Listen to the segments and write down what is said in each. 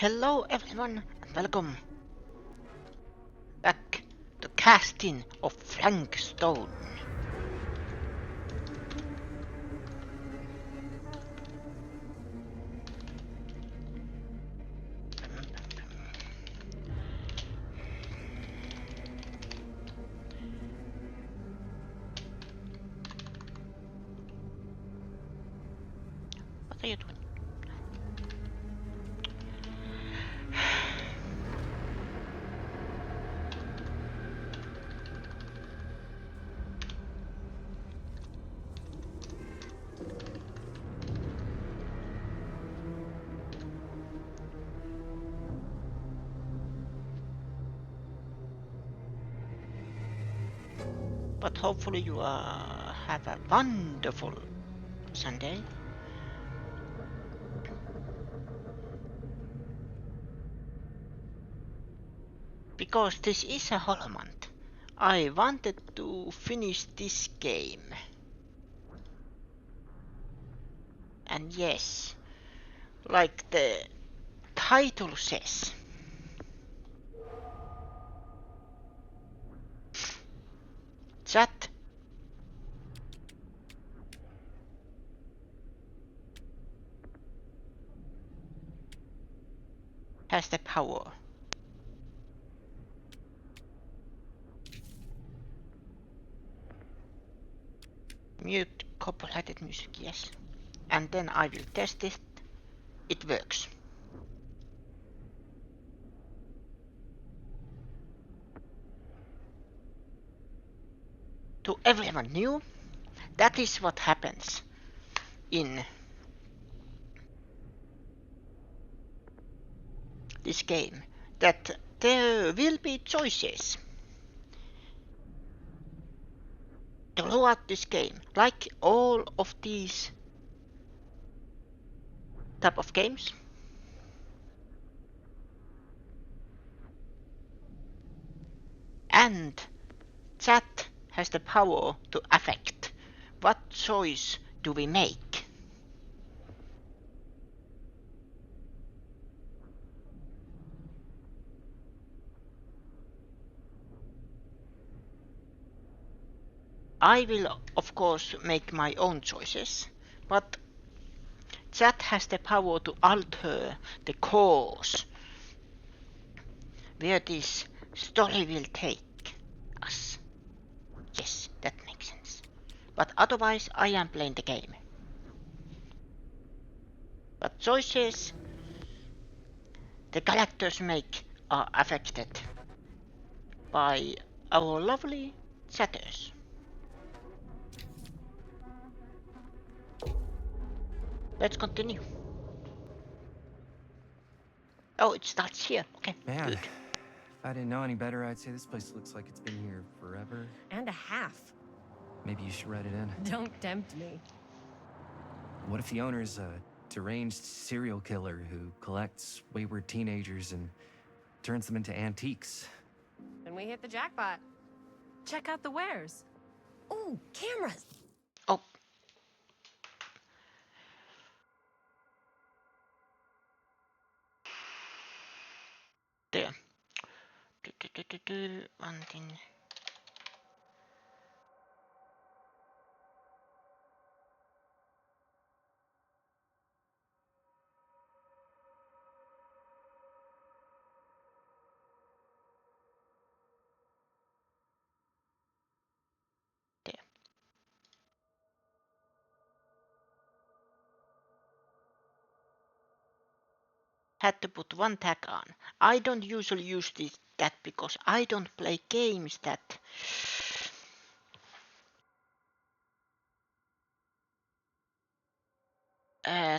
Hello everyone and welcome back to casting of Frankstone. What are you doing? But hopefully you have a wonderful Sunday. Because this is a Hollow month, I wanted to finish this game. And yes, like the title says, chat has the power mute copyrighted music, yes. And then I will test it. It works. To everyone new, that is what happens in this game, that there will be choices throughout this game, like all of these type of games. And chat has the power to affect what choice do we make. I will of course make my own choices, but chat has the power to alter the course where this story will take us. Yes, that makes sense. But otherwise I am playing the game. But choices the characters make are affected by our lovely chatters. Let's continue. Oh, it starts here. Okay, Man, good. if I didn't know any better, I'd say this place looks like it's been here forever. And a half. Maybe you should write it in. Don't tempt me. What if the owner's a deranged serial killer who collects wayward teenagers and turns them into antiques? Then we hit the jackpot. Check out the wares. Ooh, cameras. Oh. There. One thing. There. Had to put one tag on. I don't usually use that because I don't play games that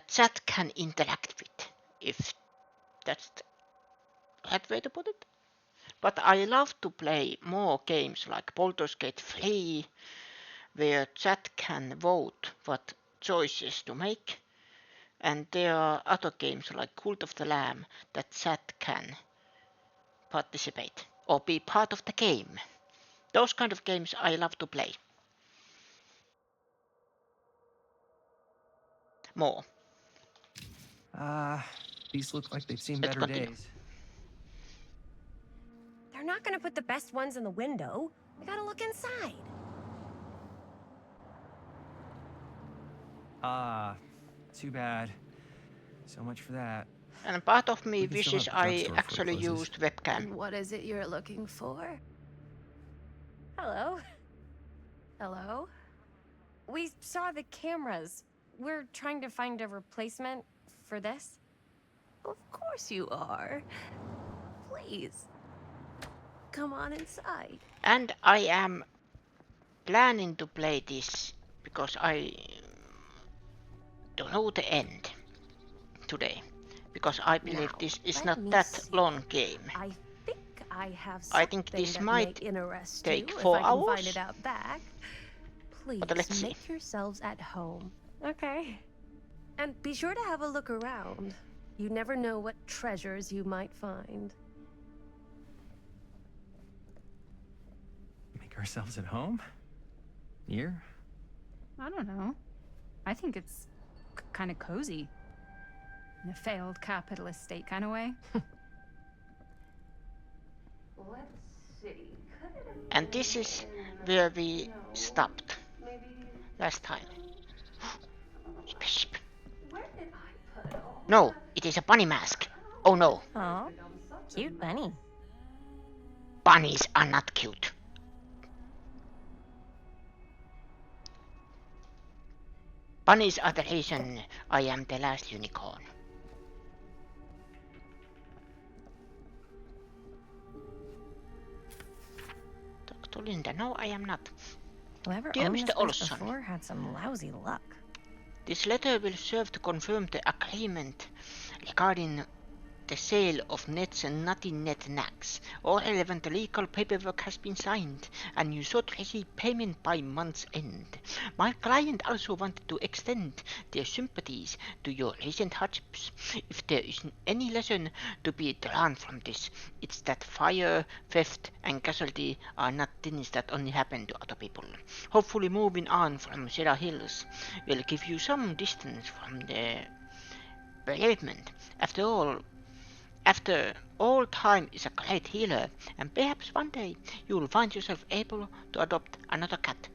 chat can interact with, if that's the right way to put it. But I love to play more games like Baldur's Gate 3, where chat can vote what choices to make. And there are other games like Cult of the Lamb that chat can participate or be part of the game. Those kind of games I love to play. More. These look like they've seen Let's better continue. days. They're not gonna put the best ones in the window. We gotta look inside. Ah, too bad. So much for that. And part of me We can still wishes have the I drugstore before it actually closes. used webcam. And what is it you're looking for? Hello? Hello? We saw the cameras. We're trying to find a replacement for this. Of course you are. Please. Come on inside. And I am planning to play this because I don't know the end today. Because I believe Now, this is let not me that see. long game. I think I have I something think this that might may interest take you 4 if I can find hours. it out back. Please let's see. make yourselves at home. Okay. And be sure to have a look around. You never know what treasures you might find. Make ourselves at home? Here? I don't know. I think it's kind of cozy. In a failed capitalist state kind of way. Let's see. And this is where we stopped last time. Spaceship. No, it is a bunny mask. Oh no, Oh, cute bunny. bunnies are not cute. Bunnies are the reason I am the last unicorn. Talk to Linda. No, I am not. Whoever Dear owned Mr. this place Olson. before had some lousy luck. This letter will serve to confirm the agreement regarding the sale of Net's Nutty Net Knacks. All relevant legal paperwork has been signed, and you should receive payment by month's end. My client also wanted to extend their sympathies to your recent hardships. If there is any lesson to be drawn from this, it's that fire, theft, and casualty are not things that only happen to other people. Hopefully moving on from Sarah Hills will give you some distance from the bereavement. After all, time is a great healer, and perhaps one day you will find yourself able to adopt another cat.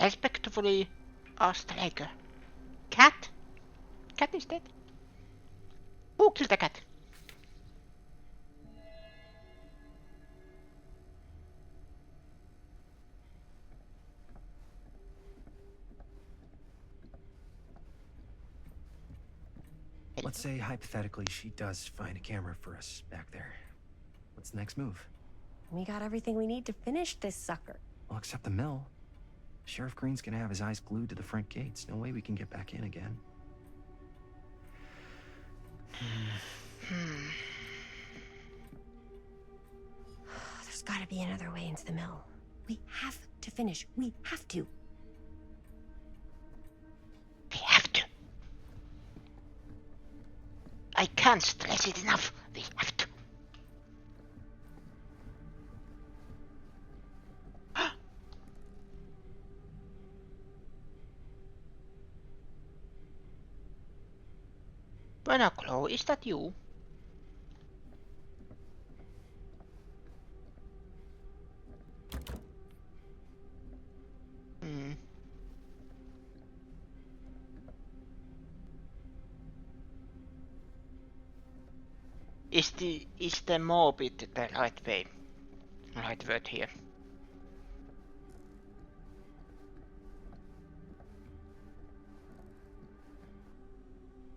Respectfully, a striker. Cat? Cat is dead. Who killed the cat? Let's say, hypothetically, she does find a camera for us back there. What's the next move? We got everything we need to finish this sucker. Well, except the mill. Sheriff Green's gonna have his eyes glued to the front gates. No way we can get back in again. There's gotta be another way into the mill. We have to finish. We have to. We have to. I can't stress it enough. We have to. Buenaclo, is that you? Is the morbid the right word here?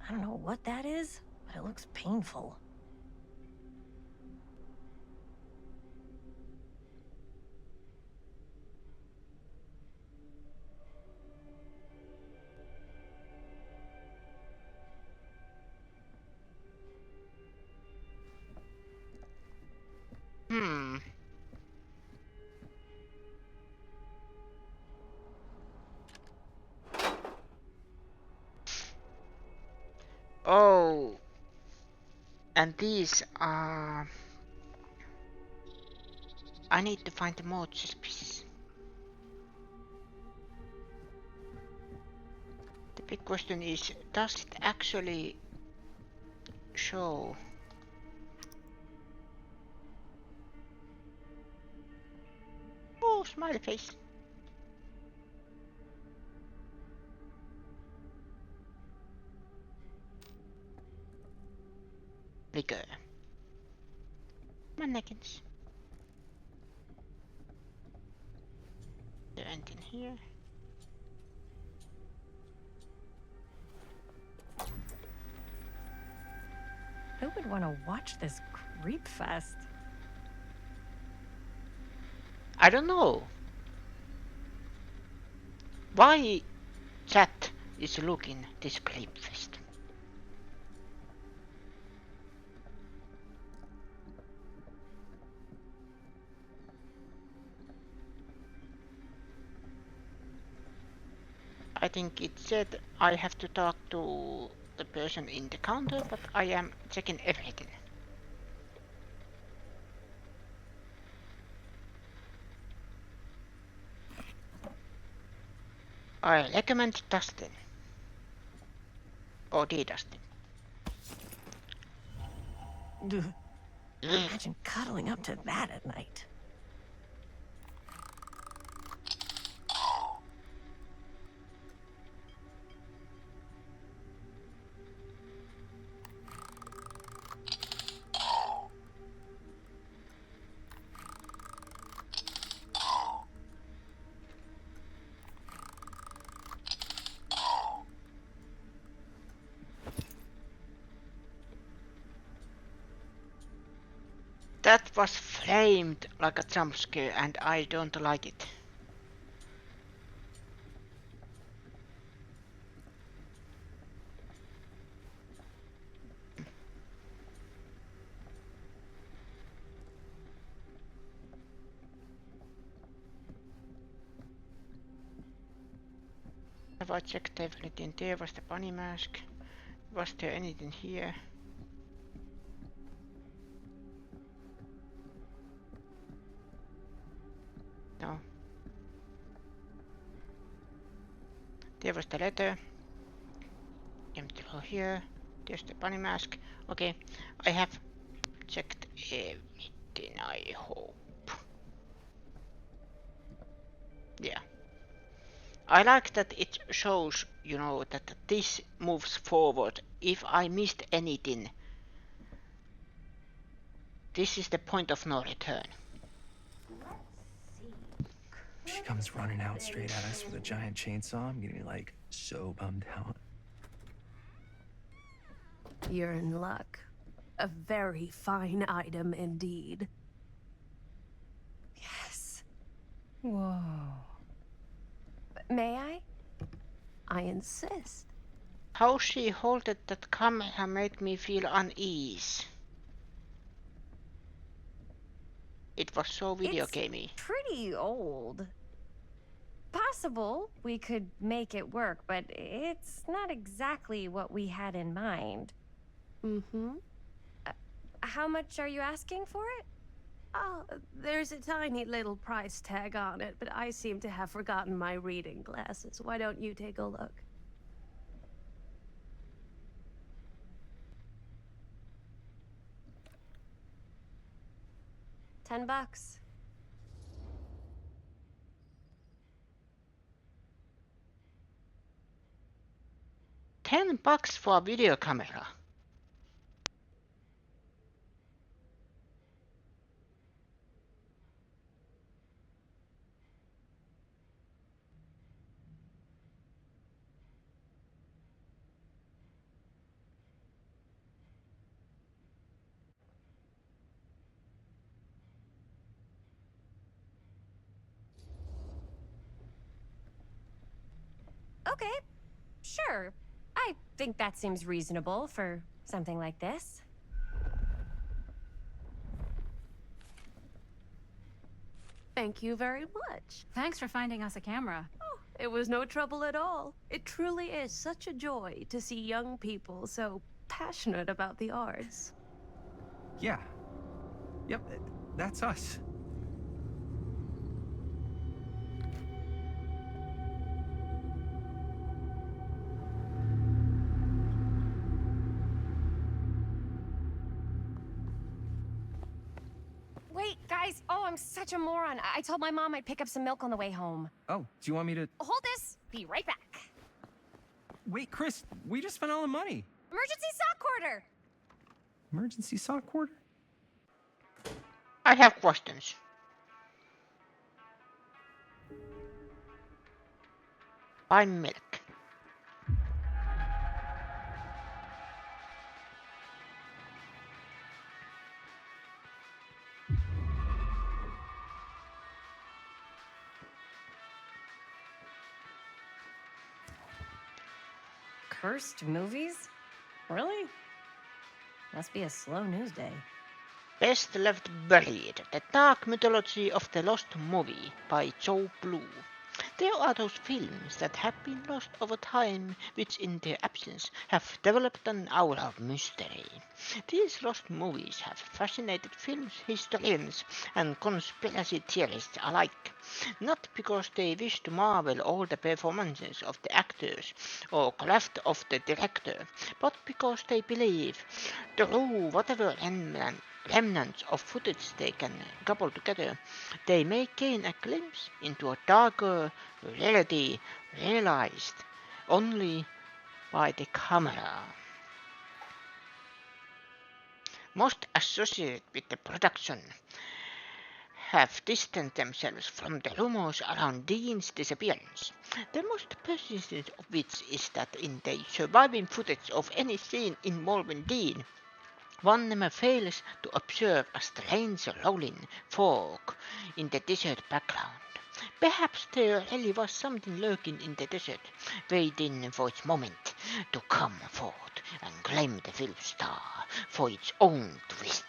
I don't know what that is, but it looks painful. Oh, and these are... I need to find the more chess pieces. Big question is, does it actually show? Oh, smiley face. Vigor. Mannequins. The end in here. Who would want to watch this creep fest? I don't know why chat is looking this creep fest. I think it said I have to talk to the person in the counter, but I am checking everything. I recommend Dustin. Or D-Dustin. Imagine cuddling up to that at night. That was framed like a jump scare and I don't like it. Have I checked everything? There was the bunny mask. Was there anything here? No. There was the letter. Empty row here. There's the bunny mask. Okay, I have checked everything, I hope. Yeah. I like that it shows, you know, that this moves forward. If I missed anything, this is the point of no return. She comes running out straight at us with a giant chainsaw. I'm getting like so bummed out. You're in luck. A very fine item indeed. Yes. Whoa. May I? I insist. How she holded that camera made me feel unease. It was so video gamey. Pretty old. Possible we could make it work, but it's not exactly what we had in mind. Mm-hmm. How much are you asking for it? Oh, there's a tiny little price tag on it, but I seem to have forgotten my reading glasses. Why don't you take a look? $10. $10 for a video camera. Okay, sure. I think that seems reasonable for something like this. Thank you very much. Thanks for finding us a camera. Oh, it was no trouble at all. It truly is such a joy to see young people so passionate about the arts. Yeah. Yep, that's us. I'm such a moron. I told my mom I'd pick up some milk on the way home. Oh, do you want me to... Hold this. Be right back. Wait, Chris, we just spent all the money. Emergency sock quarter. Emergency sock quarter? I have questions. Buy milk. Cursed movies? Really? Must be a slow news day. Best Left Buried, The Dark Mythology of the Lost Movie by Joe Blue. There are those films that have been lost over time, which in their absence have developed an aura of mystery. These lost movies have fascinated film historians and conspiracy theorists alike, not because they wish to marvel all the performances of the actors or craft of the director, but because they believe, through whatever remnants of footage they can cobble together, they may gain a glimpse into a darker reality realized only by the camera. Most associated with the production have distanced themselves from the rumors around Dean's disappearance, the most persistent of which is that in the surviving footage of any scene involving Dean, one never fails to observe a strange rolling fog in the desert background. Perhaps there really was something lurking in the desert, waiting for its moment to come forth and claim the film star for its own twisted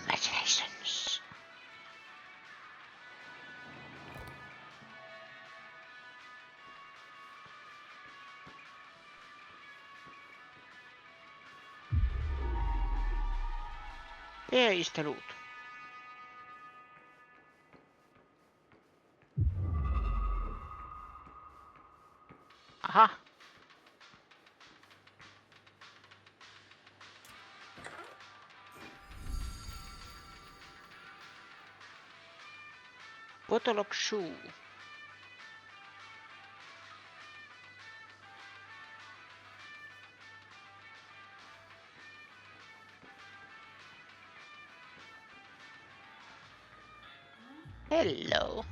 machinations. Where is the loot? Aha! Bottle of shoe. Hello.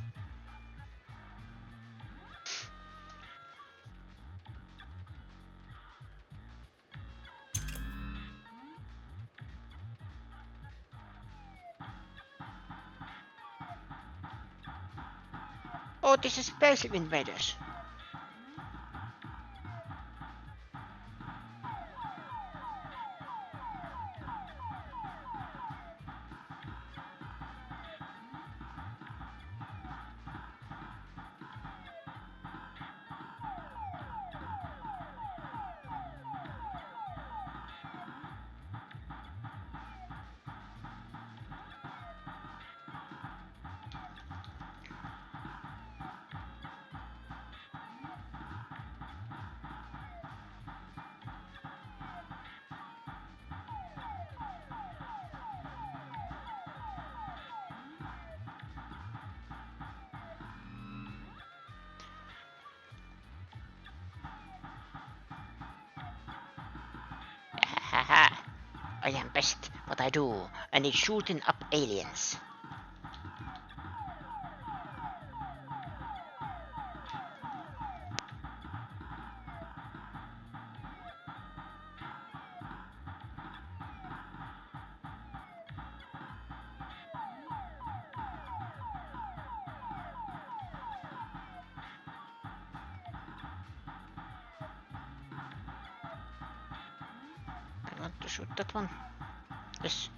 Oh, this is Space Invaders. Haha, I am best what I do, and it's shooting up aliens. I want to shoot that one. Yes.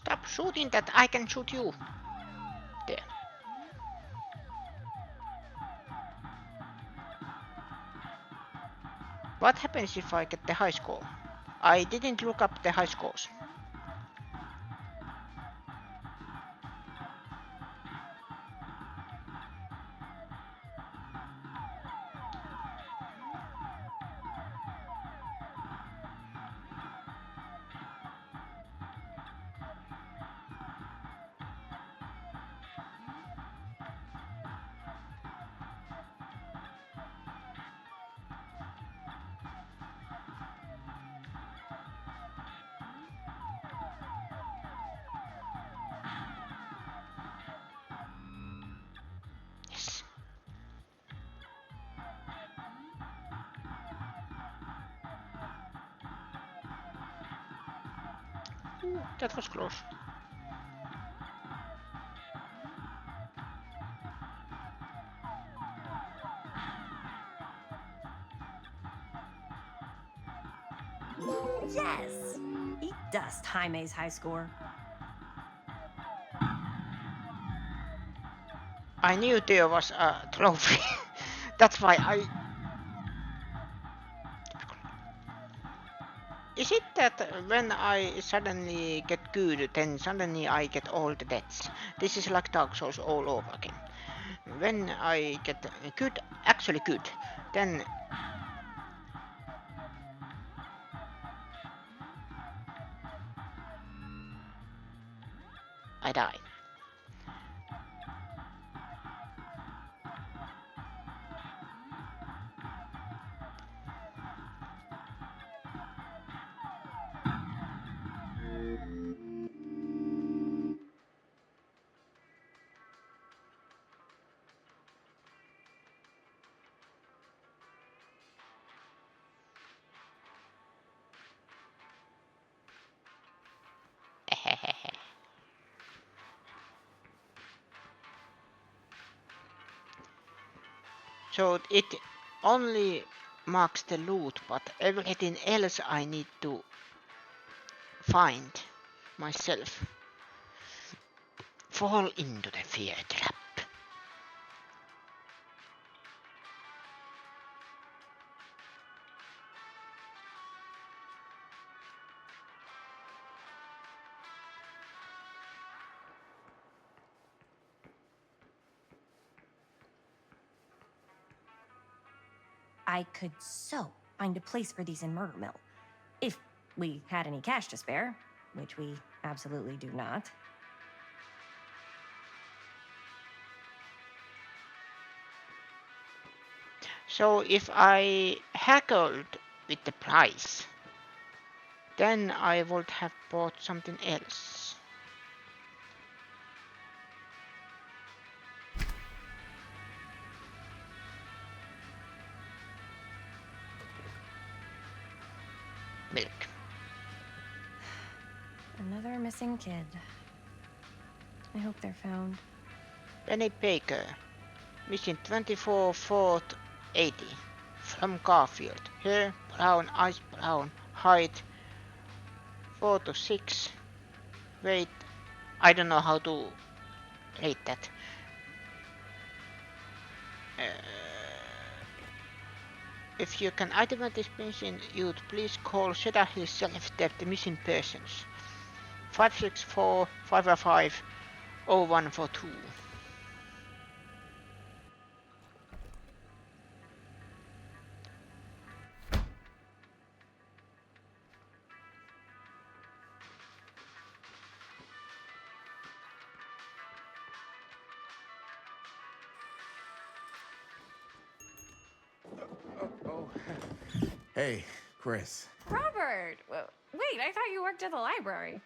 Stop shooting that, I can shoot you. There. What happens if I get the high score? I didn't look up the high scores. Yes. Ooh, that was close. Yes! Eat dust, Jaime's high score. I knew there was a trophy. That's why I... Is it that when I suddenly get good, then suddenly I get all the deaths? This is like Dark Souls all over again. When I get good, actually good, then I die. So it only marks the loot, but everything else I need to find myself. Fall into the fear trap. I could so find a place for these in Murder Mill. If we had any cash to spare, which we absolutely do not. So if I haggled with the price, then I would have bought something else. Milk. Another missing kid. I hope they're found. Penny Baker, missing 24 4th 80, from Garfield. Hair brown, eyes brown, height 4 to 6, weight I don't know how to rate that. If you can identify this missing youth, please call Cedar Hills Self-Debt Missing Persons 564 555 0142. Hey, Chris. Robert! Wait, I thought you worked at the library.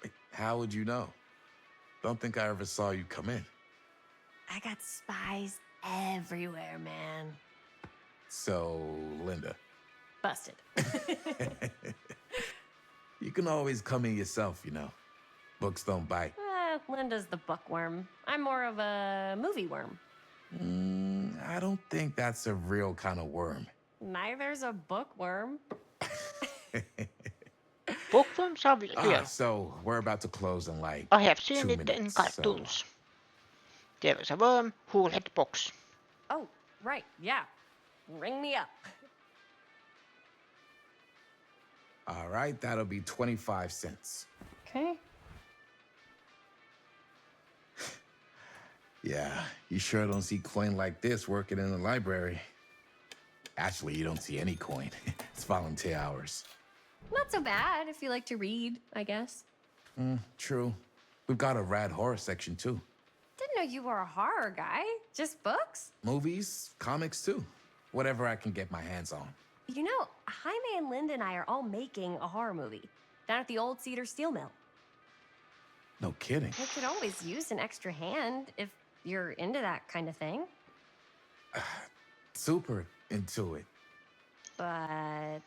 Wait, how would you know? Don't think I ever saw you come in. I got spies everywhere, man. So, Linda. Busted. You can always come in yourself, you know. Books don't bite. Linda's the bookworm. I'm more of a movie worm. I don't think that's a real kind of worm. Neither's a bookworm. Bookworms are real. So we're about to close in like I have seen 2 it in minutes. cartoons. There was a worm who had box. Oh, right, yeah. Ring me up. All right, that'll be 25 cents. Okay. Yeah, you sure don't see coin like this working in the library. Actually, you don't see any coin. It's volunteer hours. Not so bad if you like to read, I guess. True. We've got a rad horror section too. Didn't know you were a horror guy. Just books? Movies, comics too. Whatever I can get my hands on. You know, Jaime and Linda and I are all making a horror movie down at the old Cedar Steel Mill. No kidding. We could always use an extra hand if you're into that kind of thing. Super into it. But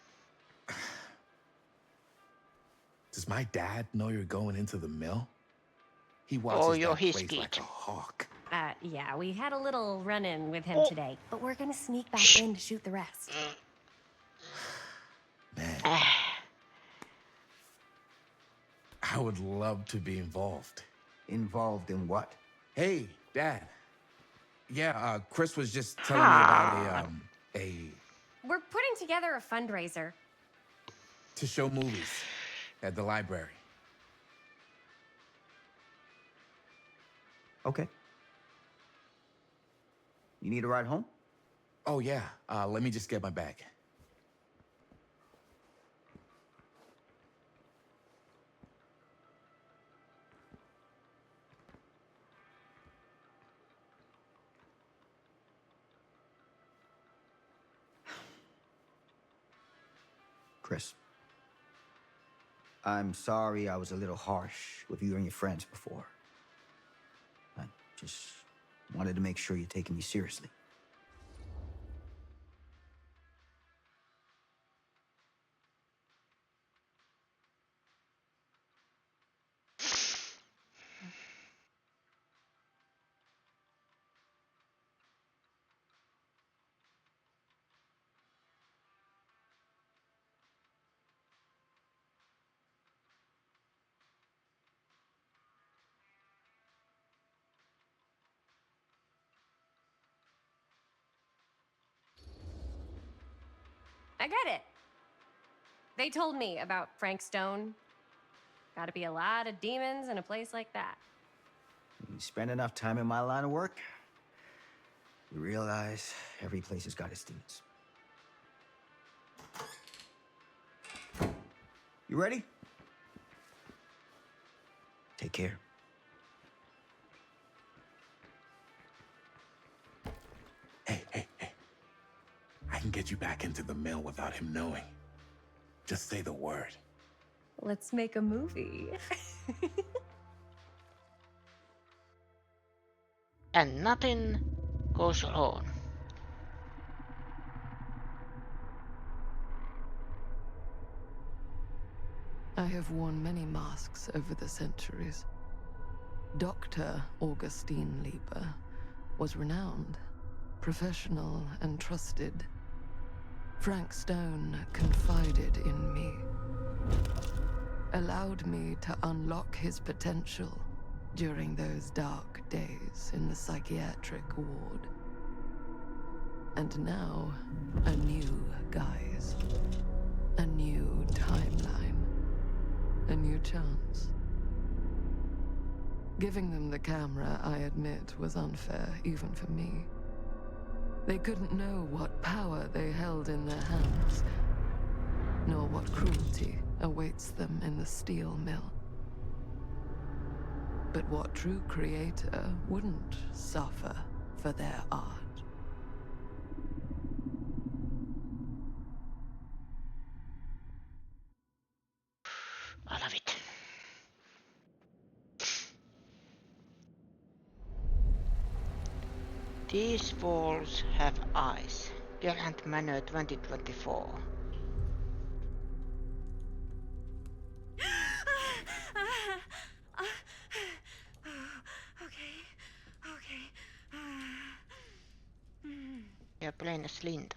Does my dad know you're going into the mill? He watches you're that his place like kid. a hawk. yeah, we had a little run-in with him today. But we're gonna sneak back in to shoot the rest. Man, I would love to be involved. Involved in what? Hey, Dad. Yeah, Chris was just telling me about a We're putting together a fundraiser. to show movies at the library. Okay. You need a ride home? Oh yeah, let me just get my bag. Chris. I'm sorry I was a little harsh with you and your friends before. I just wanted to make sure you're taking me seriously. I get it. They told me about Frank Stone. Gotta be a lot of demons in a place like that. You spend enough time in my line of work, you realize every place has got its demons. You ready? Take care. Hey. I can get you back into the mill without him knowing. Just say the word. Let's make a movie. And nothing goes wrong. I have worn many masks over the centuries. Dr. Augustine Lieber was renowned, professional, and trusted. Frank Stone confided in me, allowed me to unlock his potential during those dark days in the psychiatric ward. And now, a new guise, a new timeline, a new chance. Giving them the camera, I admit, was unfair, even for me. They couldn't know what power they held in their hands, nor what cruelty awaits them in the steel mill. But what true creator wouldn't suffer for their art? I love it. These walls have eyes. Gerhard Manor 2024. You're playing as Linda.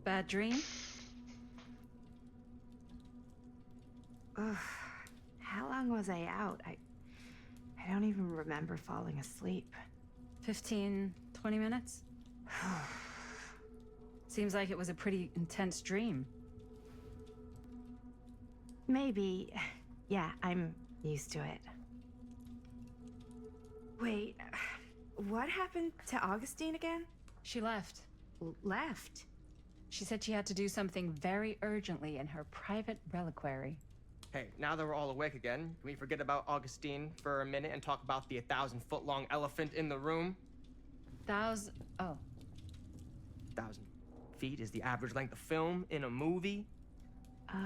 Bad dream? Ugh. How long was I out? I don't even remember falling asleep. 15, 20 minutes? Seems like it was a pretty intense dream. Maybe. Yeah, I'm used to it. Wait, what happened to Augustine again? She left. Left? She said she had to do something very urgently in her private reliquary. Hey, now that we're all awake again, can we forget about Augustine for a minute and talk about the 1,000-foot-long elephant in the room? Oh. 1,000 feet is the average length of film in a movie. Oh.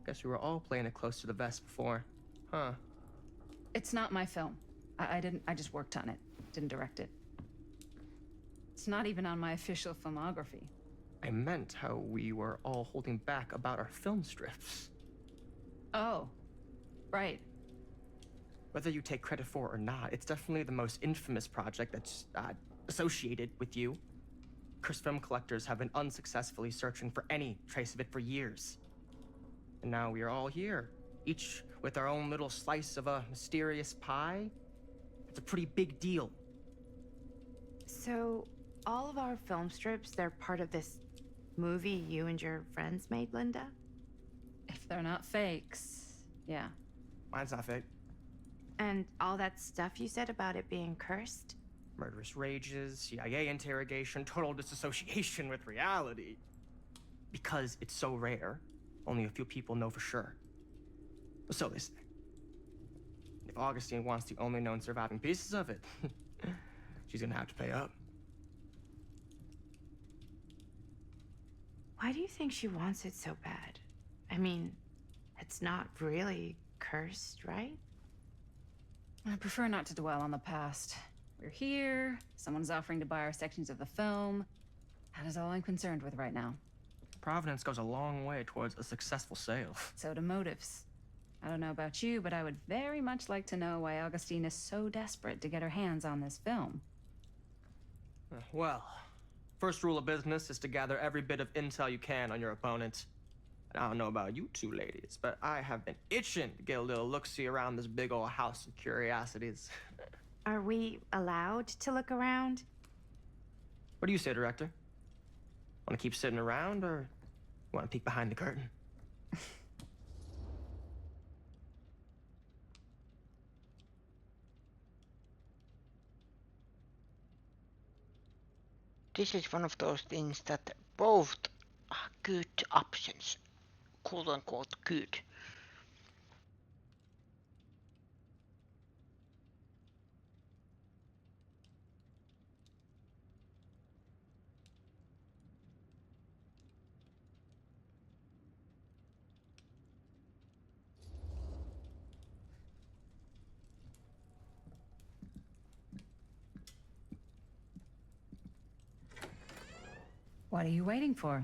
Guess we were all playing it close to the vest before, huh? It's not my film. I just worked on it. Didn't direct it. It's not even on my official filmography. I meant how we were all holding back about our film strips. Oh, right. Whether you take credit for it or not, it's definitely the most infamous project that's associated with you. Cursed film collectors have been unsuccessfully searching for any trace of it for years. And now we are all here, each with our own little slice of a mysterious pie. It's a pretty big deal. So, all of our film strips, they're part of this movie you and your friends made, Linda? If they're not fakes, yeah. Mine's not fake. And all that stuff you said about it being cursed? Murderous rages, CIA interrogation, total disassociation with reality. Because it's so rare, only a few people know for sure. So they say. If Augustine wants the only known surviving pieces of it, she's gonna have to pay up. Why do you think she wants it so bad? I mean, it's not really cursed, right? I prefer not to dwell on the past. We're here, someone's offering to buy our sections of the film. That is all I'm concerned with right now. Providence goes a long way towards a successful sale. So do motives. I don't know about you, but I would very much like to know why Augustine is so desperate to get her hands on this film. Well, first rule of business is to gather every bit of intel you can on your opponent. And I don't know about you two ladies, but I have been itching to get a little look-see around this big old house of curiosities. Are we allowed to look around? What do you say, director? Want to keep sitting around, or want to peek behind the curtain? This is one of those things that both are good options, quote unquote good. What are you waiting for?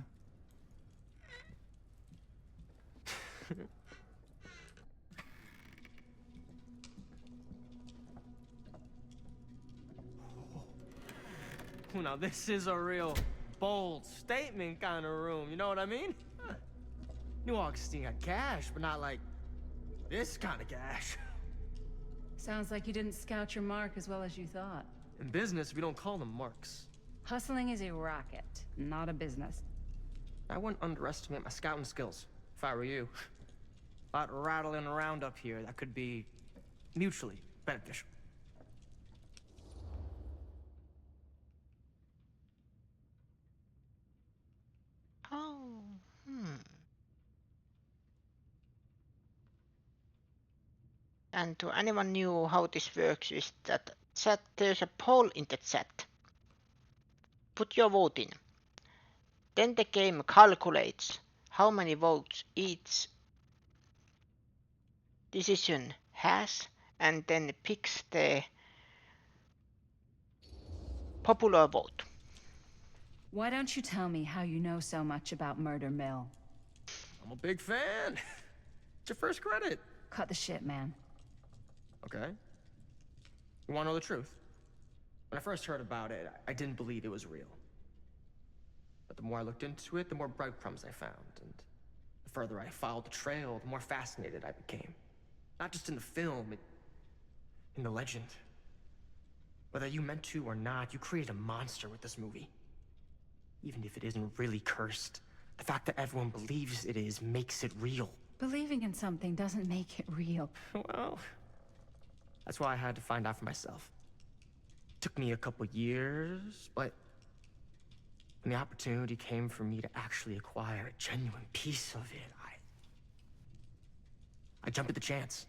Well, now this is a real bold statement kind of room, you know what I mean? New Augustine got cash, but not like this kind of cash. Sounds like you didn't scout your mark as well as you thought. In business, we don't call them marks. Hustling is a racket, not a business. I wouldn't underestimate my scouting skills, if I were you. A lot rattling around up here that could be mutually beneficial. Oh, And to anyone new how this works is that chat, there's a poll in the chat. Put your vote in. Then the game calculates how many votes each decision has and then picks the popular vote. Why don't you tell me how you know so much about Murder Mill? I'm a big fan. It's your first credit. Cut the shit, man. Okay. You want to know the truth? When I first heard about it, I didn't believe it was real. the more I looked into it, the more breadcrumbs I found, and the further I followed the trail, the more fascinated I became. Not just in the film, in the legend. Whether you meant to or not, you created a monster with this movie. Even if it isn't really cursed, the fact that everyone believes it is makes it real. Believing in something doesn't make it real. Well, that's why I had to find out for myself. Took me a couple years, but when the opportunity came for me to actually acquire a genuine piece of it, I jumped at the chance.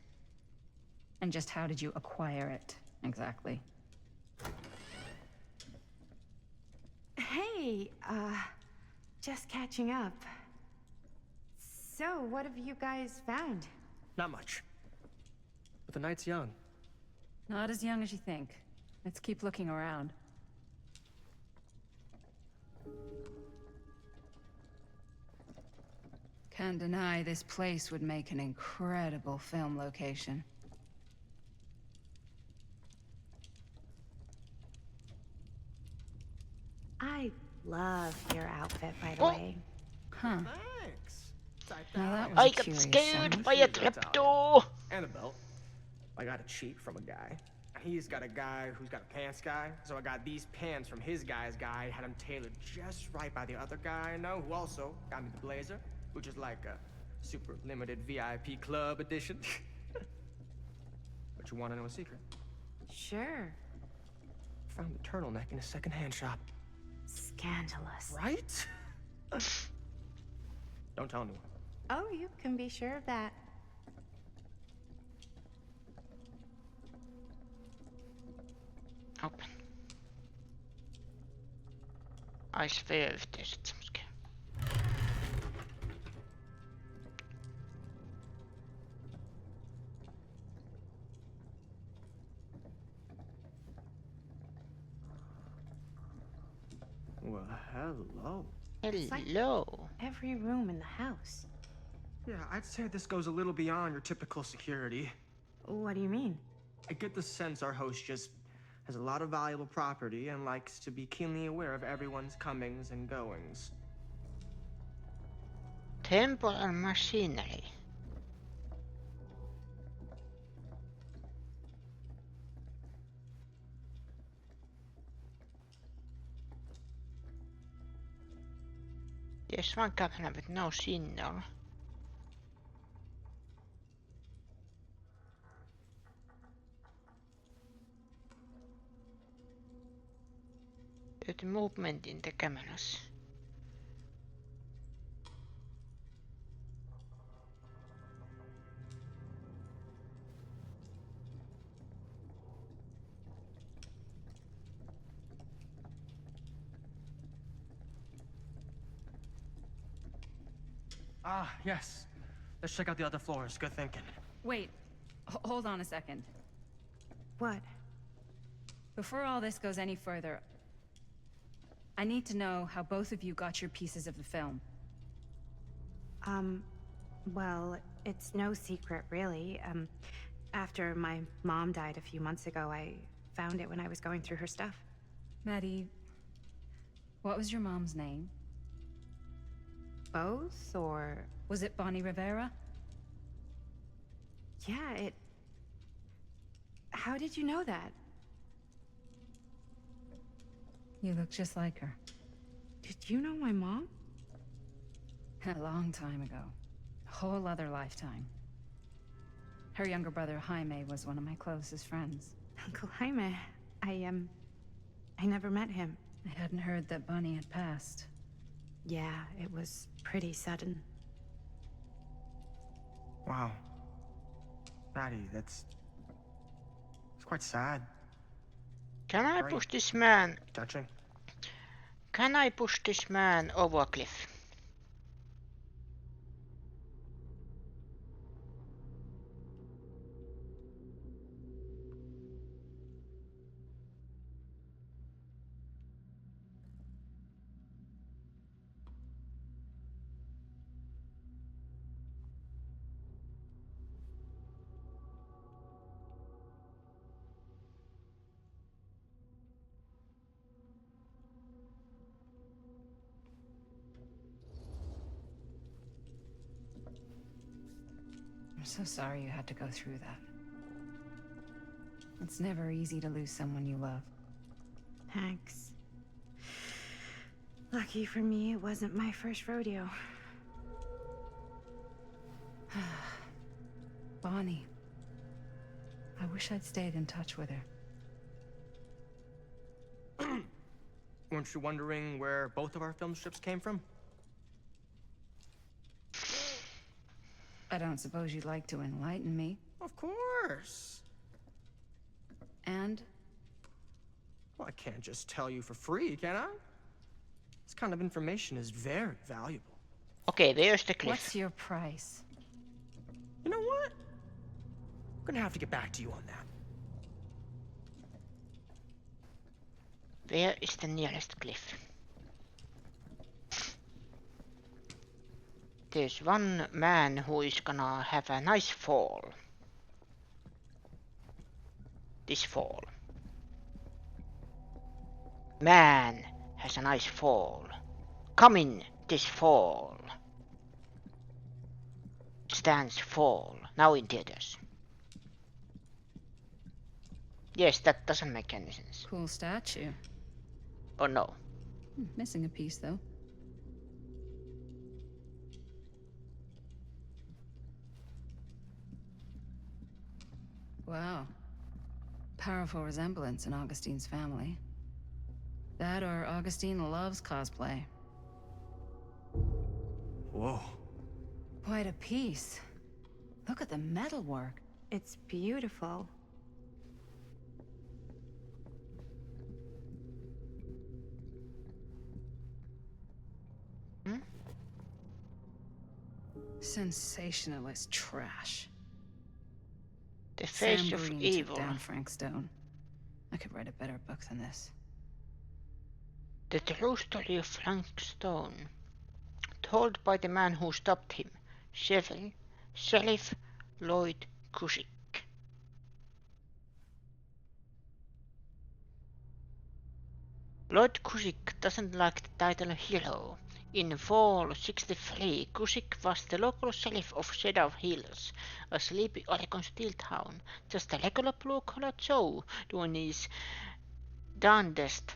And just how did you acquire it, exactly? Hey, just catching up. So, what have you guys found? Not much. But the night's young. Not as young as you think. Let's keep looking around. Can't deny this place would make an incredible film location. I love your outfit, by the Oh. way. Huh. Thanks. Now that was I a got curious scared sound. by a trapdoor. And a belt. I got a cheat from a guy. He's got a guy who's got a pants guy, so I got these pants from his guy's guy, had them tailored just right by the other guy I know, who also got me the blazer, which is like a super limited VIP club edition. But you want to know a secret? Sure. Found the turtleneck in a secondhand shop. Scandalous. Right? Don't tell anyone. Oh, you can be sure of that. Open. I swear if there's a jump scare. Well, hello. Hello. Every room in the house. Yeah, I'd say this goes a little beyond your typical security. What do you mean? I get the sense our host just has a lot of valuable property and likes to be keenly aware of everyone's comings and goings. Temporal machinery. There's one camera with no signal. There's movement in the cameras. Ah, yes. Let's check out the other floors. Good thinking. Wait, hold on a second. What? Before all this goes any further, I need to know how both of you got your pieces of the film. Well, it's no secret, really. After my mom died a few months ago, I found it when I was going through her stuff. Maddie, what was your mom's name? Both, or... Was it Bonnie Rivera? Yeah, it... How did you know that? You look just like her. Did you know my mom? A long time ago. A whole other lifetime. Her younger brother, Jaime, was one of my closest friends. Uncle Jaime. I never met him. I hadn't heard that Bonnie had passed. Yeah, it was pretty sudden. Wow. Maddie, it's quite sad. Can I Right. push this man? Touching. Can I push this man over a cliff? I'm so sorry you had to go through that. It's never easy to lose someone you love. Thanks. Lucky for me, it wasn't my first rodeo. Bonnie. I wish I'd stayed in touch with her. Weren't you wondering where both of our film strips came from? I don't suppose you'd like to enlighten me. Of course. And? Well, I can't just tell you for free, can I? This kind of information is very valuable. Okay, there's the cliff. What's your price? You know what? I'm gonna have to get back to you on that. Where is the nearest cliff? There's one man who is gonna have a nice fall. This fall. Man has a nice fall. Coming this fall. Stands fall. Now in theaters. Yes, that doesn't make any sense. Cool statue. Oh no. Missing a piece, though. Wow. Powerful resemblance in Augustine's family. That or Augustine loves cosplay. Whoa. Quite a piece. Look at the metalwork. It's beautiful. Sensationalist trash. The face Sam of Green evil. took down Frank Stone. I could write a better book than this. The true story of Frank Stone. Told by the man who stopped him, Sheriff Lloyd Cusick. Lloyd Cusick doesn't like the title hero. In fall 63, Cusick was the local sheriff of Cedar Hills, a sleepy Oregon steel town, just a regular blue-collar Joe doing his darndest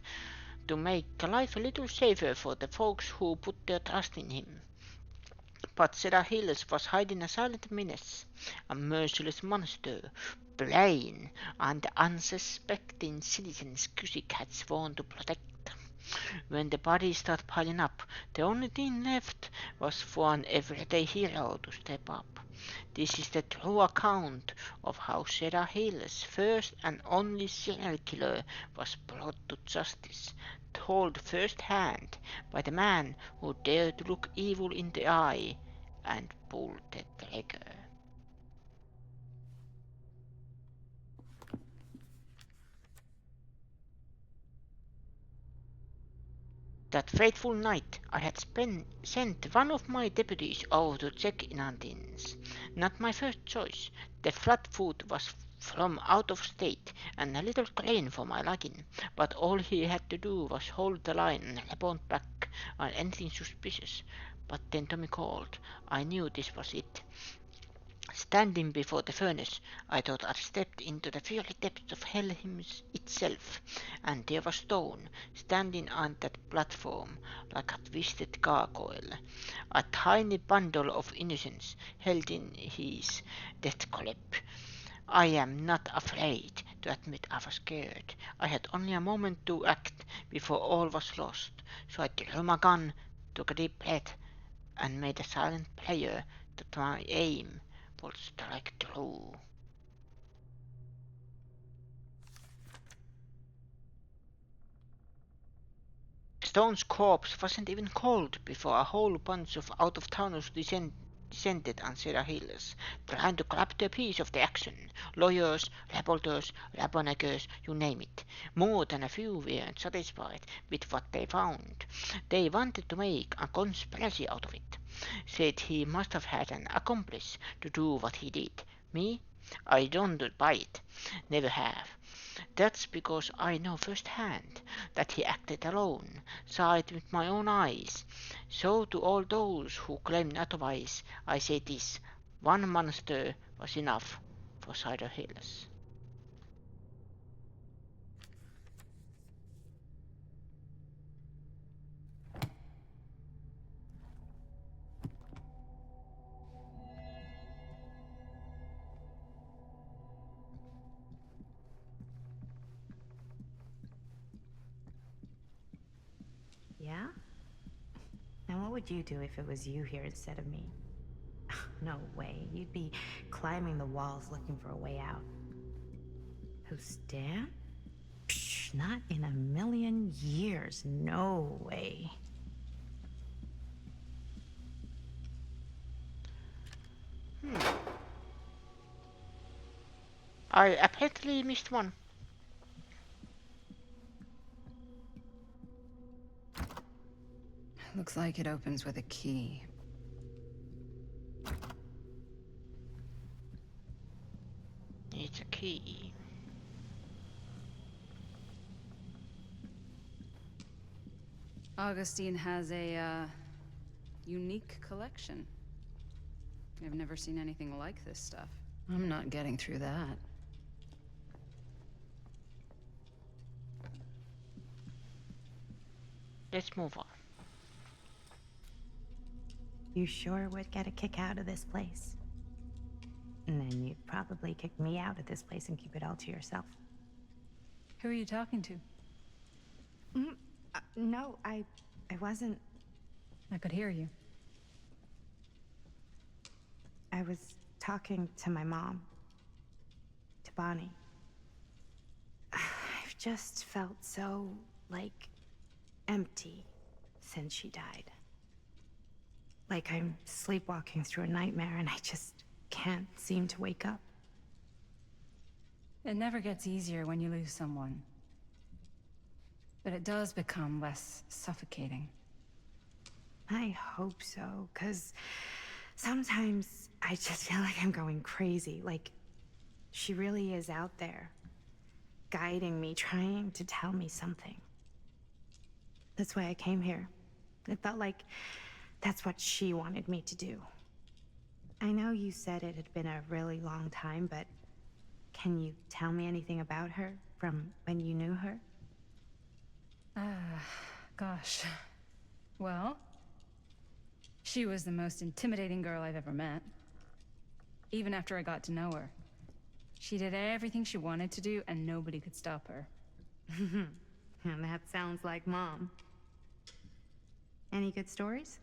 to make life a little safer for the folks who put their trust in him. But Cedar Hills was hiding a silent menace, a merciless monster, playing on the unsuspecting citizens Cusick had sworn to protect. When the bodies started piling up, the only thing left was for an everyday hero to step up. This is the true account of how Cedar Hills' first and only serial killer was brought to justice, told firsthand by the man who dared to look evil in the eye and pull the trigger. That fateful night, I had sent one of my deputies over to check in on things. Not my first choice. The flatfoot was from out of state and a little green for my liking, but all he had to do was hold the line and report back on anything suspicious. But then Tommy called. I knew this was it. Standing before the furnace, I thought I'd stepped into the fiery depths of hell itself, and there was Stone, standing on that platform like a twisted gargoyle, a tiny bundle of innocence held in his death grip. I am not afraid to admit I was scared. I had only a moment to act before all was lost, so I drew my gun, took a deep breath, and made a silent prayer that my aim would strike true. Stone's corpse wasn't even cold before a whole bunch of out-of-towners descended on Cedar Hills, trying to grab their piece of the action. Lawyers, reporters, rabbonagers, you name it. More than a few weren't satisfied with what they found. They wanted to make a conspiracy out of it. Said he must have had an accomplice to do what he did. Me? I don't buy it. Never have. That's because I know firsthand that he acted alone, saw it with my own eyes. So to all those who claim otherwise, I say this: One monster was enough for Cider Hills. Yeah? And what would you do if it was you here instead of me? No way. You'd be climbing the walls looking for a way out. Who, Stan? Psh, not in a million years. No way. I apparently missed one. Looks like it opens with a key. It's a key. Augustine has a unique collection. I've never seen anything like this stuff. I'm not getting through that. Let's move on. You sure would get a kick out of this place. And then you'd probably kick me out of this place and keep it all to yourself. Who are you talking to? No, I wasn't. I could hear you. I was talking to my mom. To Bonnie. I've just felt so, like, empty since she died. Like I'm sleepwalking through a nightmare and I just can't seem to wake up. It never gets easier when you lose someone. But it does become less suffocating. I hope so, 'cause sometimes I just feel like I'm going crazy. Like, she really is out there, guiding me, trying to tell me something. That's why I came here. It felt like that's what she wanted me to do. I know you said it had been a really long time, but can you tell me anything about her from when you knew her? Gosh. Well, she was the most intimidating girl I've ever met. Even after I got to know her. She did everything she wanted to do, and nobody could stop her. And that sounds like Mom. Any good stories?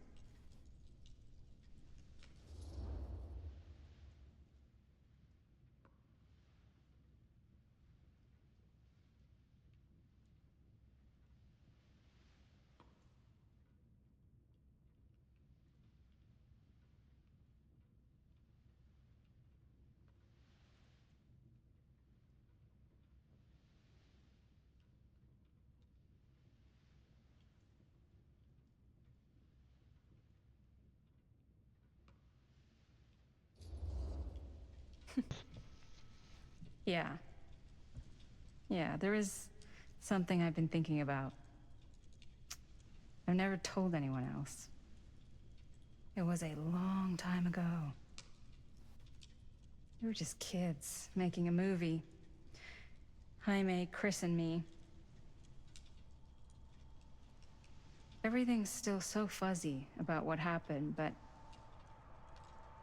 Yeah. Yeah, there is something I've been thinking about. I've never told anyone else. It was a long time ago. We were just kids, making a movie. Jaime, Chris, and me. Everything's still so fuzzy about what happened, but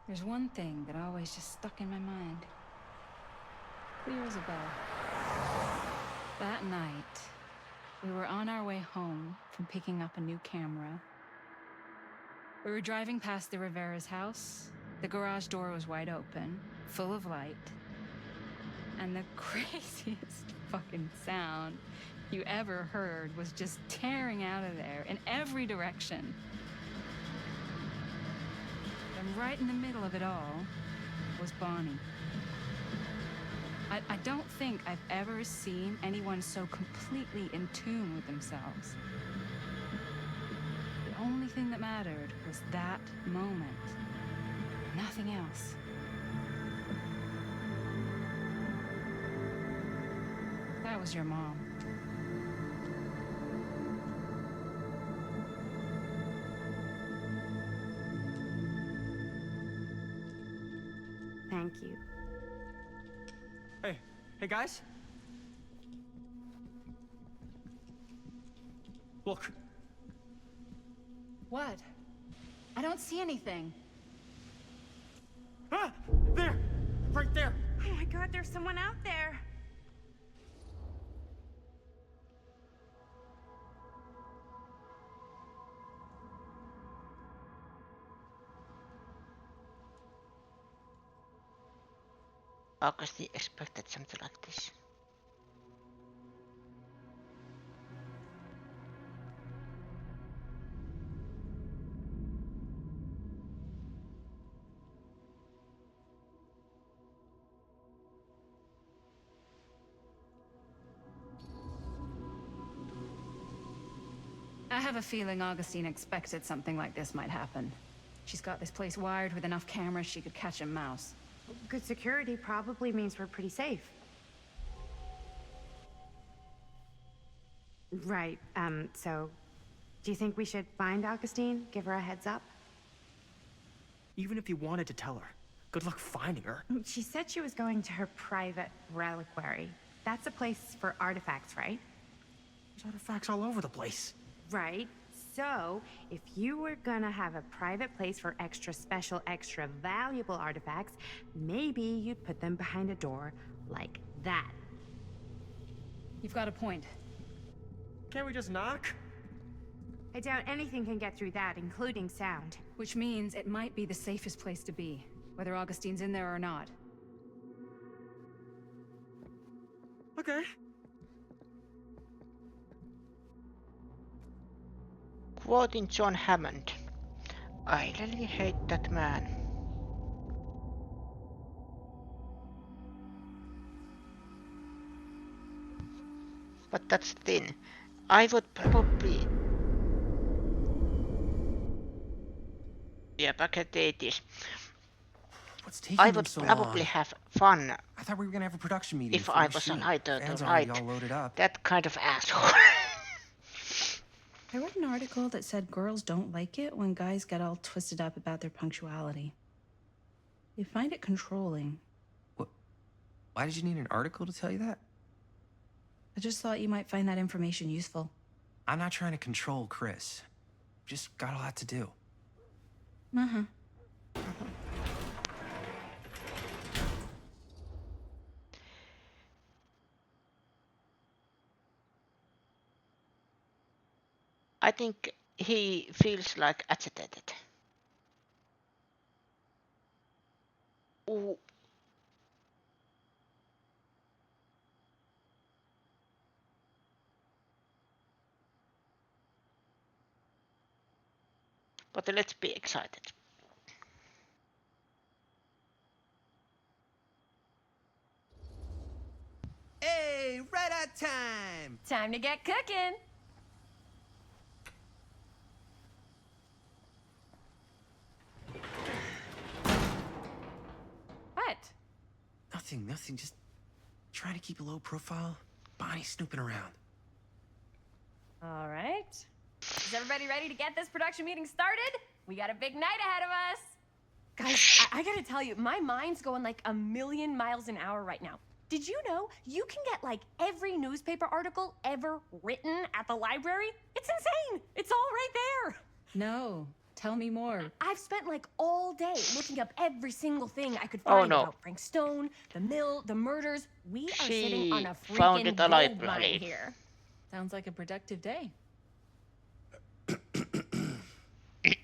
there's one thing that always just stuck in my mind. Clear as a bell. That night, we were on our way home from picking up a new camera. We were driving past the Rivera's house. The garage door was wide open, full of light. And the craziest fucking sound you ever heard was just tearing out of there in every direction. And right in the middle of it all was Bonnie. I don't think I've ever seen anyone so completely in tune with themselves. The only thing that mattered was that moment. Nothing else. That was your mom. Thank you. Hey guys. Look. What? I don't see anything. Ah! There! Right there! Oh my god, there's someone out there. Augustine expected something like this. I have a feeling Augustine expected something like this might happen. She's got this place wired with enough cameras she could catch a mouse. Good security probably means we're pretty safe. Right, so... Do you think we should find Augustine? Give her a heads up? Even if you wanted to tell her, good luck finding her. She said she was going to her private reliquary. That's a place for artifacts, right? There's artifacts all over the place. Right. So, if you were gonna have a private place for extra special, extra valuable artifacts, maybe you'd put them behind a door like that. You've got a point. Can't we just knock? I doubt anything can get through that, including sound. Which means it might be the safest place to be, whether Augustine's in there or not. Okay. Quoting John Hammond, I really hate that man. But that's the thing. I would probably... Yeah, back at the 80s. What's taking I them would so probably long? have fun I thought we were gonna have a production meeting if before I we was shoot. an either Fans to are already write all loaded up. that kind of asshole. I read an article that said girls don't like it when guys get all twisted up about their punctuality. They find it controlling. What? Why did you need an article to tell you that? I just thought you might find that information useful. I'm not trying to control Chris. Just got a lot to do. Uh-huh. I think he feels like agitated. Ooh. But let's be excited. Hey, right on time! Time to get cooking. What? Nothing. Just trying to keep a low profile. Bonnie snooping around. All right. Is everybody ready to get this production meeting started? We got a big night ahead of us. Guys, I gotta tell you, my mind's going like 1,000,000 miles an hour right now. Did you know you can get like every newspaper article ever written at the library? It's insane. It's all right there. No, tell me more. I've spent like all day looking up every single thing I could find no. about Frank Stone, the mill, the murders. We are sitting She on a found freaking it gold alive, mine bloody. here. Sounds like a productive day.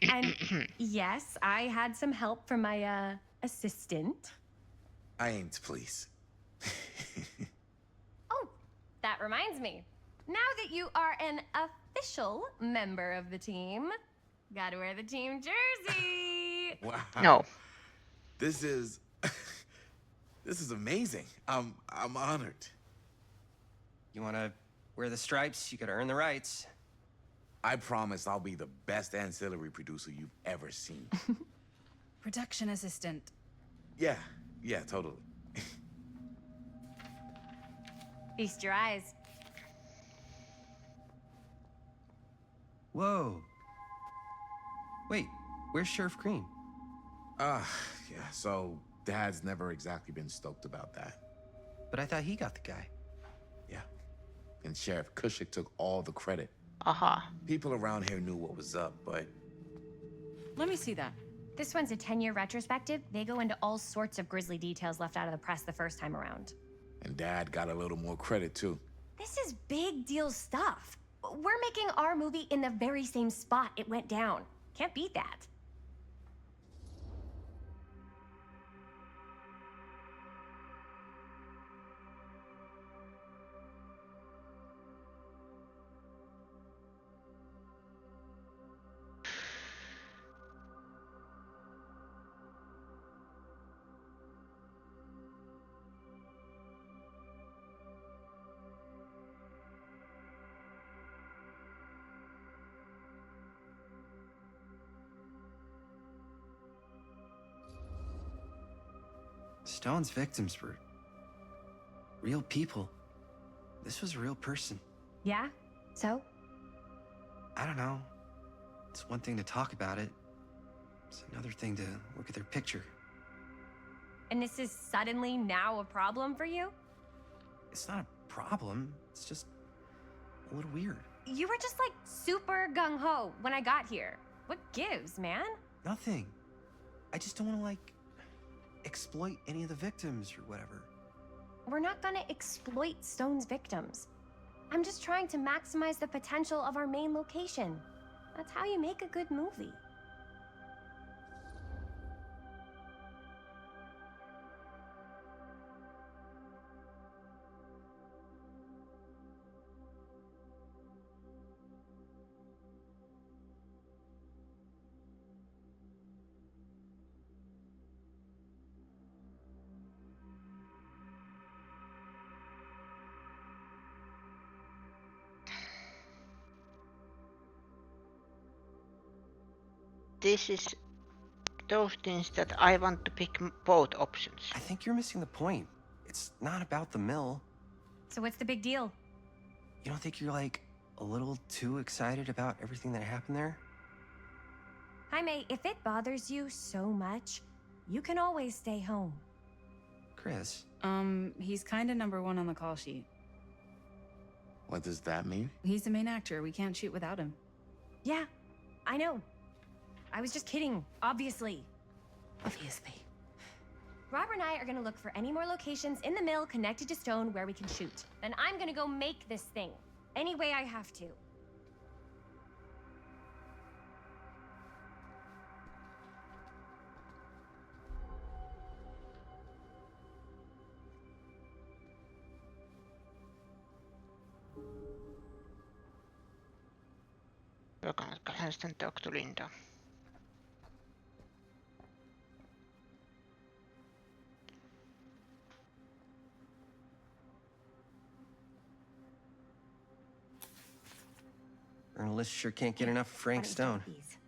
And yes, I had some help from my assistant. I aim to please. Oh, that reminds me. Now that you are an official member of the team, gotta wear the team jersey. Wow. No. This is amazing. I'm honored. You wanna wear the stripes? You gotta earn the rights. I promise I'll be the best ancillary producer you've ever seen. Production assistant. Yeah, totally. Feast your eyes. Whoa. Wait, where's Sheriff Green? Yeah, so Dad's never exactly been stoked about that. But I thought he got the guy. Yeah. And Sheriff Kushik took all the credit. Aha. People around here knew what was up, but Let me see that. This one's a 10-year retrospective. They go into all sorts of grisly details left out of the press the first time around. and Dad got a little more credit too. This is big deal stuff. We're making our movie in the very same spot it went down. Can't beat that. Stone's victims were real people. This was a real person. Yeah? So? I don't know. It's one thing to talk about it. It's another thing to look at their picture. And this is suddenly now a problem for you? It's not a problem. It's just a little weird. You were just like super gung-ho when I got here. What gives, man? Nothing. I just don't want to, like, exploit any of the victims or whatever. We're not gonna exploit Stone's victims. I'm just trying to maximize the potential of our main location. That's how you make a good movie. This is those things that I want to pick both options. I think you're missing the point. It's not about the mill. So what's the big deal? You don't think you're, like, a little too excited about everything that happened there? Jaime, if it bothers you so much, you can always stay home. Chris. He's kind of number one on the call sheet. What does that mean? He's the main actor. We can't shoot without him. Yeah, I know. I was just kidding, obviously. Obviously. Robert and I are gonna look for any more locations in the mill connected to Stone where we can shoot. Then I'm gonna go make this thing. Any way I have to. Kannatko hän sitten talk to Linda? Journalists sure can't get enough of Frank Stone.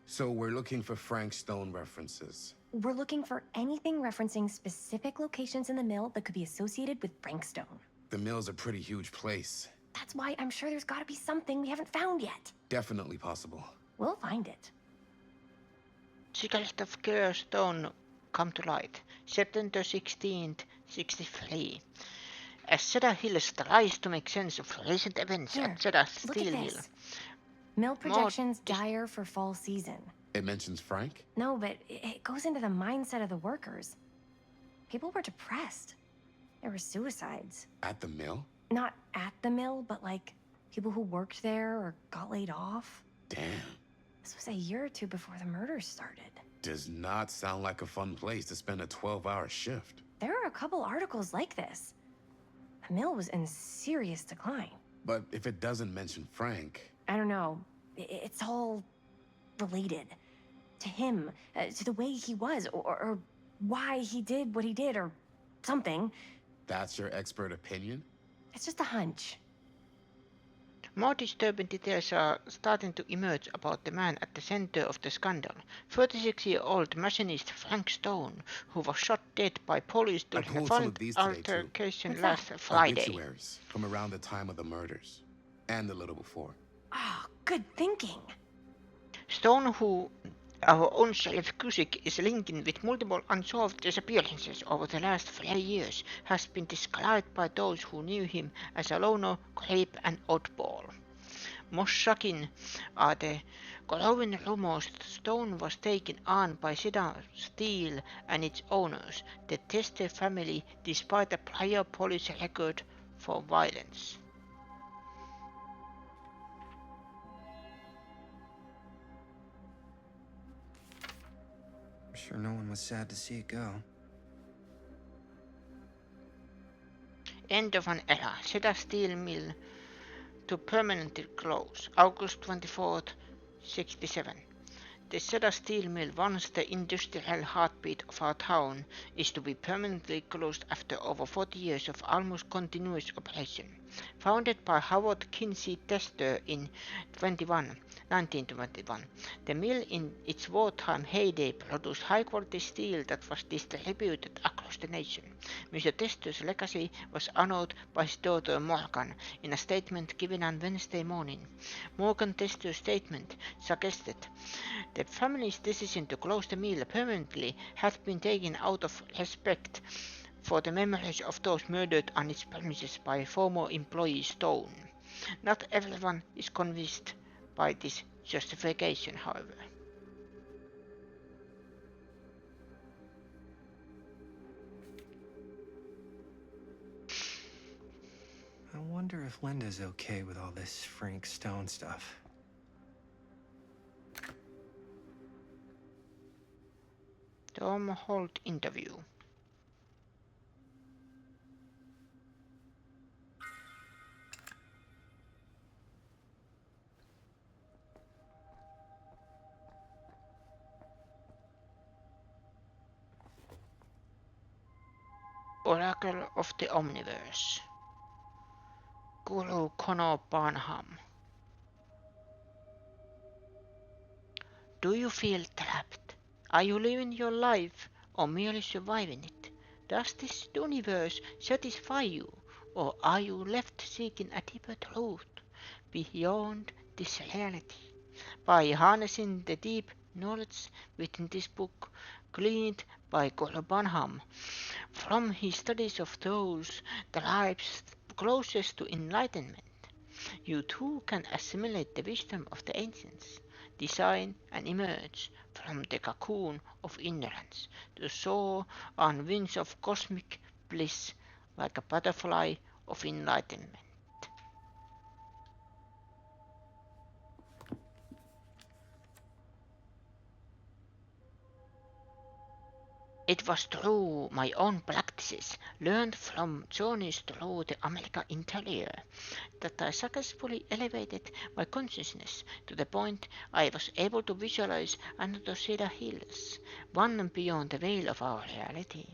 So we're looking for Frank Stone references. We're looking for anything referencing specific locations in the mill that could be associated with Frank Stone. The mill's a pretty huge place. That's why I'm sure there's gotta be something we haven't found yet. Definitely possible. We'll find it. Secret of Killer Stone come to light. September 16th, 63. As Cedar Hills tries to make sense of recent events Here, at Cedar look Steel at Hill. this. Mill projections dire for fall season. It mentions Frank? No, but it goes into the mindset of the workers. People were depressed. There were suicides. At the mill? Not at the mill, but like people who worked there or got laid off. Damn. This was a year or two before the murders started. Does not sound like a fun place to spend a 12-hour shift. There are a couple articles like this. The mill was in serious decline. But if it doesn't mention Frank... I don't know. It's all related. To him, to the way he was, or why he did what he did, or something. That's your expert opinion? It's just a hunch. More disturbing details are starting to emerge about the man at the center of the scandal. 36-year-old machinist Frank Stone, who was shot dead by police I during a pulled some of violent these today, too. altercation last Friday. Obituaries from around the time of the murders. And a little before. Oh, good thinking. Stone, who Our own Sheriff Cusick is linked with multiple unsolved disappearances over the last 3 years, has been described by those who knew him as a loner, creep and oddball. Most shocking are the growing rumors that Stone was taken on by Cedar Steel and its owners, the Tester family, despite a prior police record for violence. I'm sure no one was sad to see it go. End of an era. Cedar Steel Mill to permanently close. August 24th, 67. The Cedar Steel Mill, once the industrial heartbeat of our town, is to be permanently closed after over 40 years of almost continuous operation. Founded by Howard Kinsey Tester in 1921, the mill in its wartime heyday produced high-quality steel that was distributed across the nation. Mr. Tester's legacy was honored by his daughter Morgan in a statement given on Wednesday morning. Morgan Tester's statement suggested the family's decision to close the mill permanently had been taken out of respect for the memories of those murdered on its premises by former employee Stone. Not everyone is convinced by this justification, however. I wonder if Linda's okay with all this Frank Stone stuff. Tom Holt interview. Oracle of the Omniverse. Guru Connor Barnham. Do you feel trapped? Are you living your life or merely surviving it? Does this universe satisfy you, or are you left seeking a deeper truth beyond this reality? By harnessing the deep knowledge within this book, gleaned by Guru Barnham from his studies of those tribes closest to enlightenment, you too can assimilate the wisdom of the ancients, design and emerge from the cocoon of ignorance to soar on wings of cosmic bliss like a butterfly of enlightenment. It was through my own practices, learned from journeys through the American interior, that I successfully elevated my consciousness to the point I was able to visualize another Cedar Hills, one beyond the veil of our reality.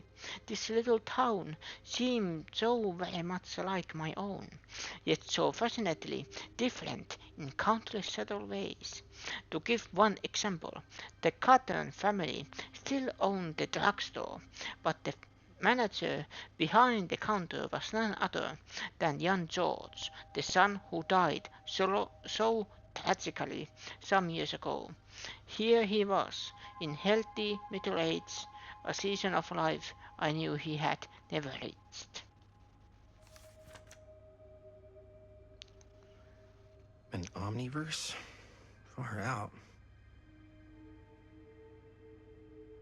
This little town seemed so very much like my own, yet so fascinatingly different in countless subtle ways. To give one example, the Cotton family still owned the drugstore, but the manager behind the counter was none other than young George, the son who died so tragically some years ago. Here he was, in healthy middle age, a season of life I knew he had never reached. An omniverse? Far out.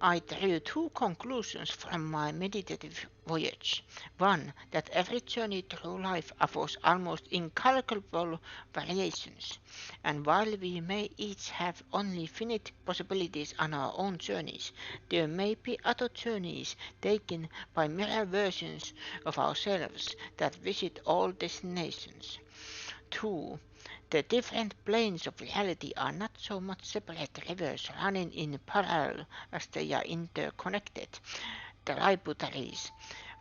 I drew two conclusions from my meditative voyage. One, that every journey through life offers almost incalculable variations, and while we may each have only finite possibilities on our own journeys, there may be other journeys taken by mirror versions of ourselves that visit all destinations. Two, the different planes of reality are not so much separate rivers running in parallel as they are interconnected tributaries,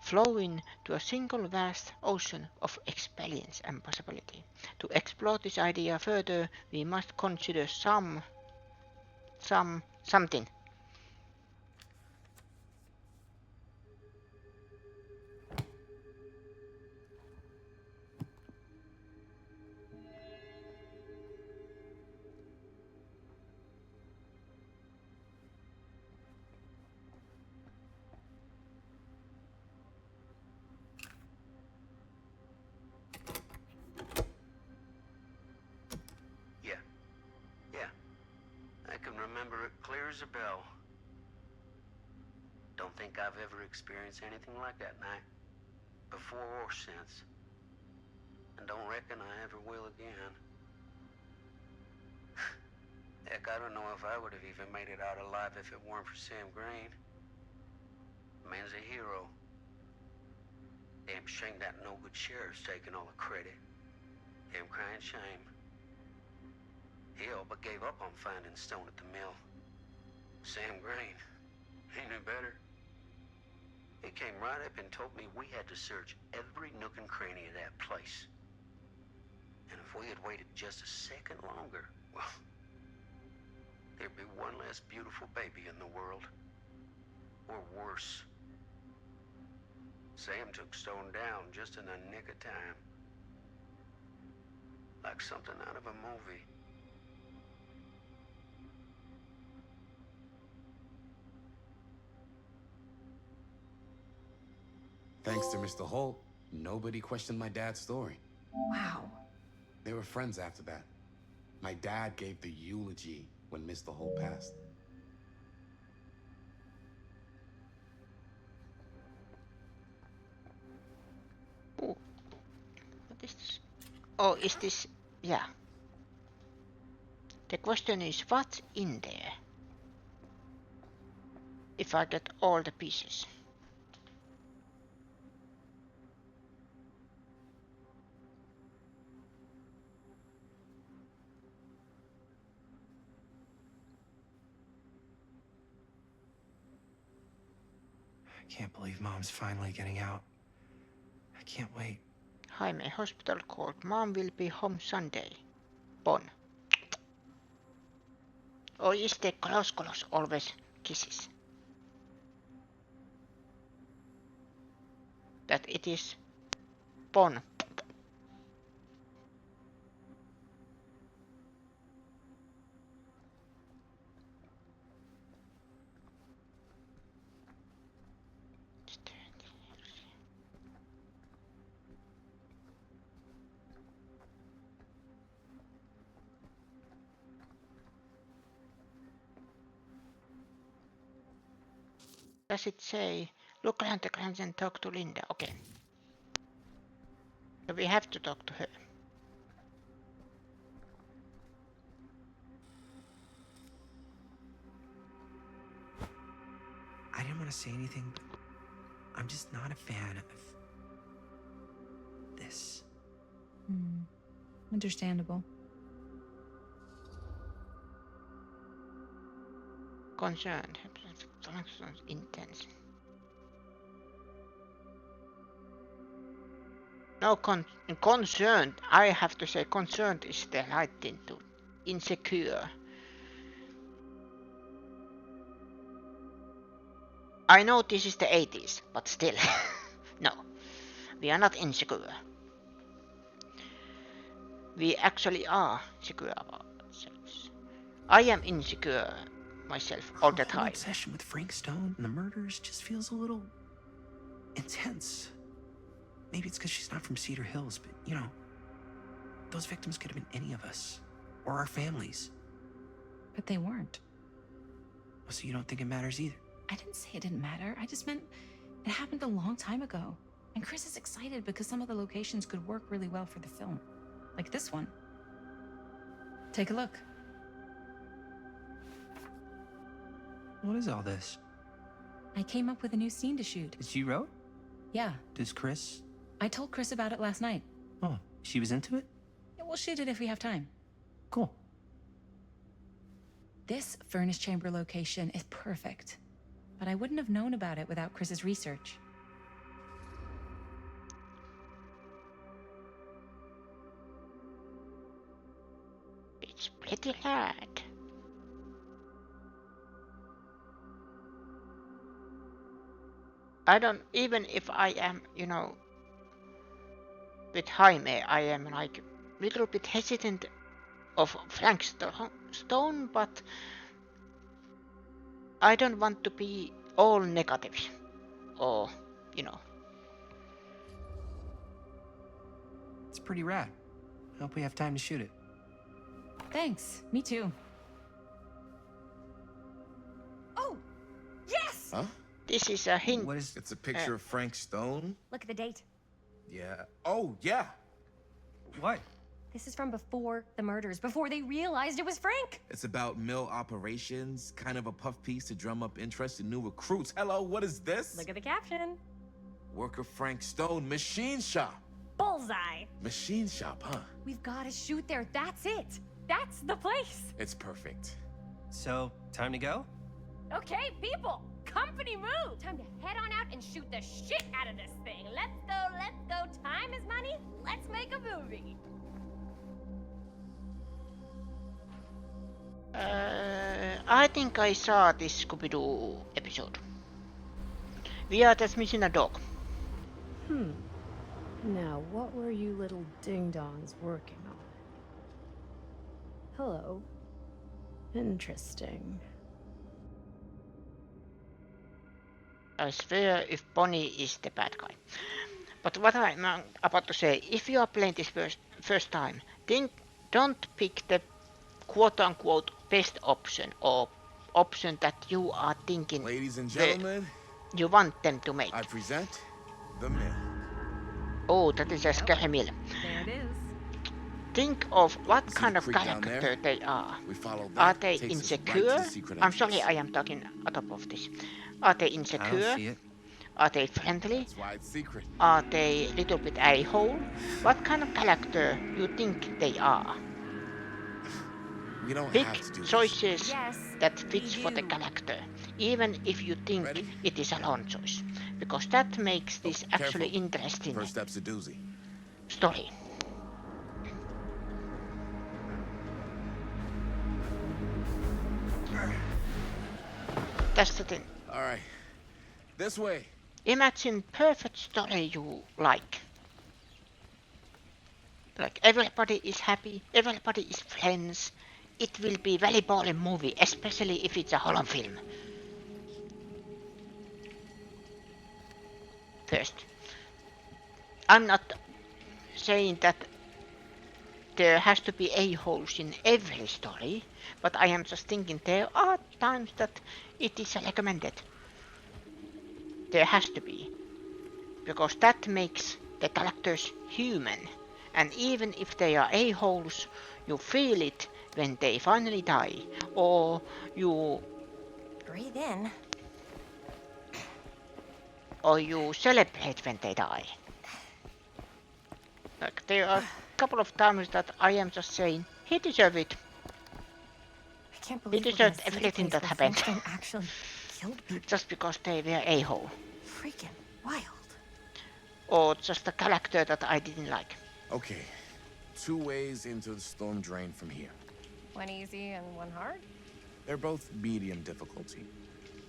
flowing to a single vast ocean of experience and possibility. To explore this idea further, we must consider something. Isabel. Don't think I've ever experienced anything like that night, before or since. And don't reckon I ever will again. Heck, I don't know if I would have even made it out alive if it weren't for Sam Green. Man's a hero. Damn shame that no good sheriff's taking all the credit. Damn crying shame. He all but gave up on finding Stone at the mill. Sam Green, he knew better. He came right up and told me we had to search every nook and cranny of that place. And if we had waited just a second longer, well, there'd be one less beautiful baby in the world. Or worse. Sam took Stone down just in the nick of time. Like something out of a movie. Thanks to Mr. Holt, nobody questioned my dad's story. Wow. They were friends after that. My dad gave the eulogy when Mr. Holt passed. Oh, what is this? Oh, is this? Yeah. The question is, what's in there? If I get all the pieces. I can't believe Mom's finally getting out. I can't wait. Jaime Hospital called. Mom will be home Sunday. Bon. Or is the close always kisses? That it is Bon. Does it say, look around the glance and talk to Linda? Okay. So we have to talk to her. I didn't want to say anything, but I'm just not a fan of this. Understandable. Concerned. Intense. No, concerned. I have to say concerned is the right thing to. Insecure. I know this is the 80s, but still. No. We are not insecure. We actually are secure about ourselves. I am insecure myself all the time. The obsession with Frank Stone and the murders just feels a little intense. Maybe it's because she's not from Cedar Hills, but you know, those victims could have been any of us or our families. But they weren't. So you don't think it matters either? I didn't say it didn't matter. I just meant it happened a long time ago. And Chris is excited because some of the locations could work really well for the film. Like this one. Take a look. What is all this? I came up with a new scene to shoot. That you wrote? Yeah. Does Chris? I told Chris about it last night. Oh, she was into it? Yeah, we'll shoot it if we have time. Cool. This furnace chamber location is perfect. But I wouldn't have known about it without Chris's research. It's pretty hard. I don't, even if I am, you know, with Jaime, I am like a little bit hesitant of Frank Stone, but I don't want to be all negative, or, you know. It's pretty rad. I hope we have time to shoot it. Thanks, me too. Huh? This is a hint. What is? It's a picture of Frank Stone? Look at the date. Yeah. Oh, yeah. What? This is from before the murders, before they realized it was Frank. It's about mill operations, kind of a puff piece to drum up interest in new recruits. Hello, what is this? Look at the caption. Worker Frank Stone, machine shop. Bullseye. Machine shop, huh? We've got to shoot there. That's it. That's the place. It's perfect. So, time to go? Okay, people. Company move. Time to head on out and shoot the shit out of this thing. Let's go, let's go. Time is money. Let's make a movie. I think I saw this Scooby-Doo episode. We are just missing a dog. Now, what were you little ding-dongs working on? Hello. Interesting. I swear if Bonnie is the bad guy. But what I'm about to say, if you are playing this first time, don't pick the quote-unquote best option or option that you are thinking. Ladies and gentlemen, you want them to make. I present the mill. Oh, that is a scary mill. There it is. Think of what See kind the of creek down character there? they are. We follow Are that, they takes us right to insecure? the secret I'm sorry, entrance. I am talking on top of this. Are they I don't insecure? see it. Are they friendly? That's why it's secret. Are they a little bit a-hole? What kind of character you think they are? We don't Pick have to do this. choices Yes, that fits we for the do. character, even if you think Ready? it is a wrong choice, because that makes this actually Careful. interesting First step's a doozy. story. That's the thing. All right. This way. Imagine perfect story you like. Like everybody is happy, everybody is friends. It will be very boring movie, especially if it's a horror film. First, I'm not saying that there has to be a-holes in every story, but I am just thinking there are times that it is recommended. There has to be, because that makes the characters human, and even if they are a-holes, you feel it when they finally die, or you Breathe in. celebrate when they die. Like there are a couple of times that I am just saying, he deserved it. I can't believe He we're gonna deserved see the everything place that where happened. Frank Stone actually killed people. Just because they were a-hole. Freaking wild. Or just a character that I didn't like. Okay. 2 ways into the storm drain from here. One easy and one hard? They're both medium difficulty.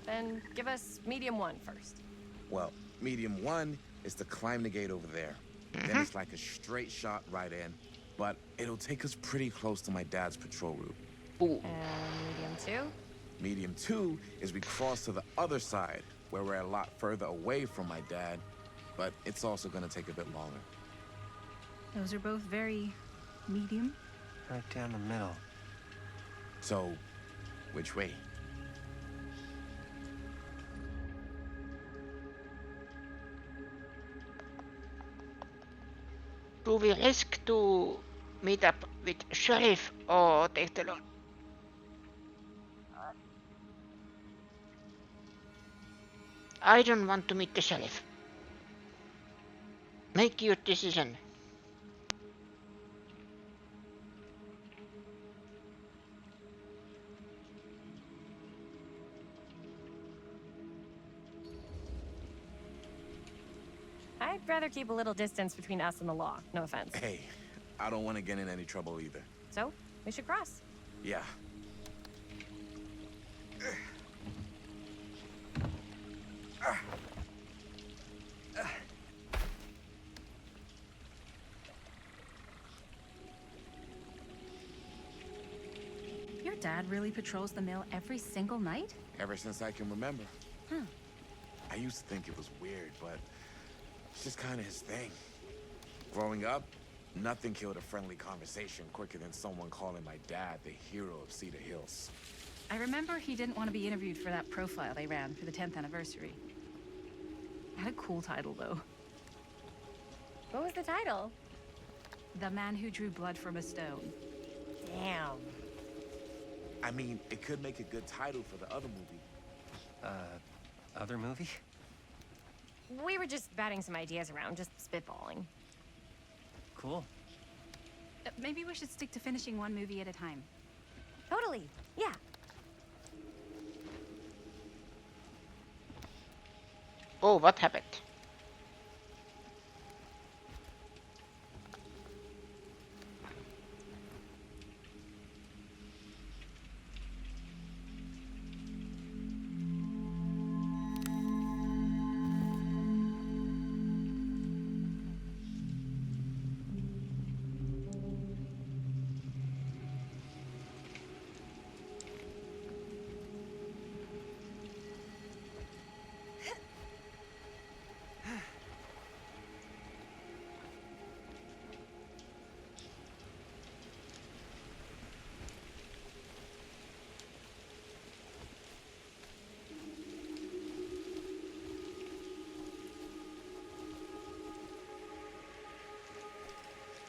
Then give us medium one first. Well, medium 1 is to climb the gate over there. Then it's like a straight shot right in, but it'll take us pretty close to my dad's patrol route. Ooh. And medium two? Medium 2 is we cross to the other side, where we're a lot further away from my dad, but it's also gonna take a bit longer. Those are both very medium. Right down the middle. So, which way? Do we risk to meet up with Sheriff or take the road? I don't want to meet the Sheriff. Make your decision. I'd rather keep a little distance between us and the law. No offense. Hey, I don't want to get in any trouble either. So, we should cross. Yeah. Your dad really patrols the mill every single night? Ever since I can remember. Huh. I used to think it was weird, but it's just kind of his thing. Growing up, nothing killed a friendly conversation quicker than someone calling my dad the hero of Cedar Hills. I remember he didn't want to be interviewed for that profile they ran for the 10th anniversary. Had a cool title, though. What was the title? The Man Who Drew Blood from a Stone. Damn. I mean, it could make a good title for the other movie. Other movie? We were just batting some ideas around, just spitballing. Cool. Maybe we should stick to finishing one movie at a time. Totally. Yeah. Oh, what happened?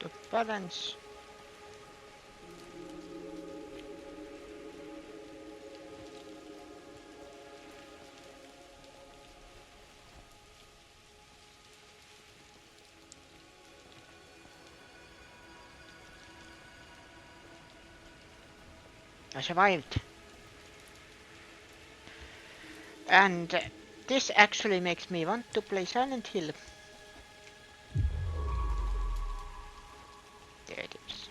The balance. I survived. And this actually makes me want to play Silent Hill. There it is.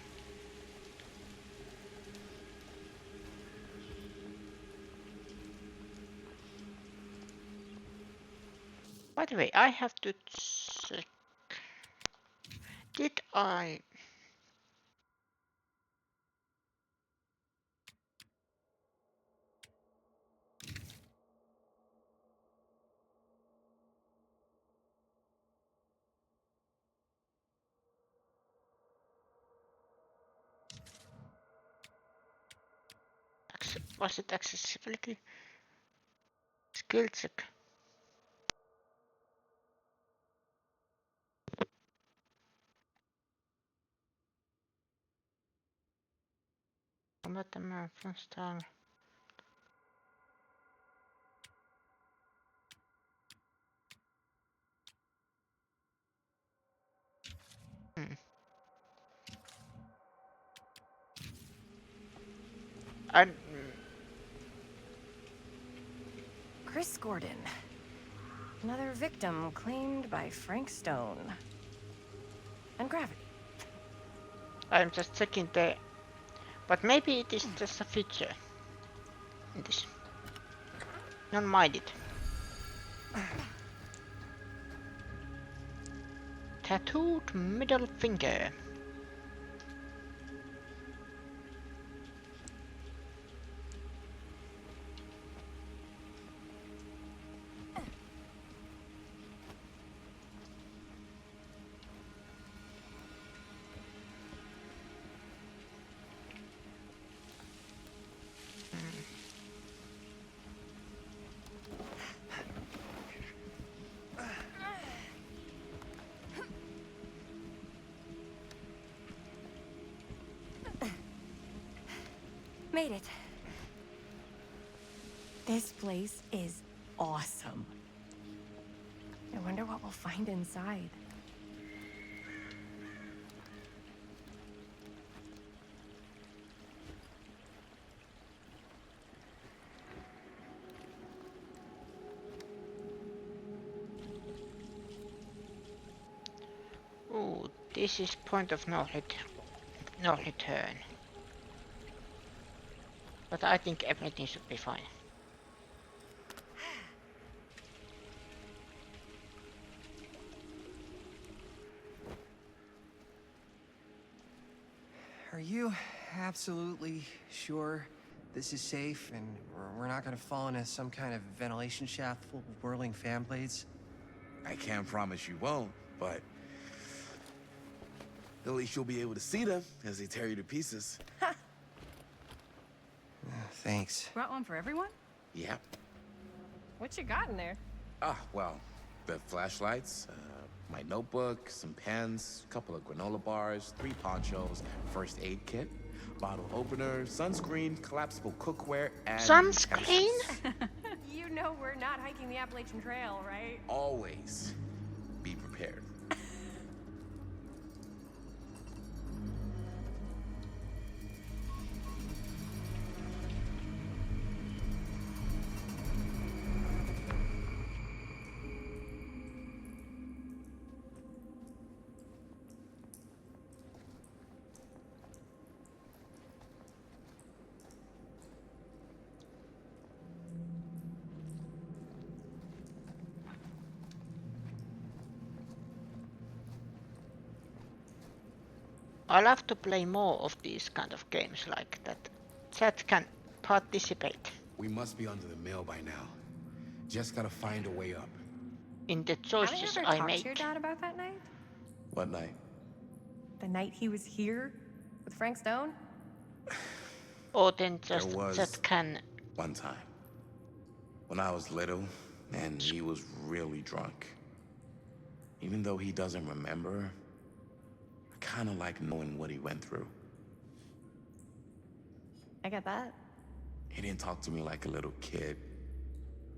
By the way, I have to check. Did I... Was it accessibility? Skill check. Combat the map first time. I... Chris Gordon. Another victim claimed by Frank Stone. And Gravity. I'm just checking the... But maybe it is just a feature in this. Don't mind it. Tattooed middle finger. Made it. This place is awesome. I wonder what we'll find inside. Oh, this is point of no return. But I think everything should be fine. Are you absolutely sure this is safe and we're not gonna fall into some kind of ventilation shaft full of whirling fan blades? I can't promise you won't, but at least you'll be able to see them as they tear you to pieces. Thanks. Brought one for everyone? Yep. What you got in there? Well, the flashlights, my notebook, some pens, a couple of granola bars, 3 ponchos, first aid kit, bottle opener, sunscreen, collapsible cookware, and... Sunscreen? You know we're not hiking the Appalachian Trail, right? Always be prepared. I love to play more of these kind of games like that. Chat can participate We must be under the mill by now. Just gotta find a way up. in the Have you choices ever I talked to your make. dad about that night? What night? The night he was here with Frank Stone? Or then just There was chat can one time when I was little and he was really drunk. Even though he doesn't remember, I kind of like knowing what he went through. I get that. He didn't talk to me like a little kid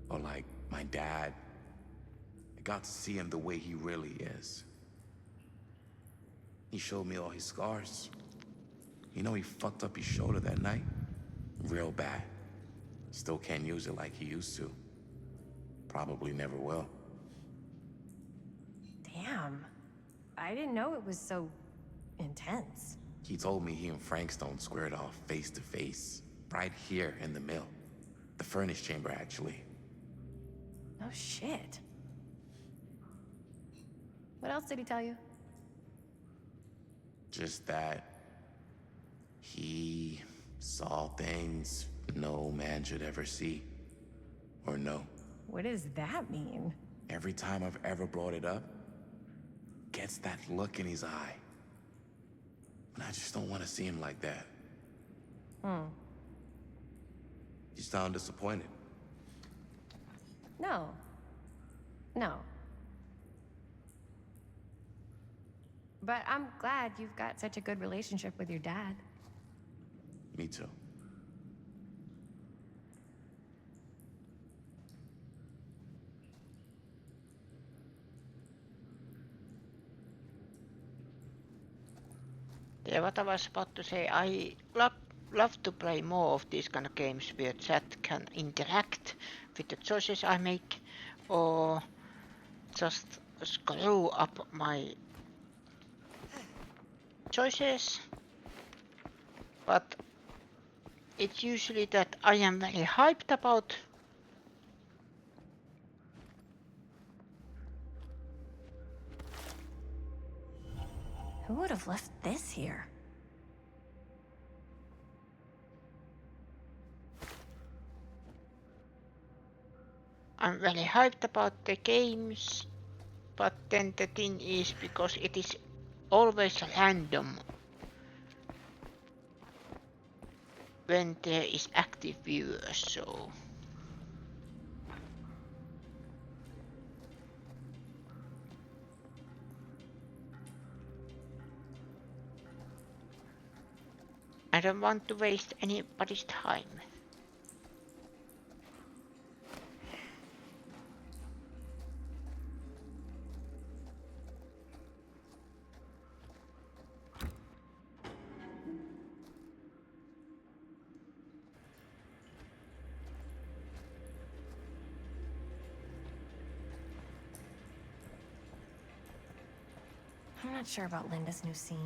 or like my dad. I got to see him the way he really is. He showed me all his scars. You know, he fucked up his shoulder that night. Real bad. Still can't use it like he used to. Probably never will. Damn. I didn't know it was so intense. He told me he and Frank Stone squared off face to face, right here in the mill. The furnace chamber, actually. No shit. What else did he tell you? Just that he saw things no man should ever see or know. What does that mean? Every time I've ever brought it up, gets that look in his eye. And I just don't want to see him like that. You sound disappointed. No. No. But I'm glad you've got such a good relationship with your dad. Me too. Yeah, what I was about to say, I love to play more of these kind of games where chat can interact with the choices I make, or just screw up my choices. But it's usually that I am very hyped about. Who would have left this here? I'm very hyped about the games, but then the thing is, because it is always random when there is active viewers, so I don't want to waste anybody's time. I'm not sure about Linda's new scene.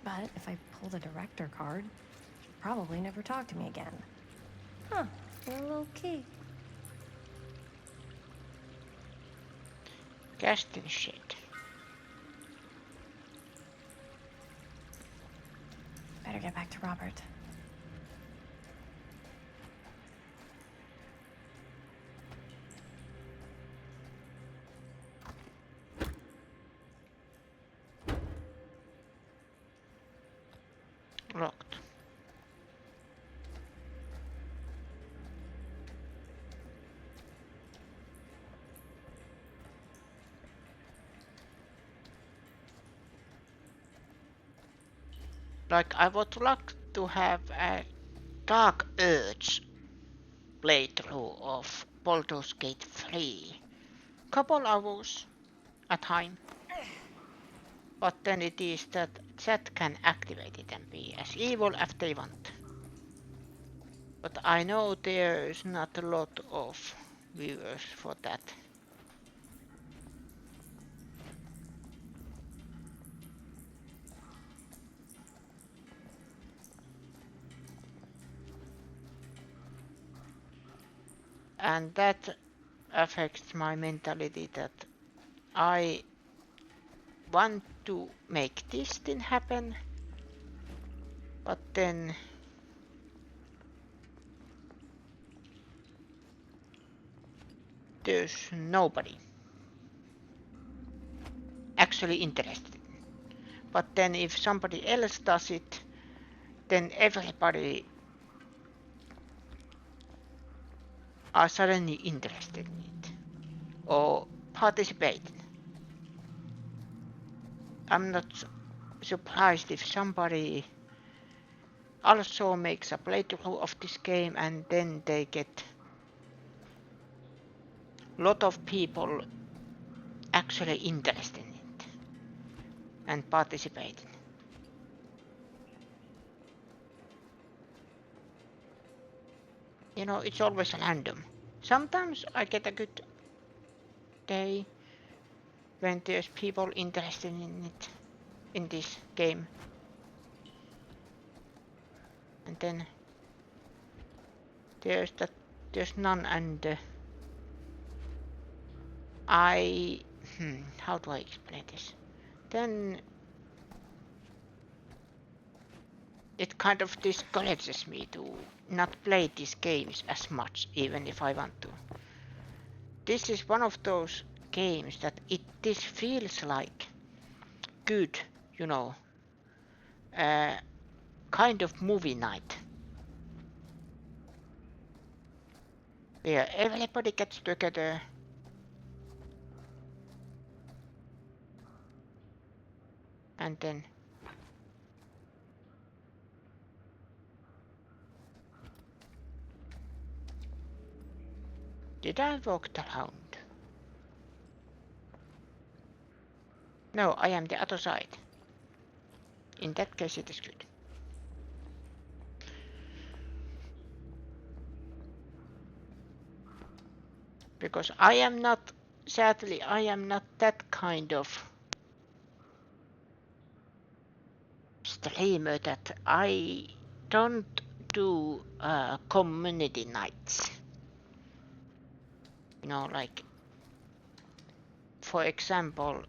But if I pull the director card, she'll probably never talk to me again. Huh, you're low key. Casting shit. Better get back to Robert. Locked. Like, I would like to have a Dark Urge playthrough of Baldur's Gate 3. Couple hours a time. But then it is that chat can activate it and be as evil as they want. But I know there's not a lot of viewers for that. And that affects my mentality that I want to make this thing happen, but then there's nobody actually interested. But then if somebody else does it, then everybody are suddenly interested in it or participating. I'm not surprised if somebody also makes a playthrough of this game and then they get a lot of people actually interested in it and participating. You know, it's always random. Sometimes I get a good day when there's people interested in it, in this game. And then there's none, and how do I explain this? Then it kind of discourages me to not play these games as much, even if I want to. This is one of those games that this feels like good, you know, kind of movie night. Where everybody gets together and then did I walk around? No, I am the other side. In that case it is good. Because sadly I am not that kind of streamer that I don't do community nights. You know, like, for example,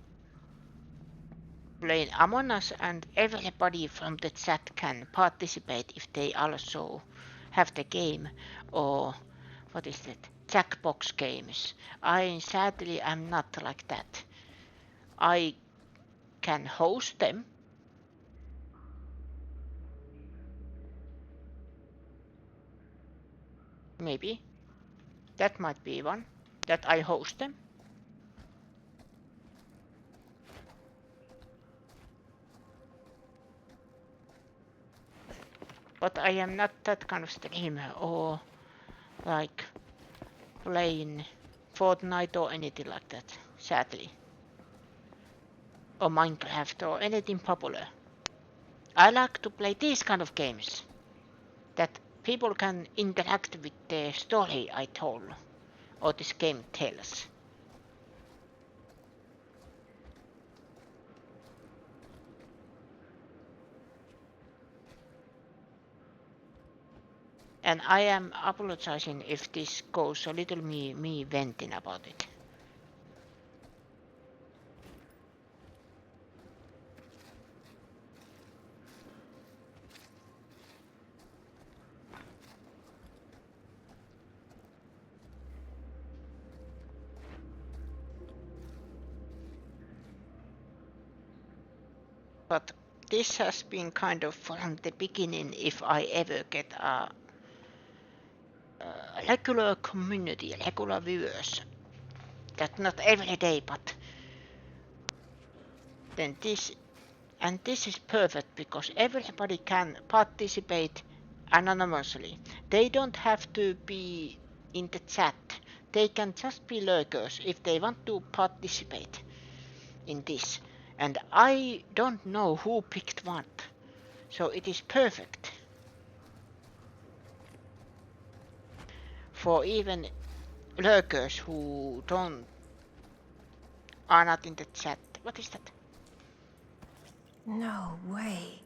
playing Among Us and everybody from the chat can participate if they also have the game, or what is it, Jackbox games. I sadly am not like that. I can host them. Maybe. That might be one. That I host them. But I am not that kind of streamer or like playing Fortnite or anything like that, sadly. Or Minecraft or anything popular. I like to play these kind of games that people can interact with the story I told or this game tells. And I am apologizing if this goes a little me venting about it. But this has been kind of from the beginning, if I ever get a regular community, regular viewers, that not every day, but then this And this is perfect because everybody can participate anonymously. They don't have to be in the chat. They can just be lurkers if they want to participate in this. And I don't know who picked what, so it is perfect for even lurkers who are not in the chat. What is that? No way.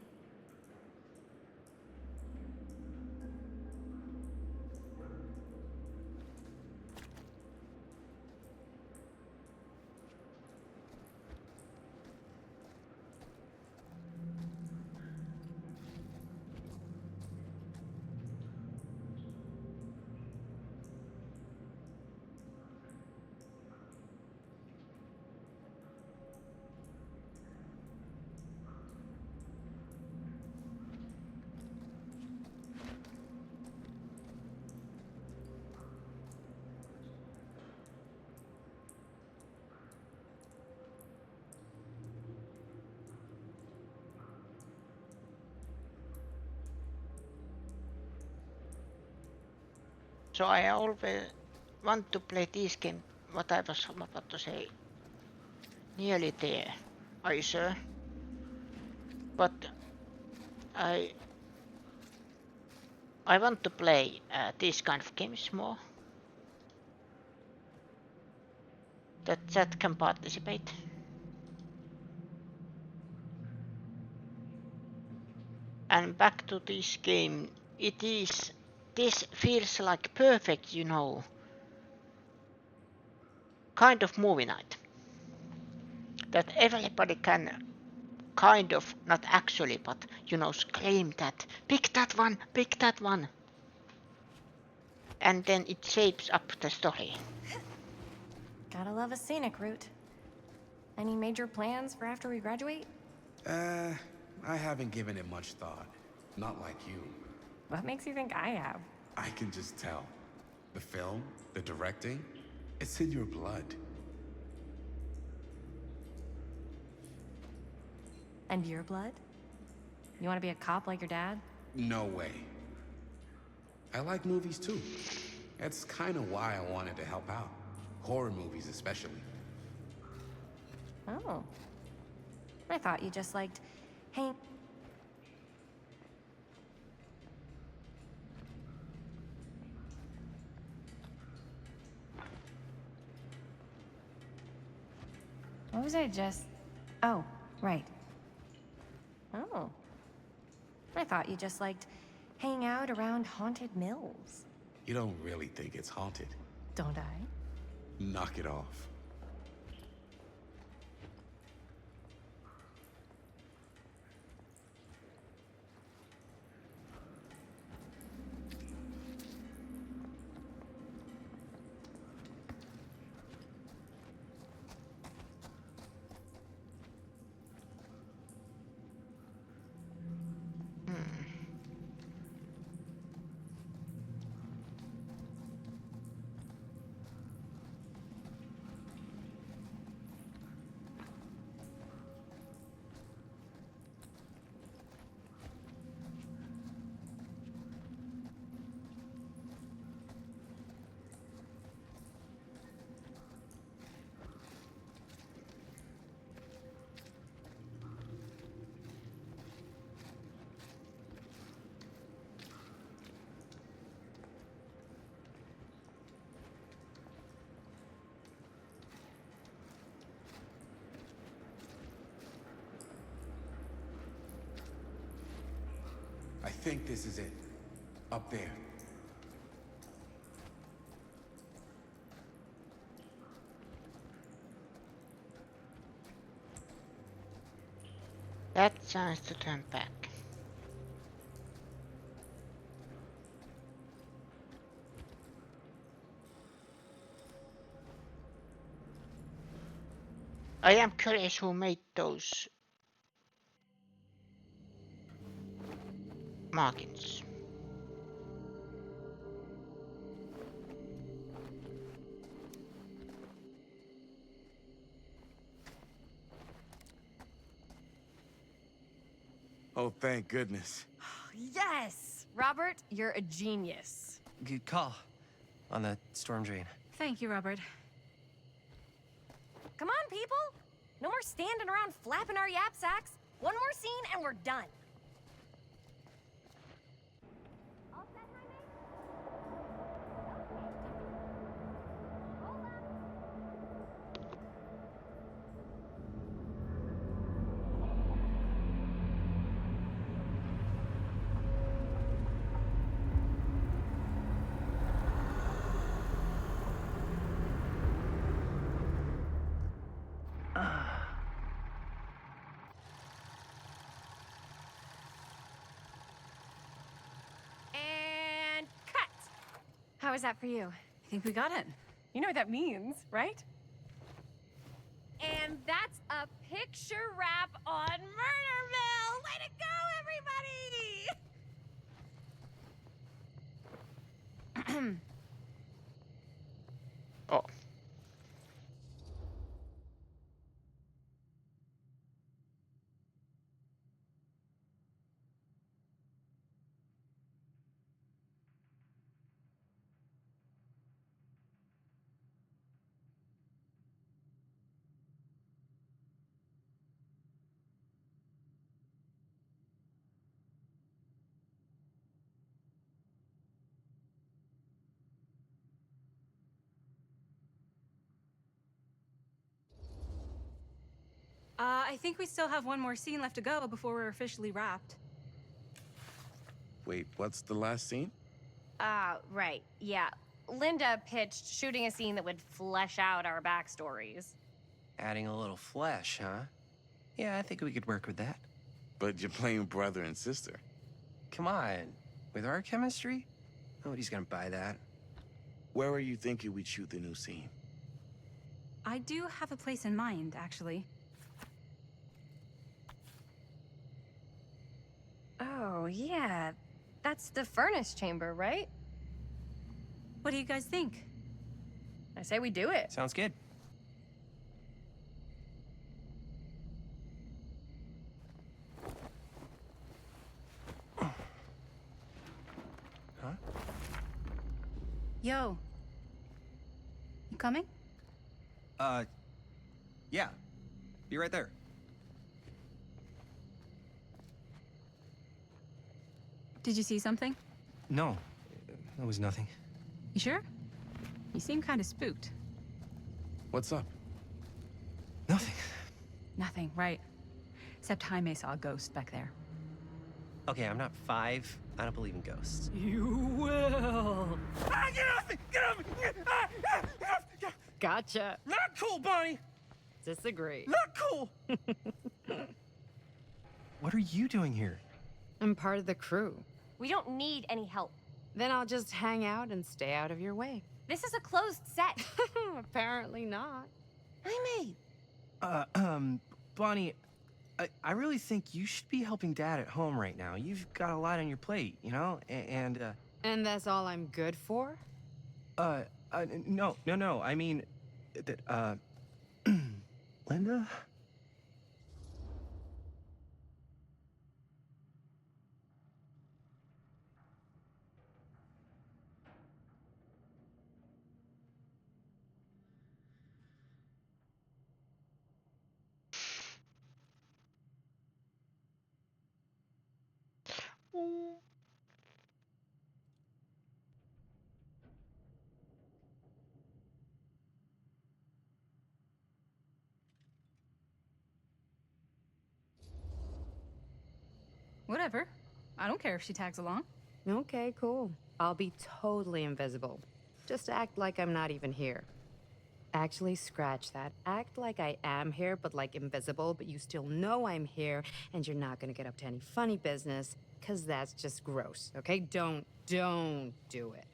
So I always want to play this game, what I was about to say. Nearly there. Are you sure? But I want to play these kind of games more. That chat can participate. And back to this game, this feels like perfect, you know, kind of movie night. That everybody can kind of, not actually, but you know, scream that, pick that one. And then it shapes up the story. Gotta love a scenic route. Any major plans for after we graduate? I haven't given it much thought. Not like you. What makes you think I have? I can just tell. The film, the directing, it's in your blood. And your blood? You want to be a cop like your dad? No way. I like movies too. That's kind of why I wanted to help out. Horror movies especially. Oh. I thought you just liked hang... What was I just... Oh, right. Oh. I thought you just liked hanging out around haunted mills. You don't really think it's haunted. Don't I? Knock it off. I think this is it. Up there. That chance to turn back. I am curious who made those markings. Oh, thank goodness. Yes! Robert, you're a genius. Good call on the storm drain. Thank you, Robert. Come on, people! No more standing around flapping our yap sacks. One more scene and we're done. And cut! How was that for you? I think we got it. You know what that means, right? And that's a picture wrap on Murderville! Way to go, everybody! Oh. I think we still have one more scene left to go before we're officially wrapped. Wait, what's the last scene? Right, yeah. Linda pitched shooting a scene that would flesh out our backstories. Adding a little flesh, huh? Yeah, I think we could work with that. But you're playing brother and sister. Come on. With our chemistry? Nobody's gonna buy that. Where are you thinking we'd shoot the new scene? I do have a place in mind, actually. Oh, yeah. That's the furnace chamber, right? What do you guys think? I say we do it. Sounds good. Huh? Yo. You coming? Yeah. Be right there. Did you see something? No, that was nothing. You sure? You seem kind of spooked. What's up? Nothing. Nothing, right. Except Jaime saw a ghost back there. Okay, I'm not 5. I don't believe in ghosts. You will. Ah, get off me! Get off me! Get off! Gotcha. Not cool, Bonnie! Disagree. Not cool! What are you doing here? I'm part of the crew. We don't need any help. Then I'll just hang out and stay out of your way. This is a closed set. Apparently not. Jaime. Bonnie, I really think you should be helping Dad at home right now. You've got a lot on your plate, you know? And that's all I'm good for? no. I mean, that, Linda? Whatever. I don't care if she tags along. Okay, cool. I'll be totally invisible. Just act like I'm not even here. Actually, scratch that. Act like I am here, but like invisible, but you still know I'm here, and you're not gonna get up to any funny business, because that's just gross, okay? Don't do it.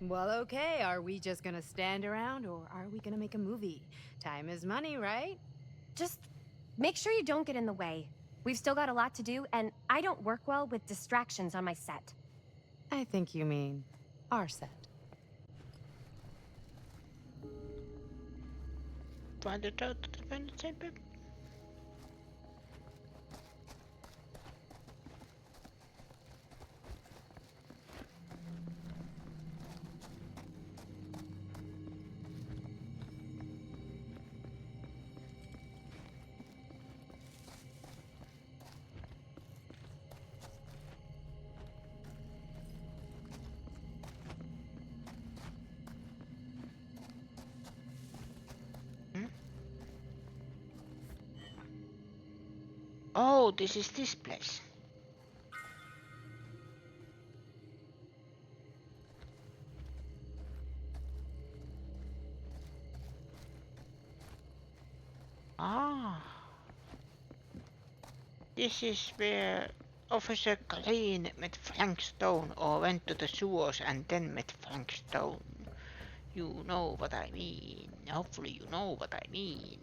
Well, okay, are we just gonna stand around, or are we gonna make a movie? Time is money, right? Just make sure you don't get in the way. We've still got a lot to do, and I don't work well with distractions on my set. I think you mean our set. find it out to defend the chamber. Oh, this is this place. Ah. This is where Officer Clean met Frank Stone, or went to the sewers and then met Frank Stone. You know what I mean. Hopefully you know what I mean.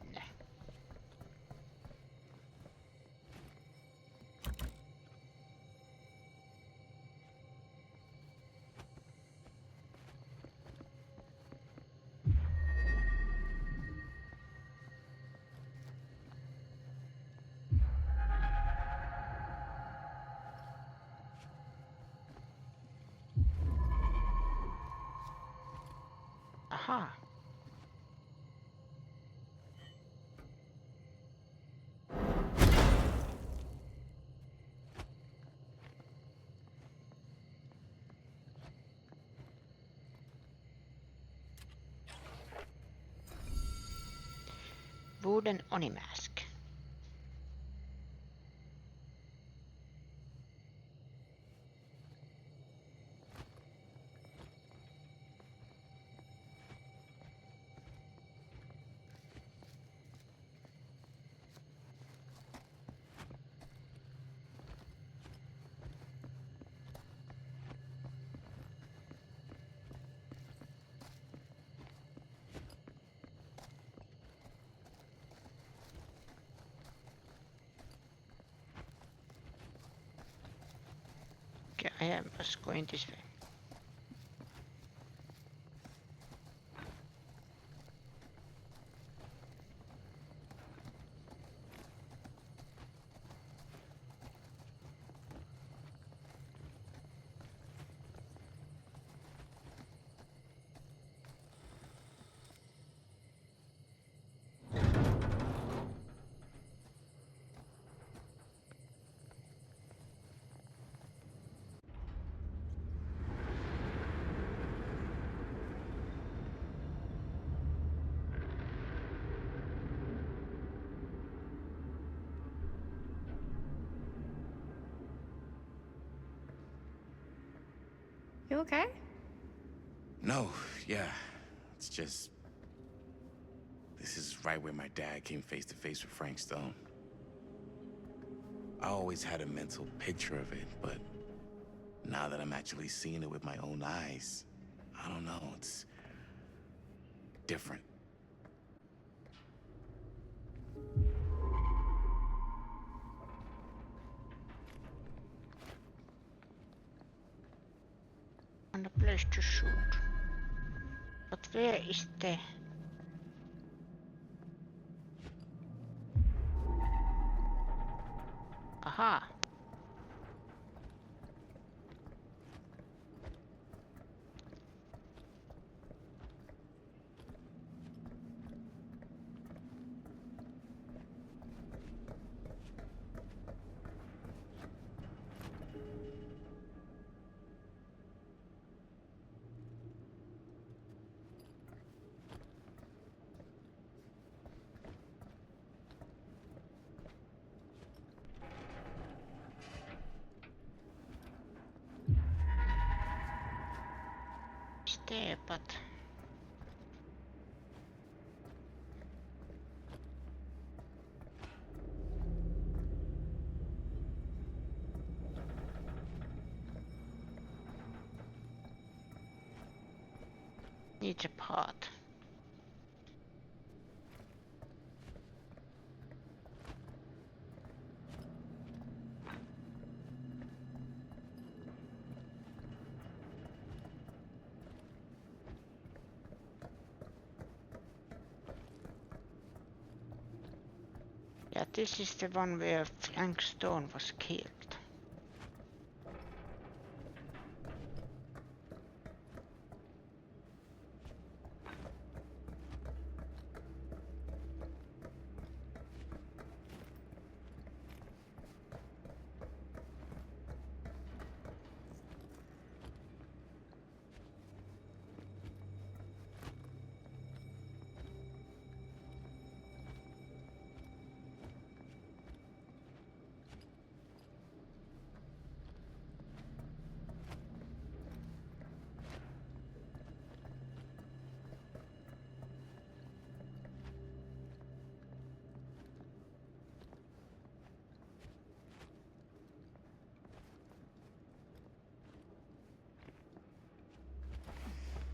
Aha. Wooden Oni mask. Okay, I am just going this way. You okay? No, yeah. It's just... This is right where my dad came face to face with Frank Stone. I always had a mental picture of it, but now that I'm actually seeing it with my own eyes, I don't know, it's different. And a place to shoot. But where is the... Aha. There, but needs a part. Yeah, this is the one where Frank Stone was killed.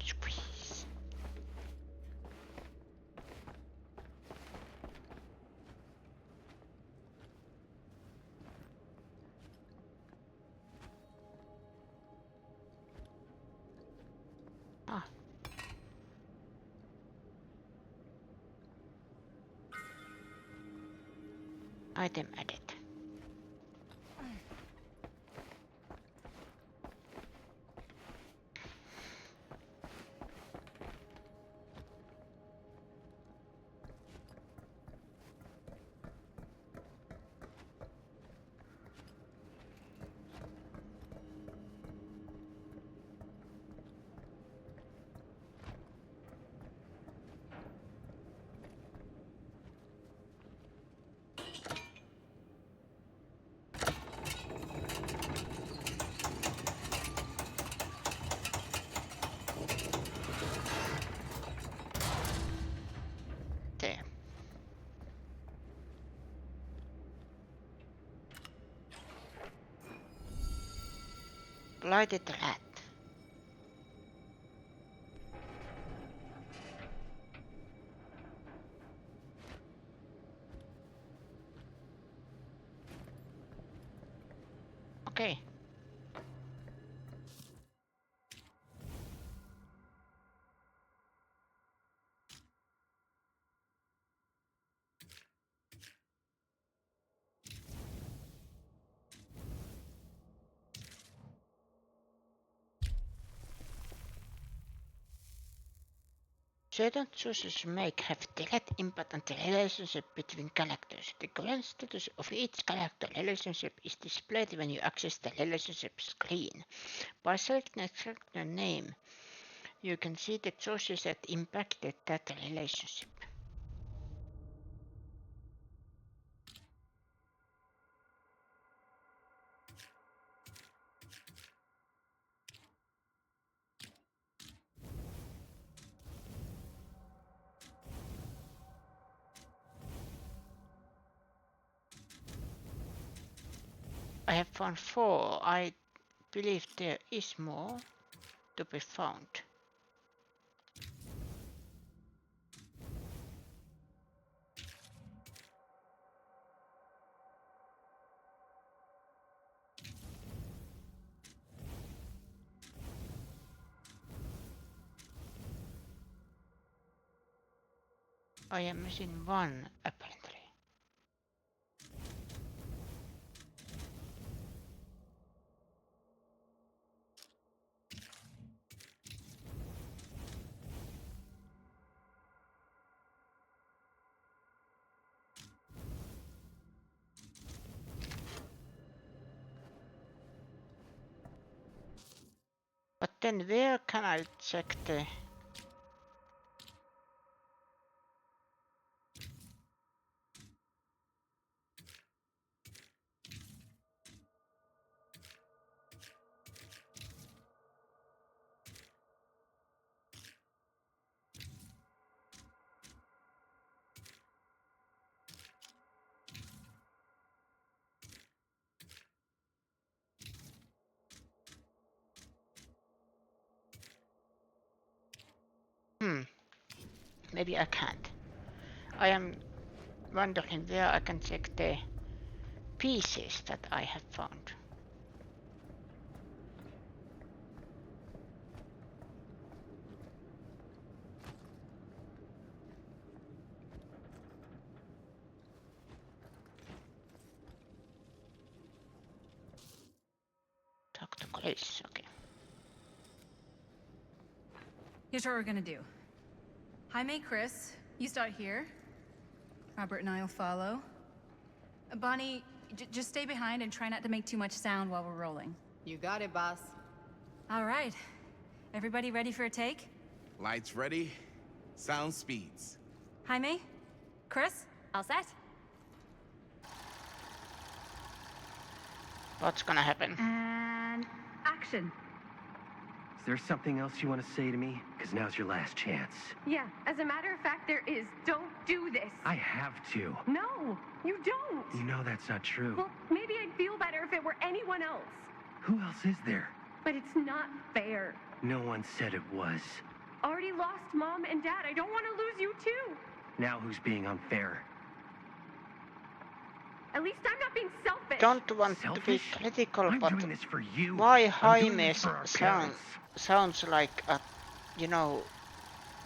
Squeeze. Ah. Item added. There. Blighted rat. Okay. Certain choices make have direct impact on the relationship between characters. The current status of each character relationship is displayed when you access the relationship screen. By selecting a character name, you can see the choices that impacted that relationship. I have found 4. I believe there is more to be found. I am missing 1 apparently. But then where can I check the... Maybe I can't. I am wondering where I can check the pieces that I have found. case. Okay. Here's what we're gonna do. Jaime, Chris, you start here. Robert and I'll follow. Bonnie, just stay behind and try not to make too much sound while we're rolling. You got it, boss. All right. Everybody ready for a take? Lights ready, sound speeds. Jaime? Chris? All set? What's gonna happen? And action. Is there something else you want to say to me? Because now's your last chance. Yeah, as a matter of fact, there is. Don't do this. I have to. No, you don't. You know that's not true. Well, maybe I'd feel better if it were anyone else. Who else is there? But it's not fair. No one said it was. Already lost Mom and Dad. I don't want to lose you too. Now who's being unfair? At least I'm not being selfish. Don't want Selfish? to be critical, I'm but doing this for you. why I'm doing Jaime this for our parents. sounds like a, you know,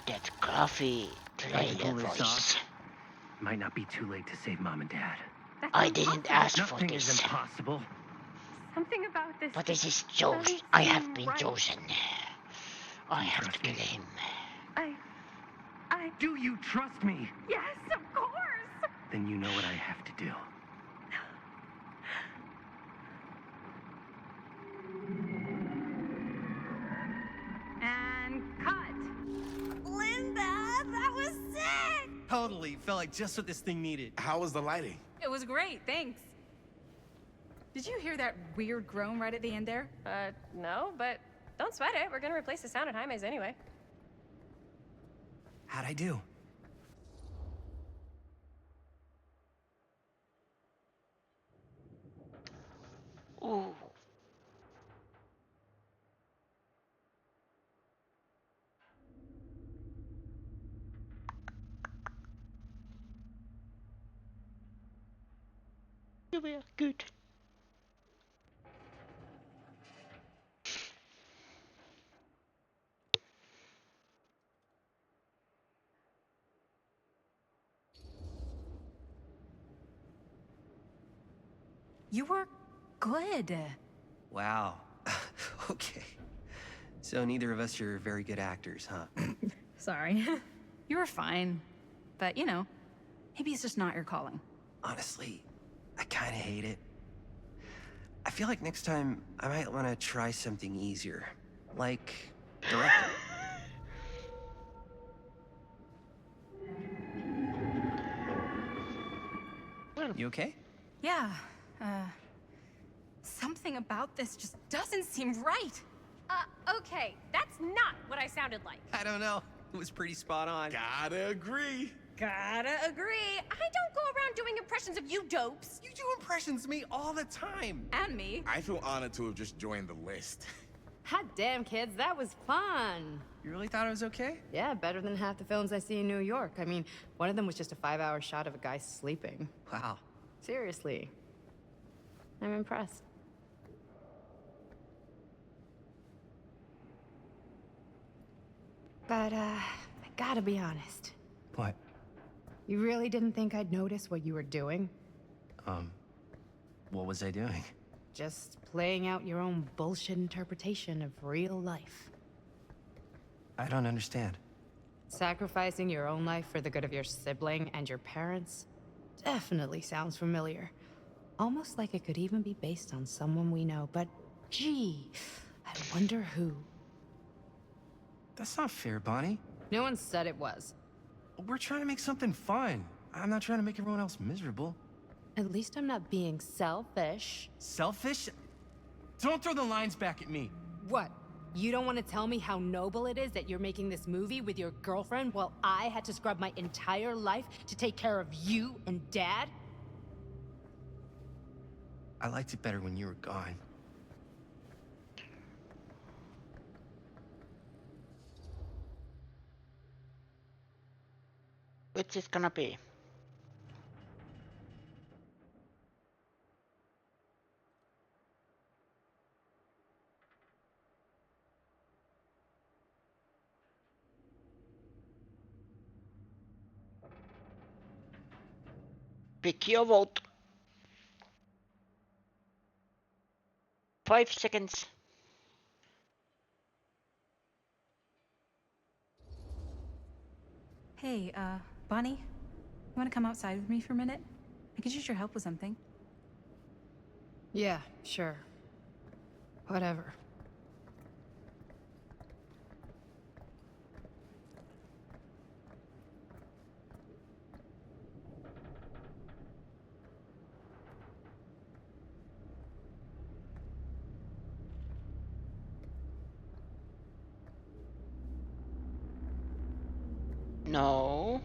that gruffy I can trailer pull this voice? off. Might not be too late to save Mom and Dad. That's I didn't ask for Nothing is this, impossible. Something about this. but this is doesn't chosen. I have seem been right. chosen. I have to kill him. Do you trust me? Yes, of course. Then you know what I have to do. And cut. Linda, that was sick! Totally. Felt like just what this thing needed. How was the lighting? It was great, thanks. Did you hear that weird groan right at the end there? No, but don't sweat it. We're gonna replace the sound at Jaime's anyway. How'd I do? Ooh. You were good. You were good. Wow. Okay. So neither of us are very good actors, huh? Sorry. You were fine. But, you know, maybe it's just not your calling. Honestly, I kind of hate it. I feel like next time I might want to try something easier. Like directing. You okay? Yeah, something about this just doesn't seem right. Okay, that's not what I sounded like. I don't know. It was pretty spot on. Gotta agree. Gotta agree. I don't go around doing impressions of you dopes. You do impressions of me all the time. And me. I feel honored to have just joined the list. Hot damn, kids, that was fun. You really thought it was okay? Yeah, better than half the films I see in New York. I mean, one of them was just a 5-hour shot of a guy sleeping. Wow. Seriously. I'm impressed. But, I gotta be honest. What? You really didn't think I'd notice what you were doing? What was I doing? Just playing out your own bullshit interpretation of real life. I don't understand. Sacrificing your own life for the good of your sibling and your parents definitely sounds familiar. Almost like it could even be based on someone we know, but gee, I wonder who. That's not fair, Bonnie. No one said it was. We're trying to make something fun. I'm not trying to make everyone else miserable. At least I'm not being selfish. Selfish? Don't throw the lines back at me. What? You don't want to tell me how noble it is that you're making this movie with your girlfriend while I had to scrub my entire life to take care of you and Dad? I liked it better when you were gone. Which is gonna be? Pick your vote. 5 seconds. Hey, Bonnie, you want to come outside with me for a minute? I could use your help with something. Yeah, sure. Whatever. No.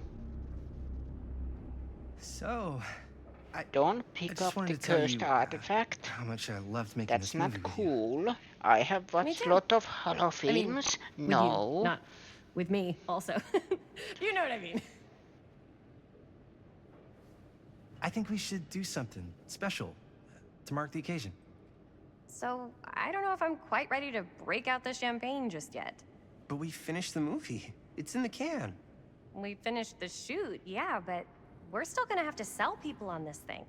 So, Don't pick up the cursed artifact. how much I loved making That's this not movie with you. cool. I have watched a lot of horror I mean, films. with No. you, not with me, also. You know what I mean. I think we should do something special to mark the occasion. So, I don't know if I'm quite ready to break out the champagne just yet. But we finished the movie. It's in the can. We finished the shoot, yeah, but we're still gonna have to sell people on this thing.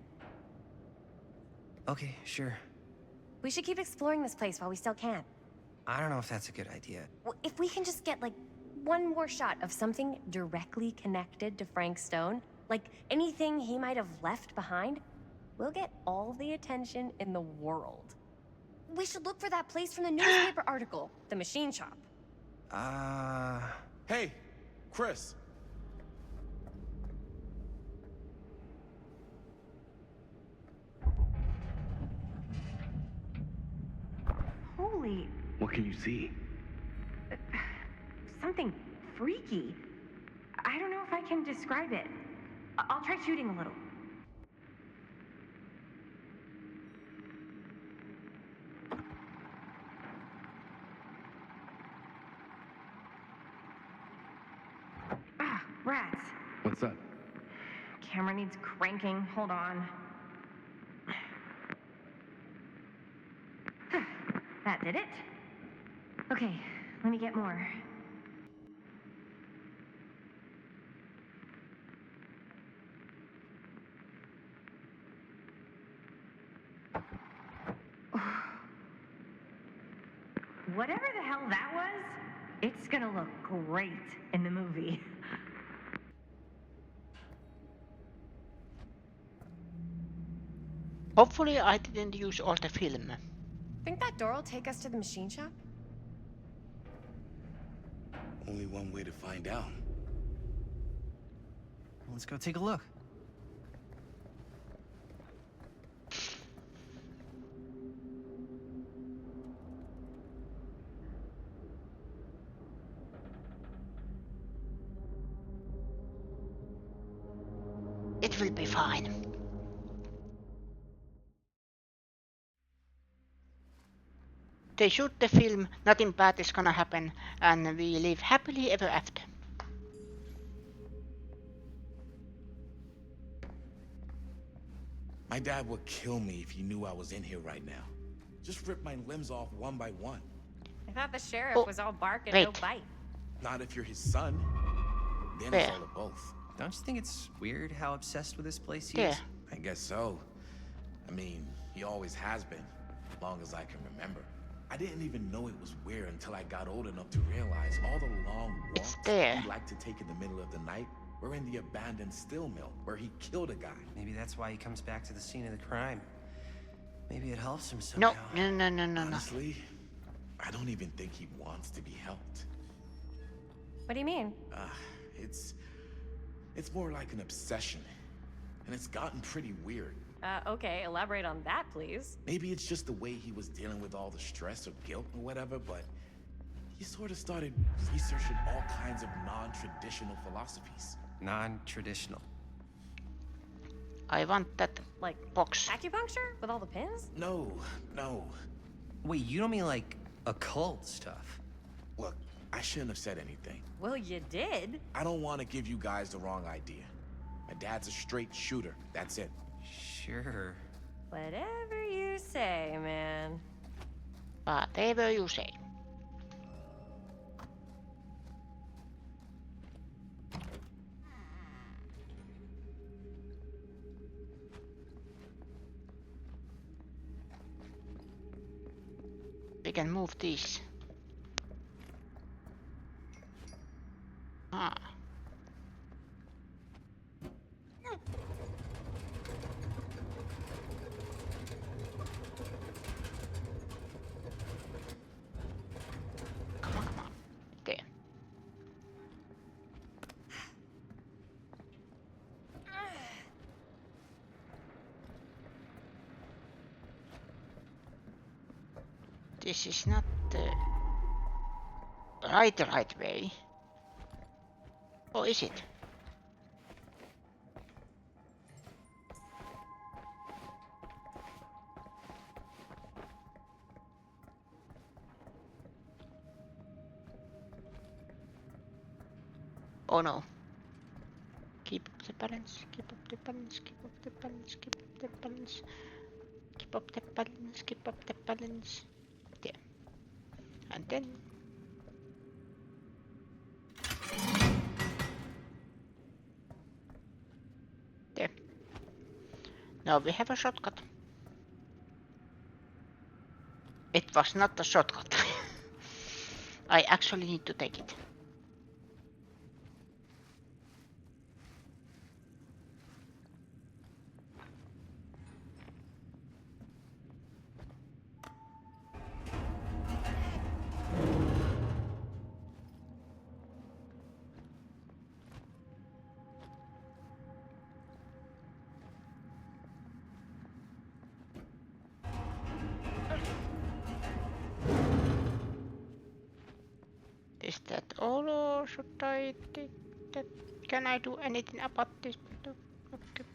Okay, sure. We should keep exploring this place while we still can. I don't know if that's a good idea. If we can just get, like, one more shot of something directly connected to Frank Stone, like anything he might have left behind, we'll get all the attention in the world. We should look for that place from the newspaper article, the machine shop. Hey, Chris. Holy, What can you see? something freaky. I don't know if I can describe it. I'll try shooting a little. Ah, rats. What's up? Camera needs cranking. Hold on. That did it. Okay, let me get more. Whatever the hell that was, it's gonna look great in the movie. Hopefully I didn't use all the film. Think that door will take us to the machine shop? Only one way to find out. Let's go take a look. It will be fine. They shoot the film, nothing bad is gonna happen, and we live happily ever after. My dad would kill me if he knew I was in here right now. Just rip my limbs off one by one. I thought the sheriff was all bark and no bite. Not if you're his son. Then it's all of both. Don't you think it's weird how obsessed with this place he Yeah. is? I guess so. I mean, he always has been, as long as I can remember. I didn't even know it was weird until I got old enough to realize all the long walks he liked to take in the middle of the night were in the abandoned steel mill where he killed a guy. Maybe that's why he comes back to the scene of the crime. Maybe it helps him somehow. No. Honestly, I don't even think he wants to be helped. What do you mean? It's more like an obsession, and it's gotten pretty weird. Okay, elaborate on that, please. Maybe it's just the way he was dealing with all the stress or guilt or whatever, but he sort of started researching all kinds of non-traditional philosophies. Non-traditional. I want that box. Acupuncture with all the pins? No. Wait, you don't mean like occult stuff? Look, I shouldn't have said anything. Well, you did. I don't want to give you guys the wrong idea. My dad's a straight shooter, that's it. Sure. Whatever you say, man. Whatever you say. We can move these. This is not the right way. Or is it? Oh no. Keep up the balance, keep up the balance, keep up the balance, keep up the balance. Keep up the balance, keep up the balance. There. And then... There. Now we have a shortcut. It was not a shortcut. I actually need to take it. Is that all, or should I take that? Can I do anything about this? Okay.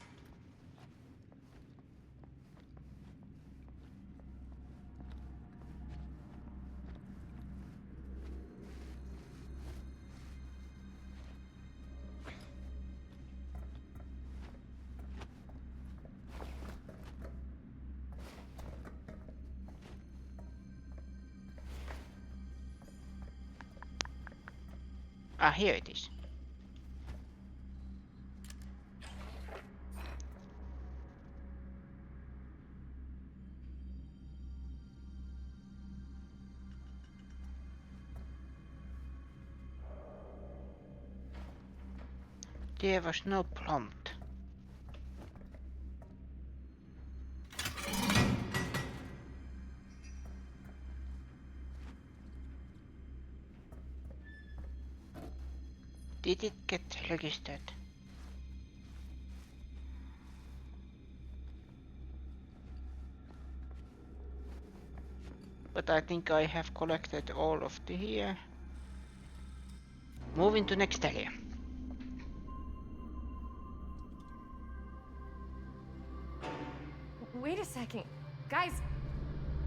Ah, here it is. There was no prompt. Did it get registered? But I think I have collected all of the here. Moving to next area. Wait a second. Guys,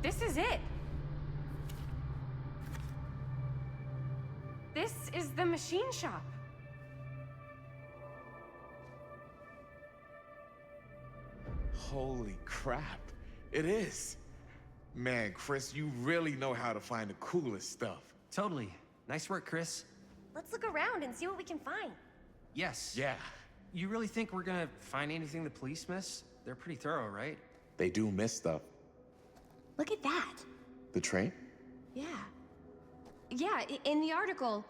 this is it. This is the machine shop. Holy crap. It is. Man, Chris, you really know how to find the coolest stuff. Totally. Nice work, Chris. Let's look around and see what we can find. Yes. Yeah. You really think we're gonna find anything the police miss? They're pretty thorough, right? They do miss stuff. Look at that. The train? Yeah. Yeah, in the article,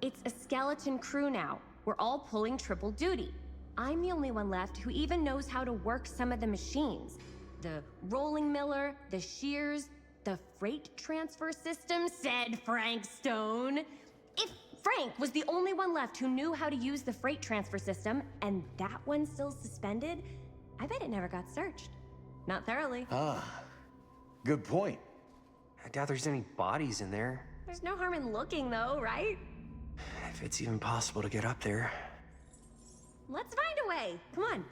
it's a skeleton crew now. We're all pulling triple duty. I'm the only one left who even knows how to work some of the machines. The rolling miller, the shears, the freight transfer system, said Frank Stone. If Frank was the only one left who knew how to use the freight transfer system, and that one's still suspended, I bet it never got searched. Not thoroughly. Ah, good point. I doubt there's any bodies in there. There's no harm in looking, though, right? If it's even possible to get up there. Let's find a way. Come on.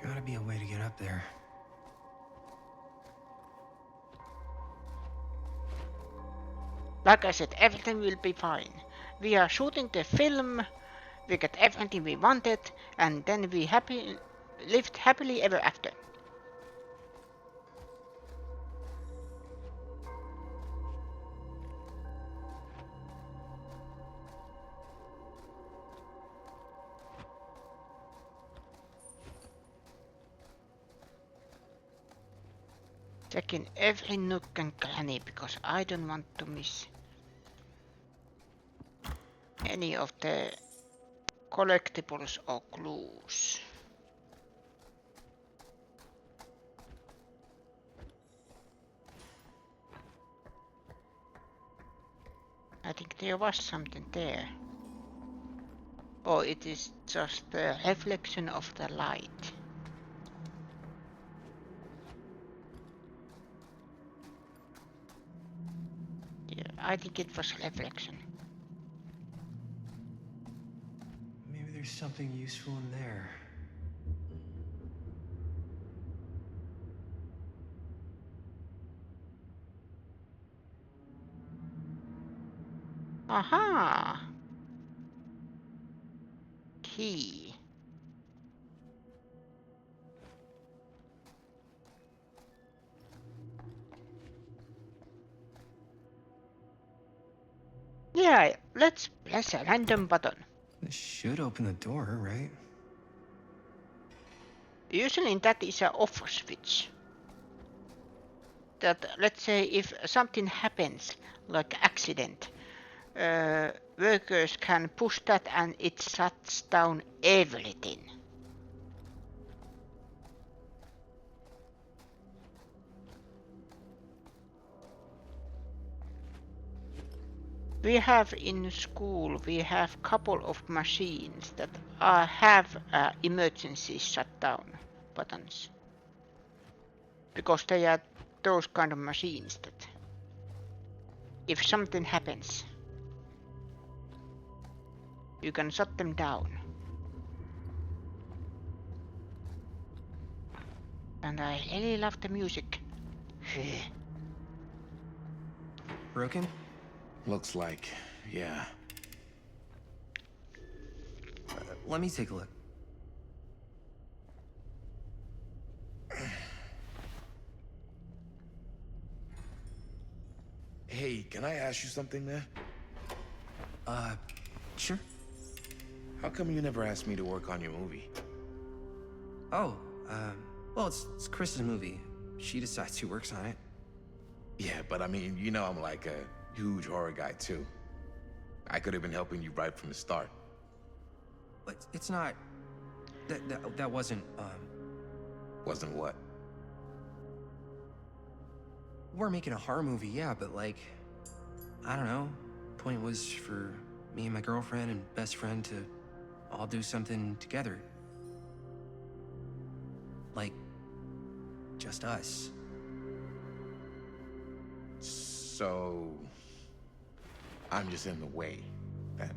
Gotta be a way to get up there. Like I said, everything will be fine. We are shooting the film, we get everything we wanted, and then we lived happily ever after. Checking every nook and cranny because I don't want to miss any of the collectibles or clues. I think there was something there. Or it is just a reflection of the light. Yeah, I think it was reflection. Maybe there's something useful in there. Aha! Key. Yeah, let's press a random button. This should open the door, right? Usually that is an off switch. That, let's say, if something happens, like accident, workers can push that and it shuts down everything. We have in school, we have couple of machines that have emergency shutdown buttons. Because they are those kind of machines that if something happens, you can shut them down. And I really love the music. Broken? Looks like, yeah. Let me take a look. Hey, can I ask you something, man? Sure. How come you never asked me to work on your movie? Oh, well, it's Chris's movie. She decides who works on it. Yeah, but I mean, you know I'm like a huge horror guy, too. I could have been helping you right from the start. But it's not... That wasn't, Wasn't what? We're making a horror movie, yeah, but like... I don't know. Point was for me and my girlfriend and best friend to all do something together. Like... just us. So... I'm just in the way, then.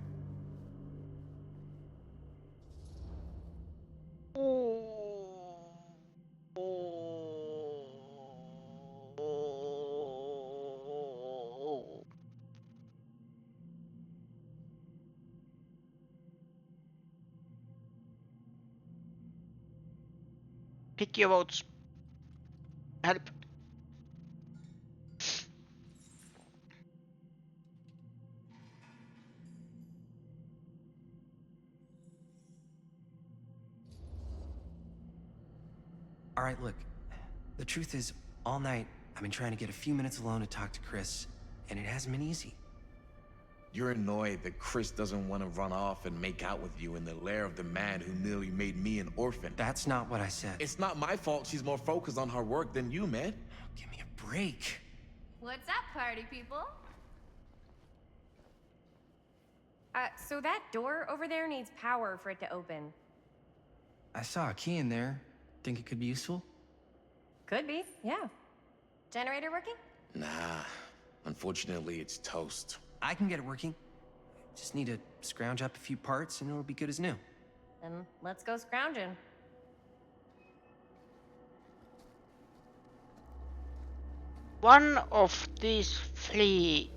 Pick your votes. Help. All right, look. The truth is, all night, I've been trying to get a few minutes alone to talk to Chris, and it hasn't been easy. You're annoyed that Chris doesn't want to run off and make out with you in the lair of the man who nearly made me an orphan. That's not what I said. It's not my fault she's more focused on her work than you, man. Give me a break. What's up, party people? So that door over there needs power for it to open. I saw a key in there. Think it could be useful? Could be, yeah. Generator working? Nah, unfortunately it's toast. I can get it working. Just need to scrounge up a few parts and it'll be good as new. Then let's go scrounging. One of these three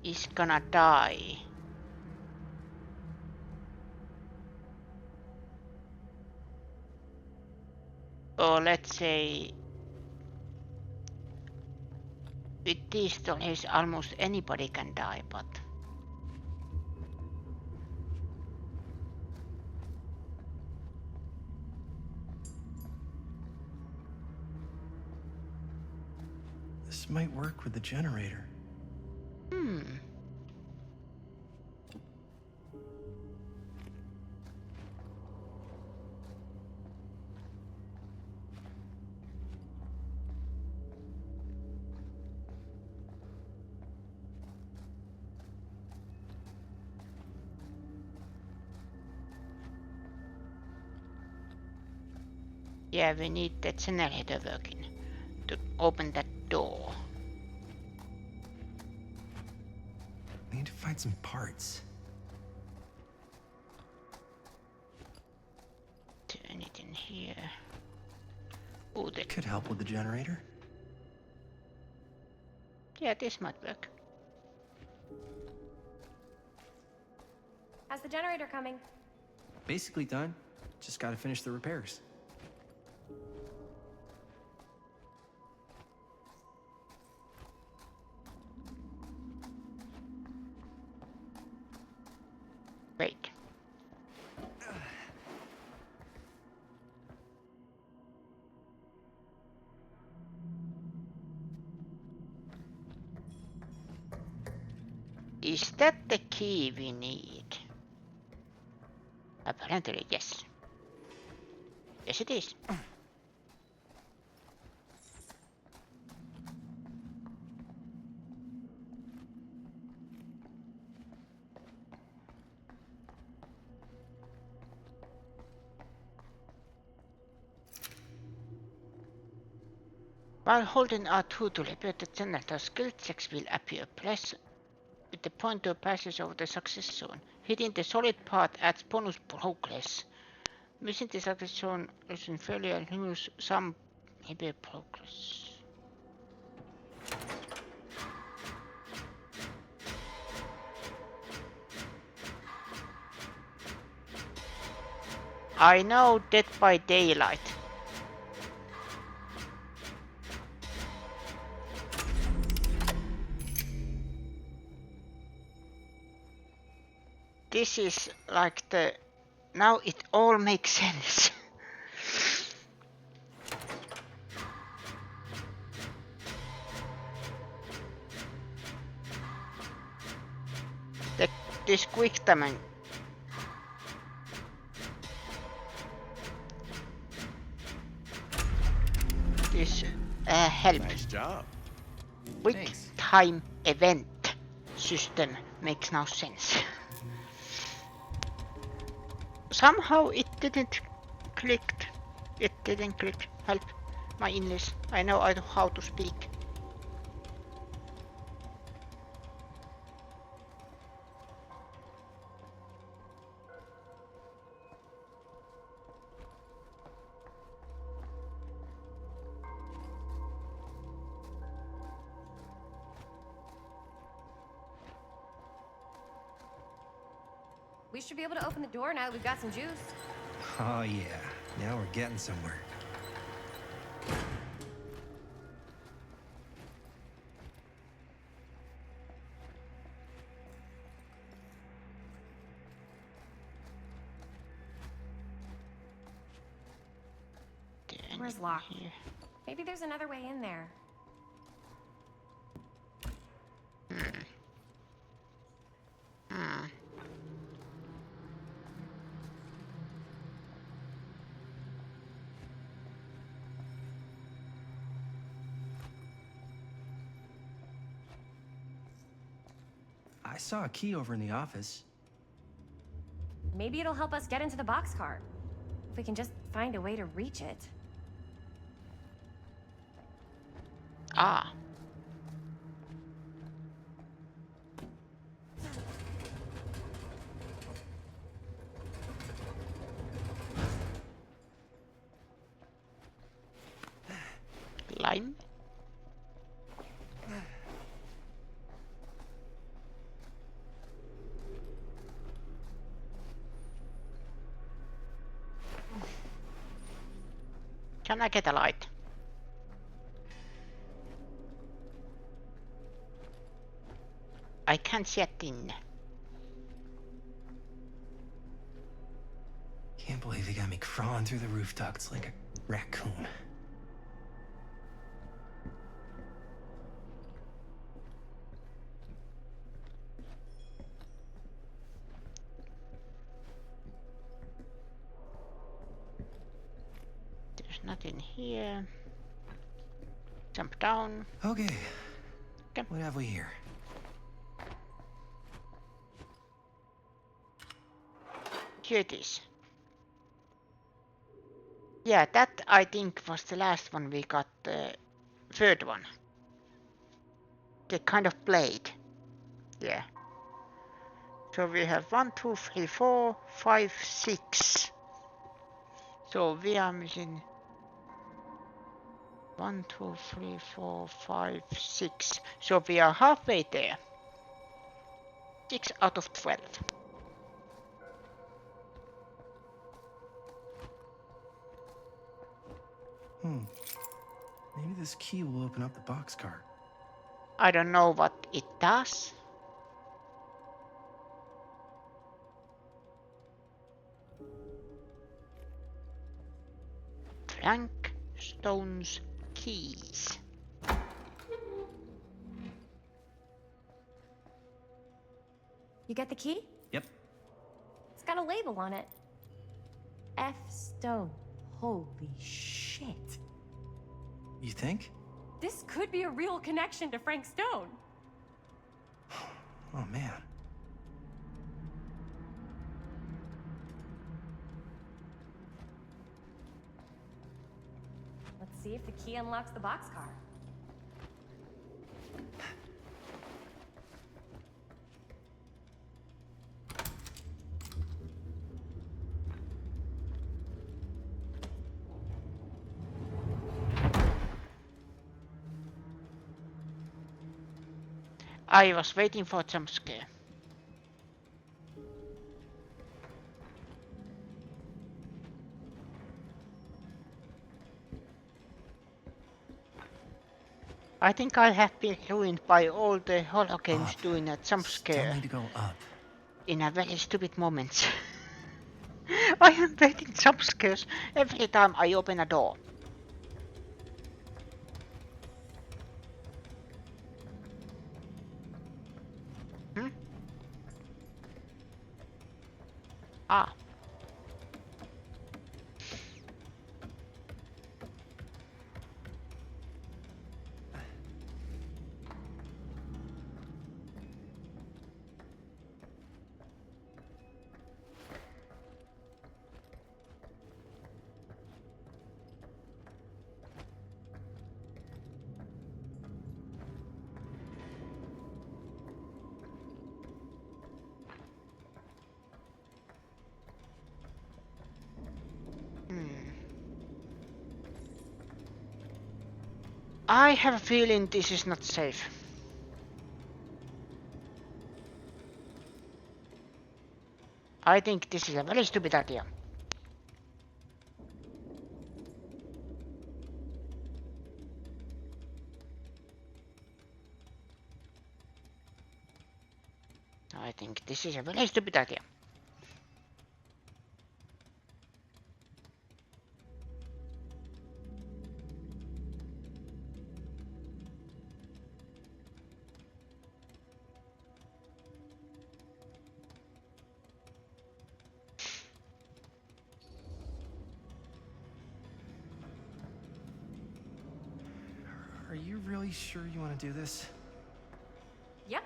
is gonna die. Or let's say, with these stories almost anybody can die, but This might work with the generator. Yeah, we need the generator working to open that door. We need to find some parts. Turn it in here. Oh, that could help with the generator. Yeah, this might work. How's the generator coming? Basically done. Just gotta finish the repairs. Wait. Is that the key we need? Apparently, yes. Yes, it is. While holding R2 to repair the generator, skill checks will appear. Press with the pointer passes over the success zone. Hitting the solid part adds bonus progress. Missing the success zone is in failure lose some maybe progress. I know Dead by Daylight. This is like the... Now it all makes sense. This quick timing. This help. Nice job. Quick time event system makes no sense. Somehow it didn't click. It didn't click. Help. My English. I know how to speak. We should be able to open the door now that we've got some juice. Oh yeah, now we're getting somewhere. Door's locked. Maybe there's another way in there. I saw a key over in the office. Maybe it'll help us get into the boxcar. If we can just find a way to reach it. Ah. Lime. Can I get a light? I can't see a thing. Can't believe they got me crawling through the roof ducts like a raccoon. There's nothing here. Jump down. Okay. What have we here? Here it is. Yeah, that I think was the last one we got, the third one. The kind of blade. Yeah. So we have 1, 2, 3, 4, 5, 6. So we are missing 1, 2, 3, 4, 5, 6. So we are halfway there. 6 out of 12. Maybe this key will open up the boxcar. I don't know what it does. Frank Stone's keys. You get the key? Yep. It's got a label on it. F. Stone. Holy shit. You think? This could be a real connection to Frank Stone. Oh, man. Let's see if the key unlocks the boxcar. I was waiting for a jump scare. I think I have been ruined by all the horror games doing a jump scare. Still need to go up. In a very stupid moment. I am getting jump scares every time I open a door. Ah. I have a feeling this is not safe. I think this is a very stupid idea. I think this is a very stupid idea. Are you really sure you want to do this? Yep.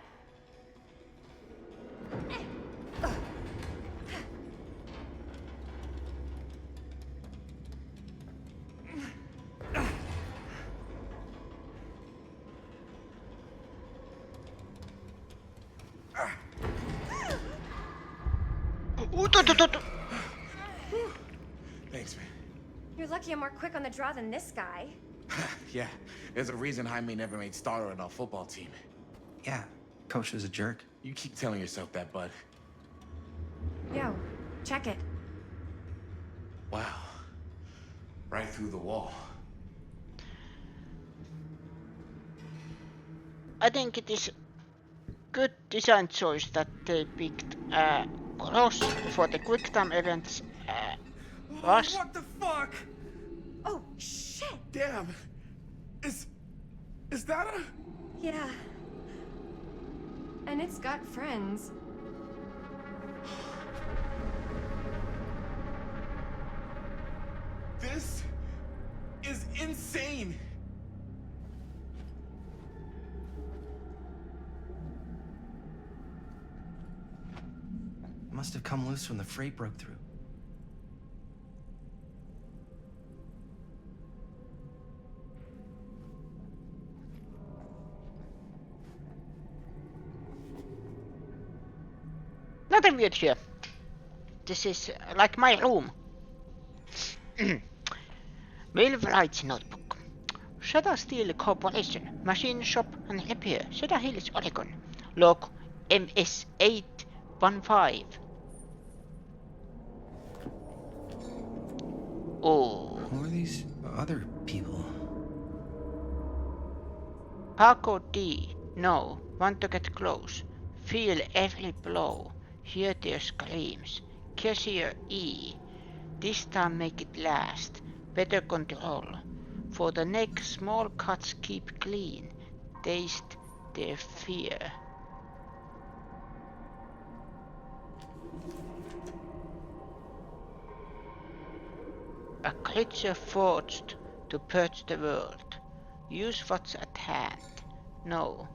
Thanks, man. You're lucky I'm more quick on the draw than this guy. Yeah, there's a reason Jaime never made starter on our football team. Yeah, coach is a jerk. You keep telling yourself that, bud. Yo, check it. Wow. Right through the wall. I think it is good design choice that they picked Cross for the QuickTime events. Was What the fuck? Oh, shit! Damn. Is that a... Yeah. And it's got friends. This is insane. It must have come loose when the freight broke through. Nothing weird here. This is like my room. Will Wright's notebook. Shadow Steel Corporation, machine shop and repair, Cedar Hills, Oregon. Log MS-815. Oh. Who are these other people? Paco D. No. Want to get close. Feel every blow. Hear their screams. Cashier E. This time make it last. Better control. For the neck, small cuts keep clean. Taste their fear. A creature forged to purge the world. Use what's at hand. No,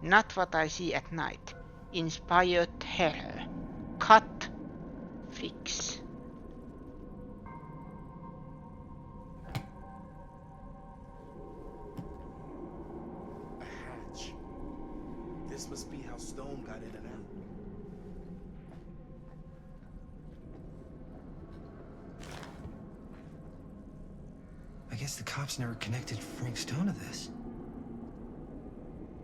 not what I see at night. Inspired terror. Cut. Fix. A hatch. This must be how Stone got in and out. I guess the cops never connected Frank Stone to this.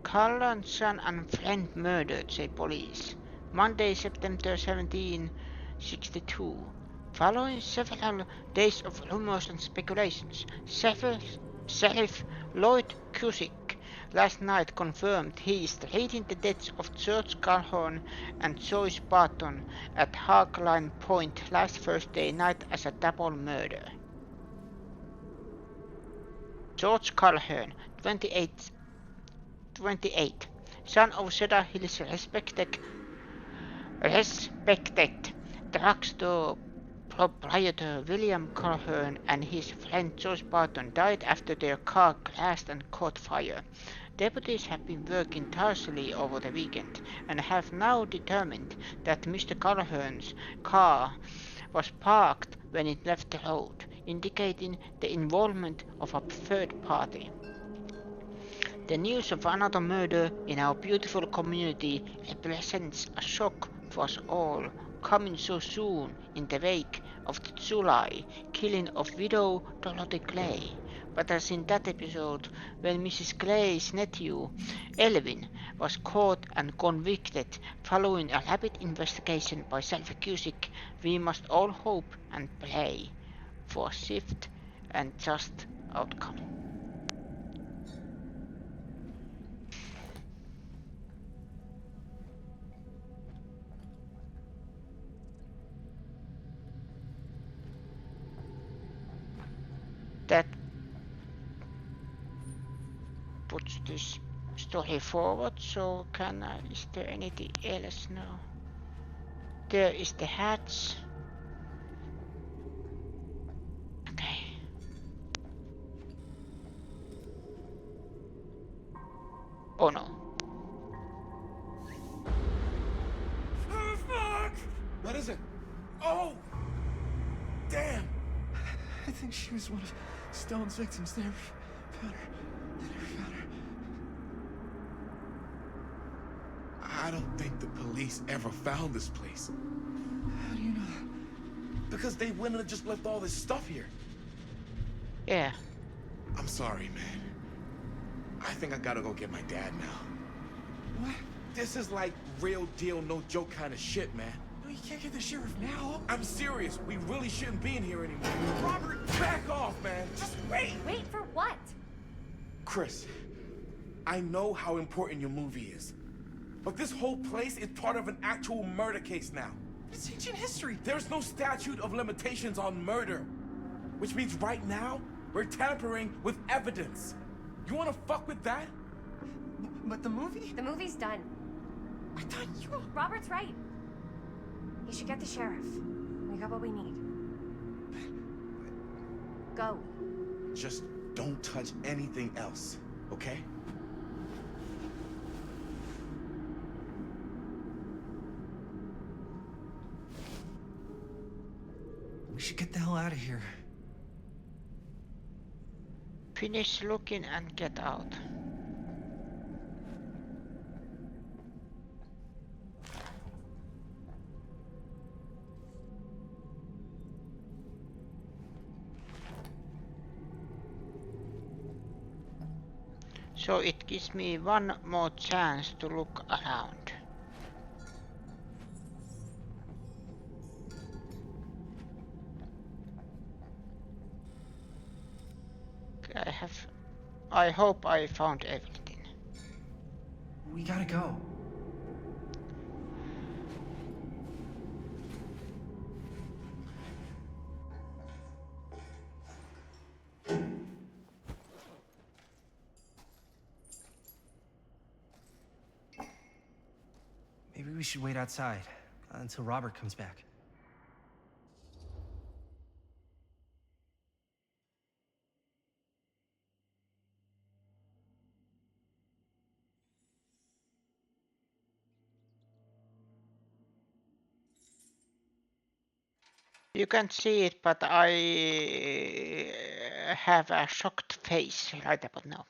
Carl son and friend murdered, say police. Monday, September 17, 62. Following several days of rumors and speculations, Sheriff Lloyd Cusick last night confirmed he is treating the deaths of George Calhoun and Joyce Barton at Harkline Point last Thursday night as a double murder. George Calhoun, 28, son of Cedar Hills respected drugstore proprietor William Calhoun and his friend Joyce Barton died after their car crashed and caught fire. Deputies have been working tirelessly over the weekend and have now determined that Mr. Calhoun's car was parked when it left the road, indicating the involvement of a third party. The news of another murder in our beautiful community represents a shock for us all, coming so soon in the wake of the July killing of widow Dorothy Clay. But as in that episode, when Mrs. Clay's nephew, Elvin, was caught and convicted following a rapid investigation by Sheriff Cusick, we must all hope and pray for a swift and just outcome. That puts this story forward, so is there anything else now? There is the hatch. Okay. Oh no. Oh, fuck! What is it? Oh! Damn! I think she was one of Stone's victims. They never found her. I don't think the police ever found this place. How do you know that? Because they wouldn't have just left all this stuff here. Yeah. I'm sorry, man. I think I gotta go get my dad now. What? This is like real deal, no joke kind of shit, man. No, you can't get the sheriff now. I'm serious. We really shouldn't be in here anymore. Robert, back off, man. Just wait. Wait for what? Chris, I know how important your movie is. But this whole place is part of an actual murder case now. It's ancient history. There's no statute of limitations on murder. Which means right now, we're tampering with evidence. You wanna fuck with that? But the movie? The movie's done. I thought you... Robert's right. You should get the sheriff. We got what we need. Go. Just don't touch anything else, okay? We should get the hell out of here. Finish looking and get out. So it gives me one more chance to look around. I hope I found everything. We gotta go. Maybe we should wait outside until Robert comes back. You can't see it, but I have a shocked face right about now.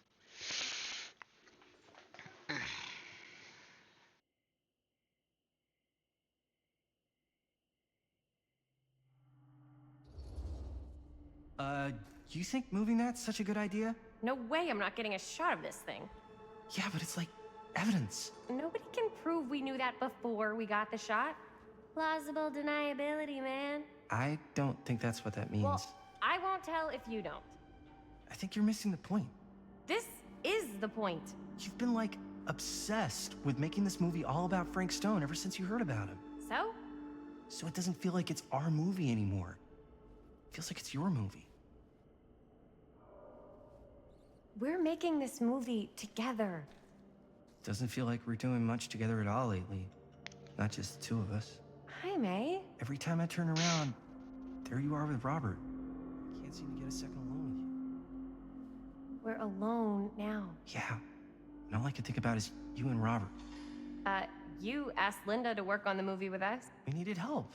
You think moving that's such a good idea? No way I'm not getting a shot of this thing. Yeah, but it's like evidence. Nobody can prove we knew that before we got the shot. Plausible deniability, man. I don't think that's what that means. Well, I won't tell if you don't. I think you're missing the point. This is the point. You've been like obsessed with making this movie all about Frank Stone ever since you heard about him. So? So it doesn't feel like it's our movie anymore. It feels like it's your movie. We're making this movie together. Doesn't feel like we're doing much together at all lately. Not just the two of us. Hi, May. Every time I turn around, there you are with Robert. Can't seem to get a second alone with you. We're alone now. Yeah. And all I can think about is you and Robert. You asked Linda to work on the movie with us. We needed help.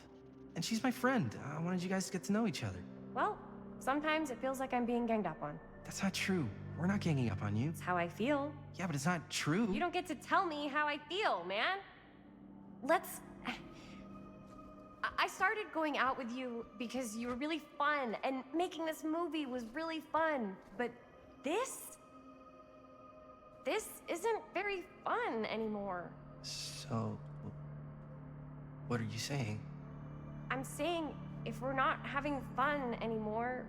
And she's my friend. I wanted you guys to get to know each other. Well, sometimes it feels like I'm being ganged up on. That's not true. We're not ganging up on you. It's how I feel. Yeah, but it's not true. You don't get to tell me how I feel, man. I started going out with you because you were really fun, and making this movie was really fun. But this isn't very fun anymore. So, what are you saying? I'm saying if we're not having fun anymore,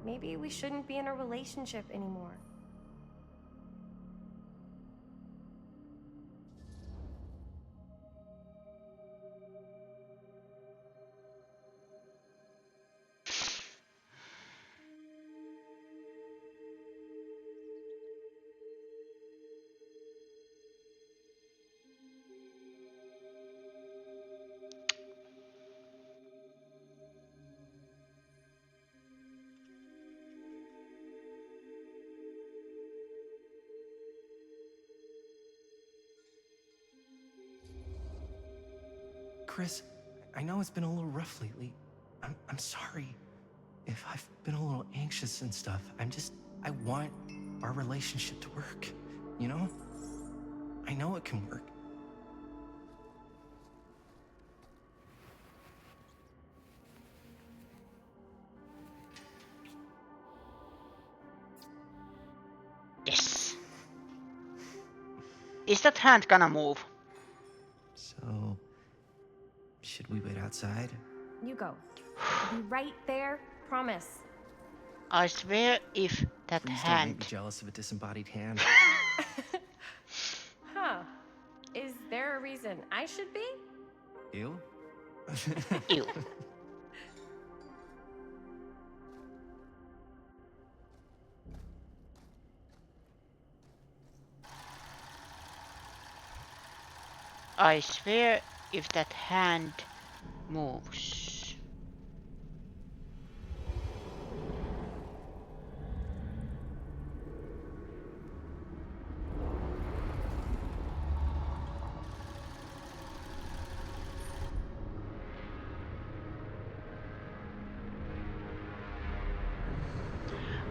maybe we shouldn't be in a relationship anymore. Chris, I know it's been a little rough lately. I'm sorry if I've been a little anxious and stuff. I want our relationship to work, you know? I know it can work. Yes. Is that hand gonna move? So, should we wait outside? You go. I'll be right there, promise. I swear if that Please hand... don't make me jealous of a disembodied hand. Huh. Is there a reason I should be? Ew? Ew. I swear if that hand moves.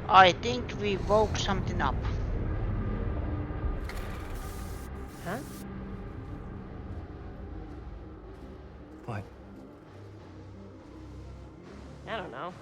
I think we woke something up. Huh? What? I don't know.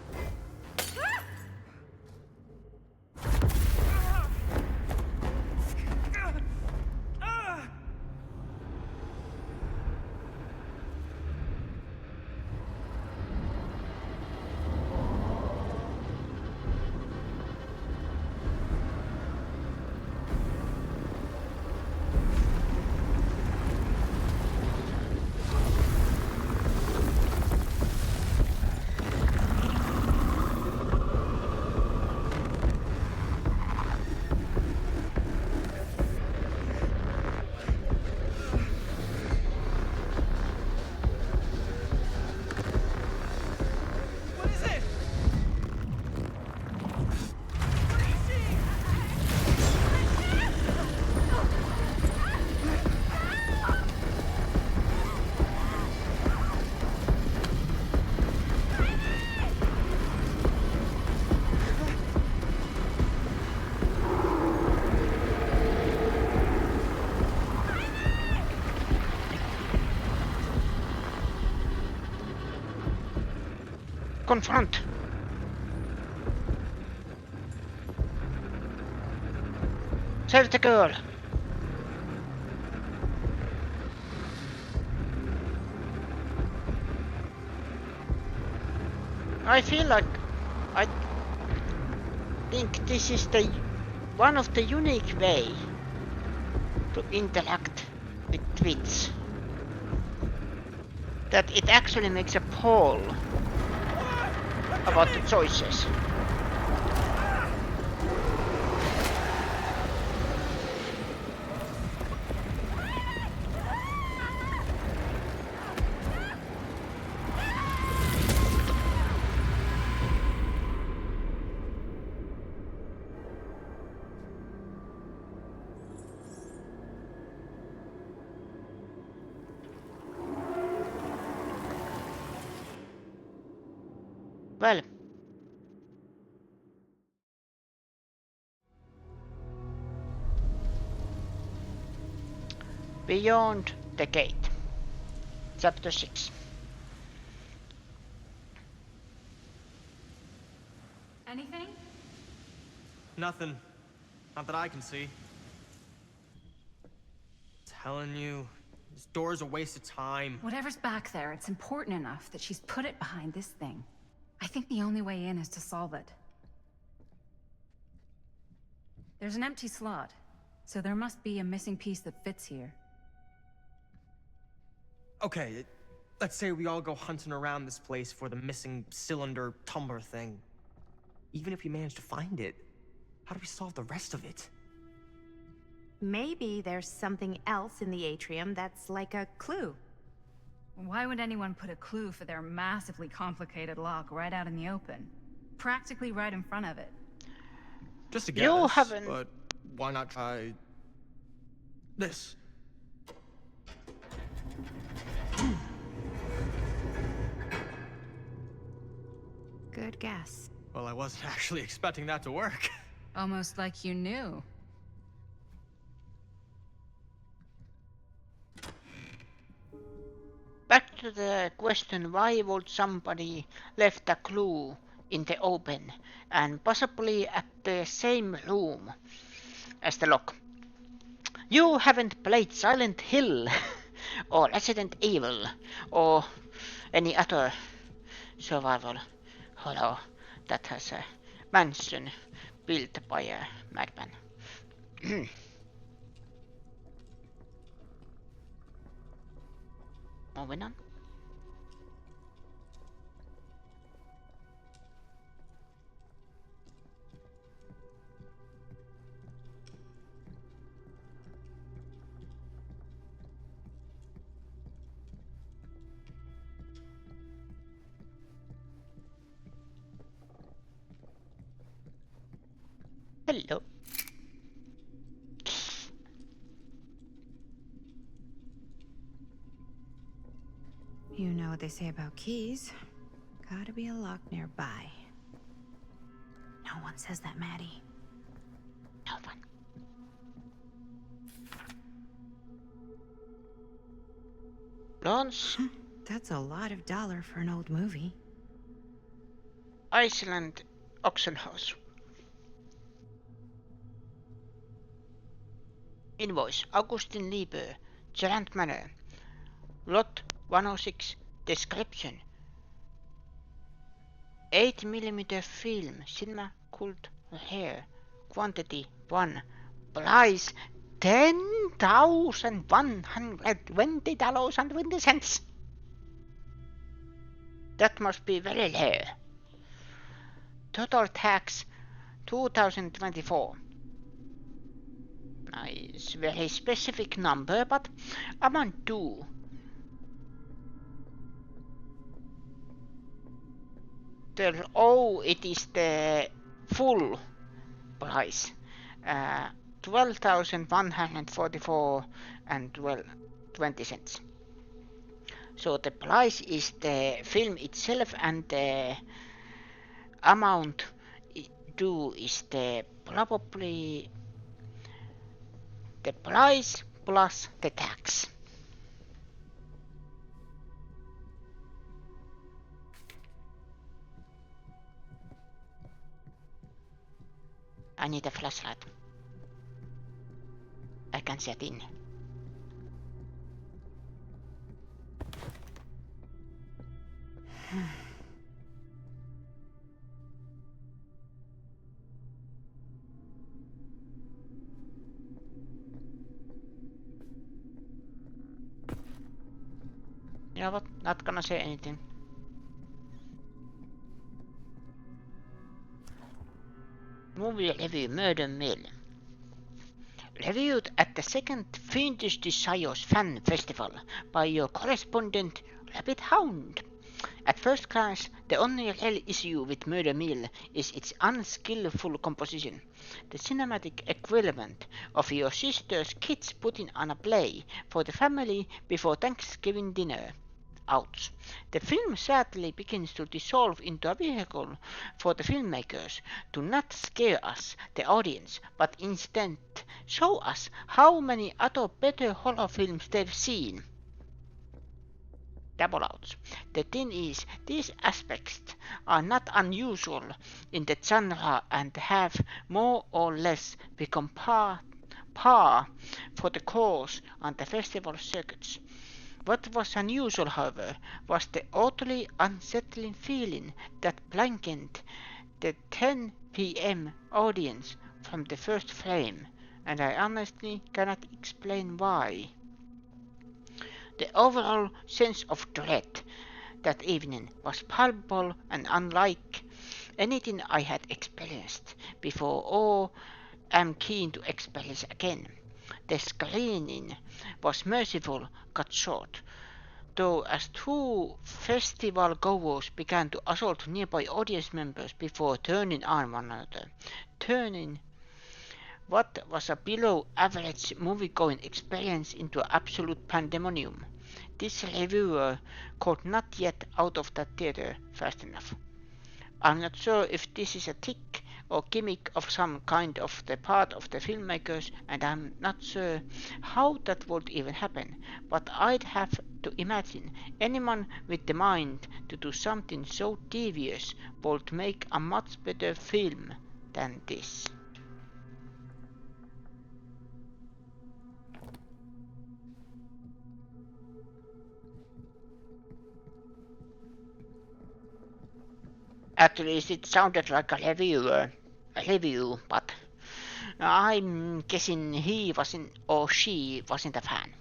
Confront. Save the girl. I feel like I think this is the one of the unique way to interact with twits. That it actually makes a poll about the choices. Well, Beyond the Gate, Chapter 6. Anything? Nothing. Not that I can see. Telling you, this door's a waste of time. Whatever's back there, it's important enough that she's put it behind this thing. I think the only way in is to solve it. There's an empty slot, so there must be a missing piece that fits here. Okay, let's say we all go hunting around this place for the missing cylinder tumbler thing. Even if we manage to find it, how do we solve the rest of it? Maybe there's something else in the atrium that's like a clue. Why would anyone put a clue for their massively complicated lock right out in the open? Practically right in front of it. Just a guess, You haven't. But why not try this? Good guess. Well, I wasn't actually expecting that to work. Almost like you knew. Back to the question, why would somebody left a clue in the open and possibly at the same room as the lock? You haven't played Silent Hill or Resident Evil or any other survival horror that has a mansion built by a madman. Moving on. Hello. You know what they say about keys. Gotta be a lock nearby. No one says that, Maddie. No one. Launch. That's a lot of dollar for an old movie. Iceland Auction House. Invoice Augustin Liebö, Gerant Manor. Lot 106. Description 8mm film, cinema cult hair. Quantity 1. Price $10,120.20. That must be very low. Total tax 2024. Nice, very specific number, but amount due. It is the full price. 12,144 and 20 cents. So the price is the film itself, and the amount due is the probably the price plus the tax. I need a flashlight. I can see it in. You know what? Not gonna say anything. Movie review Murder Mill. Reviewed at the second Fiendish Desires Fan Festival by your correspondent Rabbit Hound. At first glance, the only real issue with Murder Mill is its unskillful composition. The cinematic equivalent of your sister's kids putting on a play for the family before Thanksgiving dinner. Ouch. The film sadly begins to dissolve into a vehicle for the filmmakers to not scare us, the audience, but instead show us how many other better horror films they've seen. Double ouch. The thing is, these aspects are not unusual in the genre and have more or less become par for the course on the festival circuits. What was unusual, however, was the oddly unsettling feeling that blanketed the 10 p.m. audience from the first frame, and I honestly cannot explain why. The overall sense of dread that evening was palpable and unlike anything I had experienced before or am keen to experience again. The screening was merciful, cut short, though as two festival goers began to assault nearby audience members before turning on one another, turning what was a below average movie-going experience into absolute pandemonium. This reviewer got not yet out of that theater fast enough. I'm not sure if this is a tick or gimmick of some kind of the part of the filmmakers, and I'm not sure how that would even happen, but I'd have to imagine anyone with the mind to do something so devious would make a much better film than this. At least it sounded like a review, but I'm guessing he wasn't or she wasn't a fan.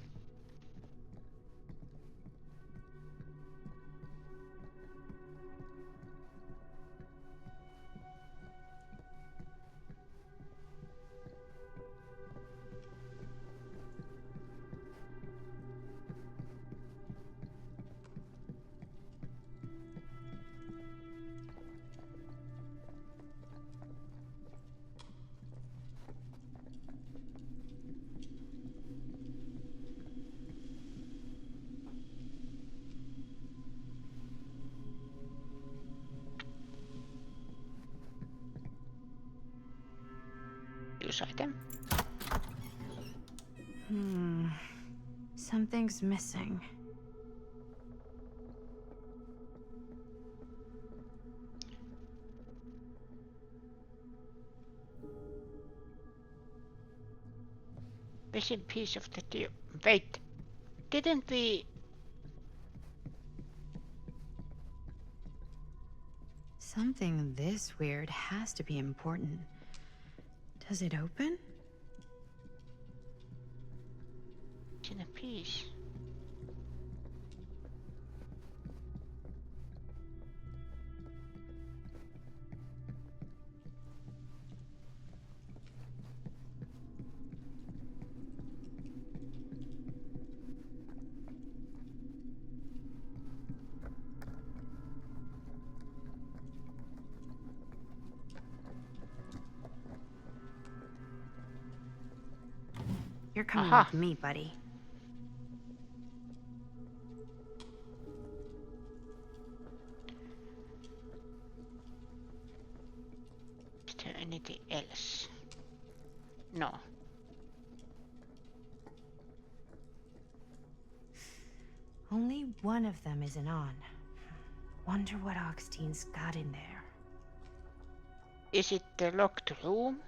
Use item. Something's missing. Missing piece of the deal. Wait, didn't we? Something this weird has to be important. Does it open? It's in a piece. You're coming with me, buddy. Is there anything else? No. Only one of them isn't on. Wonder what Augstine's got in there. Is it the locked room?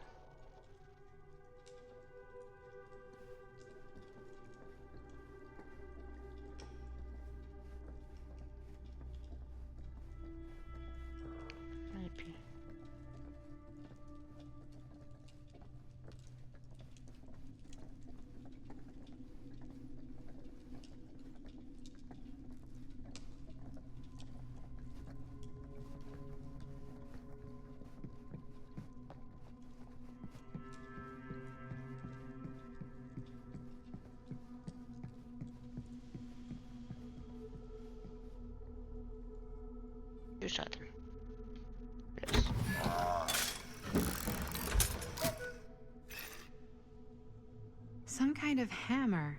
Use item. Yes. Some kind of hammer.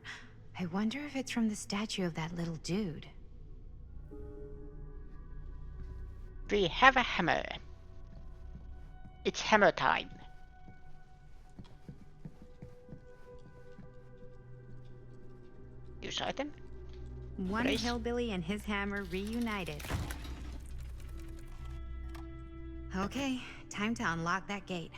I wonder if it's from the statue of that little dude. We have a hammer. It's hammer time. Use item. One Race. hillbilly and his hammer reunited. Okay, time to unlock that gate.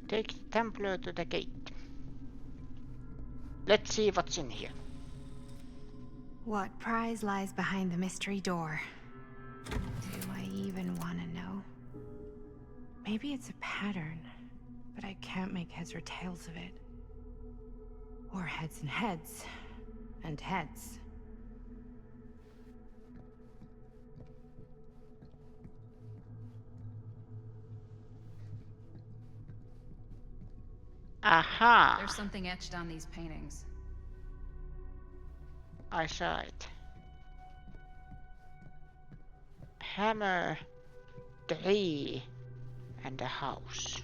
Take the Templar to the gate. Let's see what's in here. What prize lies behind the mystery door? Do I even want to know? Maybe it's a pattern, but I can't make heads or tails of it. Or heads and heads, and heads. Aha! There's something etched on these paintings. I saw it. Hammer, tree, and a house.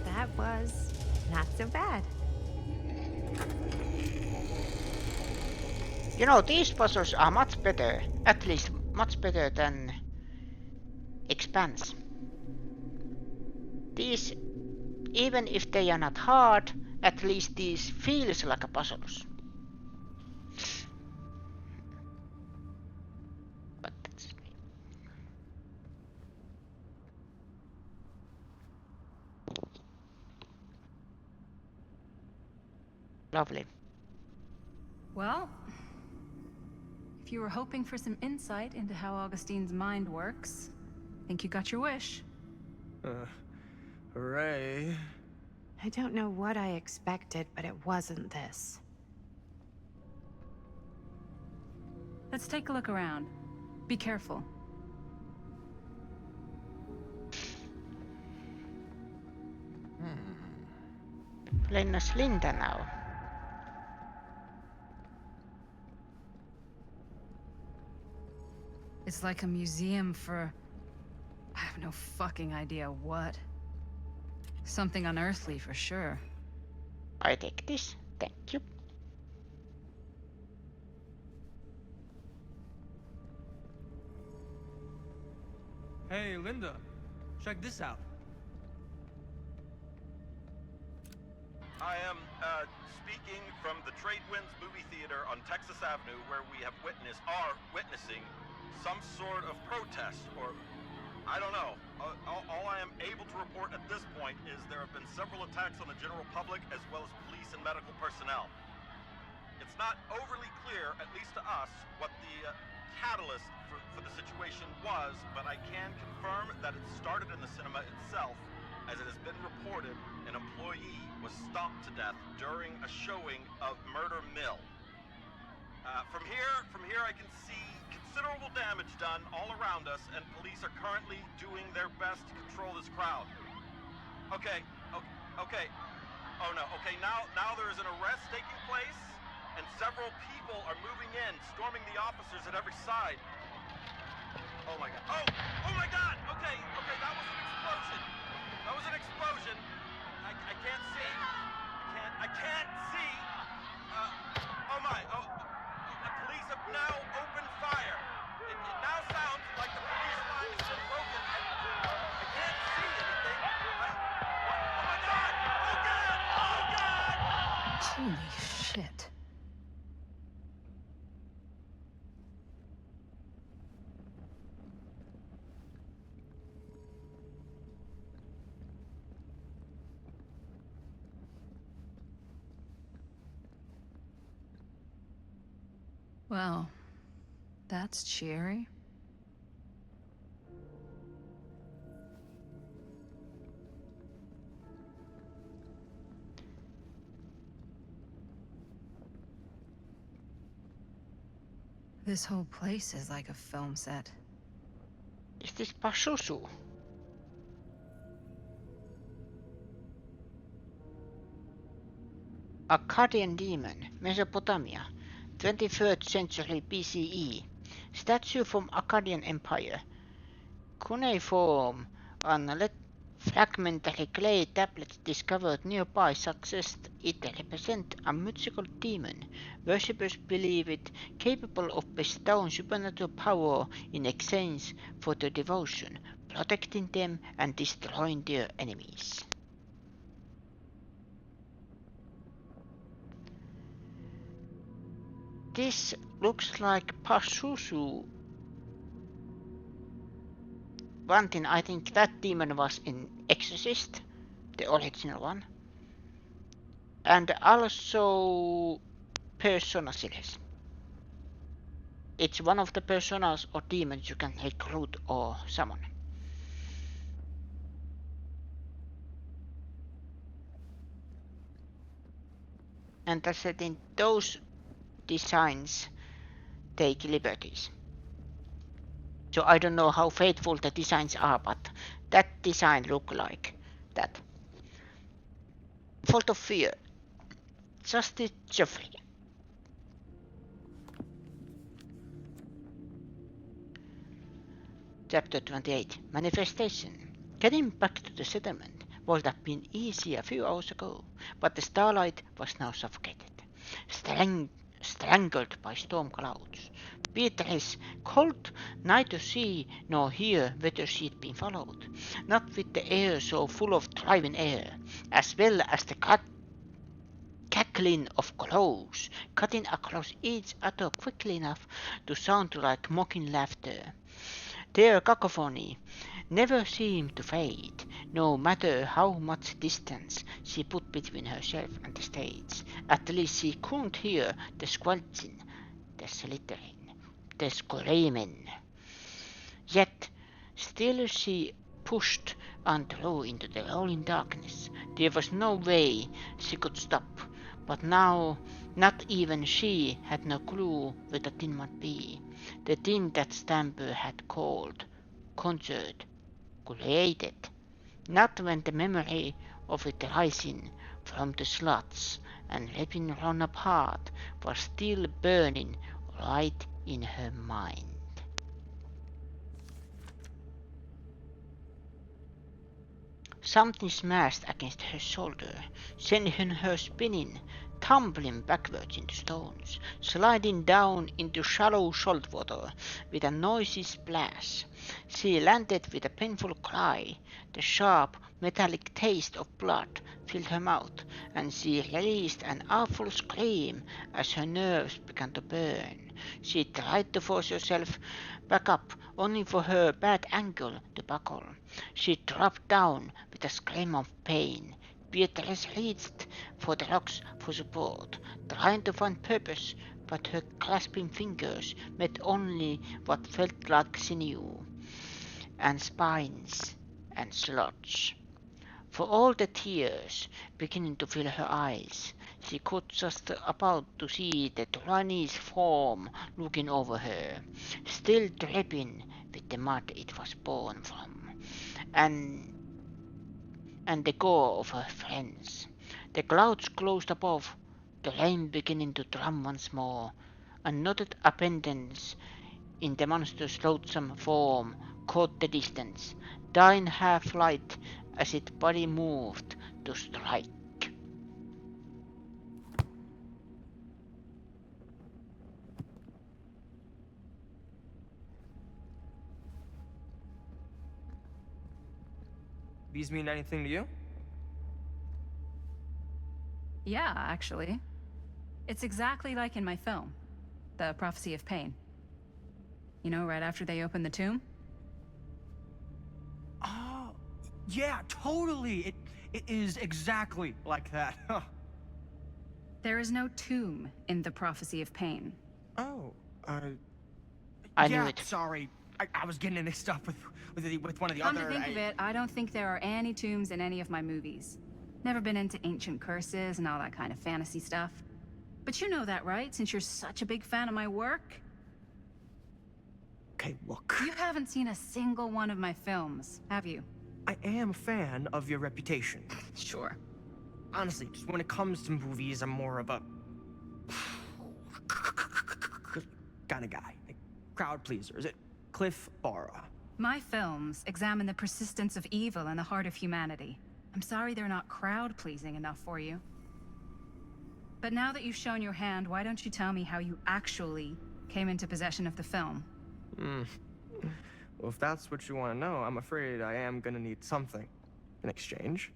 That was not so bad. You know, these puzzles are much better, at least much better than Expanse. These, even if they are not hard, at least these feels like a puzzles. But that's me. Lovely. Well, if you were hoping for some insight into how Augustine's mind works, I think you got your wish. Hooray. I don't know what I expected, but it wasn't this. Let's take a look around. Be careful. Lennas Linda now. It's like a museum for... I have no fucking idea what. Something unearthly for sure. I take this. Thank you. Hey, Linda. Check this out. I am speaking from the Tradewinds movie theater on Texas Avenue, where we are witnessing some sort of protest, or I don't know. All I am able to report at this point is there have been several attacks on the general public as well as police and medical personnel. It's not overly clear, at least to us, what the catalyst for the situation was, but I can confirm that it started in the cinema itself, as it has been reported an employee was stomped to death during a showing of Murder Mill. From here I can see considerable damage done all around us, and police are currently doing their best to control this crowd. Okay. Oh no, okay, now there is an arrest taking place, and several people are moving in, storming the officers at every side. Oh my god. Oh my god! Okay, that was an explosion. I can't see. I can't see. The police have now opened fire. It now sounds like the police line has been broken, and I can't see anything. Oh my god! Oh god! Holy shit. Well, that's cheery. This whole place is like a film set. Is this Pazuzu? Akkadian demon, Mesopotamia, 23rd century BCE. Statue from Akkadian Empire. Cuneiform on fragmentary clay tablets discovered nearby suggest it represents a mythical demon. Worshippers believe it capable of bestowing supernatural power in exchange for their devotion, protecting them and destroying their enemies. This looks like Pazuzu. One thing, I think that demon was in Exorcist, the original one. And also Persona series. It's one of the personas or demons you can recruit or summon. And I said in those designs take liberties. So I don't know how faithful the designs are, but that design look like that. Fault of Fear. Justice Geoffrey. Chapter 28. Manifestation. Getting back to the settlement would have been easy a few hours ago, but the starlight was now suffocated, strangled by storm clouds. Beatrice could neither see nor hear whether she'd been followed, not with the air so full of driving air, as well as the cackling of crows, cutting across each other quickly enough to sound like mocking laughter. Their cacophony never seemed to fade, no matter how much distance she put between herself and the stage. At least she couldn't hear the squelching, the slittering, the screaming. Yet, still she pushed on through into the rolling darkness. There was no way she could stop, but now not even she had no clue where the thing might be. The thing that Stamper had called, conjured, created. Not when the memory of it rising from the slots and ripping Ron apart was still burning right in her mind. Something smashed against her shoulder, sending her spinning, tumbling backwards into stones, sliding down into shallow salt water with a noisy splash. She landed with a painful cry. The sharp, metallic taste of blood filled her mouth, and she released an awful scream as her nerves began to burn. She tried to force herself back up, only for her bad ankle to buckle. She dropped down with a scream of pain. Beatrice reached for the rocks for support, trying to find purpose, but her clasping fingers met only what felt like sinew, and spines, and sludge. For all the tears beginning to fill her eyes, she could just about to see the Chinese form looking over her, still dripping with the mud it was born from, and the gore of her friends. The clouds closed above, the rain beginning to drum once more. A knotted appendage in the monster's loathsome form caught the distance, dying half-light as its body moved to strike. These mean anything to you? Yeah, actually. It's exactly like in my film, The Prophecy of Pain. You know, right after they open the tomb? Oh, yeah, totally. It is exactly like that. There is no tomb in The Prophecy of Pain. Oh, I yeah, knew it. Sorry. I was getting it mixed up with one of the Come other... to think of it, I don't think there are any tombs in any of my movies. Never been into ancient curses and all that kind of fantasy stuff. But you know that, right? Since you're such a big fan of my work? Okay, look. You haven't seen a single one of my films, have you? I am a fan of your reputation. Sure. Honestly, just when it comes to movies, I'm more of a... kind of guy. Like, crowd pleaser. Is it Cliff Barra? My films examine the persistence of evil in the heart of humanity. I'm sorry they're not crowd-pleasing enough for you. But now that you've shown your hand, why don't you tell me how you actually came into possession of the film? Well, if that's what you want to know, I'm afraid I am gonna need something in exchange.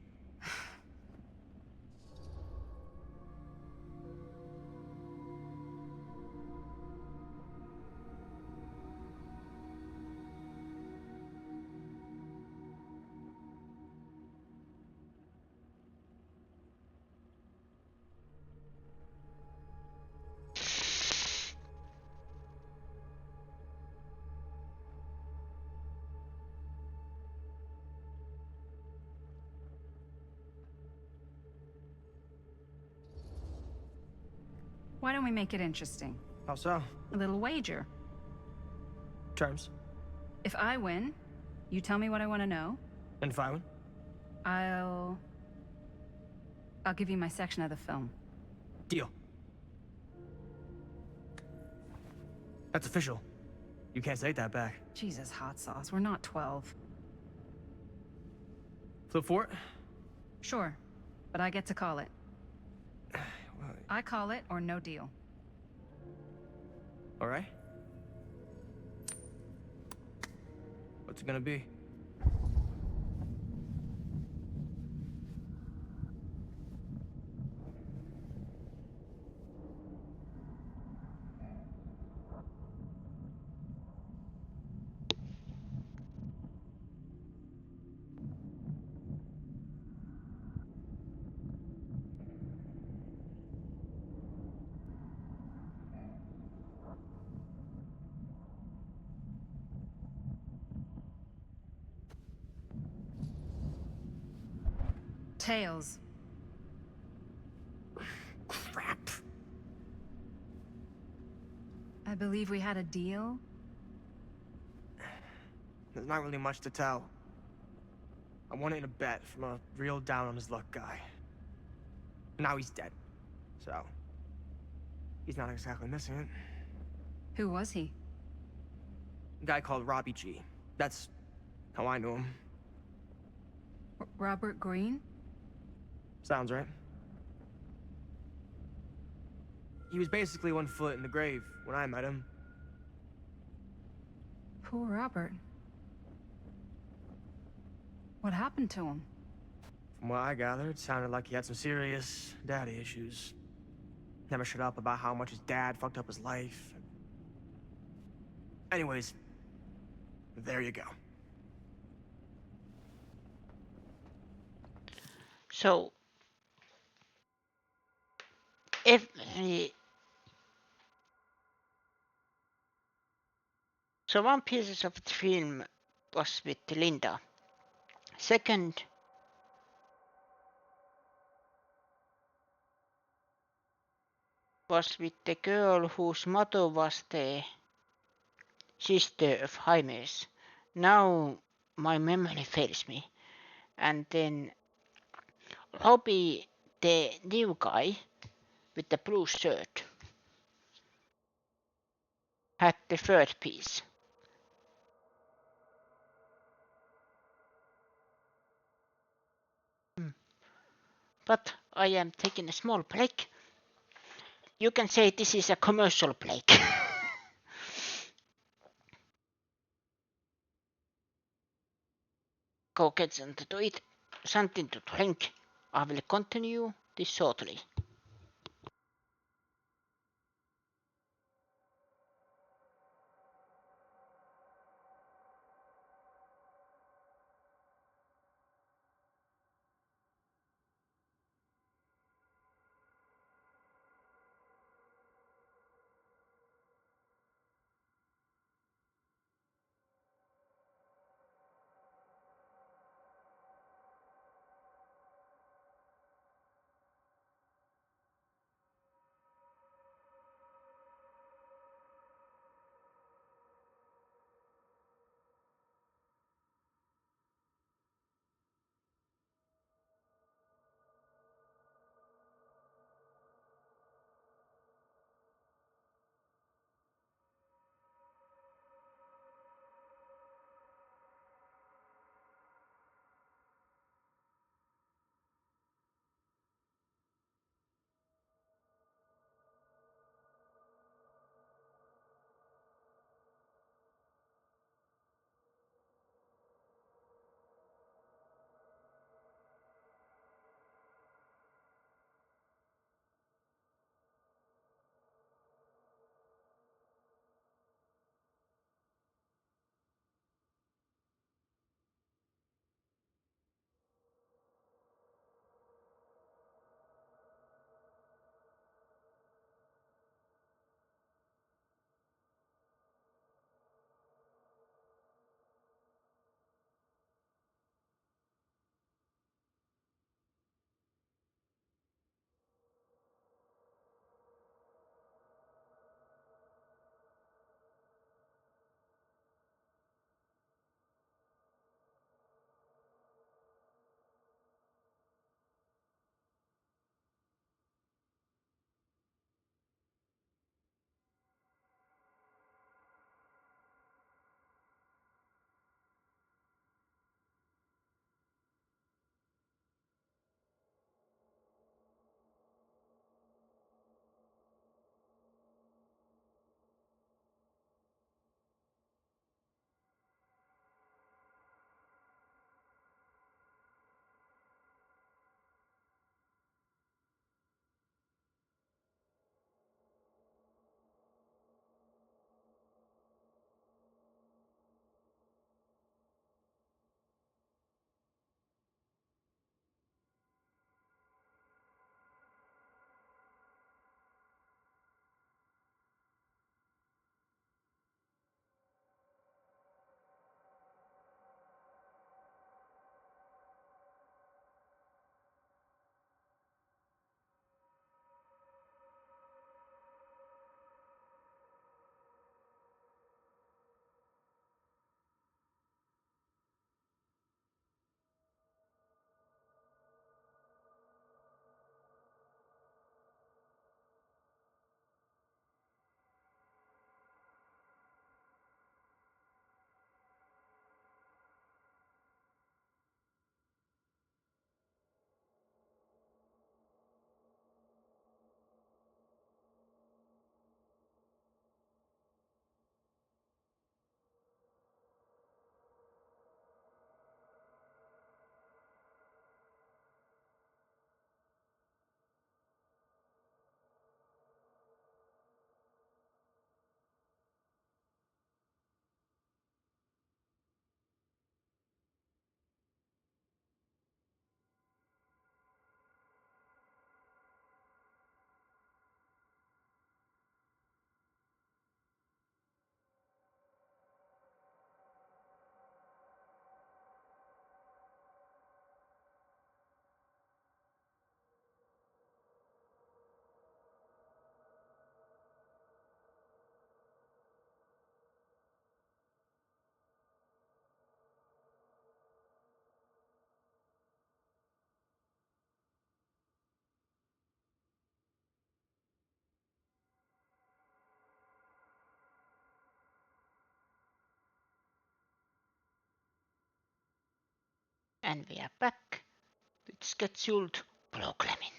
Why don't we make it interesting? How so? A little wager. Terms? If I win, you tell me what I want to know. And if I win? I'll give you my section of the film. Deal. That's official. You can't take that back. Jesus, hot sauce. We're not 12. Flip for it? Sure, but I get to call it. I call it or no deal. All right. What's it gonna be? Tails. Crap. I believe we had a deal. There's not really much to tell. I won it in a bet from a real down-on-his-luck guy. Now he's dead. So, he's not exactly missing it. Who was he? A guy called Robbie G. That's how I knew him. Robert Green? Sounds right. He was basically 1 foot in the grave when I met him. Poor Robert. What happened to him? From what I gathered, it sounded like he had some serious daddy issues. Never shut up about how much his dad fucked up his life. Anyways, there you go. So, so one piece of the film was with Linda. Second was with the girl whose mother was the sister of Jaime's. Now my memory fails me. And then Robbie, the new guy with the blue shirt, had the third piece. But I am taking a small break. You can say this is a commercial break. Go get something to eat, something to drink. I will continue this shortly. And we are back with scheduled programming.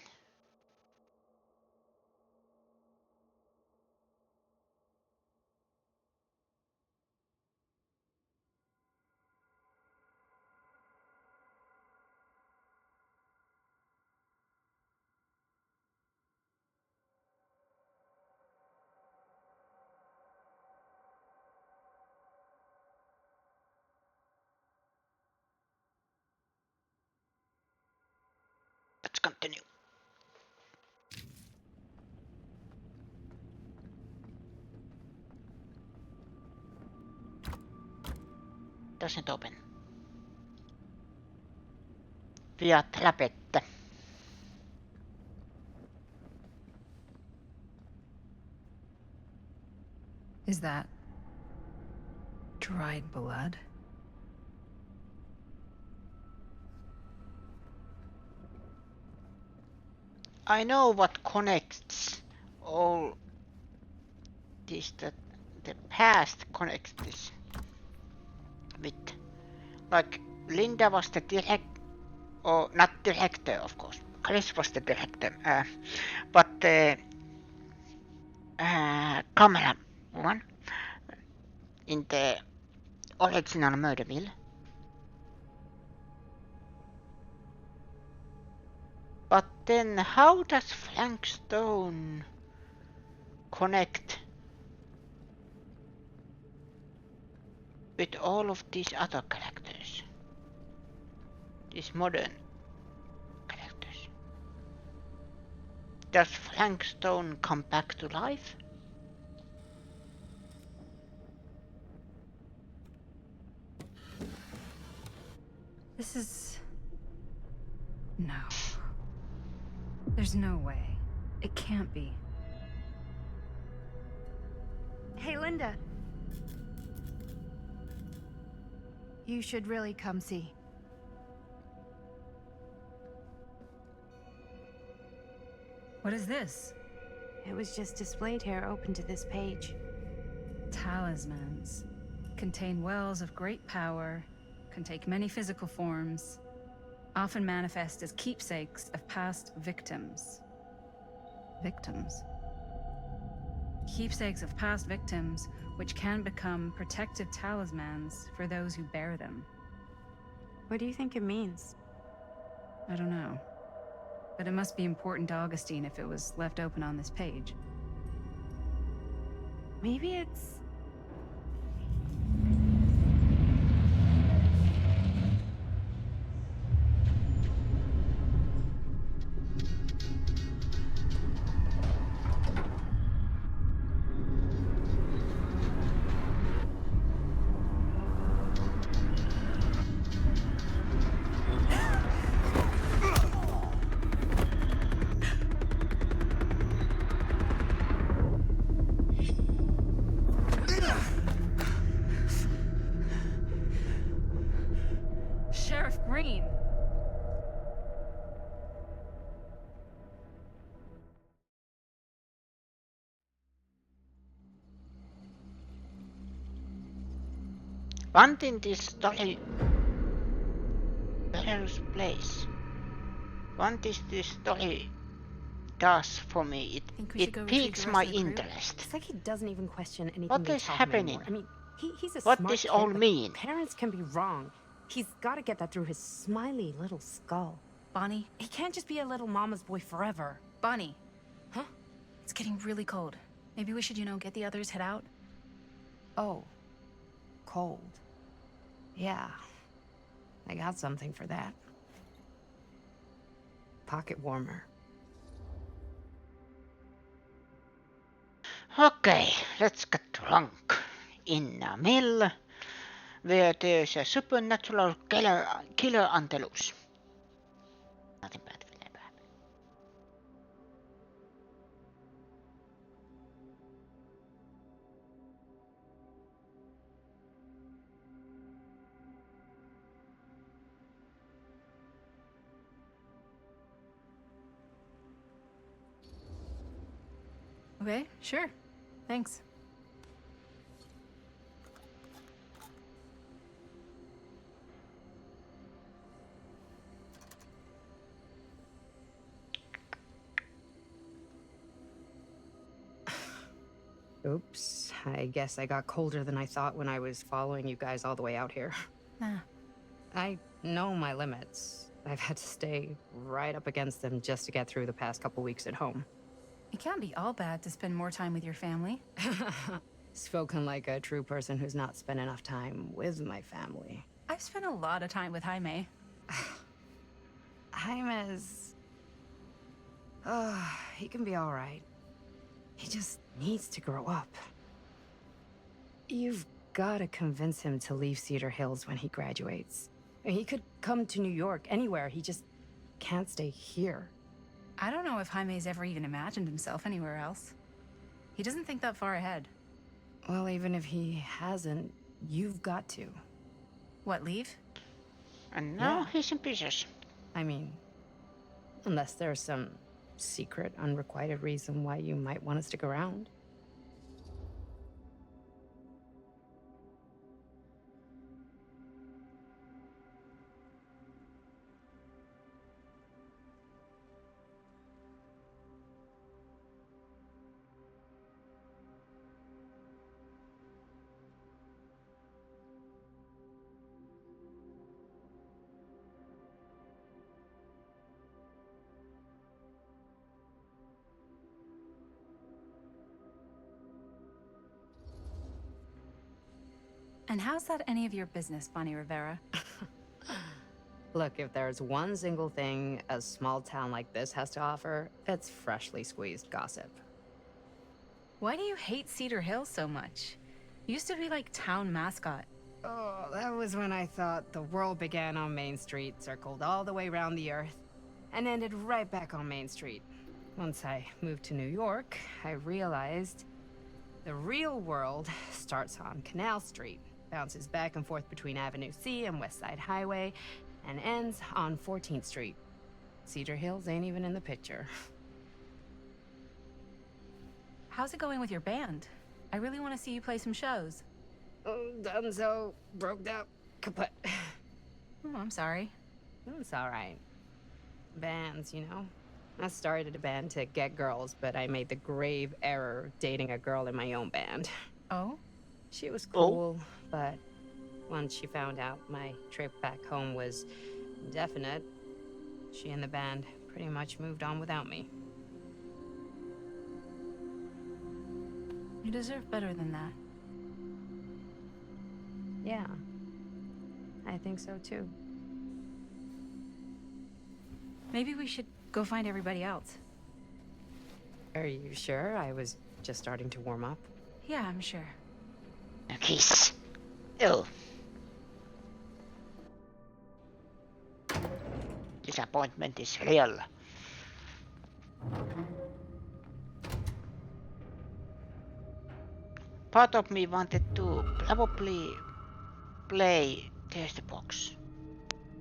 Let's continue. Doesn't open. Via trapette. Is that dried blood? I know what connects all this, that the past connects this with, like Linda was the or not director, of course. Chris was the director, but the camera woman in the original Murderville. But then how does Frank Stone connect with all of these other characters? These modern characters. Does Frank Stone come back to life? This is... No. There's no way. It can't be. Hey, Linda. You should really come see. What is this? It was just displayed here, open to this page. Talismans. Contain wells of great power, can take many physical forms, often manifest as keepsakes of past victims. Victims? Keepsakes of past victims, which can become protective talismans for those who bear them. What do you think it means? I don't know. But it must be important to Augustine if it was left open on this page. Maybe it's... Sheriff Green! One thing this story Belarus plays. One thing this story does for me, it piques my interest. It's like he doesn't even question anything. What is happening? Anymore. I mean, he's a What smart does kid, all but mean? Parents can be wrong. He's got to get that through his smiley little skull. Bonnie? He can't just be a little mama's boy forever. Bonnie. Huh? It's getting really cold. Maybe we should, get the others, head out? Oh. Cold. Yeah. I got something for that. Pocket warmer. Okay, let's get drunk in a mill where there's a supernatural killer on the loose. Nothing bad will ever happen. Okay, sure. Thanks. Oops, I guess I got colder than I thought when I was following you guys all the way out here. Nah. I know my limits. I've had to stay right up against them just to get through the past couple weeks at home. It can't be all bad to spend more time with your family. Spoken like a true person who's not spent enough time with my family. I've spent a lot of time with Jaime. Jaime's... he can be alright. He just needs to grow up. You've gotta convince him to leave Cedar Hills when he graduates. He could come to New York, anywhere. He just can't stay here. I don't know if Jaime's ever even imagined himself anywhere else. He doesn't think that far ahead. Well, even if he hasn't, you've got to. What, leave? And now he's in pieces. I mean, unless there's some secret, unrequited reason why you might want to stick around. And how's that any of your business, Bonnie Rivera? Look, if there's one single thing a small town like this has to offer, it's freshly squeezed gossip. Why do you hate Cedar Hills so much? Used to be like town mascot. Oh, that was when I thought the world began on Main Street, circled all the way around the earth, and ended right back on Main Street. Once I moved to New York, I realized the real world starts on Canal Street, bounces back and forth between Avenue C and West Side Highway, and ends on 14th Street. Cedar Hills ain't even in the picture. How's it going with your band? I really want to see you play some shows. Oh, done so. Broke up. Kaput. Oh, I'm sorry. It's alright. Bands, you know? I started a band to get girls, but I made the grave error of dating a girl in my own band. Oh? She was cool, but once she found out my trip back home was definite, she and the band pretty much moved on without me. You deserve better than that. Yeah. I think so too. Maybe we should go find everybody else. Are you sure? I was just starting to warm up. Yeah, I'm sure. A kiss. Oh. Disappointment is real. Part of me wanted to probably play. There's the box.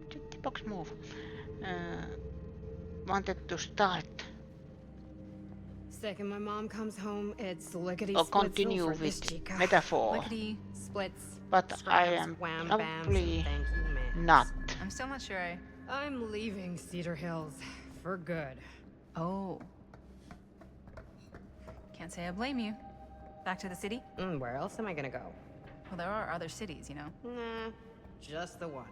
Did the box move? Wanted to start. Second my mom comes home, it's lickety Or splitsville continue for this with chica. metaphor. Lickety Splits. But I scraps, am wham, probably bams, thank you, ma'am. not. I'm still not sure I'm leaving Cedar Hills for good. Oh. Can't say I blame you. Back to the city? Where else am I gonna go? Well, there are other cities, you know. Nah, just the one.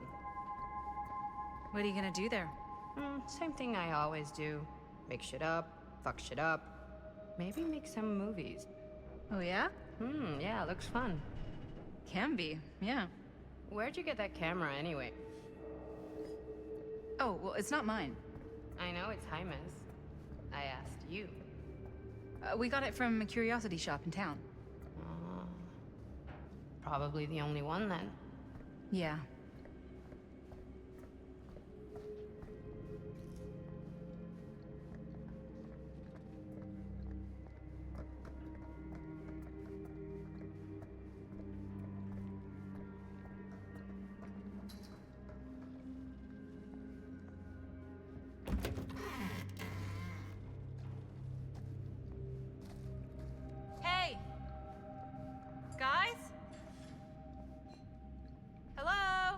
What are you gonna do there? Same thing I always do. Make shit up, fuck shit up. Maybe make some movies. Oh, yeah? Yeah, looks fun. Can be, yeah. Where'd you get that camera anyway? Oh, well, it's not mine. I know it's Jaime's. I asked you. We got it from a curiosity shop in town. Probably the only one then. Yeah. Hey! Guys? Hello?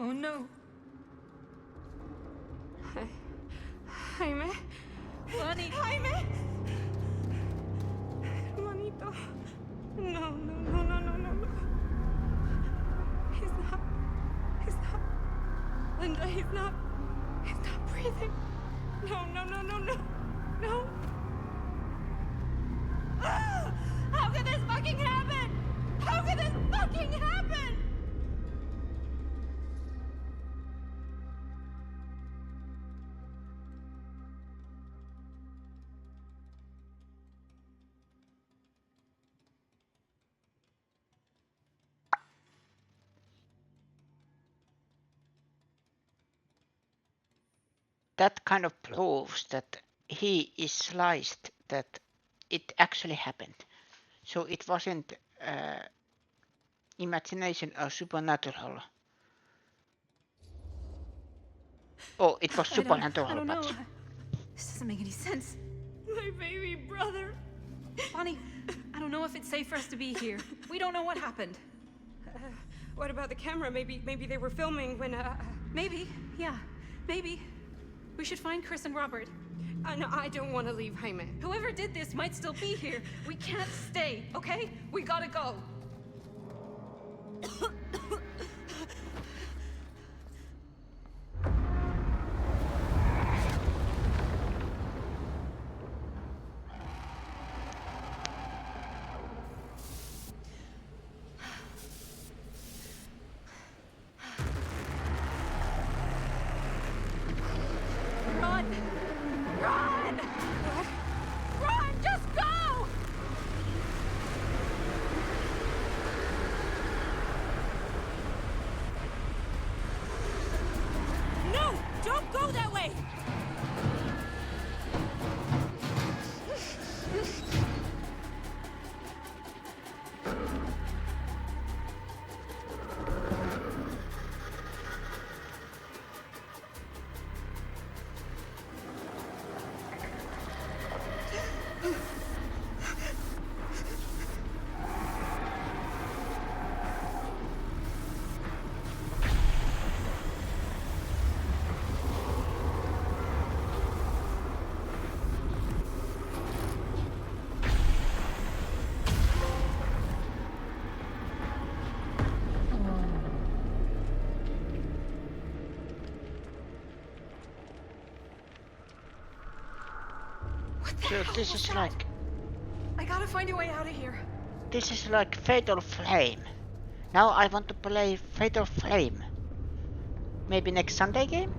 Oh no. Jaime. Bunny. Jaime. Manito. No, no, no, no, no, no, no. He's not. Linda, he's not breathing. No, no, no, no, no. No. Ah! How could this fucking happen? How could this fucking happen? That kind of proves that he is sliced, that it actually happened. So it wasn't imagination or supernatural. Oh, it was supernatural. I don't know. But This doesn't make any sense. My baby brother. Bonnie, I don't know if it's safe for us to be here. We don't know what happened. What about the camera? Maybe they were filming when, Maybe, yeah, maybe. We should find Chris and Robert. No, I don't want to leave Jaime. Whoever did this might still be here. We can't stay, okay? We gotta go. Run! Run! Run! Just go! No! Don't go that way! so this is like I gotta find a way out of here. this is like Fatal Flame. Now I want to play Fatal Flame. Maybe next Sunday game?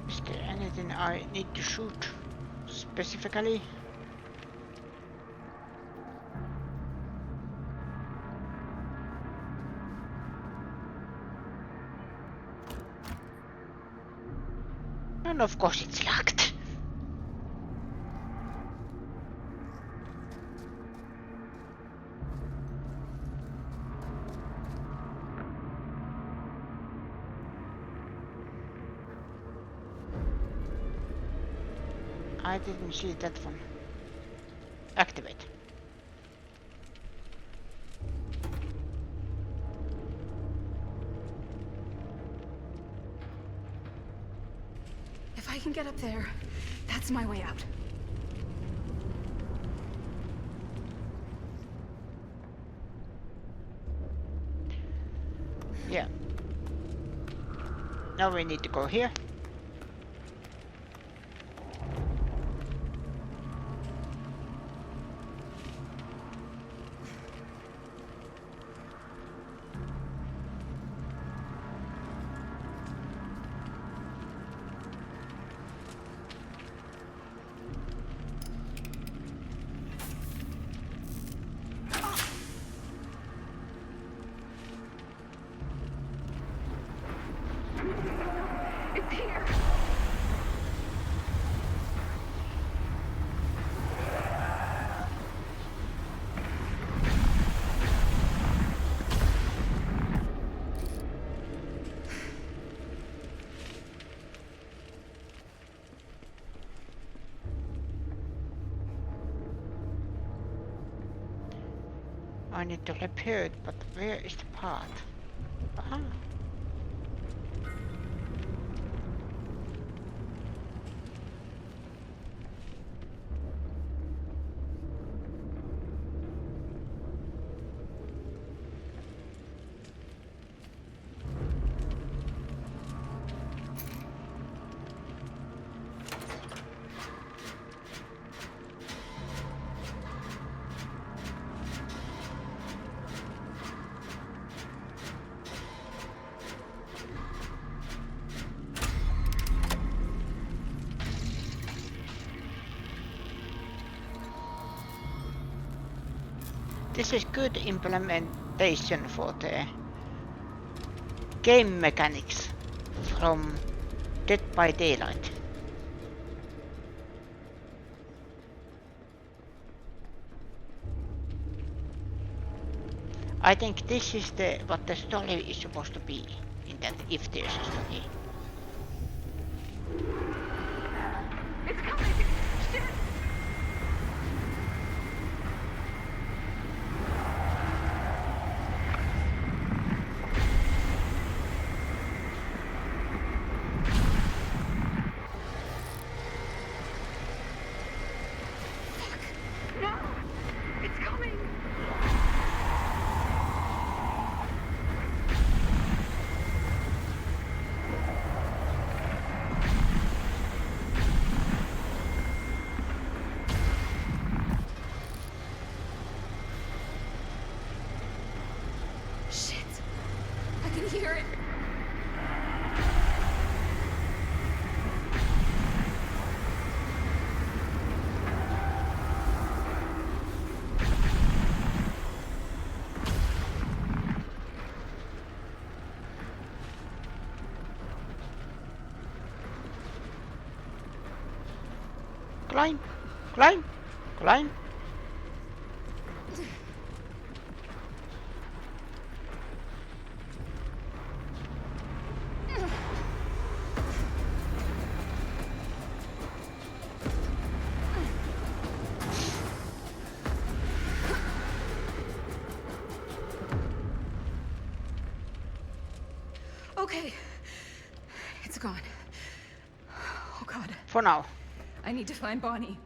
Is there anything I need to shoot specifically? And of course it's locked. I didn't see that one. Activate. I can get up there, that's my way out. Yeah. Now we need to go here. It's here. I need to repair it, but where is the part? Aha. This is good implementation for the game mechanics from Dead by Daylight. I think this is what the story is supposed to be in that, if there's a story. It's coming! Shit! No! It's coming! Shit! I can hear it! Climb! Climb! Climb! Okay. It's gone. Oh god. For now. I need to find Bonnie.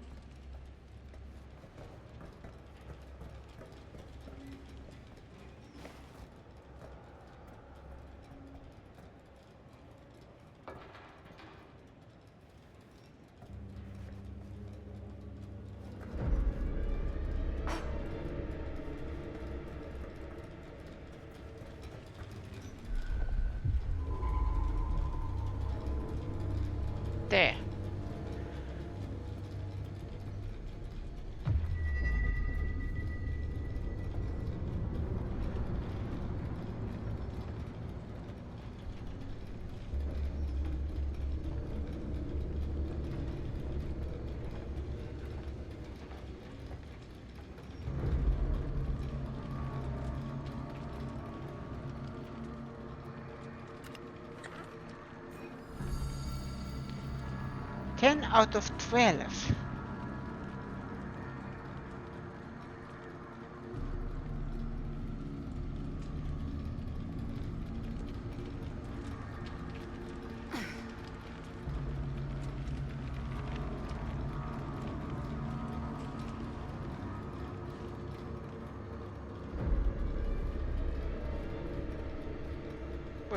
There. Ten out of 12.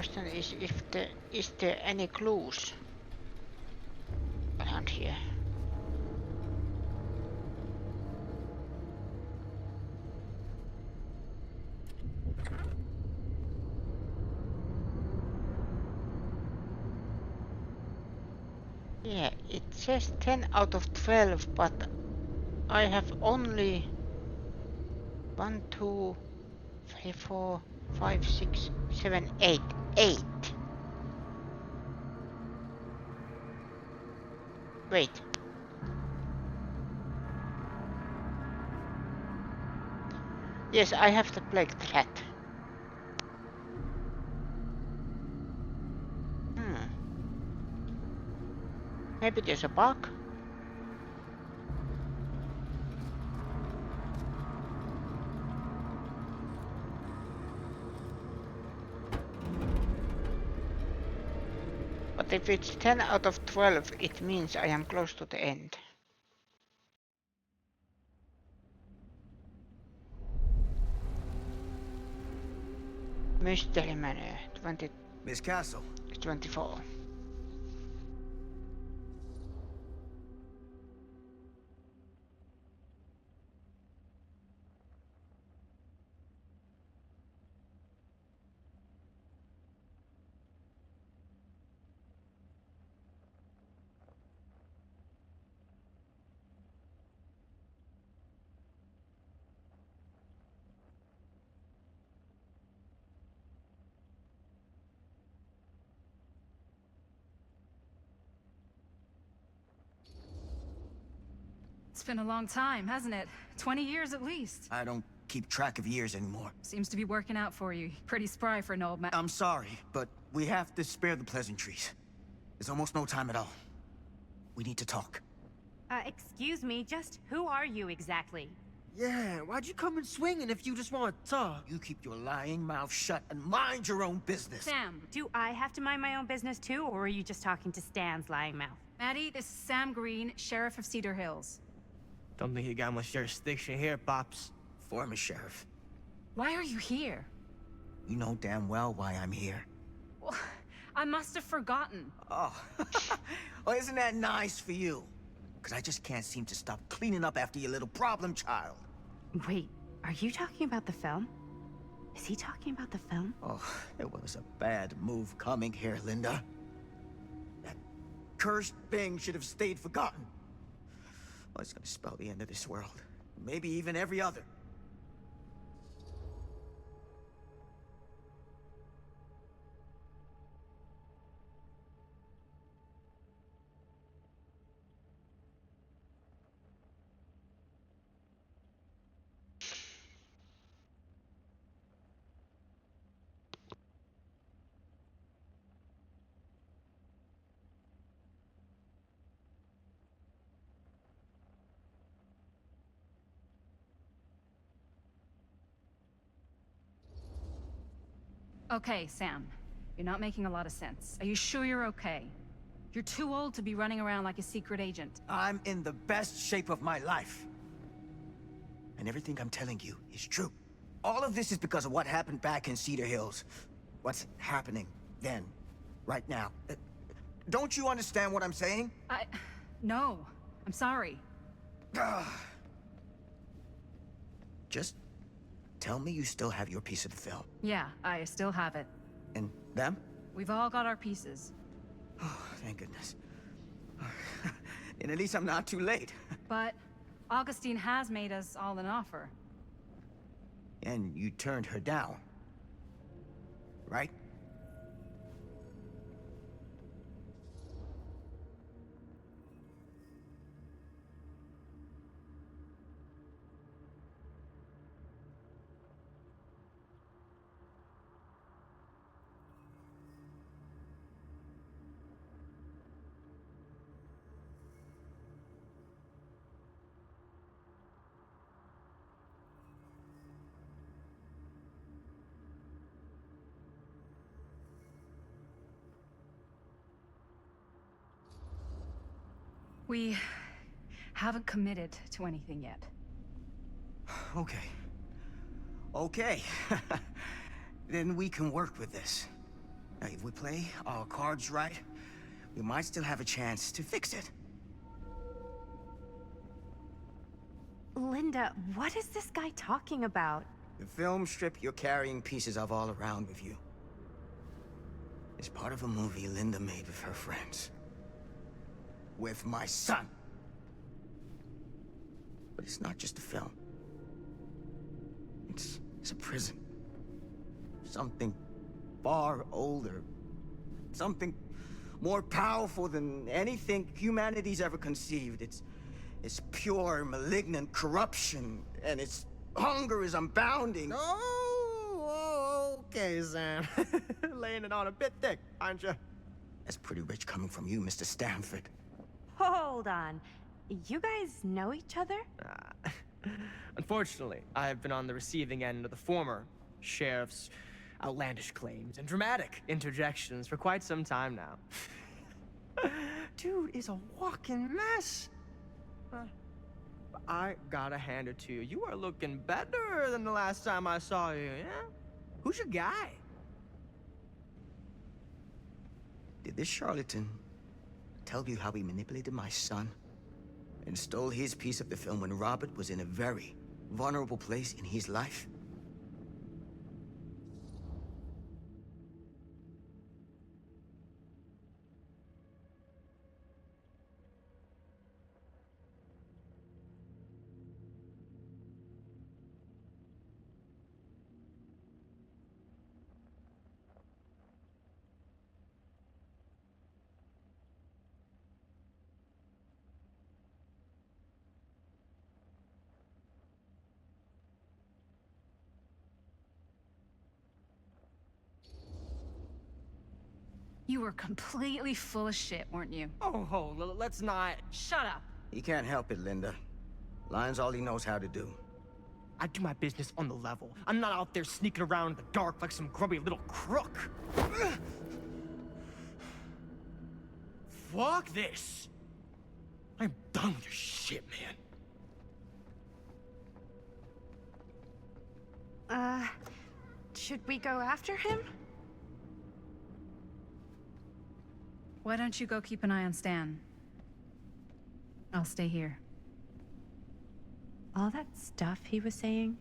question is if is there any clues around here? Yeah, it says 10 out of 12, but I have only 1, 2, 3, 4, 5, 6, 7, 8. 8. Wait. Yes, I have the plague threat. Maybe there's a bug? But if it's 10 out of 12, it means I am close to the end. Mystery Manor, 20... Miss Castle. 24. It's been a long time, hasn't it? 20 years at least. I don't keep track of years anymore. Seems to be working out for you. Pretty spry for an old man. I'm sorry, but we have to spare the pleasantries. There's almost no time at all. We need to talk. Excuse me, just who are you exactly? Yeah, why'd you come in swinging if you just want to talk? You keep your lying mouth shut and mind your own business. Sam. Do I have to mind my own business too, or are you just talking to Stan's lying mouth? Maddie, this is Sam Green, Sheriff of Cedar Hills. Don't think you got much jurisdiction here, Pops. Former sheriff. Why are you here? You know damn well why I'm here. Well, I must have forgotten. Oh, well, isn't that nice for you? Because I just can't seem to stop cleaning up after your little problem child. Wait, are you talking about the film? Is he talking about the film? Oh, it was a bad move coming here, Linda. That cursed thing should have stayed forgotten. Well, it's gonna spell the end of this world. Maybe even every other. Okay, Sam. You're not making a lot of sense. Are you sure you're okay? You're too old to be running around like a secret agent. I'm in the best shape of my life. And everything I'm telling you is true. All of this is because of what happened back in Cedar Hills. What's happening then, right now. Don't you understand what I'm saying? No. I'm sorry. Just tell me you still have your piece of the film. Yeah, I still have it. And them? We've all got our pieces. Oh, thank goodness. And at least I'm not too late. But Augustine has made us all an offer. And you turned her down, right? We haven't committed to anything yet. Okay. Okay. Then we can work with this. Now, if we play our cards right, we might still have a chance to fix it. Linda, what is this guy talking about? The film strip you're carrying pieces of all around with you is part of a movie Linda made with her friends. With my son. But it's not just a film. It's a prison. Something far older. Something more powerful than anything humanity's ever conceived. It's pure, malignant corruption, and its hunger is unbounding. Oh, okay, Sam. Laying it on a bit thick, aren't you? That's pretty rich coming from you, Mr. Stanford. Hold on. You guys know each other? Unfortunately, I have been on the receiving end of the former sheriff's outlandish claims and dramatic interjections for quite some time now. Dude is a walking mess. I gotta hand it to you. You are looking better than the last time I saw you, yeah? Who's your guy? Did this charlatan tell you how he manipulated my son and stole his piece of the film when Robert was in a very vulnerable place in his life? You were completely full of shit, weren't you? Oh, let's not. Shut up. He can't help it, Linda. Lying's all he knows how to do. I do my business on the level. I'm not out there sneaking around in the dark like some grubby little crook. Fuck this. I'm done with your shit, man. Should we go after him? Why don't you go keep an eye on Stan? I'll stay here. All that stuff he was saying,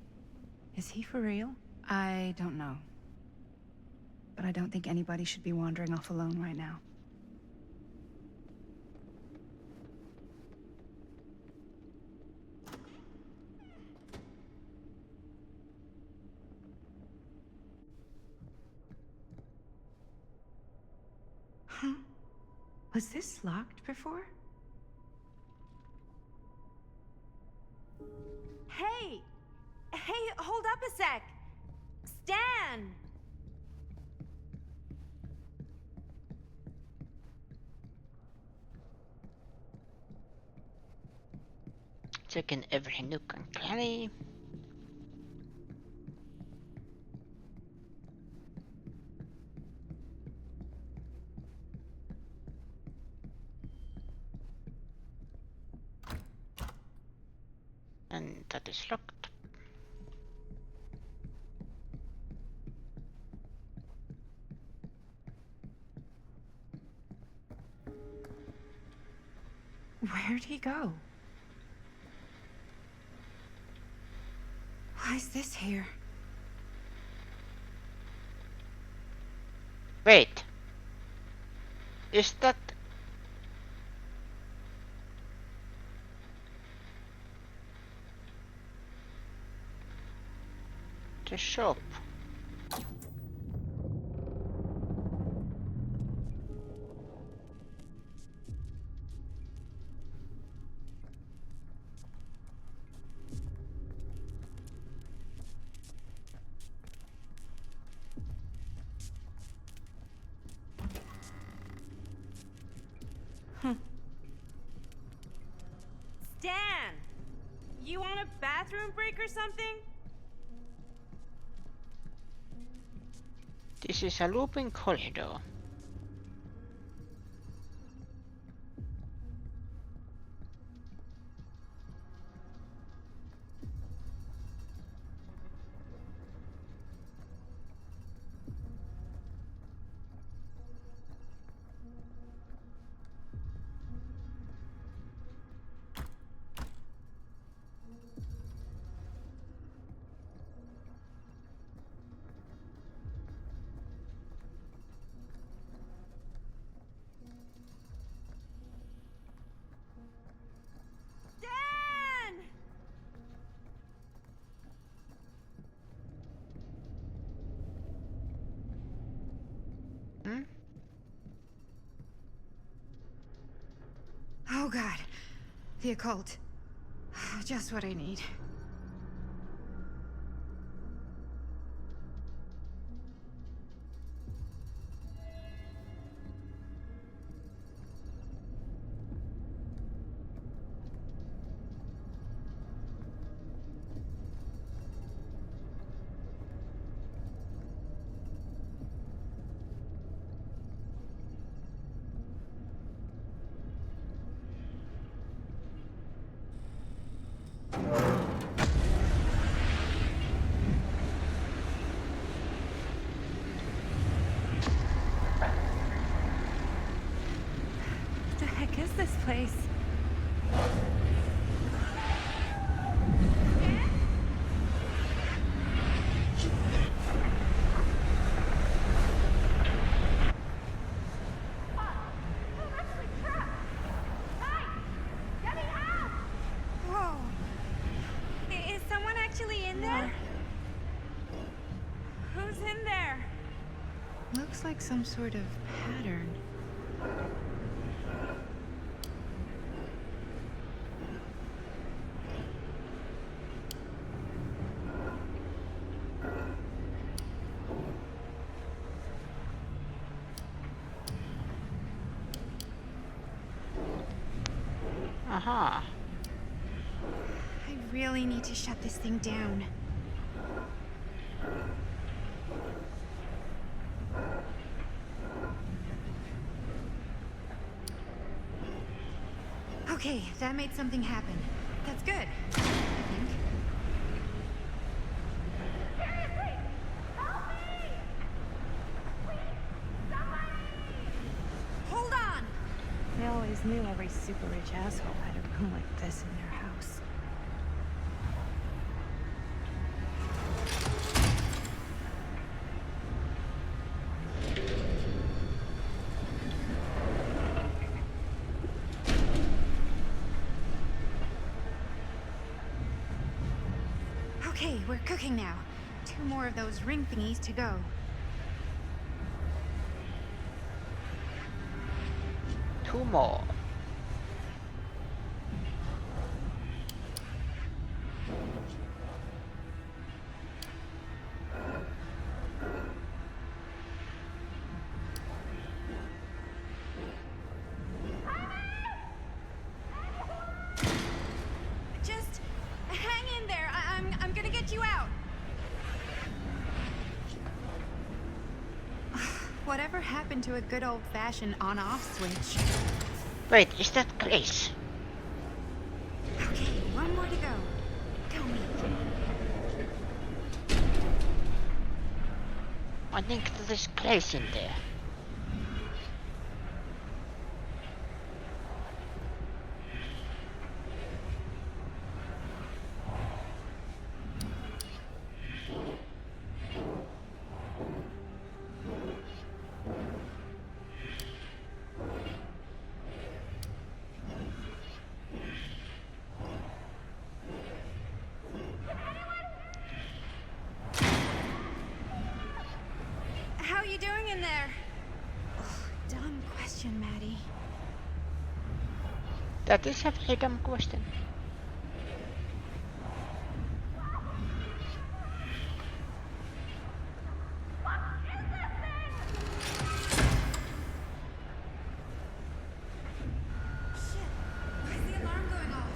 is he for real? I don't know. But I don't think anybody should be wandering off alone right now. Huh? Was this locked before? Hey! Hey, hold up a sec! Stan! Checking every nook and cranny. And that is locked. Where'd he go? Why is this here? Wait. Is that... the shop? Stan! You want a bathroom break or something? This is a looping corridor. God. The occult. Just what I need. What the heck is this place? Whoa. Is someone actually in there? Who's in there? Looks like some sort of pattern. Aha. I really need to shut this thing down. Okay, that made something happen. That's good, I think. Hold on! I always knew every super rich asshole had a room like this in their house. Okay, we're cooking now. 2 more of those ring thingies to go. Two more. Just hang in there. I'm gonna get you out. Whatever happened to a good old-fashioned on-off switch? Wait, is that Grace? Okay, 1 more to go. Tell me. I think there's Grace in there. How you doing in there? Ugh, dumb question, Maddie. That is a very dumb question. Why is the alarm going off?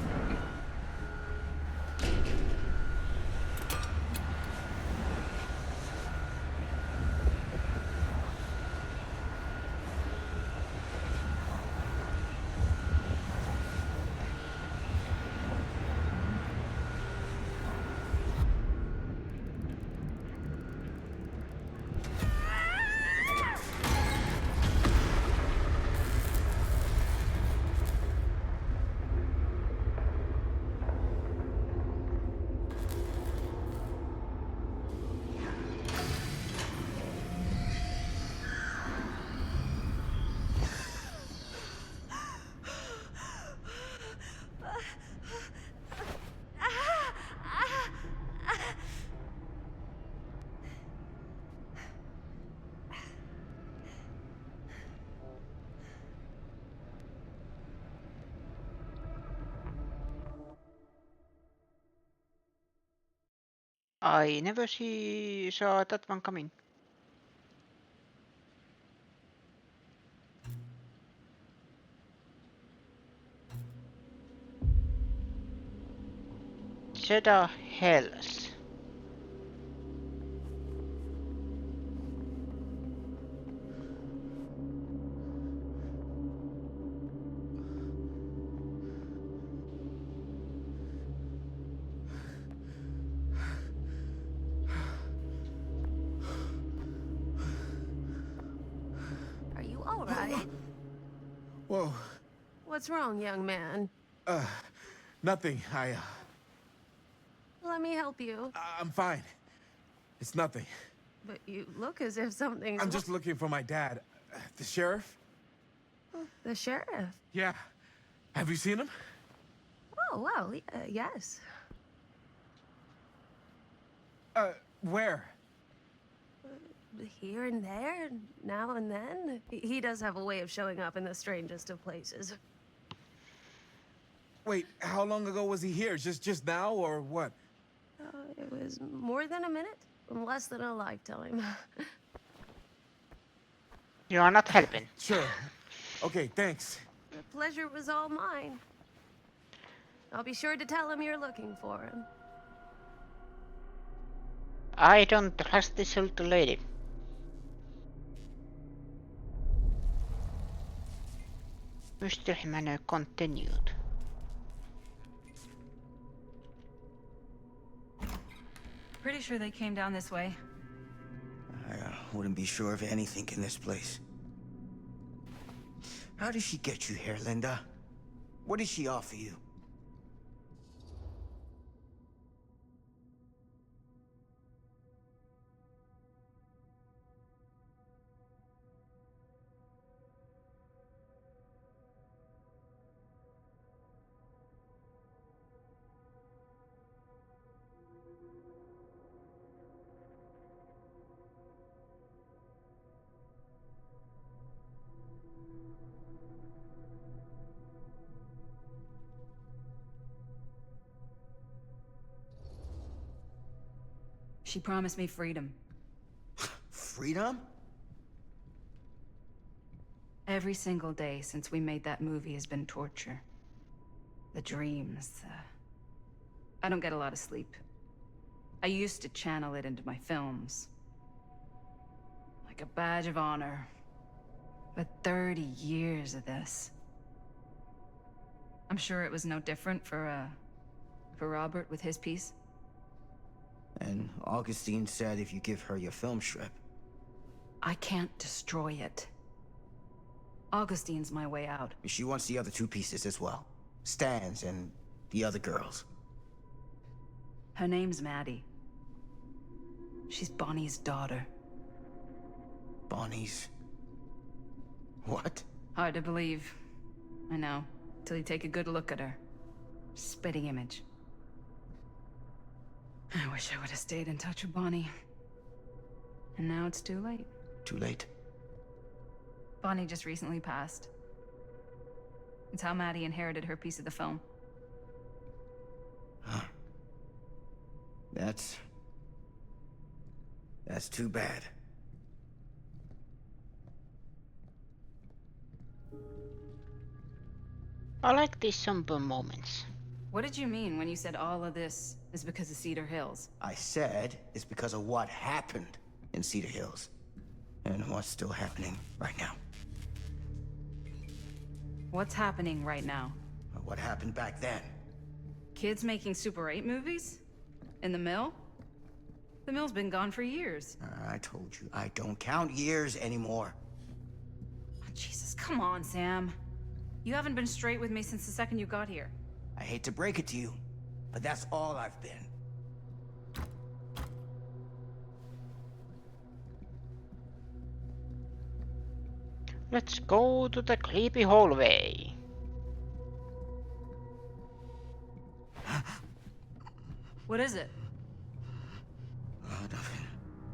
I never saw that one coming. Cedar Hills. Are you all right? Whoa. What's wrong, young man? Nothing. Let me help you. I'm fine. It's nothing. But you look as if something's I'm just looking for my dad. The sheriff? The sheriff? Yeah. Have you seen him? Oh, well, yes. Where? Here and there, now and then. He does have a way of showing up in the strangest of places. Wait, how long ago was he here? Just now, or what? It was more than a minute, less than a lifetime. You are not helping. Sure. Okay, thanks. The pleasure was all mine. I'll be sure to tell him you're looking for him. I don't trust this old lady. Mystery Manor continued. Pretty sure they came down this way. I wouldn't be sure of anything in this place. How did she get you here, Linda? What did she offer you? She promised me freedom. Freedom? Every single day since we made that movie has been torture. The dreams, I don't get a lot of sleep. I used to channel it into my films. Like a badge of honor. But 30 years of this. I'm sure it was no different for Robert with his piece. And Augustine said if you give her your film strip. I can't destroy it. Augustine's my way out. She wants the other two pieces as well. Stan's and the other girls. Her name's Maddie. She's Bonnie's daughter. Bonnie's... what? Hard to believe. I know. Till you take a good look at her. Spitting image. I wish I would have stayed in touch with Bonnie. And now it's too late. Too late? Bonnie just recently passed. It's how Maddie inherited her piece of the film. Huh. That's too bad. I like these somber moments. What did you mean when you said all of this is because of Cedar Hills? I said it's because of what happened in Cedar Hills. And what's still happening right now. What's happening right now? What happened back then? Kids making Super 8 movies? In the mill? The mill's been gone for years. I told you, I don't count years anymore. Oh, Jesus, come on, Sam. You haven't been straight with me since the second you got here. I hate to break it to you, but that's all I've been. Let's go to the creepy hallway. What is it?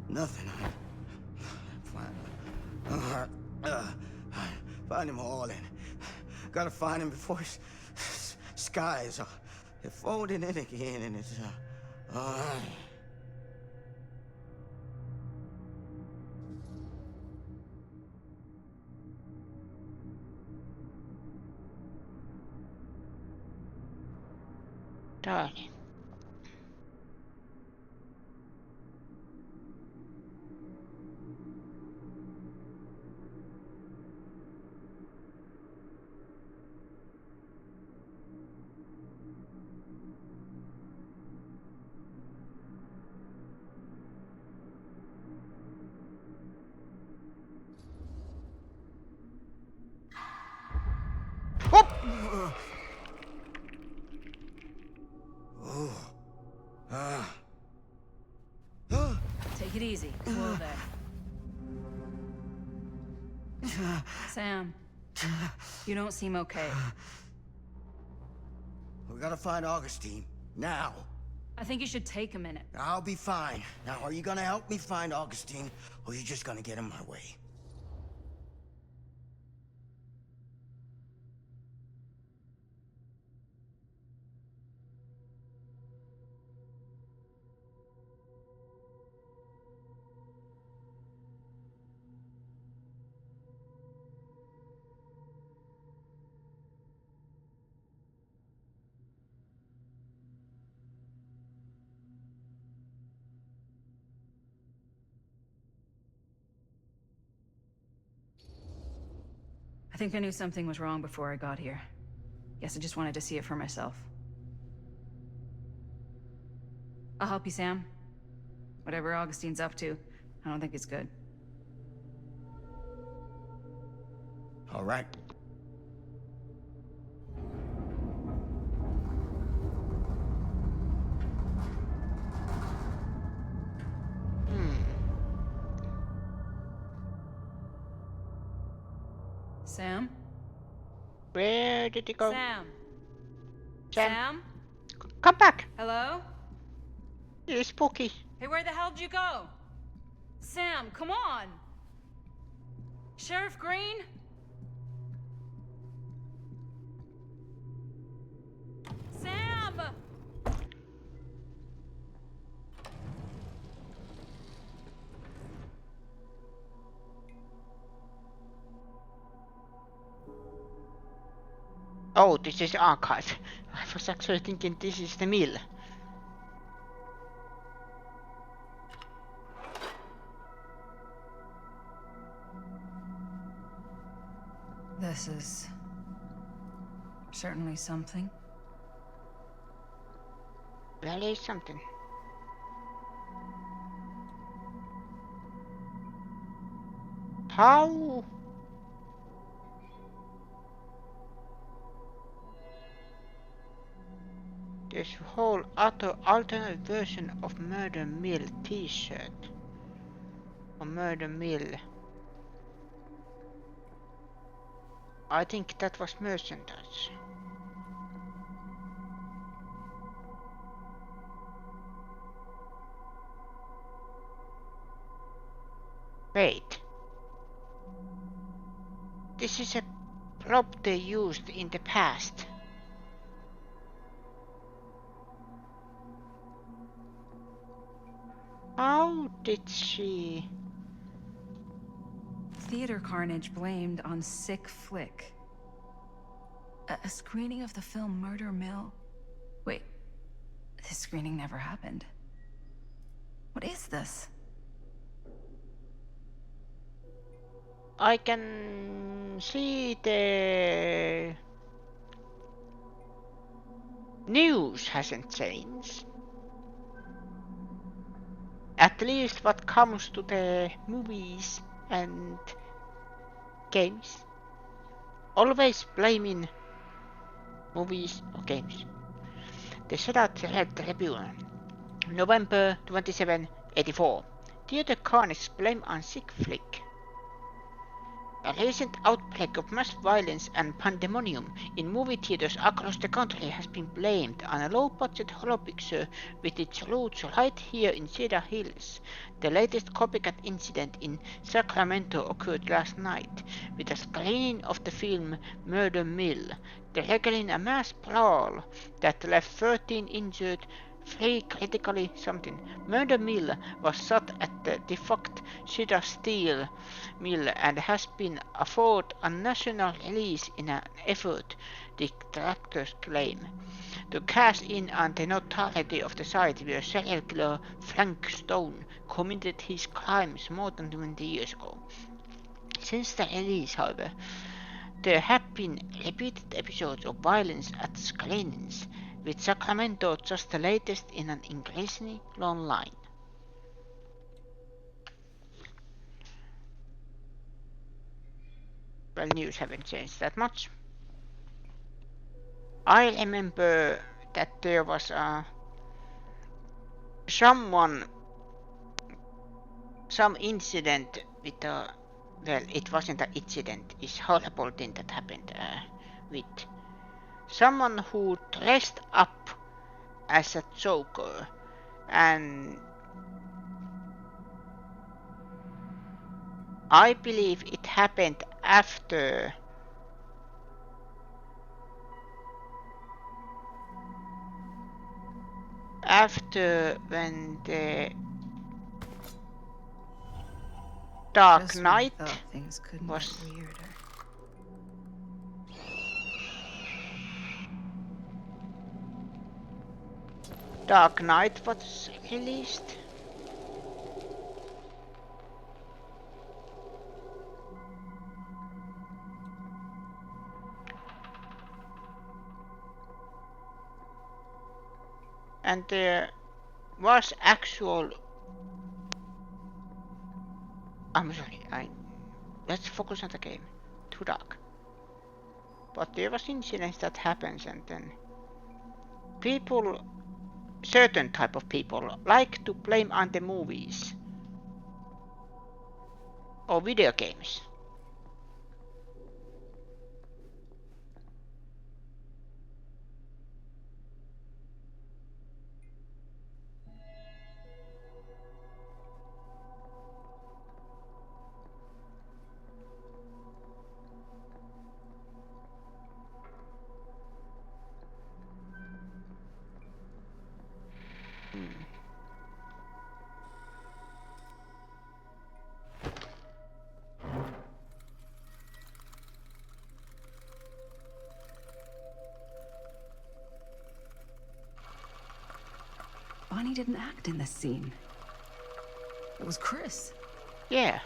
Nothing. Find him all in. Gotta find him before his skies are folding in again, and it's Darling. Take it easy. Whoa there. Sam, you don't seem okay. We gotta find Augustine. Now. I think you should take a minute. I'll be fine. Now, are you gonna help me find Augustine, or are you just gonna get in my way? I think I knew something was wrong before I got here. Guess I just wanted to see it for myself. I'll help you, Sam. Whatever Augustine's up to, I don't think it's good. All right. Sam? Where did he go? Sam? Sam? Come back! Hello? It's spooky. Hey, where the hell did you go? Sam, come on! Sheriff Green? Sam! Oh, this is archive. I was actually thinking this is the mill. This is certainly something. Well, it's something. How? There's a whole alternate version of Murder Mill t-shirt. Or Murder Mill. I think that was merchandise. Wait. This is a prop they used in the past. How did she... Theater carnage blamed on sick flick. A screening of the film Murder Mill? Wait, this screening never happened. What is this? I can see the news hasn't changed. At least what comes to the movies and games. Always blaming movies or games. The Shutout Red Tribune, November 27, 84. Theater carnage blame on sick flick. A recent outbreak of mass violence and pandemonium in movie theaters across the country has been blamed on a low-budget horror picture with its roots right here in Cedar Hills. The latest copycat incident in Sacramento occurred last night, with a screening of the film Murder Mill, triggering a mass brawl that left 13 injured Free critically something. Murder Mill was shot at the defunct Cedar Steel Mill and has been afforded a national release in an effort, detractors claim, to cash in on the notoriety of the site where serial killer Frank Stone committed his crimes more than 20 years ago. Since the release, however, there have been repeated episodes of violence at screenings, with Sacramento just the latest in an increasingly long line. Well, news haven't changed that much. I remember that there was some incident with a, well, it wasn't an incident, it's a horrible thing that happened with someone who dressed up as a Joker, and I believe it happened after when the Dark Knight was Dark Knight was released. And there was actual... I'm sorry, let's focus on the game. Too dark. But there was incidents that happens, and then people, certain type of people, like to blame on the movies or video games. Bonnie didn't act in this scene. It was Chris. Yeah.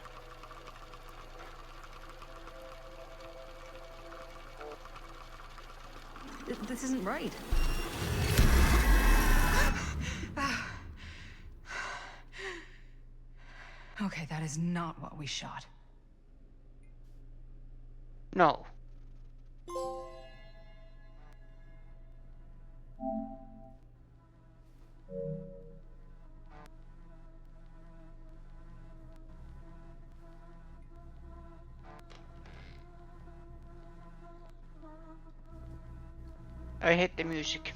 This isn't right. Okay, that is not what we shot. No. I hate the music.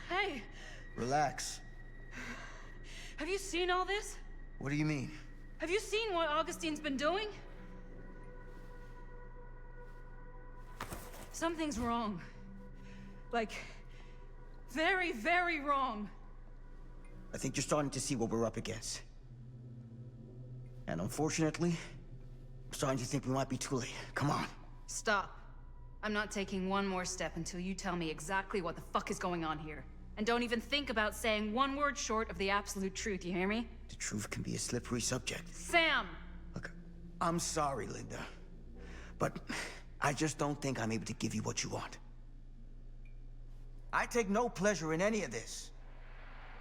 Hey! Relax. Have you seen all this? What do you mean? Have you seen what Augustine's been doing? Something's wrong. Like, very, very wrong. I think you're starting to see what we're up against. And unfortunately, I'm starting to think we might be too late. Come on. Stop. I'm not taking one more step until you tell me exactly what the fuck is going on here. And don't even think about saying one word short of the absolute truth, you hear me? The truth can be a slippery subject. Sam! Look, I'm sorry, Linda. But I just don't think I'm able to give you what you want. I take no pleasure in any of this.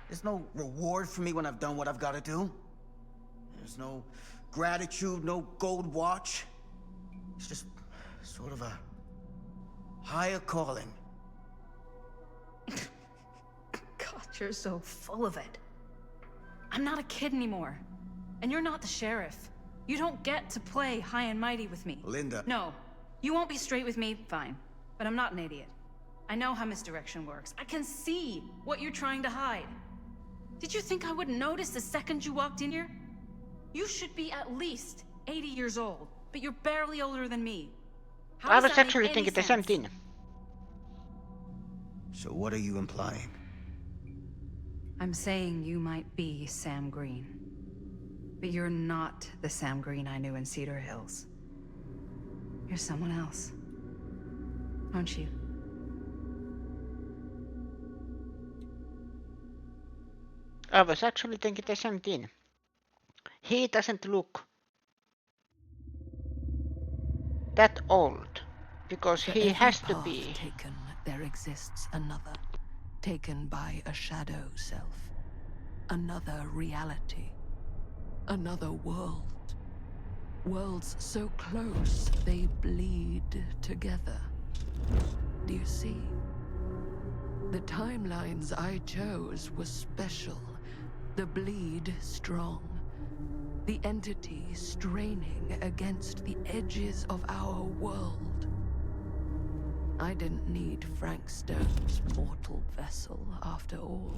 There's no reward for me when I've done what I've got to do. There's no gratitude, no gold watch. It's just sort of a higher calling. God, you're so full of it. I'm not a kid anymore. And you're not the sheriff. You don't get to play high and mighty with me. Linda. No. You won't be straight with me, fine. But I'm not an idiot. I know how misdirection works. I can see what you're trying to hide. Did you think I wouldn't notice the second you walked in here? You should be at least 80 years old, but you're barely older than me. How I does was that make actually any thinking the same sense? thing. So what are you implying? I'm saying you might be Sam Green. But you're not the Sam Green I knew in Cedar Hills. You're someone else. Aren't you? I was actually thinking the same thing. He doesn't look that old, because For he every has to path be. taken, there exists another, taken by a shadow self, another reality, another world. Worlds so close they bleed together. Do you see? The timelines I chose were special, the bleed strong. The entity straining against the edges of our world. I didn't need Frank Stone's mortal vessel, after all.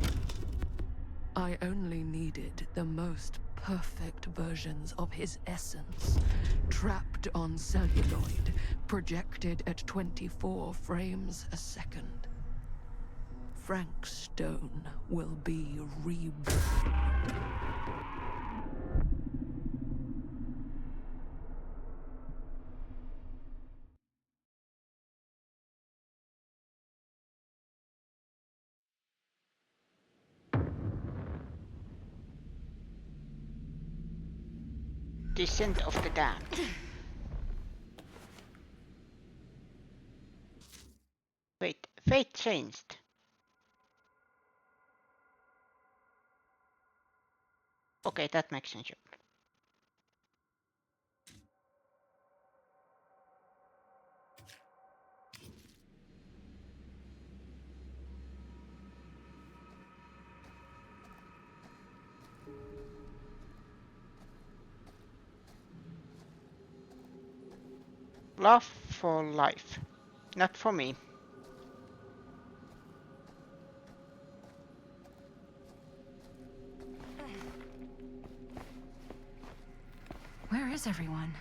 I only needed the most perfect versions of his essence, trapped on celluloid, projected at 24 frames a second. Frank Stone will be reborn. Descent of the Damned. Wait, fate changed. Okay, that makes sense. Love for life. Not for me. Where is everyone?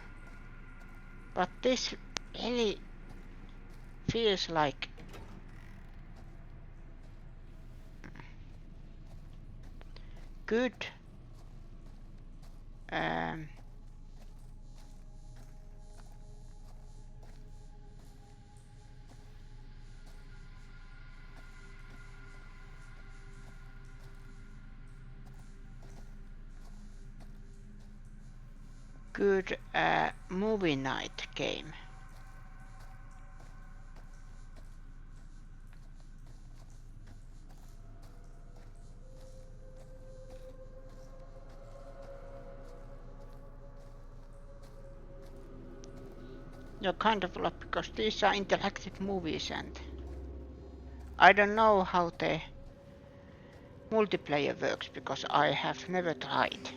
But this really feels like good good movie night game. No, kind of like, because these are interactive movies and I don't know how the multiplayer works because I have never tried.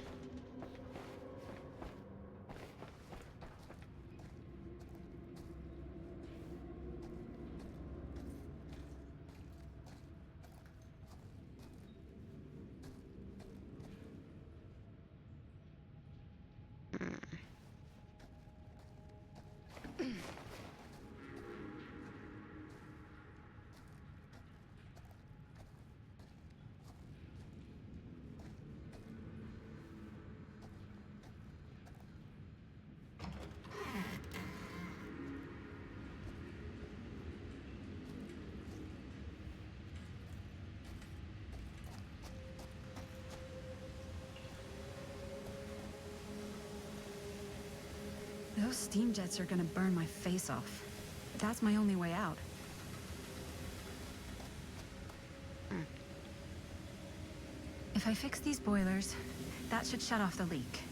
Those steam jets are gonna burn my face off. But that's my only way out. If I fix these boilers, that should shut off the leak.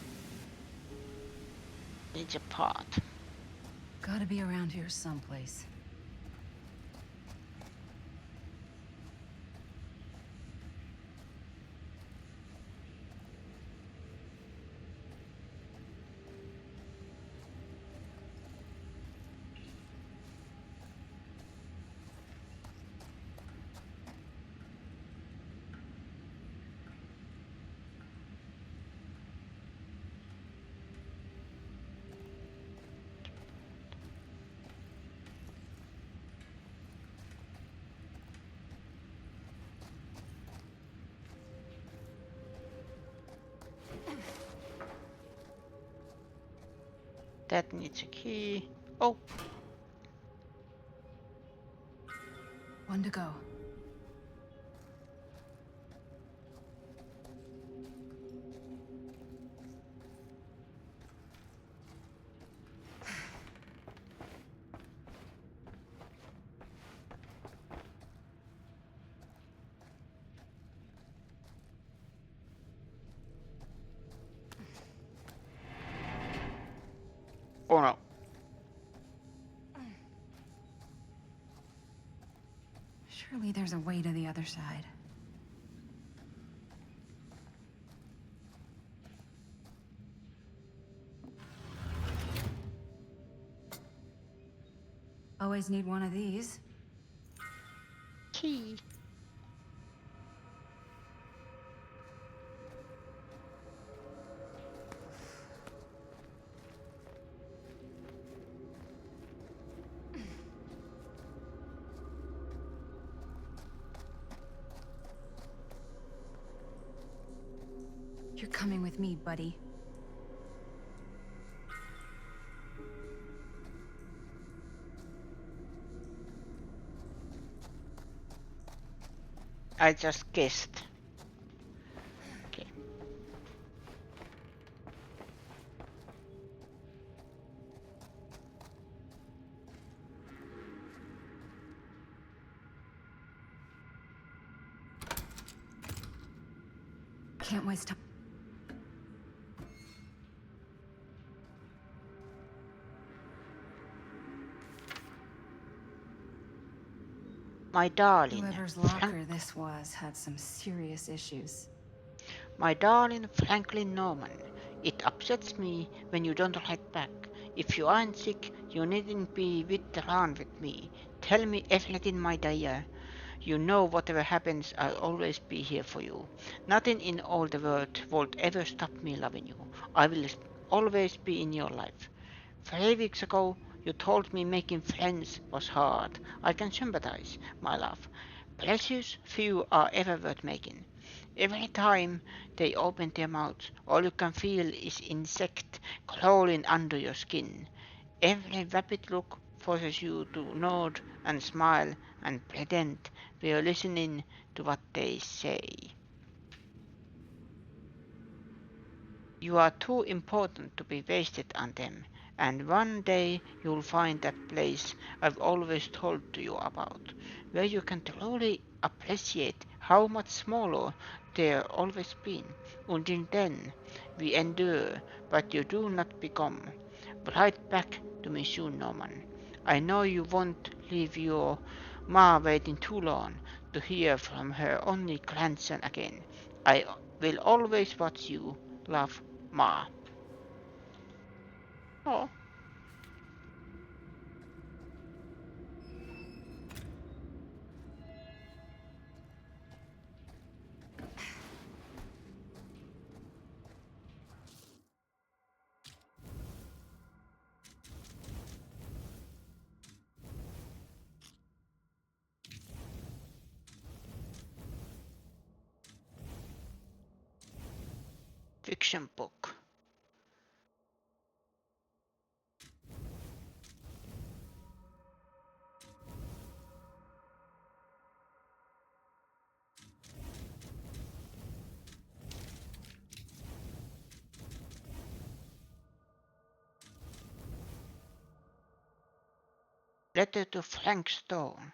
Needs a pot. Gotta be around here someplace. That needs a key. Oh, One to go. oh no. Surely there's a way to the other side. Always need one of these. Key. You're coming with me, buddy. I just guessed. Okay. Can't waste time. My darling. Whoever's locker this was had some serious issues. My darling Franklin Norman, it upsets me when you don't write back. If you aren't sick, you needn't be withdrawn with me. Tell me everything, my dear. You know whatever happens, I'll always be here for you. Nothing in all the world will ever stop me loving you. I will always be in your life. 3 weeks ago, you told me making friends was hard. I can sympathize, my love. Precious few are ever worth making. Every time they open their mouths, all you can feel is insect crawling under your skin. Every rapid look forces you to nod and smile and pretend we are listening to what they say. You are too important to be wasted on them, and one day you'll find that place I've always told you about, where you can truly appreciate how much smaller they've always been. Until then, we endure, but you do not become. Write back to me soon, Norman. I know you won't leave your ma waiting too long to hear from her only grandson again. I will always watch you. Love, Ma. Oh. Fiction book. Letter to Frank Stone.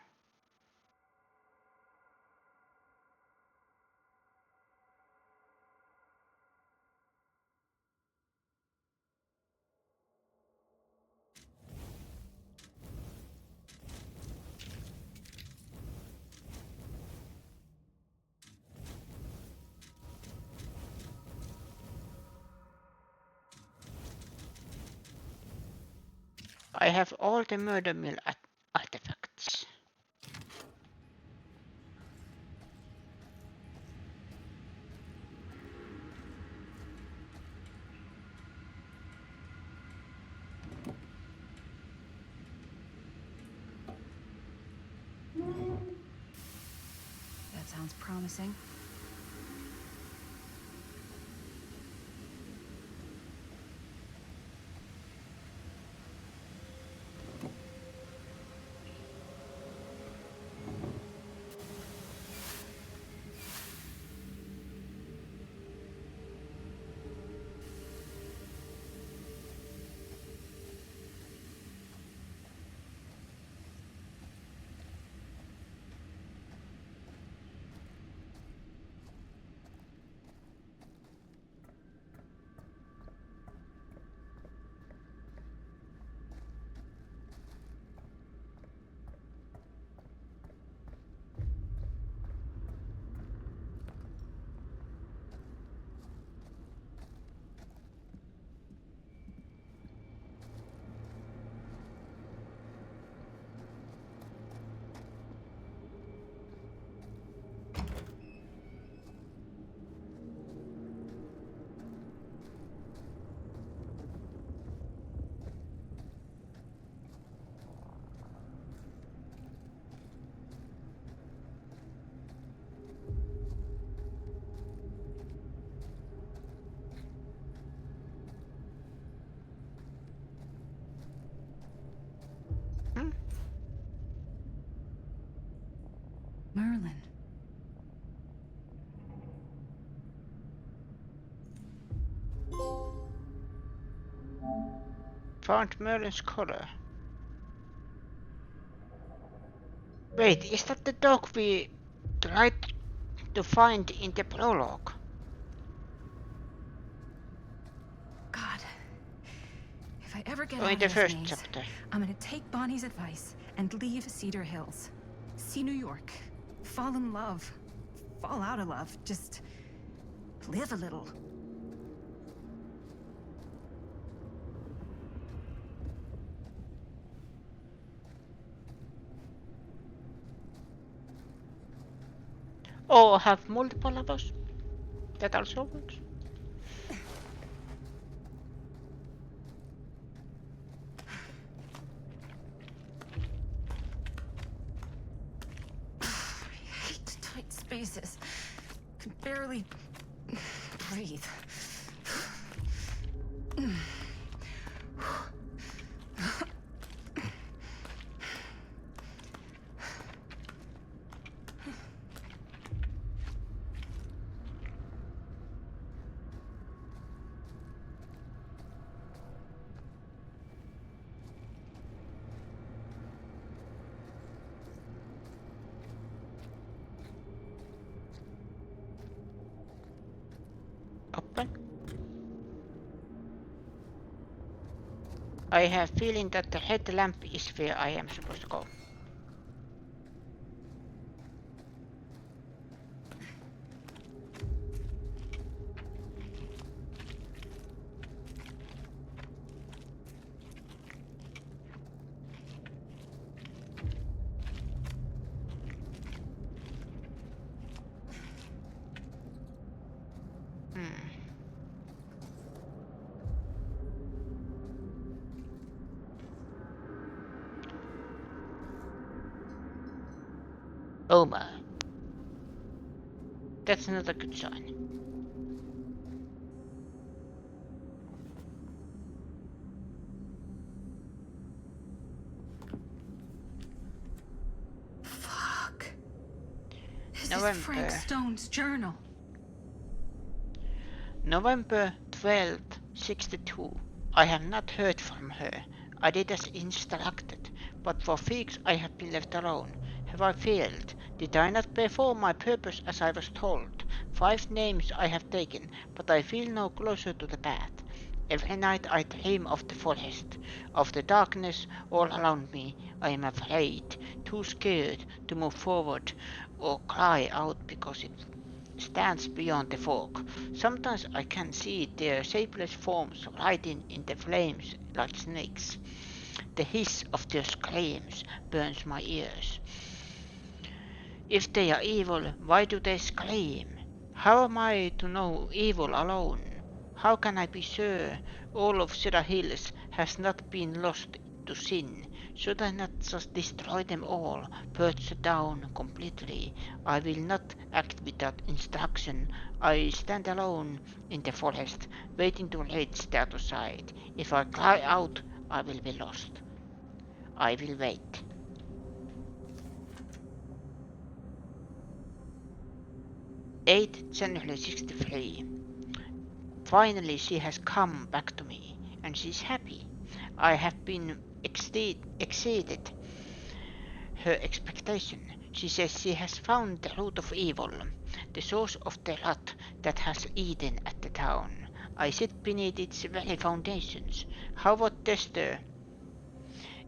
I have all the murder mill artifacts. That sounds promising. Merlin. Found Merlin's collar. Wait, is that the dog we tried to find in the prologue? God. If I ever get Oh, out in of the this first maze, chapter. I'm gonna take Bonnie's advice and leave Cedar Hills. See New York. Fall in love. Fall out of love. Just live a little. Or have multiple lovers. That also works. I hate tight spaces. Can barely breathe. Open. I have feeling that the headlamp is where I am supposed to go. Oh my. That's not a good sign. Fuck. This November. is Frank Stone's journal. November 12th, 62. I have not heard from her. I did as instructed, but for weeks I have been left alone. Have I failed? Did I not perform my purpose as I was told? 5 names I have taken, but I feel no closer to the path. Every night I dream of the forest, of the darkness all around me. I am afraid, too scared to move forward or cry out because it stands beyond the fog. Sometimes I can see their shapeless forms writhing in the flames like snakes. The hiss of their screams burns my ears. If they are evil, why do they scream? How am I to know evil alone? How can I be sure all of Cedar Hills has not been lost to sin? Should I not just destroy them all, purge down completely? I will not act without instruction. I stand alone in the forest, waiting to reach the other side. If I cry out, I will be lost. I will wait. January 63. Finally she has come back to me, and she's happy. I have been exceeded her expectation. She says she has found the root of evil, the source of the rot that has eaten at the town. I sit beneath its very foundations. Howard Tester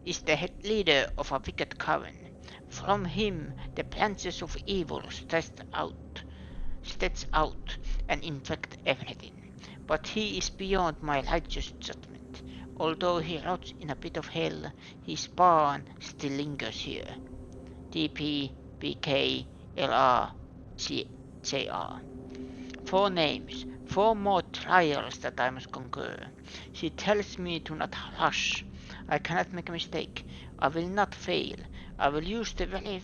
is the head leader of a wicked coven. From him the branches of evil stretch out and infect everything. But he is beyond my righteous judgment. Although he rots in a pit of hell, his spawn still lingers here. TP, BK, LR, JR. 4 names, 4 more trials that I must conquer. She tells me to not rush. I cannot make a mistake. I will not fail. I will use the very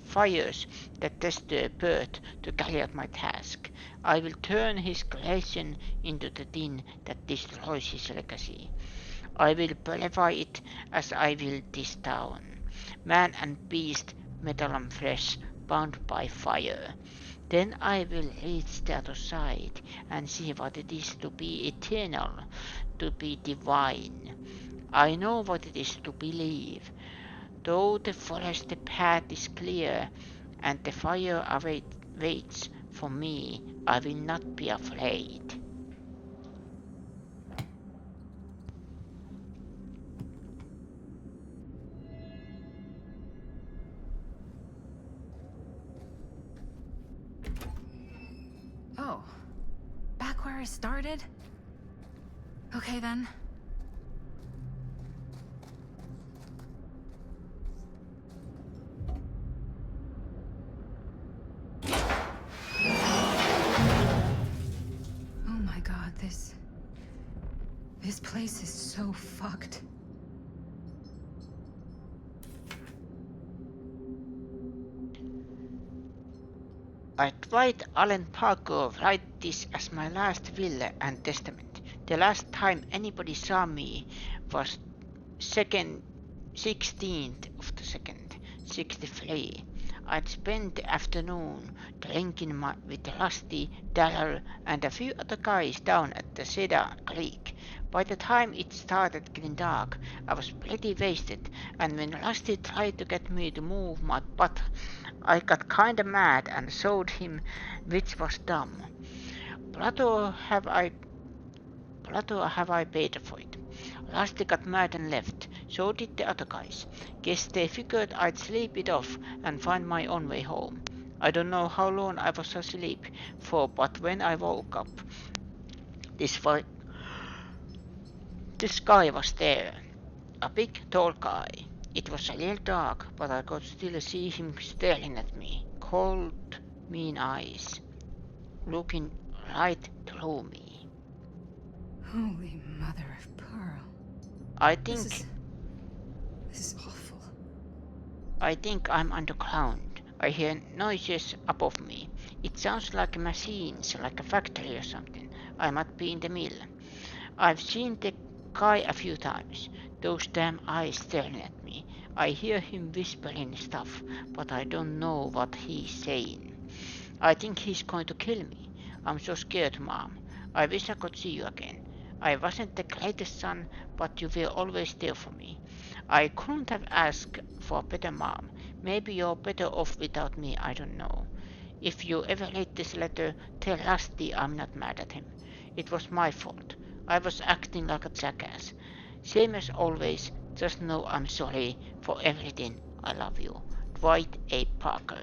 fires that test the birth to carry out my task. I will turn his creation into the din that destroys his legacy. I will purify it as I will this town. Man and beast, metal and flesh, bound by fire. Then I will reach the other side and see what it is to be eternal, to be divine. I know what it is to believe. Though the forest the path is clear and the fire waits for me, I will not be afraid. Oh, back where I started? Okay then. Oh my god, this place is so fucked. I tried Alan Parker write this as my last will and testament. The last time anybody saw me was 16th of the 2nd, 63. I'd spent the afternoon drinking with Rusty, Darrell, and a few other guys down at the Cedar Creek. By the time it started getting dark, I was pretty wasted, and when Rusty tried to get me to move my butt, I got kinda mad and showed him, which was dumb. Plato have I paid for it. Rusty got mad and left, so did the other guys. Guess they figured I'd sleep it off and find my own way home. I don't know how long I was asleep for, but when I woke up, this guy was there. A big, tall guy. It was a little dark, but I could still see him staring at me. Cold, mean eyes. Looking right through me. Holy mother of pearl. I think... This is awful. I think I'm underground. I hear noises above me. It sounds like machines, like a factory or something. I might be in the mill. I've seen the guy a few times. Those damn eyes staring at me. I hear him whispering stuff, but I don't know what he's saying. I think he's going to kill me. I'm so scared, Mom. I wish I could see you again. I wasn't the greatest son, but you were always there for me. I couldn't have asked for a better mom. Maybe you're better off without me, I don't know. If you ever read this letter, tell Rusty I'm not mad at him. It was my fault. I was acting like a jackass. Same as always, just know I'm sorry for everything. I love you. Dwight A. Parker.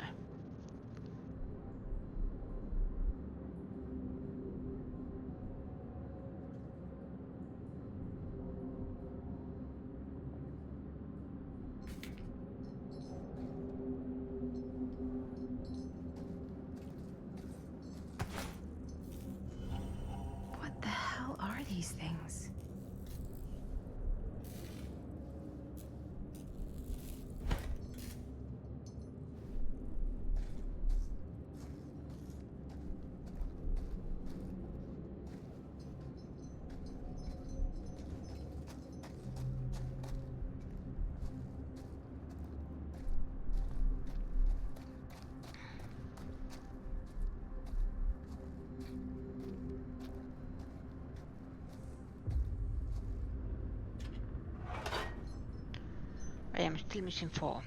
What the hell are these things? I am still missing 4.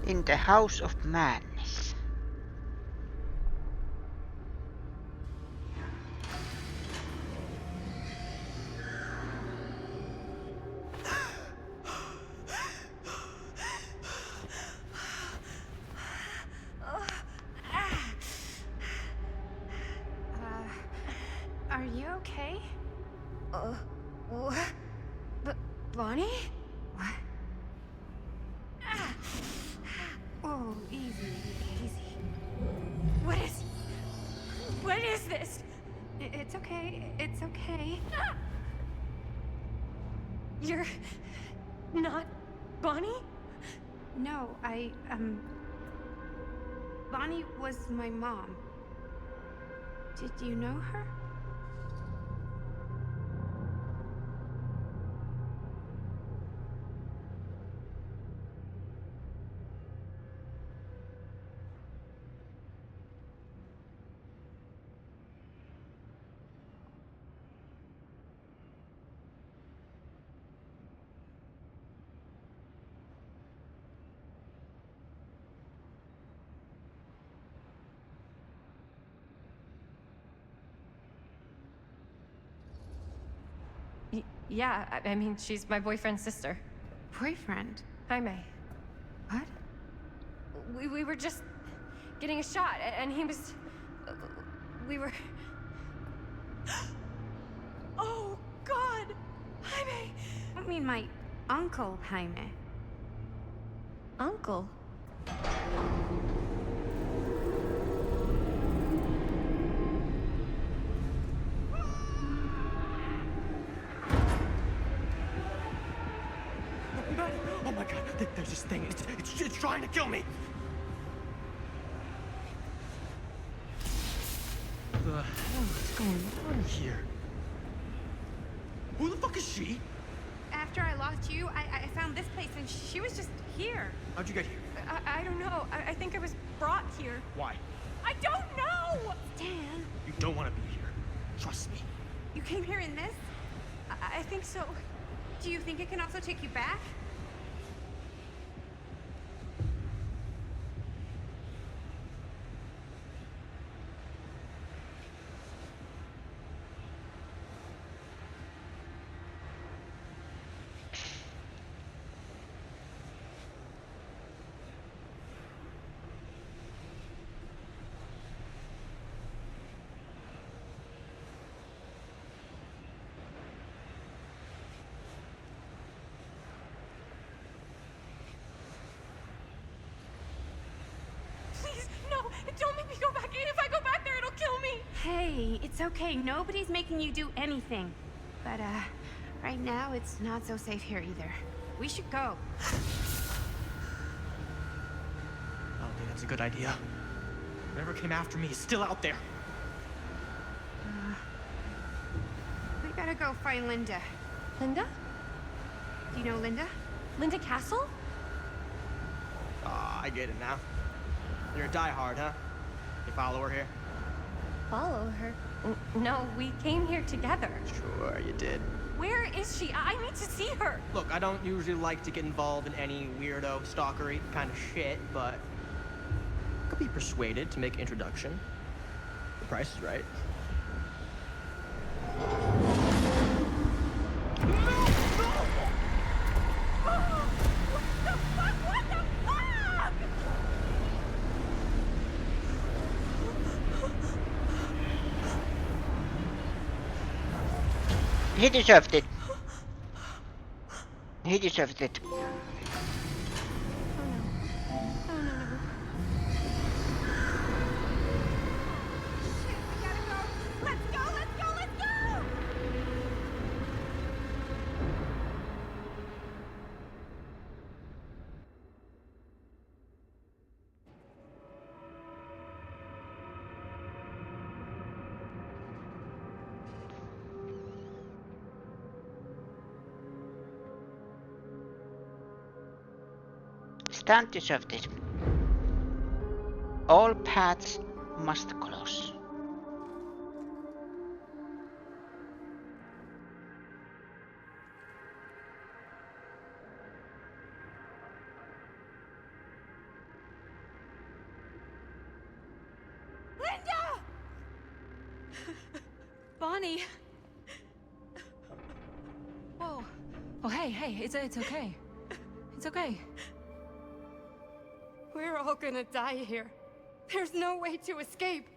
In the House of Madness. Are you okay? What? Bonnie? What? Oh, easy, easy. What is this? It's okay. It's okay. You're not Bonnie? No, Bonnie was my mom. Did you know her? Yeah, I mean, she's my boyfriend's sister. Boyfriend? Jaime. What? We were just getting a shot, and he was... We were... Oh, God! Jaime! I mean, my uncle, Jaime. Uncle? Oh my god, there's this thing. It's trying to kill me. The hell is going on here? Who the fuck is she? After I lost you, I found this place and she was just here. How'd you get here? I don't know. I think I was brought here. Why? I don't know! Dan, You don't want to be here. Trust me. you came here in this? I think so. Do you think it can also take you back? Hey, it's okay. Nobody's making you do anything. But, right now it's not so safe here either. We should go. I don't think that's a good idea. Whoever came after me is still out there. We gotta go find Linda. Linda? Do you know Linda? Linda Castle? Ah, I get it now. You're a diehard, huh? You follow her here? Follow her? No, we came here together. Sure, you did. Where is she? I need to see her. Look, I don't usually like to get involved in any weirdo, stalkery kind of shit, but I could be persuaded to make an introduction. The price is right. He deserved it. He deserved it. Stan deserved it. All paths must close. Linda! Bonnie! Whoa. Oh, hey, it's okay. It's okay. We're all gonna die here. There's no way to escape.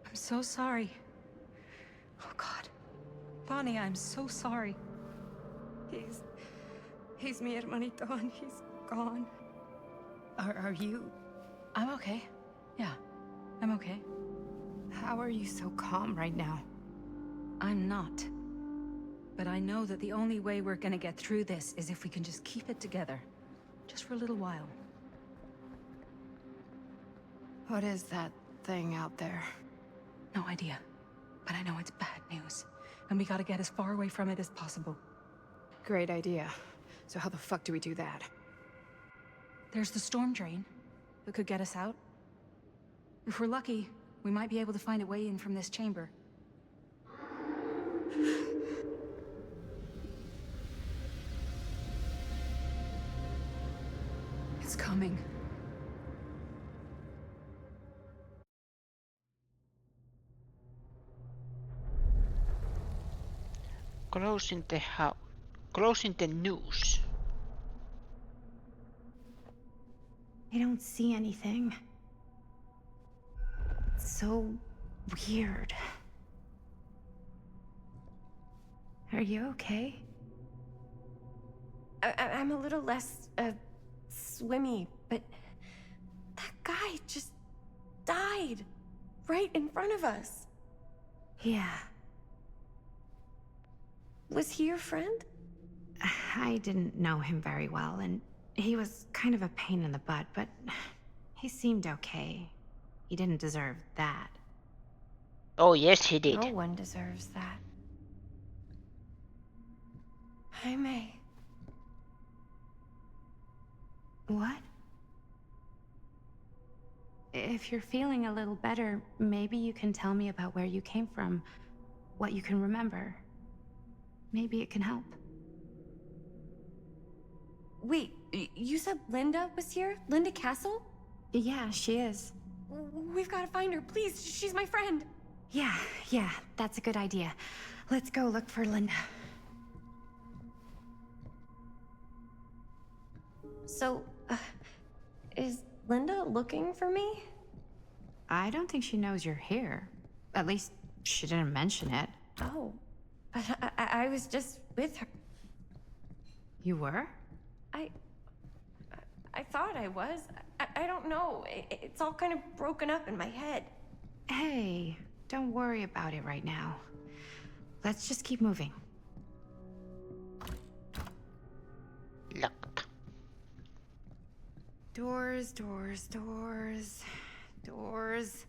I'm so sorry. Oh, God. Bonnie, I'm so sorry. He's mi hermanito and he's gone. Are you? I'm okay. Yeah, I'm okay. How are you so calm right now? I'm not. But I know that the only way we're gonna get through this is if we can just keep it together. Just for a little while. What is that thing out there? No idea. But I know it's bad news. And we gotta get as far away from it as possible. Great idea. So how the fuck do we do that? There's the storm drain that could get us out. If we're lucky, we might be able to find a way in from this chamber. It's coming. Closing the house. Closing the news. I don't see anything. It's so weird. Are you okay? I'm a little less, swimmy, but that guy just died right in front of us. Yeah. Was he your friend? I didn't know him very well, and he was kind of a pain in the butt, but he seemed okay. He didn't deserve that. Oh, yes, he did. No one deserves that. Jaime. What? If you're feeling a little better, maybe you can tell me about where you came from, what you can remember. Maybe it can help. Wait, you said Linda was here? Linda Castle? Yeah, she is. We've got to find her, please. She's my friend. Yeah, that's a good idea. Let's go look for Linda. So, is Linda looking for me? I don't think she knows you're here. At least, she didn't mention it. Oh, but I was just with her. You were? I thought I was. I don't know. It's all kind of broken up in my head. Hey, don't worry about it right now. Let's just keep moving. Locked. Doors, doors, doors, doors.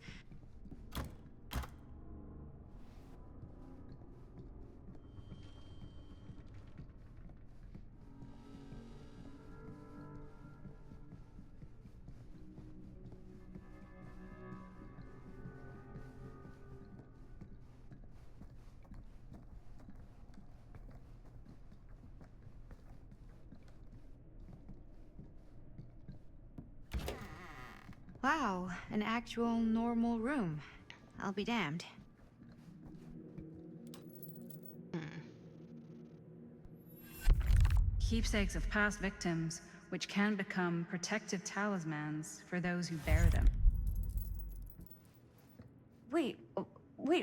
Wow, an actual normal room. I'll be damned. Keepsakes of past victims, which can become protective talismans for those who bear them. Wait,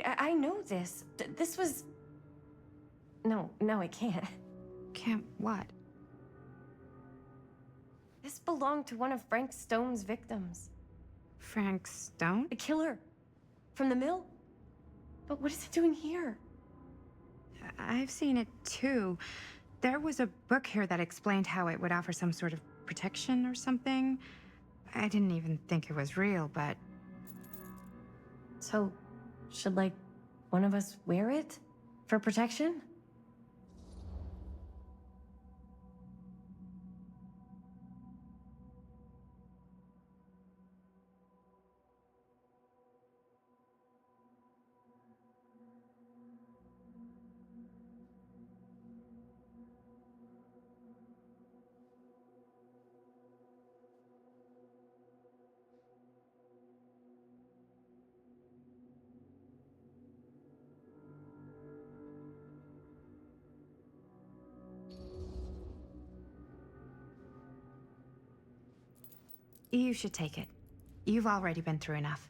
I know this. This was... No, I can't. Can't what? This belonged to one of Frank Stone's victims. Frank Stone? The killer. From the mill. But what is it doing here? I've seen it too. There was a book here that explained how it would offer some sort of protection or something. I didn't even think it was real, but... So, should, like, one of us wear it? For protection? You should take it. You've already been through enough.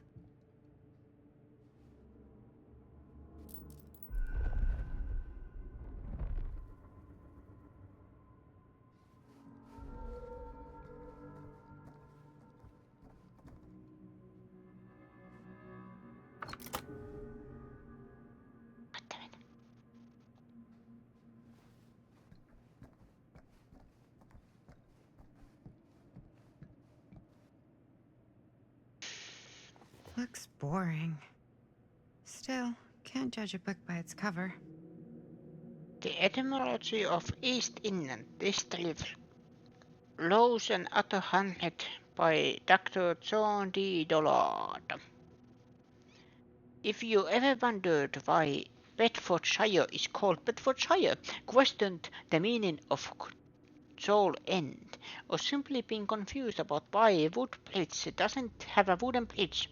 Looks boring. Still, can't judge a book by its cover. The etymology of East Inland District, Laws and Other Handled by Dr. John D. Dollard. If you ever wondered why Bedfordshire is called Bedfordshire, questioned the meaning of Soul End, or simply been confused about why a wood bridge doesn't have a wooden bridge,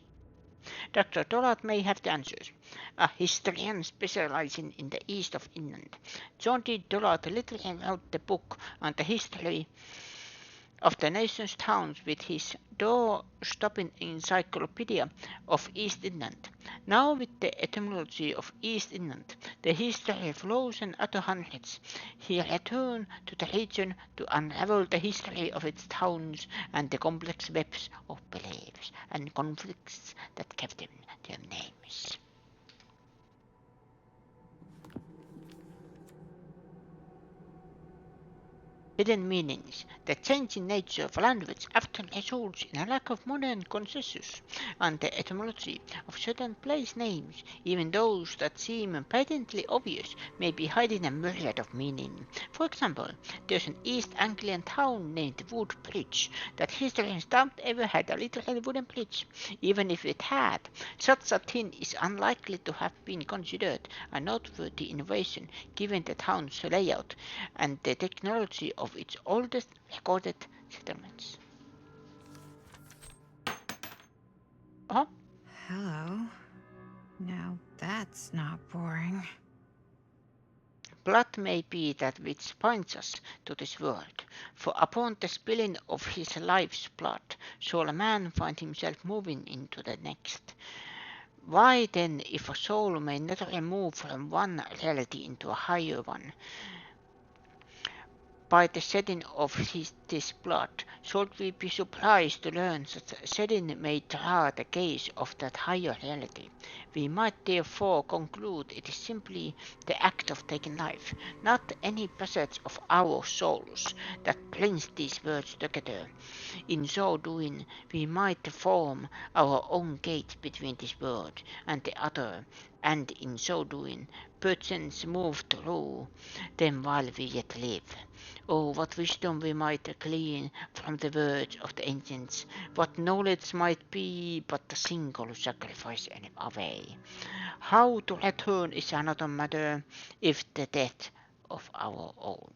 Dr. Dollard may have the answers. A historian specializing in the east of England, John D. Dollard literally wrote the book on the history of the nation's towns with his door-stopping encyclopedia of East England. Now with the etymology of East England, the history of laws and other hundreds, he returned to the region to unravel the history of its towns and the complex webs of beliefs and conflicts that gave them their names. Hidden meanings. The changing nature of language often results in a lack of modern consensus on the etymology of certain place names. Even those that seem patently obvious may be hiding a myriad of meaning. For example, there's an East Anglian town named Woodbridge that historians doubt ever had a literal wooden bridge. Even if it had, such a thing is unlikely to have been considered a noteworthy innovation given the town's layout and the technology of its oldest recorded settlements. Oh? Hello. Now that's not boring. Blood may be that which binds us to this world, for upon the spilling of his life's blood shall a man find himself moving into the next. Why then, if a soul may naturally move from one reality into a higher one, by the setting of his blood, should we be surprised to learn that Selin may draw the gaze of that higher reality? We might therefore conclude it is simply the act of taking life, not any passage of our souls that brings these words together. In so doing, we might form our own gate between this world and the other, and in so doing, perchance move through them while we yet live. Oh, what wisdom we might glean from the words of the ancients, what knowledge might be but a single sacrifice away. How to return is another matter, if the death of our own.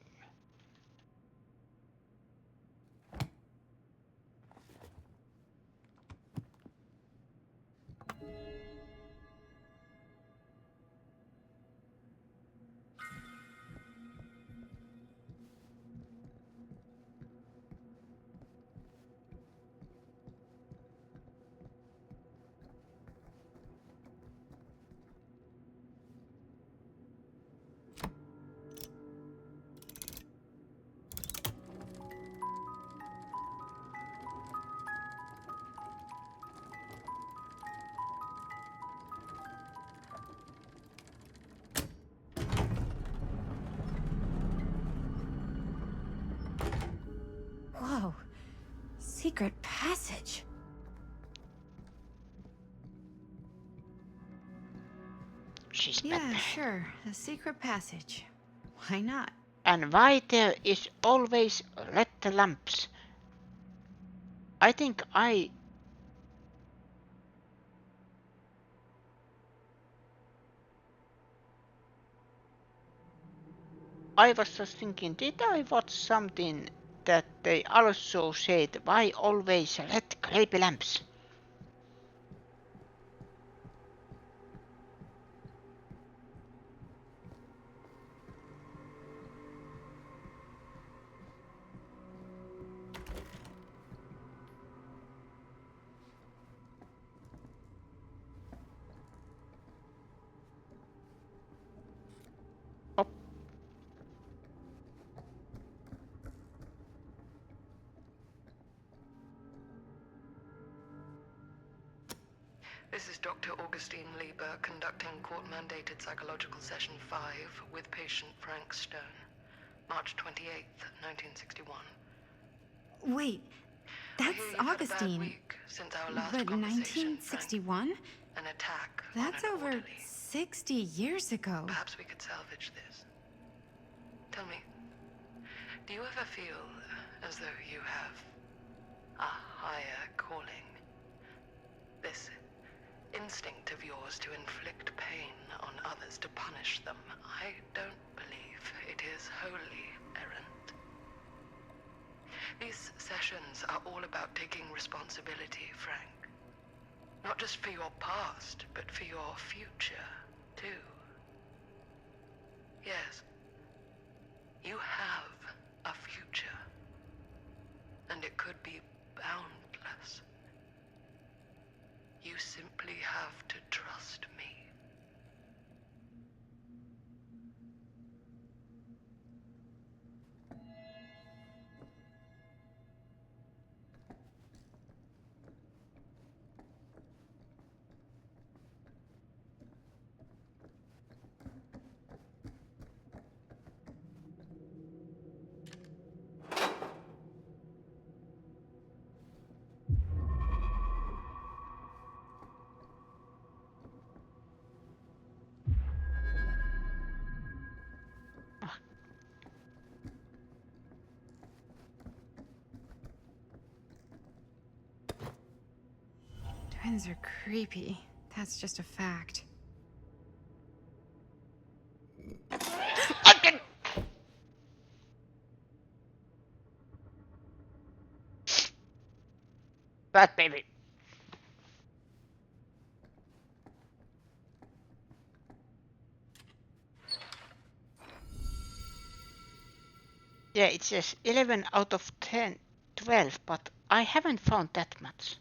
Whoa. Secret passage. She's Yeah, Batman. sure. A secret passage. Why not? And why there is always red lamps? I think I was just thinking, did I watch something that they also said, why always red grape lamps? This is Dr. Augustine Lieber conducting court-mandated psychological session 5 with patient Frank Stone. March 28th, 1961. Wait, that's Augustine. Since our last But conversation, 1961? An attack. That's over 60 years ago. Perhaps we could salvage this. Tell me, do you ever feel as though you have a higher calling? This instinct of yours to inflict pain on others, to punish them, I don't believe it is wholly errant. These sessions are all about taking responsibility, Frank. Not just for your past, but for your future, too. Yes, you have a future, and it could be boundless. You simply have to trust me. Twins are creepy. That's just a fact. Bad baby. Yeah, it says 11 out of 10, 12, but I haven't found that much.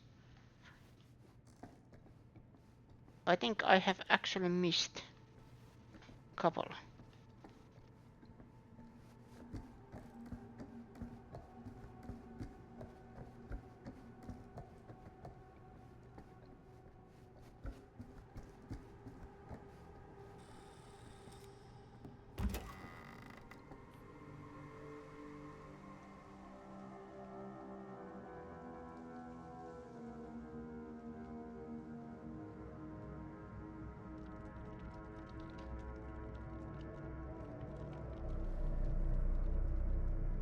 I think I have actually missed a couple.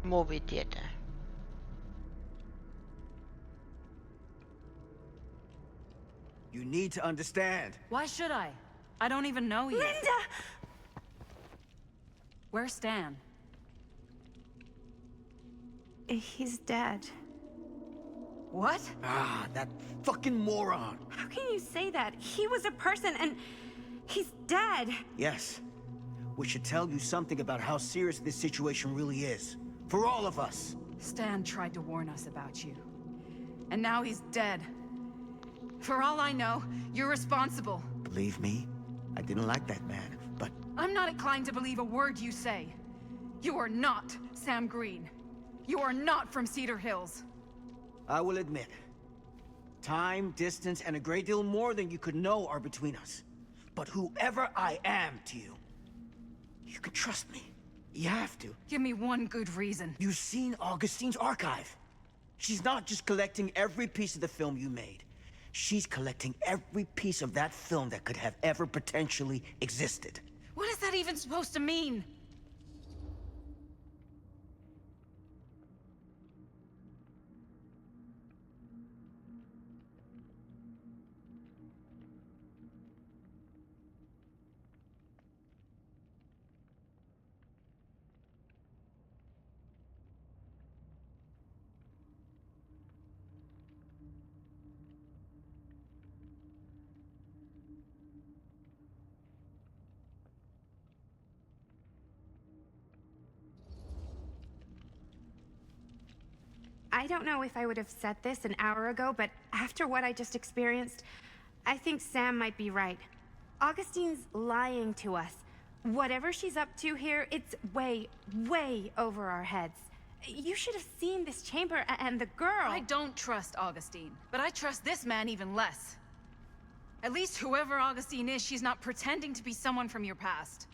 movie theater. You need to understand. Why should I? I don't even know you. Linda! Where's Stan? He's dead. What? Ah, that fucking moron. How can you say that? He was a person and he's dead. Yes. We should tell you something about how serious this situation really is. For all of us. Stan tried to warn us about you. And now he's dead. For all I know, you're responsible. Believe me, I didn't like that man, but... I'm not inclined to believe a word you say. You are not Sam Green. You are not from Cedar Hills. I will admit, time, distance, and a great deal more than you could know are between us. But whoever I am to you, you can trust me. You have to. Give me one good reason. You've seen Augustine's archive. She's not just collecting every piece of the film you made. She's collecting every piece of that film that could have ever potentially existed. What is that even supposed to mean? I don't know if I would have said this an hour ago, but after what I just experienced, I think Sam might be right. Augustine's lying to us. Whatever she's up to here, it's way, way over our heads. You should have seen this chamber and the girl. I don't trust Augustine, but I trust this man even less. At least whoever Augustine is, she's not pretending to be someone from your past.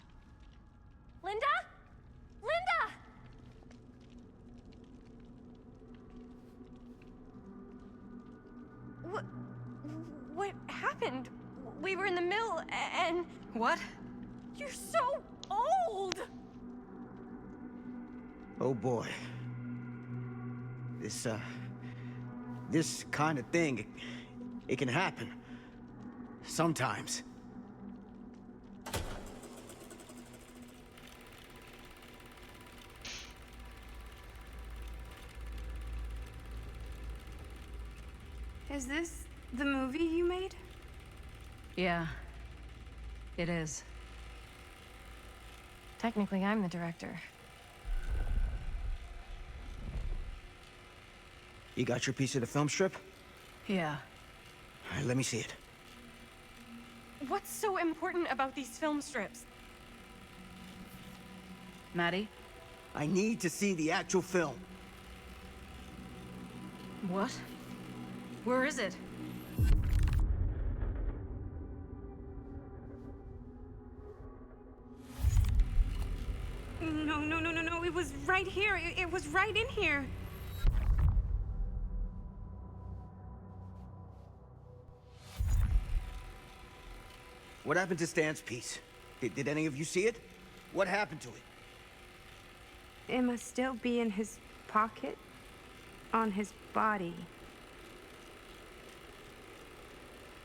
Linda? Linda! What happened? We were in the mill and... What? You're so old! Oh boy. This kind of thing, it can happen. Sometimes. Is this the movie you made? Yeah. It is. Technically, I'm the director. You got your piece of the film strip? Yeah. All right, let me see it. What's so important about these film strips? Maddie? I need to see the actual film. What? Where is it? No. It was right here. It was right in here. What happened to Stan's piece? Did any of you see it? What happened to it? It must still be in his pocket. On his body.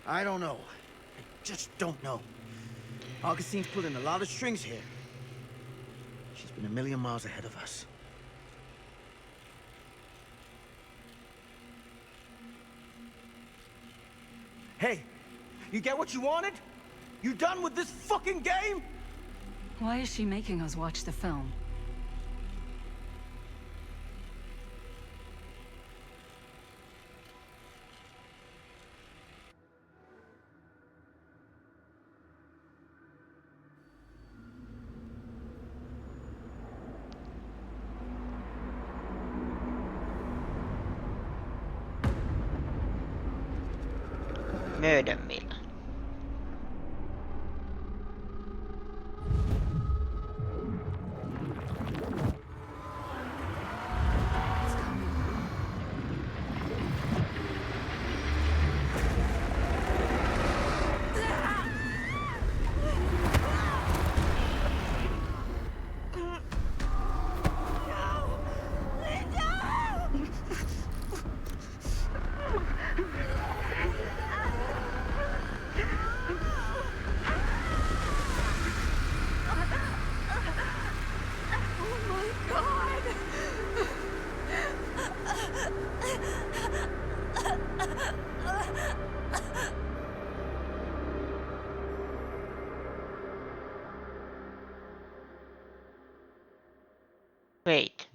I don't know. I just don't know. Augustine's pulling a lot of strings here. She's been a million miles ahead of us. Hey, you get what you wanted? You done with this fucking game? Why is she making us watch the film? Murder Mill. Wait.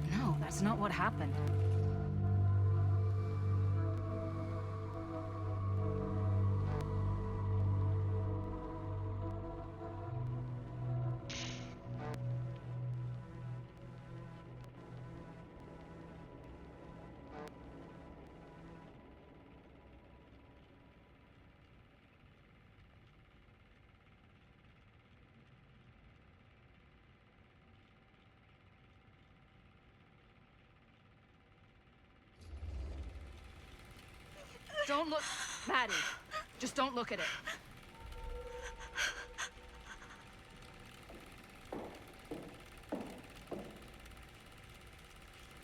No, that's not what happened. Don't look, Maddie. Just don't look at it.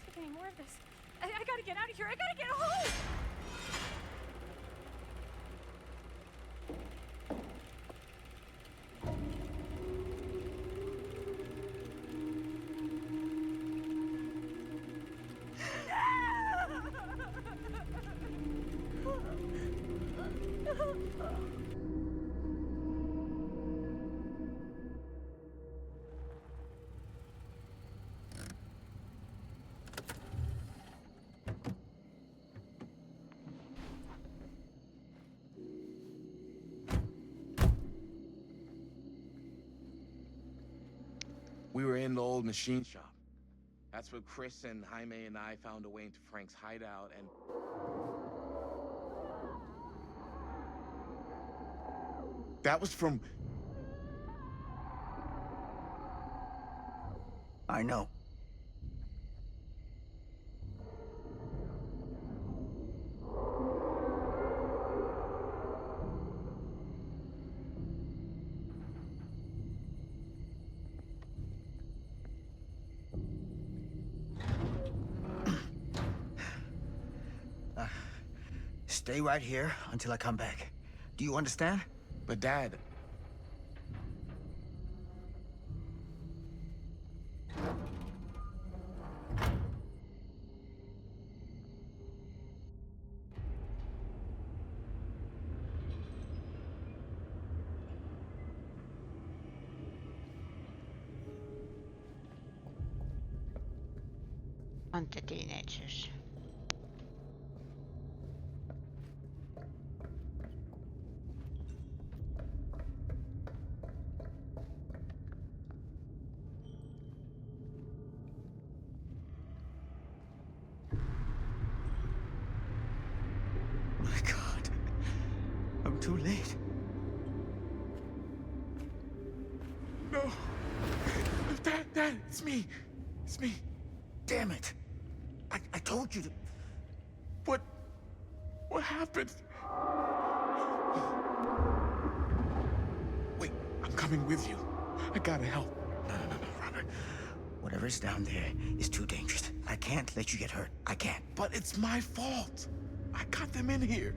Take any more of this. I gotta get out of here. I gotta get home. We were in the old machine shop. That's where Chris and Jaime and I found a way into Frank's hideout and... That was from... I know. Stay right here until I come back. Do you understand? But Dad... On the teenagers. My God. I'm too late. No. Dad, it's me. It's me. Damn it. I told you to... What happened? Wait, I'm coming with you. I gotta help. No, Robert. Whatever's down there is too dangerous. I can't let you get hurt. I can't. But it's my fault. I got them in here.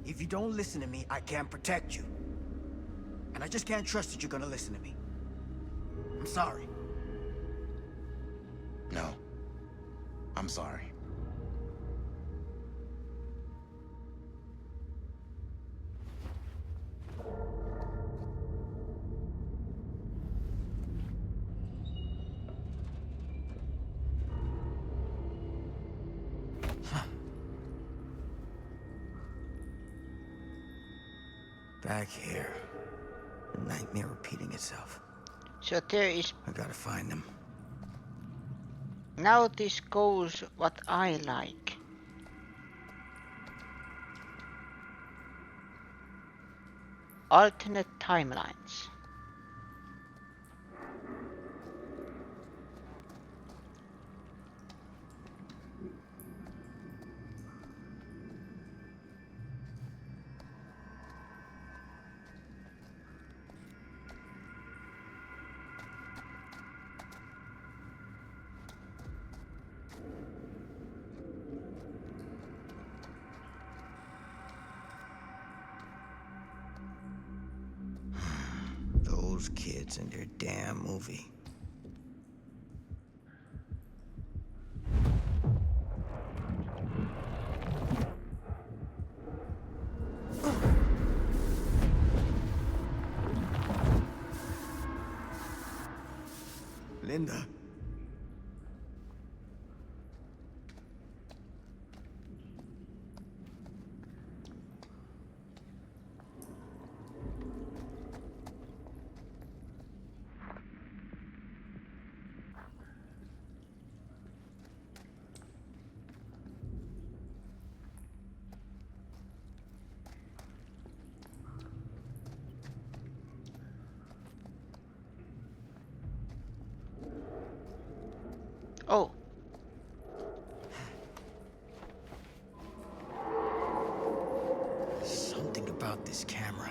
If you don't listen to me, I can't protect you. And I just can't trust that you're gonna listen to me. I'm sorry. No. I'm sorry. Back here. The nightmare repeating itself. So there is... I gotta find them. Now this goes what I like. Alternate timelines. those kids and their damn movie. Linda. Oh. Something about this camera.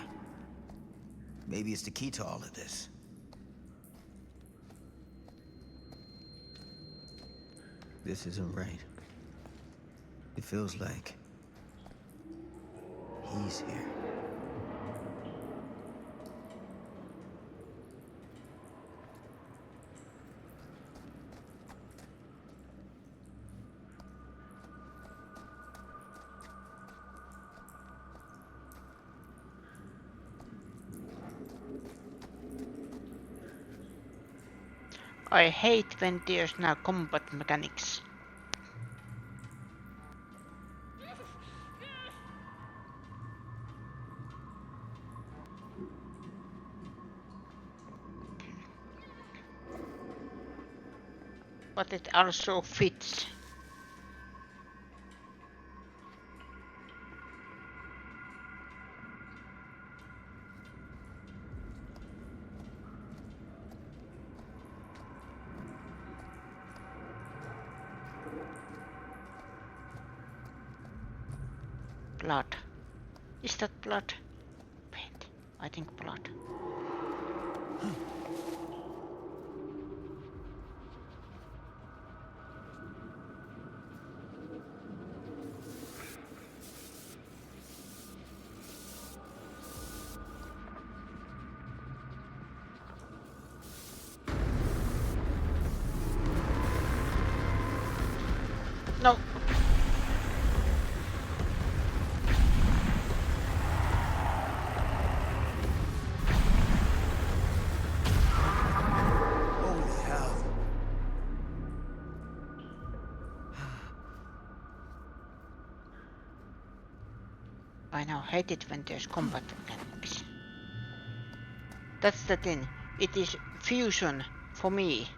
Maybe it's the key to all of this. This isn't right. It feels like he's here. I hate when there's no combat mechanics. But it also fits. Blood. Is that blood? Wait, I think blood. No. Holy hell. I now hate it when there's combat mechanics. That's the thing. It is fusion for me.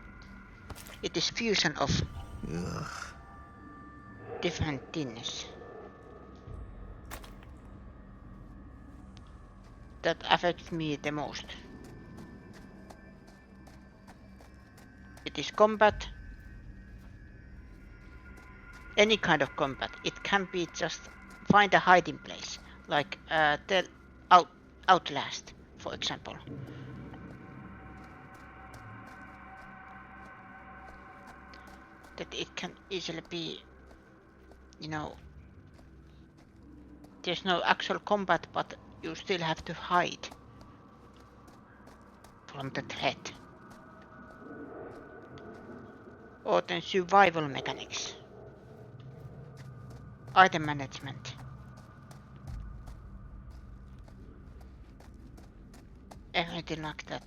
It is fusion of different things that affects me the most. It is combat. Any kind of combat. It can be just find a hiding place, like Outlast, for example. That it can easily be, you know, there's no actual combat, but you still have to hide from the threat. Or then survival mechanics. Item management. Everything like that.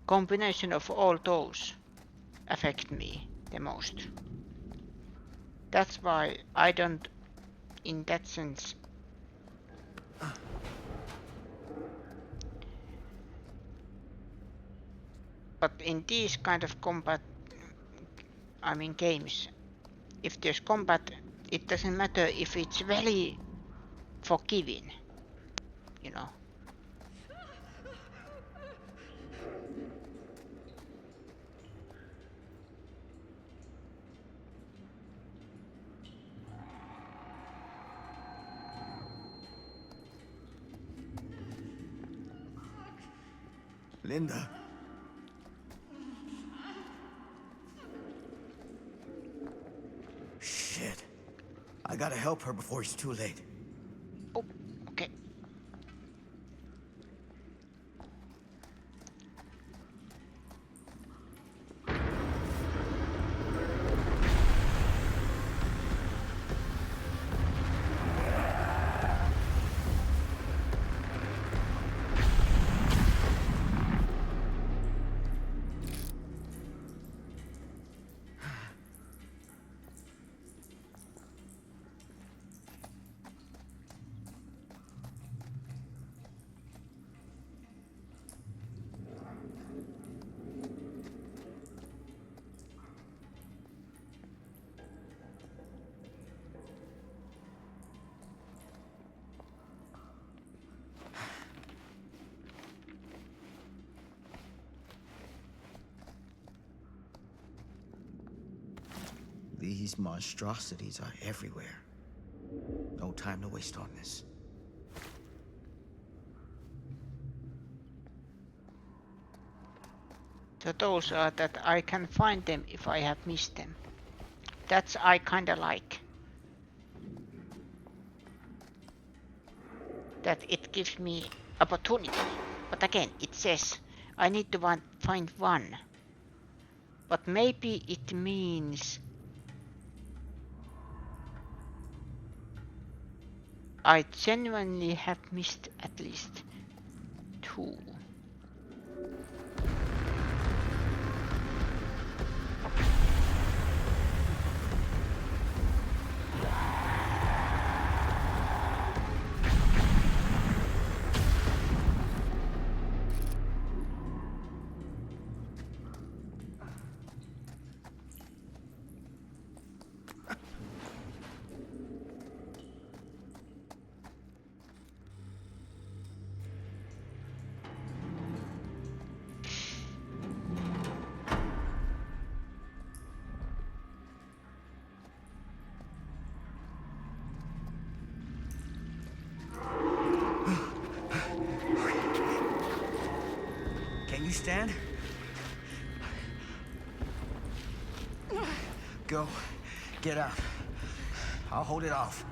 Combination of all those affect me the most. That's why I don't, in that sense, but in these kind of combat, I mean games, if there's combat, it doesn't matter if it's very forgiving, you know. Linda. Shit. I gotta help her before it's too late. Oh, okay. These monstrosities are everywhere. No time to waste on this. So those are that I can find them if I have missed them. That's I kinda like. That it gives me opportunity. But again, it says I need to find one. But maybe it means I genuinely have missed at least 2. Can you stand? Go. Get out. I'll hold it off.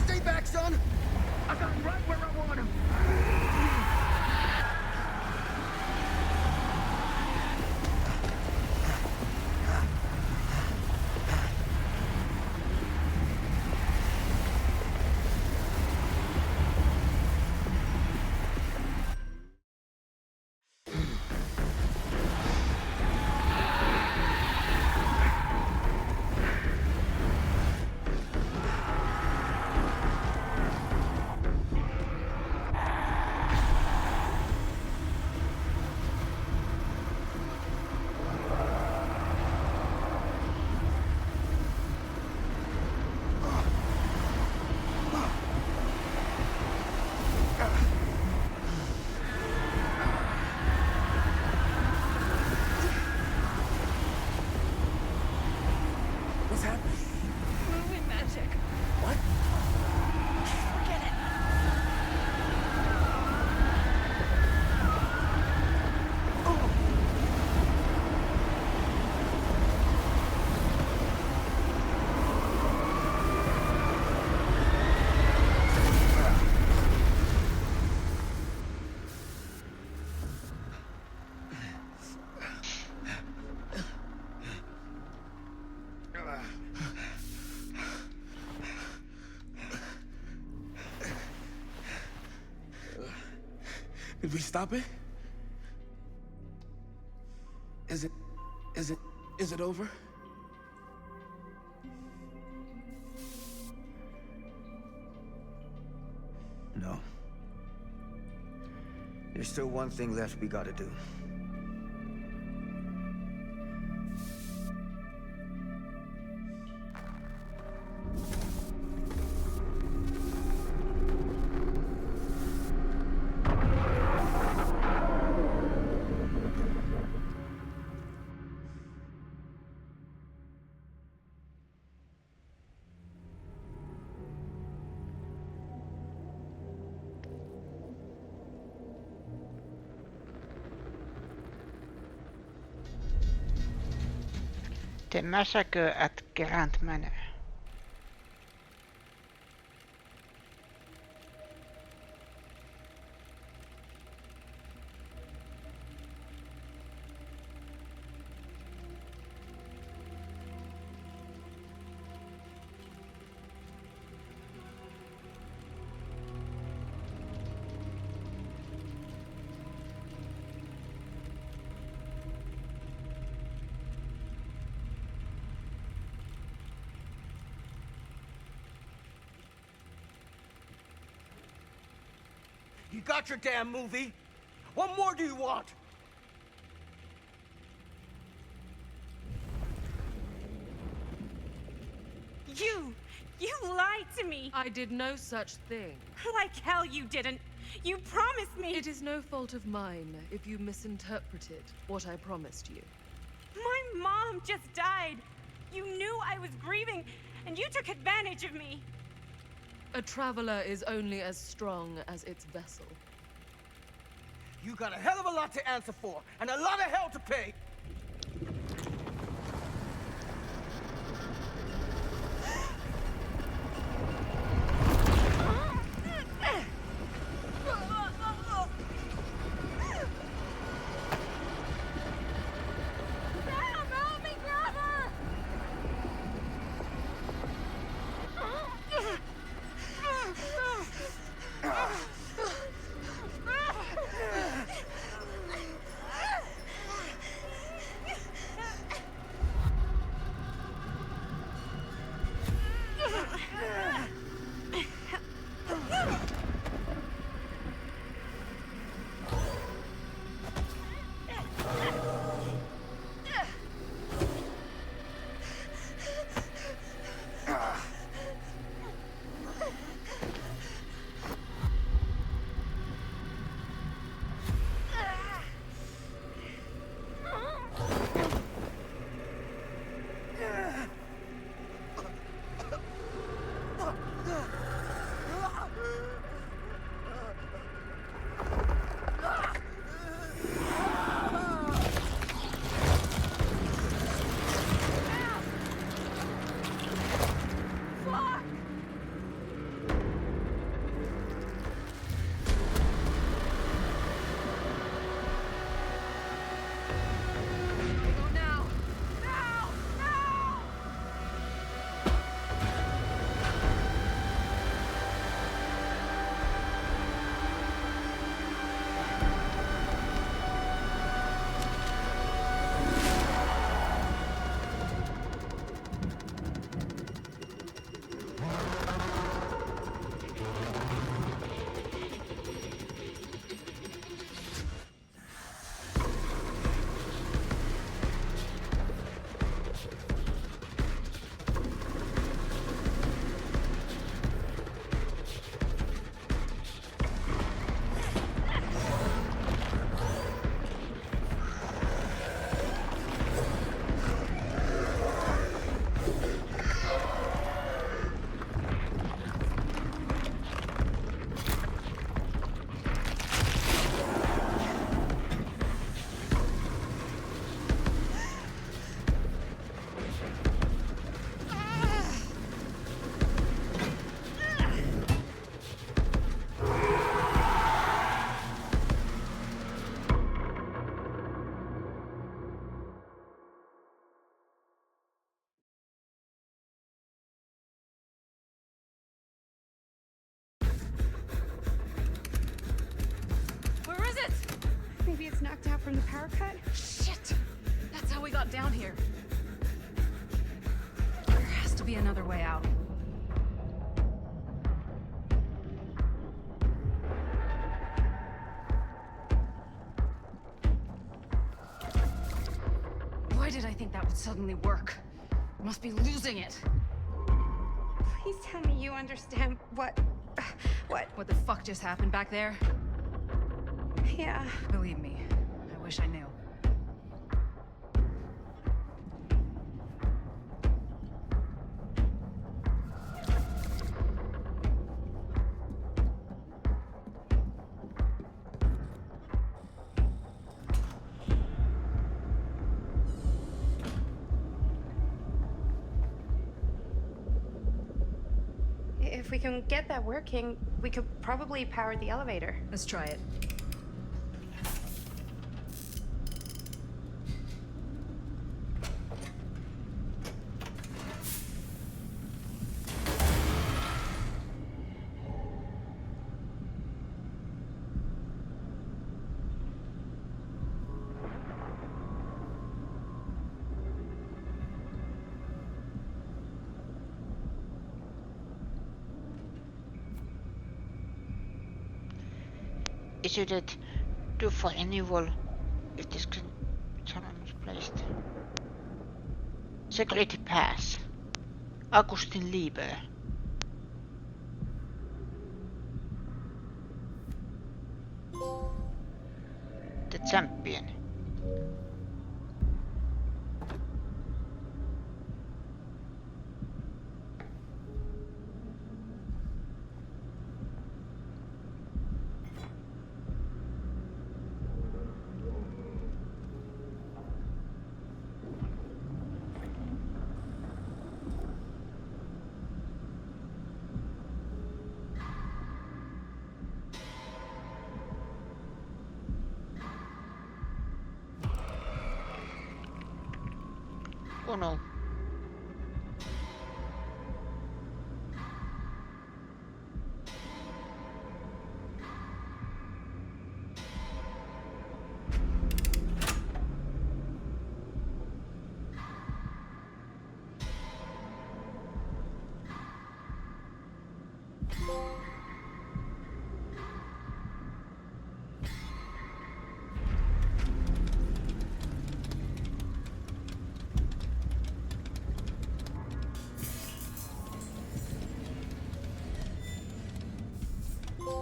Stay back, son! I got him right where I want him! What's happening? Moving magic. What? Forget it. Did we stop it? Is it over? No. There's still one thing left we gotta do. The massacre at Grand Manor. You got your damn movie. What more do you want? You lied to me! I did no such thing. Like hell you didn't! You promised me! It is no fault of mine if you misinterpreted what I promised you. My mom just died! You knew I was grieving, and you took advantage of me! A traveler is only as strong as its vessel. You got a hell of a lot to answer for, and a lot of hell to pay! Maybe it's knocked out from the power cut? Shit! That's how we got down here. There has to be another way out. Why did I think that would suddenly work? I must be losing it. Please tell me you understand what the fuck just happened back there? Yeah. Believe me, I wish I knew. If we can get that working, we could probably power the elevator. Let's try it. Issued to for renewal if this challenge is placed. Security Pass. Augustin Lieber. The champion. Oh no.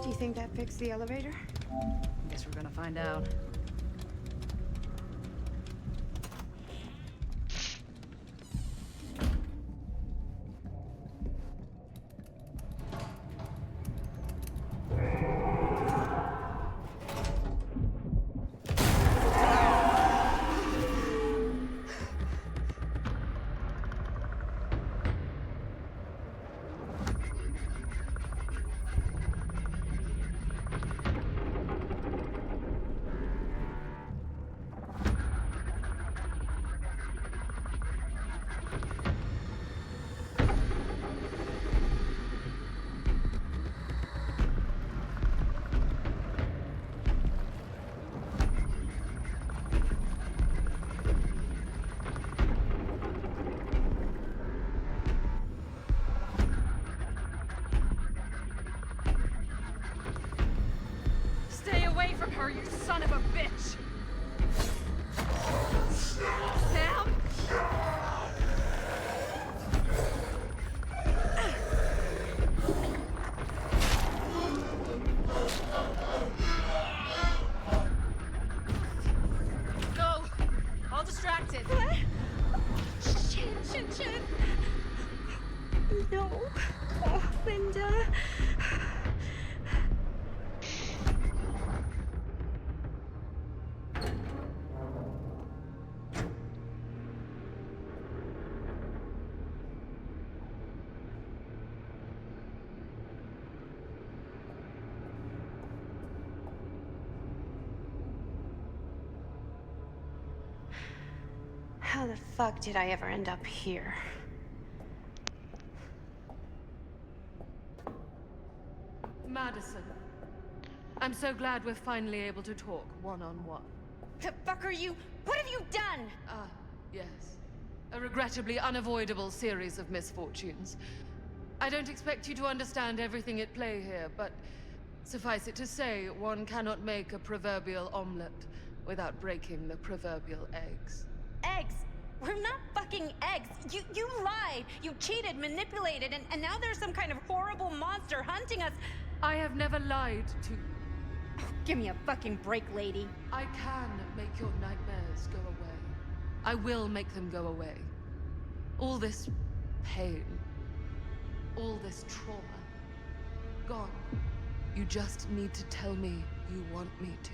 Do you think that fixed the elevator? Guess we're gonna find out. Stay away from her, you son of a bitch! Sam? Go! All distracted. What? Shit. No. Oh, Linda. How the fuck did I ever end up here? Madison, I'm so glad we're finally able to talk one-on-one. The fuck are you? What have you done? Ah, yes. A regrettably unavoidable series of misfortunes. I don't expect you to understand everything at play here, but suffice it to say, one cannot make a proverbial omelette without breaking the proverbial eggs. Eggs? We're not fucking eggs. You lied. You cheated, manipulated, and now there's some kind of horrible monster hunting us. I have never lied to you. Oh, give me a fucking break, lady. I can make your nightmares go away. I will make them go away. All this pain, all this trauma, gone. You just need to tell me you want me to.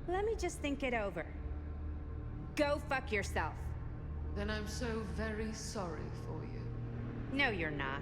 Let me just think it over. Go fuck yourself. Then I'm so very sorry for you. No, you're not.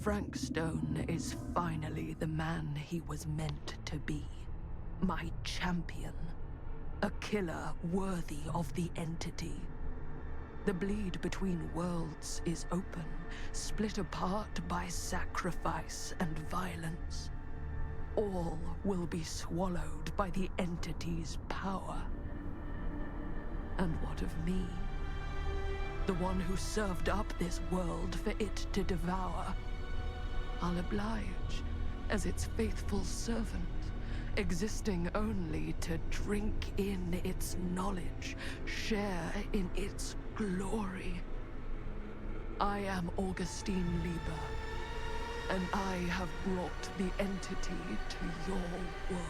Frank Stone is finally the man he was meant to be. My champion. A killer worthy of the entity. The bleed between worlds is open, split apart by sacrifice and violence. All will be swallowed by the entity's power. And what of me? The one who served up this world for it to devour. I'll oblige as its faithful servant, existing only to drink in its knowledge, share in its glory. I am Augustine Lieber, and I have brought the entity to your world.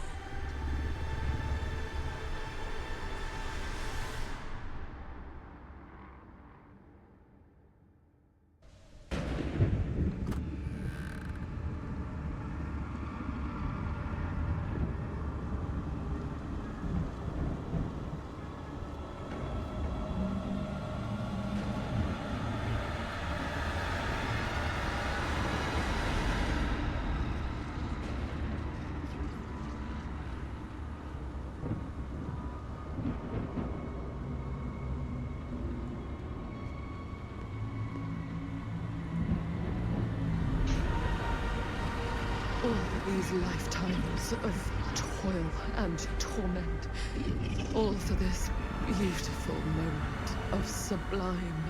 These lifetimes of toil and torment, all for this beautiful moment of sublime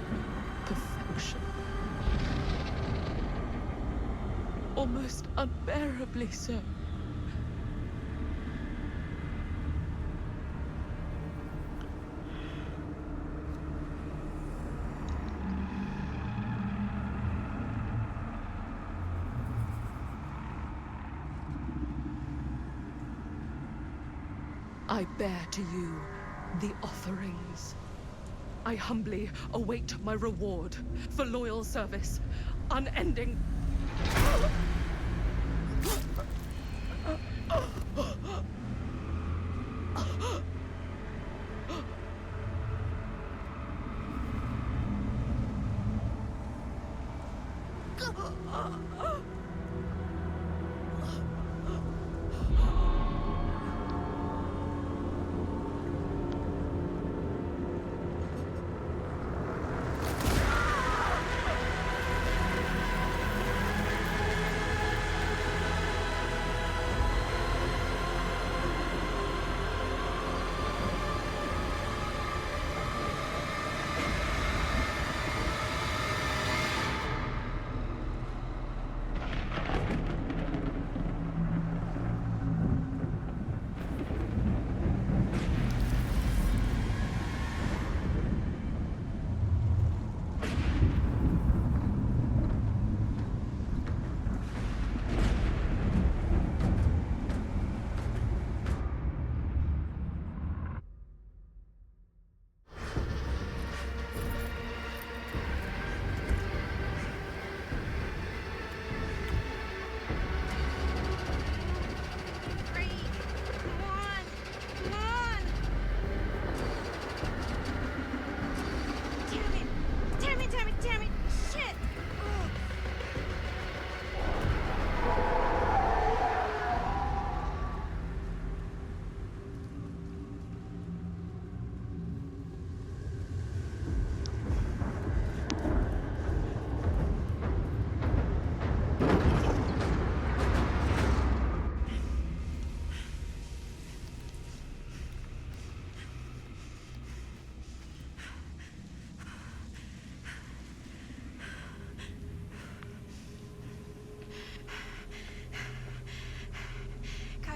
perfection. Almost unbearably so. I bear to you the offerings. I humbly await my reward for loyal service, unending.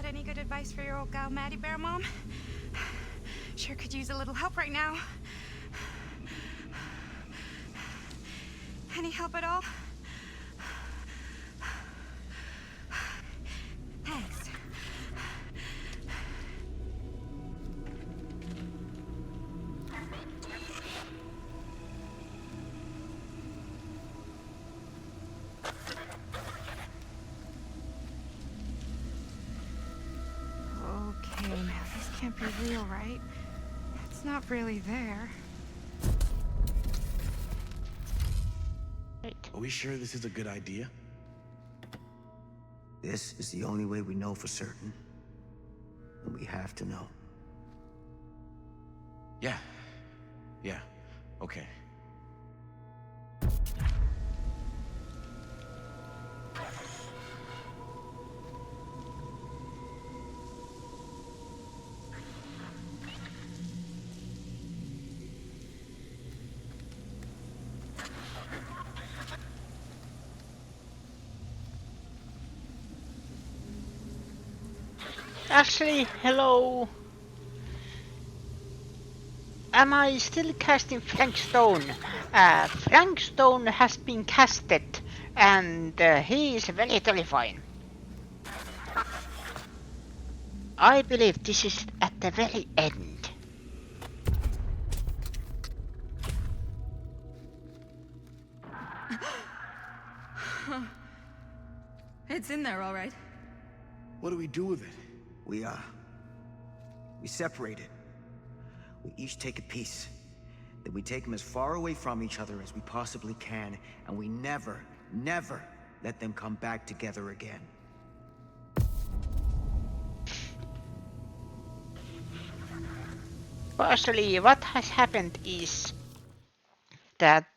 Any good advice for your old gal, Maddie Bear Mom? Sure could use a little help right now. Any help at all? Thanks. Okay, now this can't be real, right? It's not really there. Are we sure this is a good idea? This is the only way we know for certain. And we have to know. Yeah. Yeah. Okay. Actually, hello. Am I still casting Frank Stone? Frank Stone has been casted, and he is very terrifying. I believe this is at the very end. It's in there, all right. What do we do with it? We separate it. We each take a piece. Then we take them as far away from each other as we possibly can, and we never, never let them come back together again. Partially, what has happened is that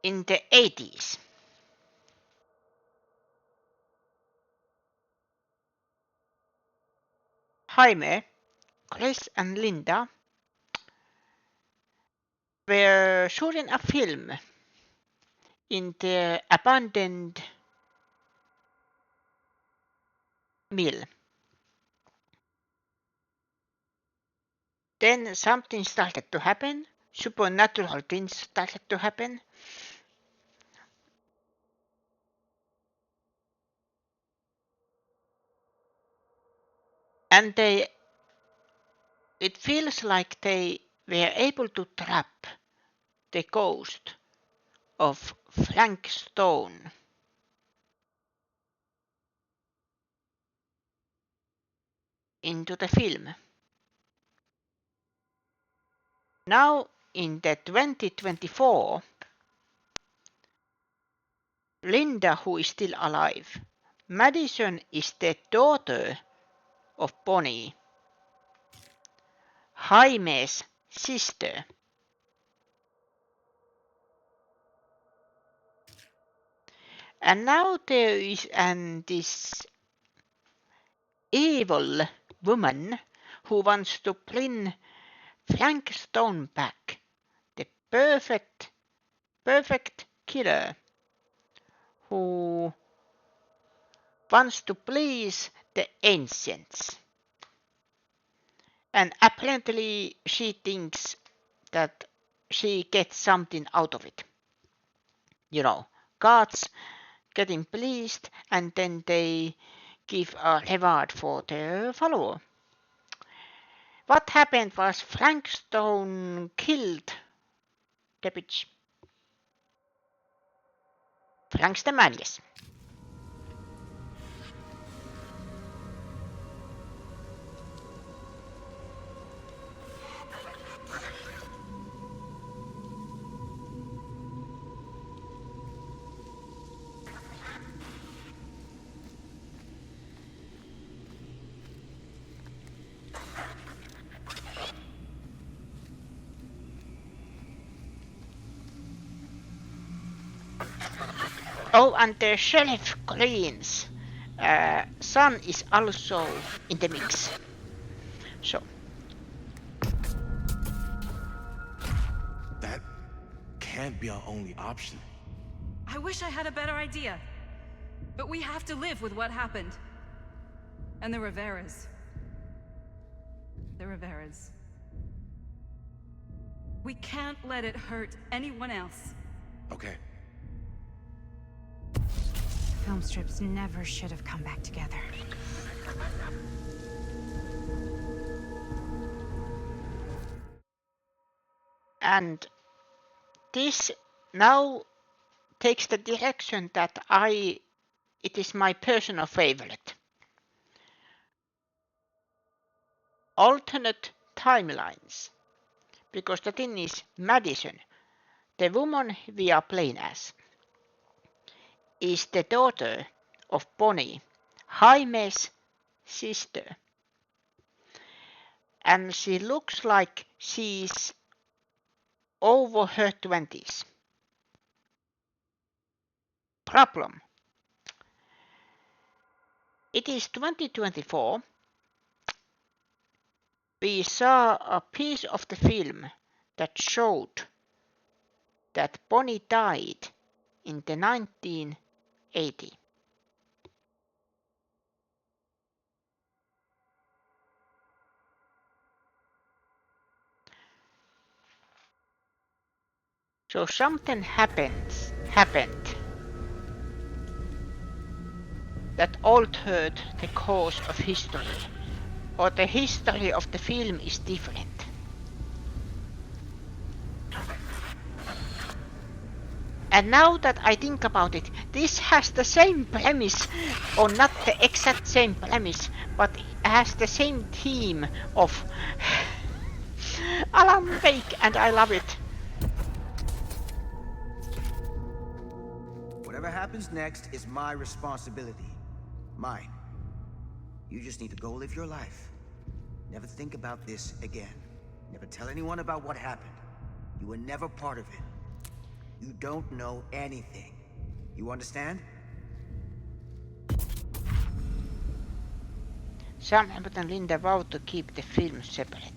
in the 80s, Jaime, Chris and Linda were shooting a film in the abandoned mill. Then something started to happen, supernatural things started to happen. And it feels like they were able to trap the ghost of Frank Stone. Into the film. Now in the 2024, Linda, who is still alive, Madison is the daughter of Bonnie, Jaime's sister. And now there is this evil woman who wants to bring Frank Stone back, the perfect killer who wants to please the ancients. And apparently she thinks that she gets something out of it. You know, gods getting pleased and then they give a reward for their follower. What happened was Frank Stone killed the bitch. Frank's the man, yes. Oh, and the Sheriff Green's son is also in the mix. So. That can't be our only option. I wish I had a better idea. But we have to live with what happened. And the Riveras. The Riveras. We can't let it hurt anyone else. Okay. Film strips never should have come back together. And this now takes the direction that it is my personal favorite. Alternate timelines. Because the thing is, Madison, the woman we are playing as, is the daughter of Bonnie, Jaime's sister. And she looks like she's over her 20s. Problem. It is 2024. We saw a piece of the film that showed that Bonnie died in the 1980. So something happened that altered the course of history, or the history of the film is different. And now that I think about it, this has the same premise, or not the exact same premise, but it has the same theme of Alan Wake, and I love it. Whatever happens next is my responsibility. Mine. You just need to go live your life. Never think about this again. Never tell anyone about what happened. You were never part of it. You don't know anything. You understand? Sam Abbott and Linda vowed to keep the film separate.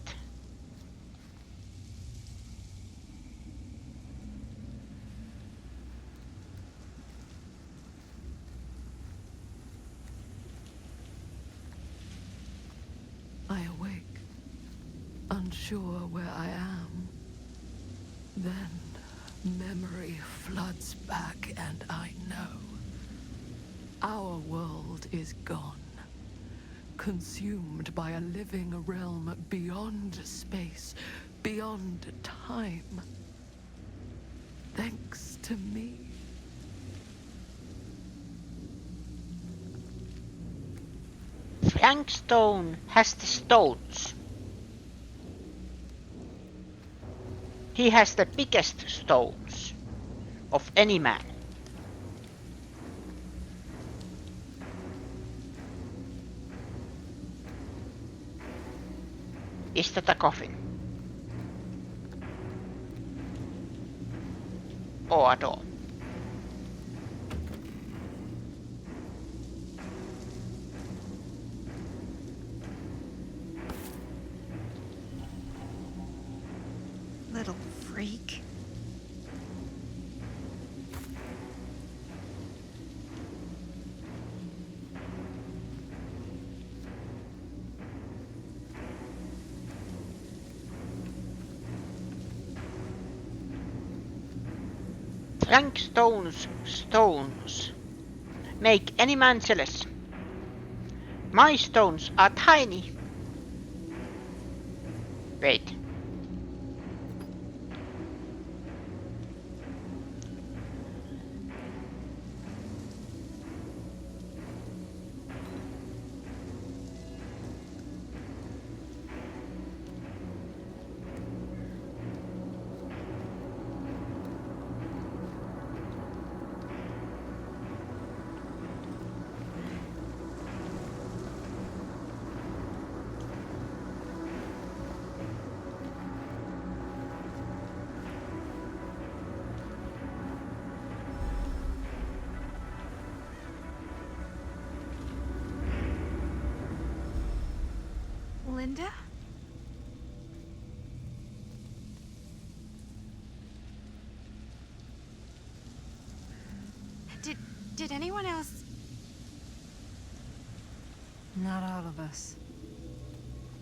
I awake, unsure where I am. Then memory floods back and I know. Our world is gone. Consumed by a living realm beyond space, beyond time. Thanks to me. Frank Stone has the stones. He has the biggest stones of any man. Is that a coffin? Or a door? Little freak. Frank Stone's stones make any man jealous. My stones are tiny. Wait. Linda? Did anyone else? Not all of us.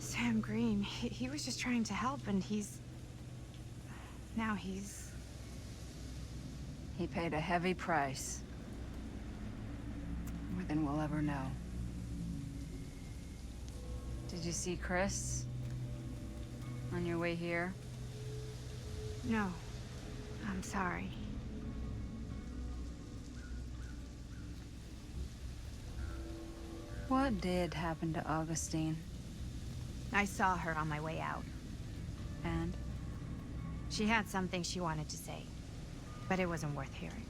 Sam Green, he was just trying to help, and now he's... He paid a heavy price. More than we'll ever know. Did you see Chris? On your way here? No. I'm sorry. What did happen to Augustine? I saw her on my way out. And? She had something she wanted to say, but it wasn't worth hearing.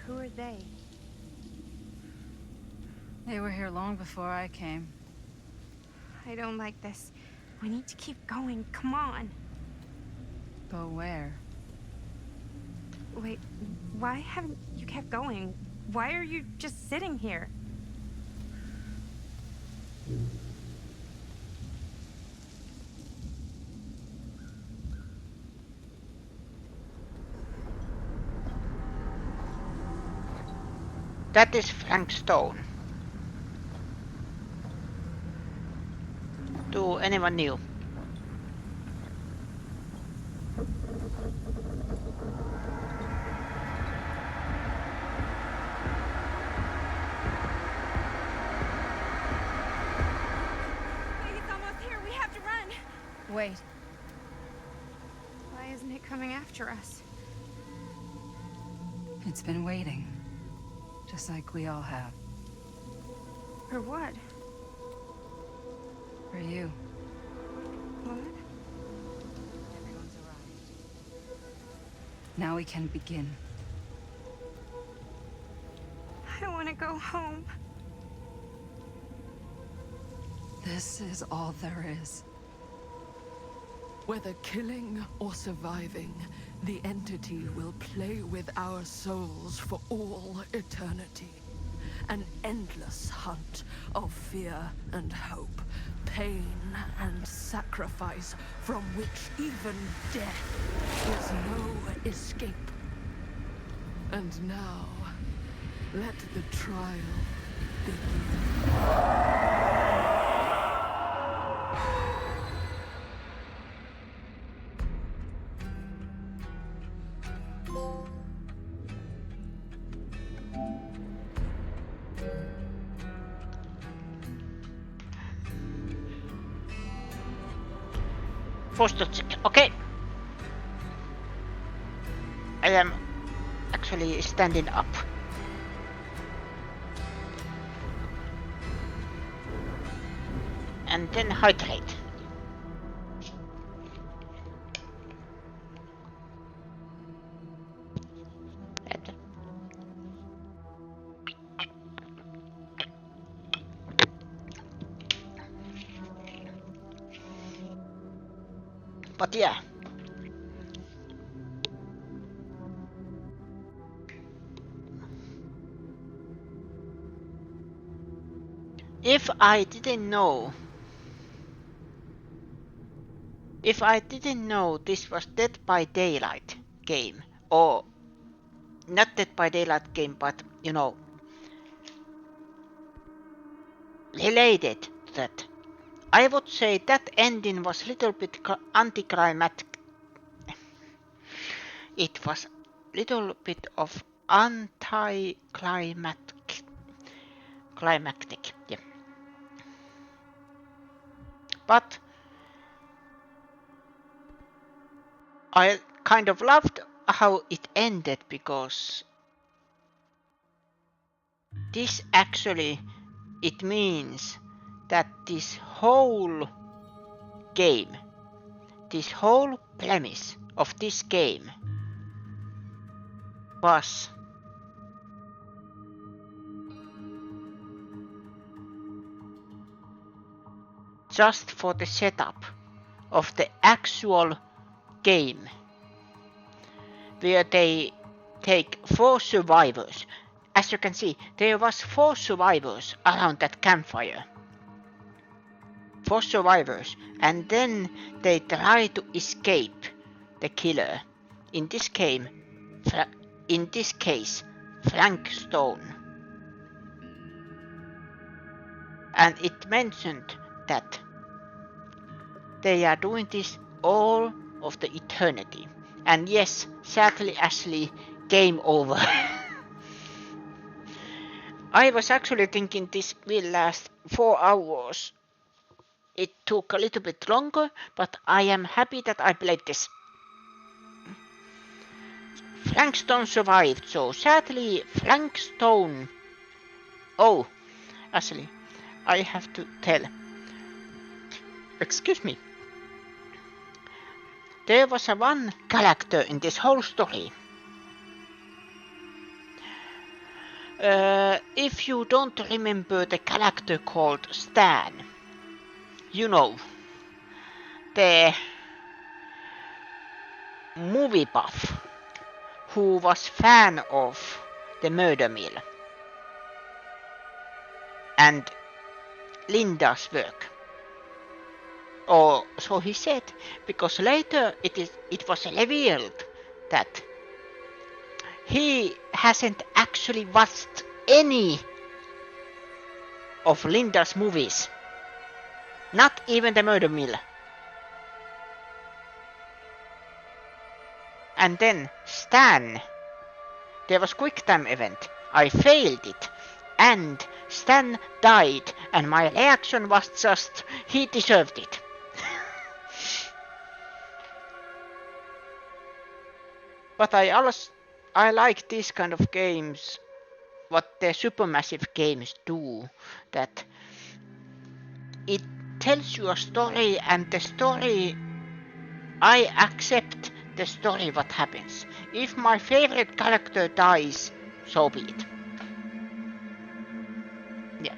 Who are they? They were here long before I came. I don't like this. We need to keep going. Come on. Go where? Wait, why haven't you kept going? Why are you just sitting here? That is Frank Stone. To anyone new? He's almost here. We have to run. Wait. Why isn't it coming after us? It's been waiting. Just like we all have. For what? For you. What? Everyone's arrived. Now we can begin. I want to go home. This is all there is. Whether killing or surviving, the entity will play with our souls for all eternity. An endless hunt of fear and hope, pain and sacrifice, from which even death is no escape. And now, let the trial begin. Posture check. Okay. I am actually standing up. And then hydrate. But yeah. If I didn't know this was Dead by Daylight game, or not Dead by Daylight game, but you know, related to that, I would say that ending was a little bit anticlimactic. It was little bit of anticlimactic. Yeah. But I kind of loved how it ended, because this actually, it means that this whole game, this whole premise of this game was just for the setup of the actual game, where they take 4 survivors. As you can see, there was 4 survivors around that campfire. 4 survivors, and then they try to escape the killer. In this case, Frank Stone. And it mentioned that they are doing this all of the eternity. And yes, sadly, Ashley, game over. I was actually thinking this will last 4 hours. It took a little bit longer, but I am happy that I played this. Frank Stone survived, so sadly Frank Stone... Oh, Ashley, I have to tell. Excuse me. There was a one character in this whole story. If you don't remember the character called Stan, you know, the movie buff who was fan of the Murder Mill and Linda's work. Or so he said, because later it was revealed that he hasn't actually watched any of Linda's movies. Not even the Murder Mill. And then Stan, there was QuickTime event. I failed it. And Stan died, and my reaction was just, he deserved it. But I like these kind of games, what the supermassive games do, that it tells you a story, and the story, I accept the story what happens. If my favorite character dies, so be it. Yeah,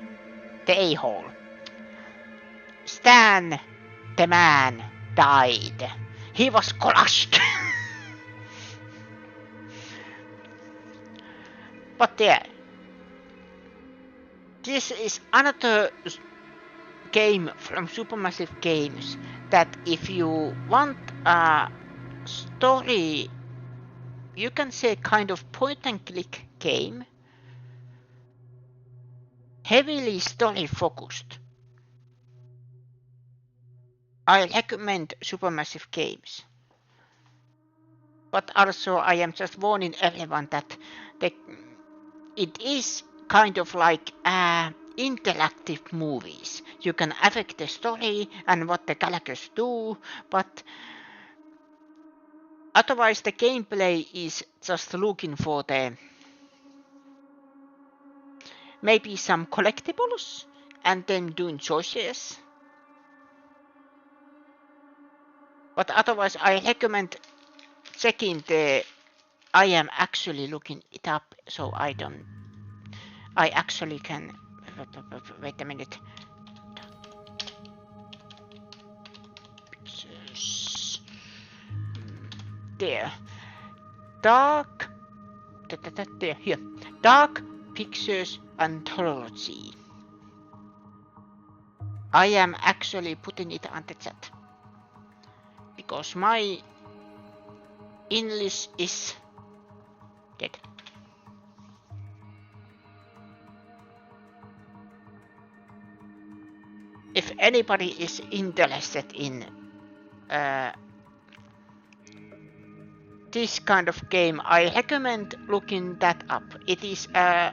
the a-hole. Stan, the man, died. He was crushed. But yeah, this is another game from Supermassive Games that if you want a story, you can say kind of point and click game, heavily story focused, I recommend Supermassive Games. But also I am just warning everyone that it is kind of like interactive movies. You can affect the story and what the characters do, but otherwise the gameplay is just looking for the maybe some collectibles and then doing choices. But otherwise I recommend checking the... I am actually looking it up, so I actually can... Wait a minute. Pictures. There. Dark... There, here. Dark Pictures Anthology. I am actually putting it on the chat. Because my English is dead. If anybody is interested in this kind of game, I recommend looking that up. It is a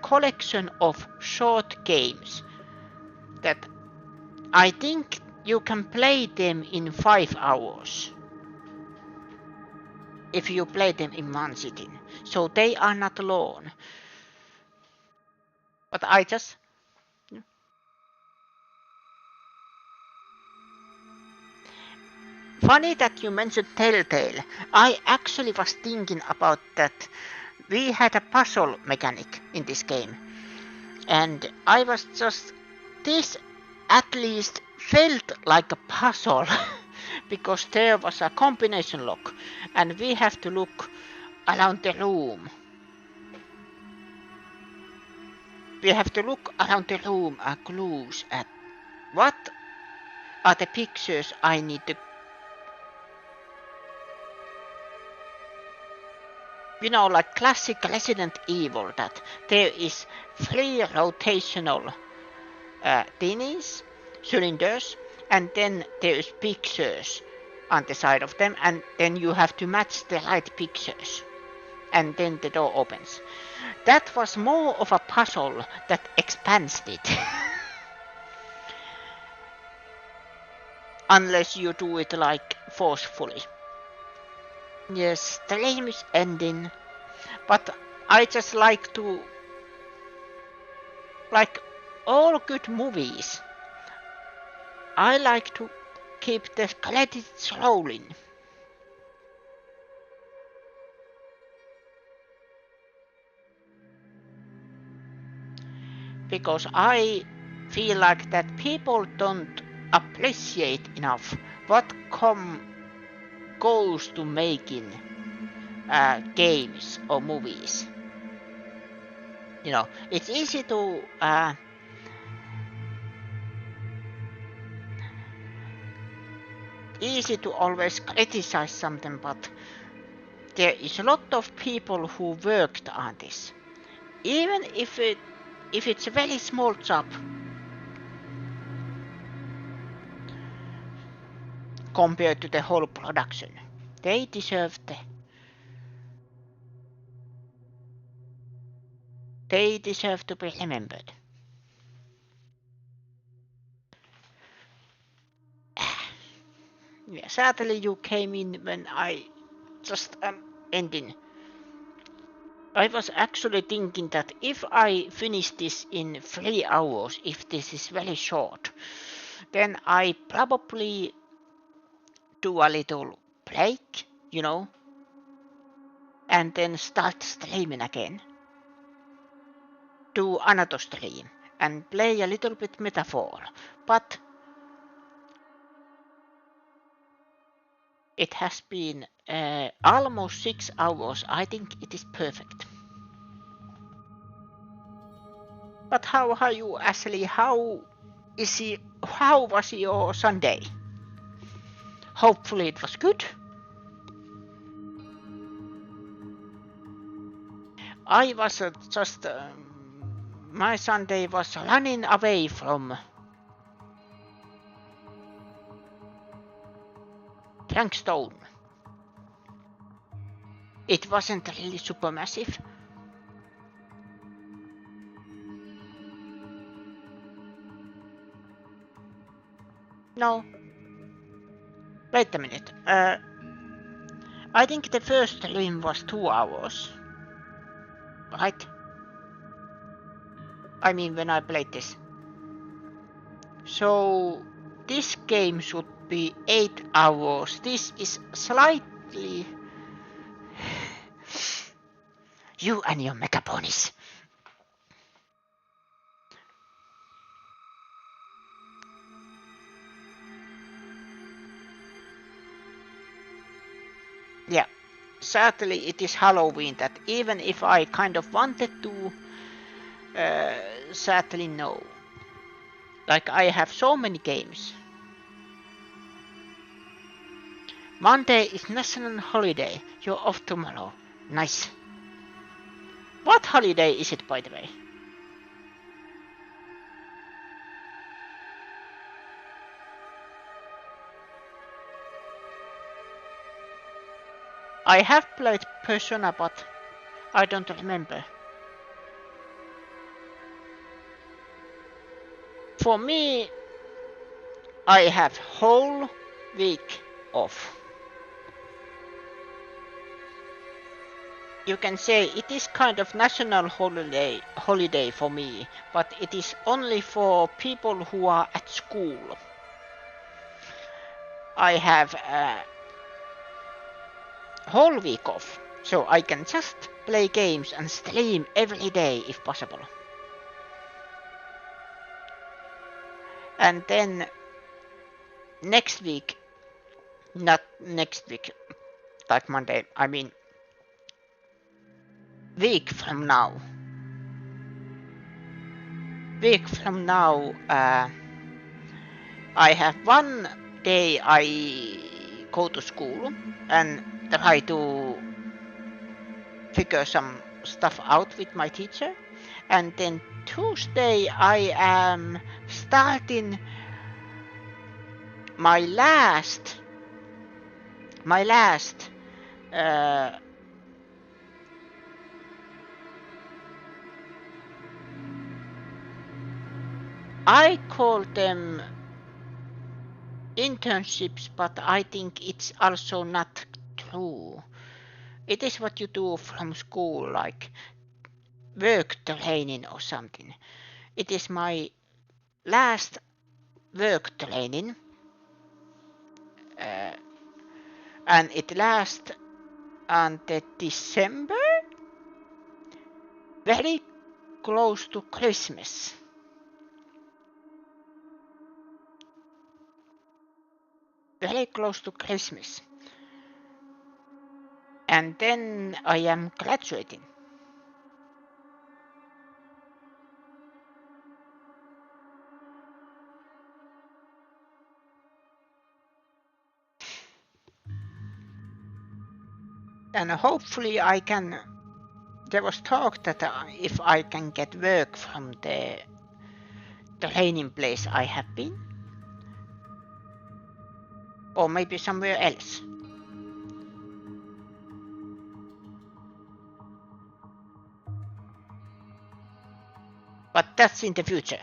collection of short games that I think you can play them in 5 hours. If you play them in one sitting. So they are not long. But I just... Funny that you mentioned Telltale. I actually was thinking about that. We had a puzzle mechanic in this game. And I was just... This at least felt like a puzzle. Because there was a combination lock. And we have to look around the room. We have to look around the room at clues at what are the pictures I need to... You know, like classic Resident Evil, that there is 3 rotational thingies, cylinders, and then there is pictures on the side of them, and then you have to match the right pictures, and then the door opens. That was more of a puzzle that expands it. Unless you do it like forcefully. Yes, stream is ending, but I just like to, like all good movies, I like to keep the credits rolling. Because I feel like that people don't appreciate enough what goes to making games or movies. You know, it's easy to always criticize something, but there is a lot of people who worked on this. Even if it's a very small job compared to the whole production, they deserve to be remembered. Yeah, sadly you came in when I just am ending. I was actually thinking that if I finish this in 3 hours, if this is very short, then I probably do a little break, you know, and then start streaming again. Do another stream and play a little bit Metaphor, but it has been almost 6 hours. I think it is perfect. But how are you, Ashley? How was your Sunday? Hopefully it was good. I was just my Sunday was running away from Frank Stone. It wasn't really super massive. No. Wait a minute. I think the first stream was 2 hours. Right? I mean, when I played this. So this game should be 8 hours. This is slightly... You and your megaponies. Yeah, sadly it is Halloween that even if I kind of wanted to, sadly no. Like I have so many games. Monday is national holiday. You're off tomorrow. Nice. What holiday is it, by the way? I have played Persona, but I don't remember. For me, I have whole week off. You can say it is kind of national holiday for me, but it is only for people who are at school. I have a whole week off, so I can just play games and stream every day if possible. And then next week, not next week, like Monday, I mean week from now, I have one day I go to school and try to figure some stuff out with my teacher, and then Tuesday I am starting my last I call them internships, but I think it's also not true. It is what you do from school, like work training or something. It is my last work training, and it lasts until December, very close to Christmas. Very close to Christmas. And then I am graduating. And hopefully I can, there was talk that if I can get work from the training place I have been, or maybe somewhere else. But that's in the future.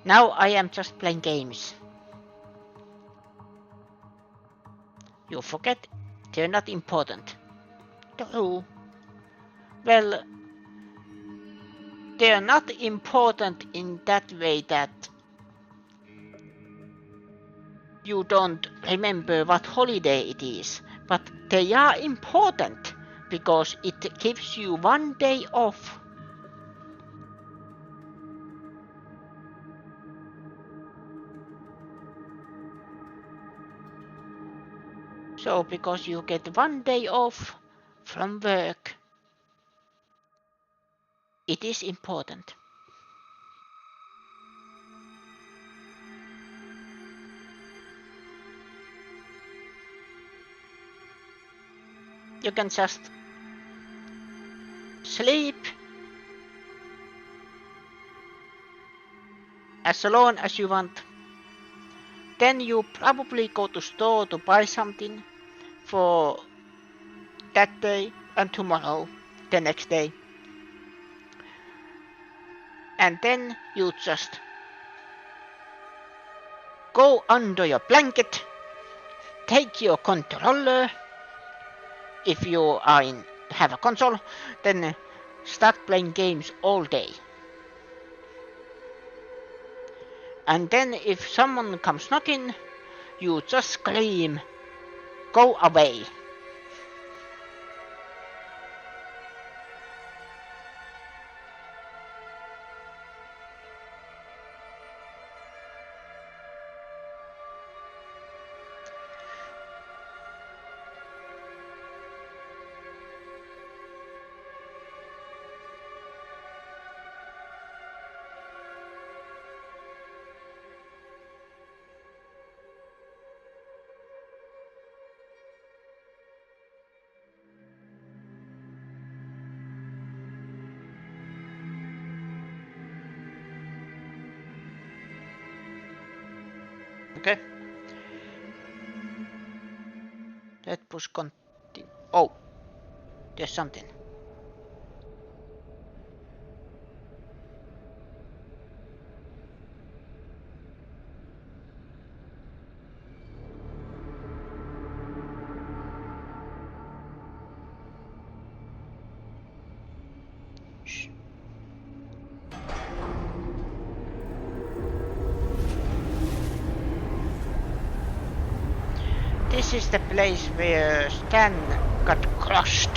Now I am just playing games. You forget, they're not important. True. Well, they're not important in that way that you don't remember what holiday it is, but they are important because it gives you one day off. So because you get one day off from work, it is important. You can just sleep as long as you want. Then you probably go to store to buy something for that day and tomorrow, the next day. And then you just go under your blanket, take your controller, if you are have a console, then start playing games all day. And then if someone comes knocking, you just scream, "Go away!" Okay. Let's push continue. Oh, there's something. Shh. This is the place where Stan got crushed.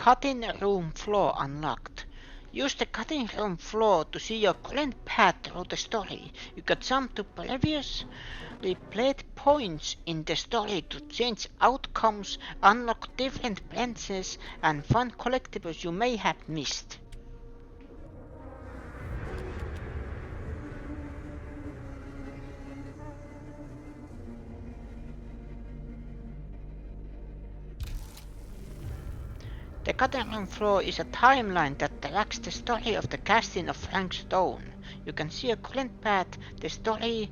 cutting room floor unlocked. Use the cutting room floor to see your current path through the story. You can jump to previously played points in the story to change outcomes, unlock different branches, and find collectibles you may have missed. The cutting room floor is a timeline that tracks the story of the casting of Frank Stone. You can see a current path, the story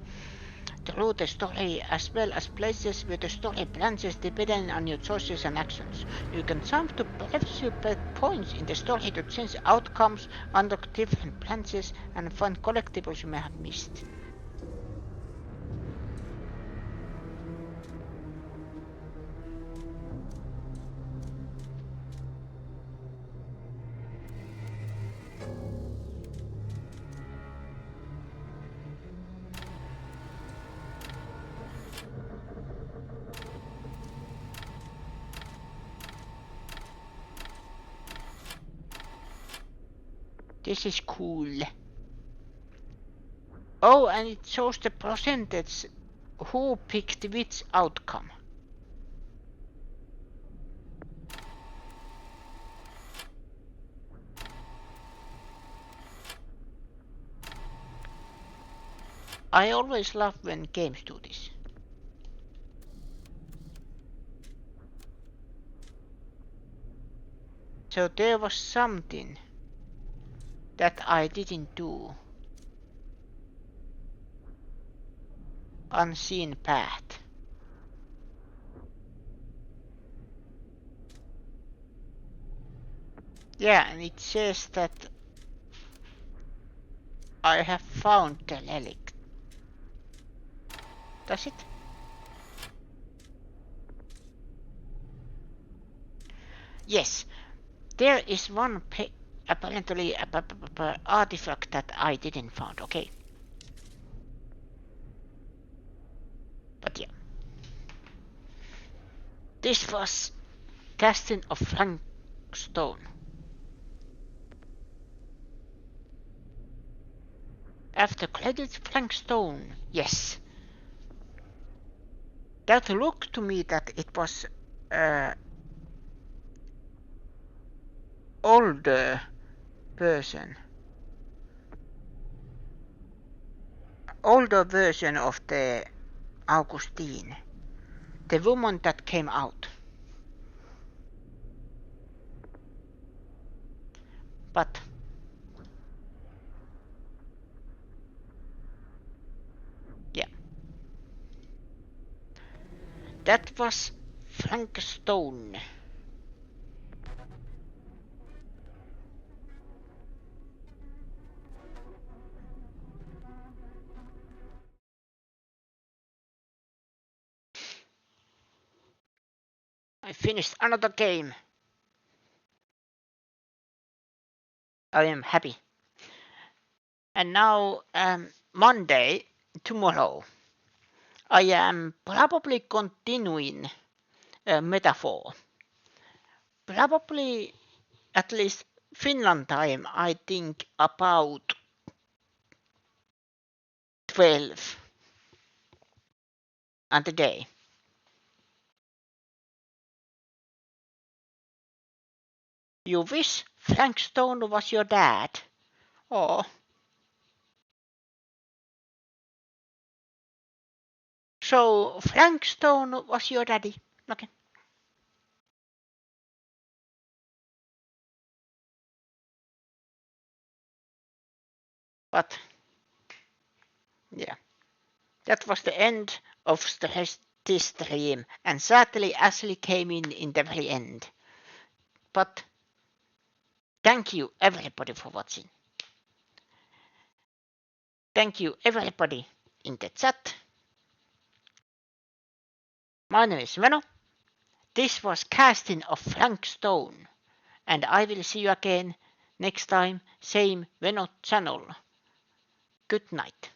through the story, as well as places where the story branches depending on your choices and actions. You can jump to previously played points in the story to change outcomes, unlock different branches, and find collectibles you may have missed. This is cool. Oh, and it shows the percentage who picked which outcome. I always love when games do this. So there was something that I didn't do. Unseen path. Yeah, and it says that I have found the relic. Does it? Yes, there is one apparently artifact that I didn't find. Okay. But yeah. This was Casting of Frank Stone. After credits, Frank Stone. Yes. That looked to me that it was older version of the Augustine, the woman that came out. But yeah, that was Frank Stone. I finished another game. I am happy. And now Monday, tomorrow, I am probably continuing Metaphor. Probably at least Finland time, I think about 12 on the day. You wish Frank Stone was your dad? Oh. So Frank Stone was your daddy? Okay. But yeah, that was the end of this stream, and sadly Ashley came in the very end. But thank you everybody for watching. Thank you everybody in the chat. My name is Veno. This was Casting of Frank Stone, and I will see you again next time, same Veno channel. Good night.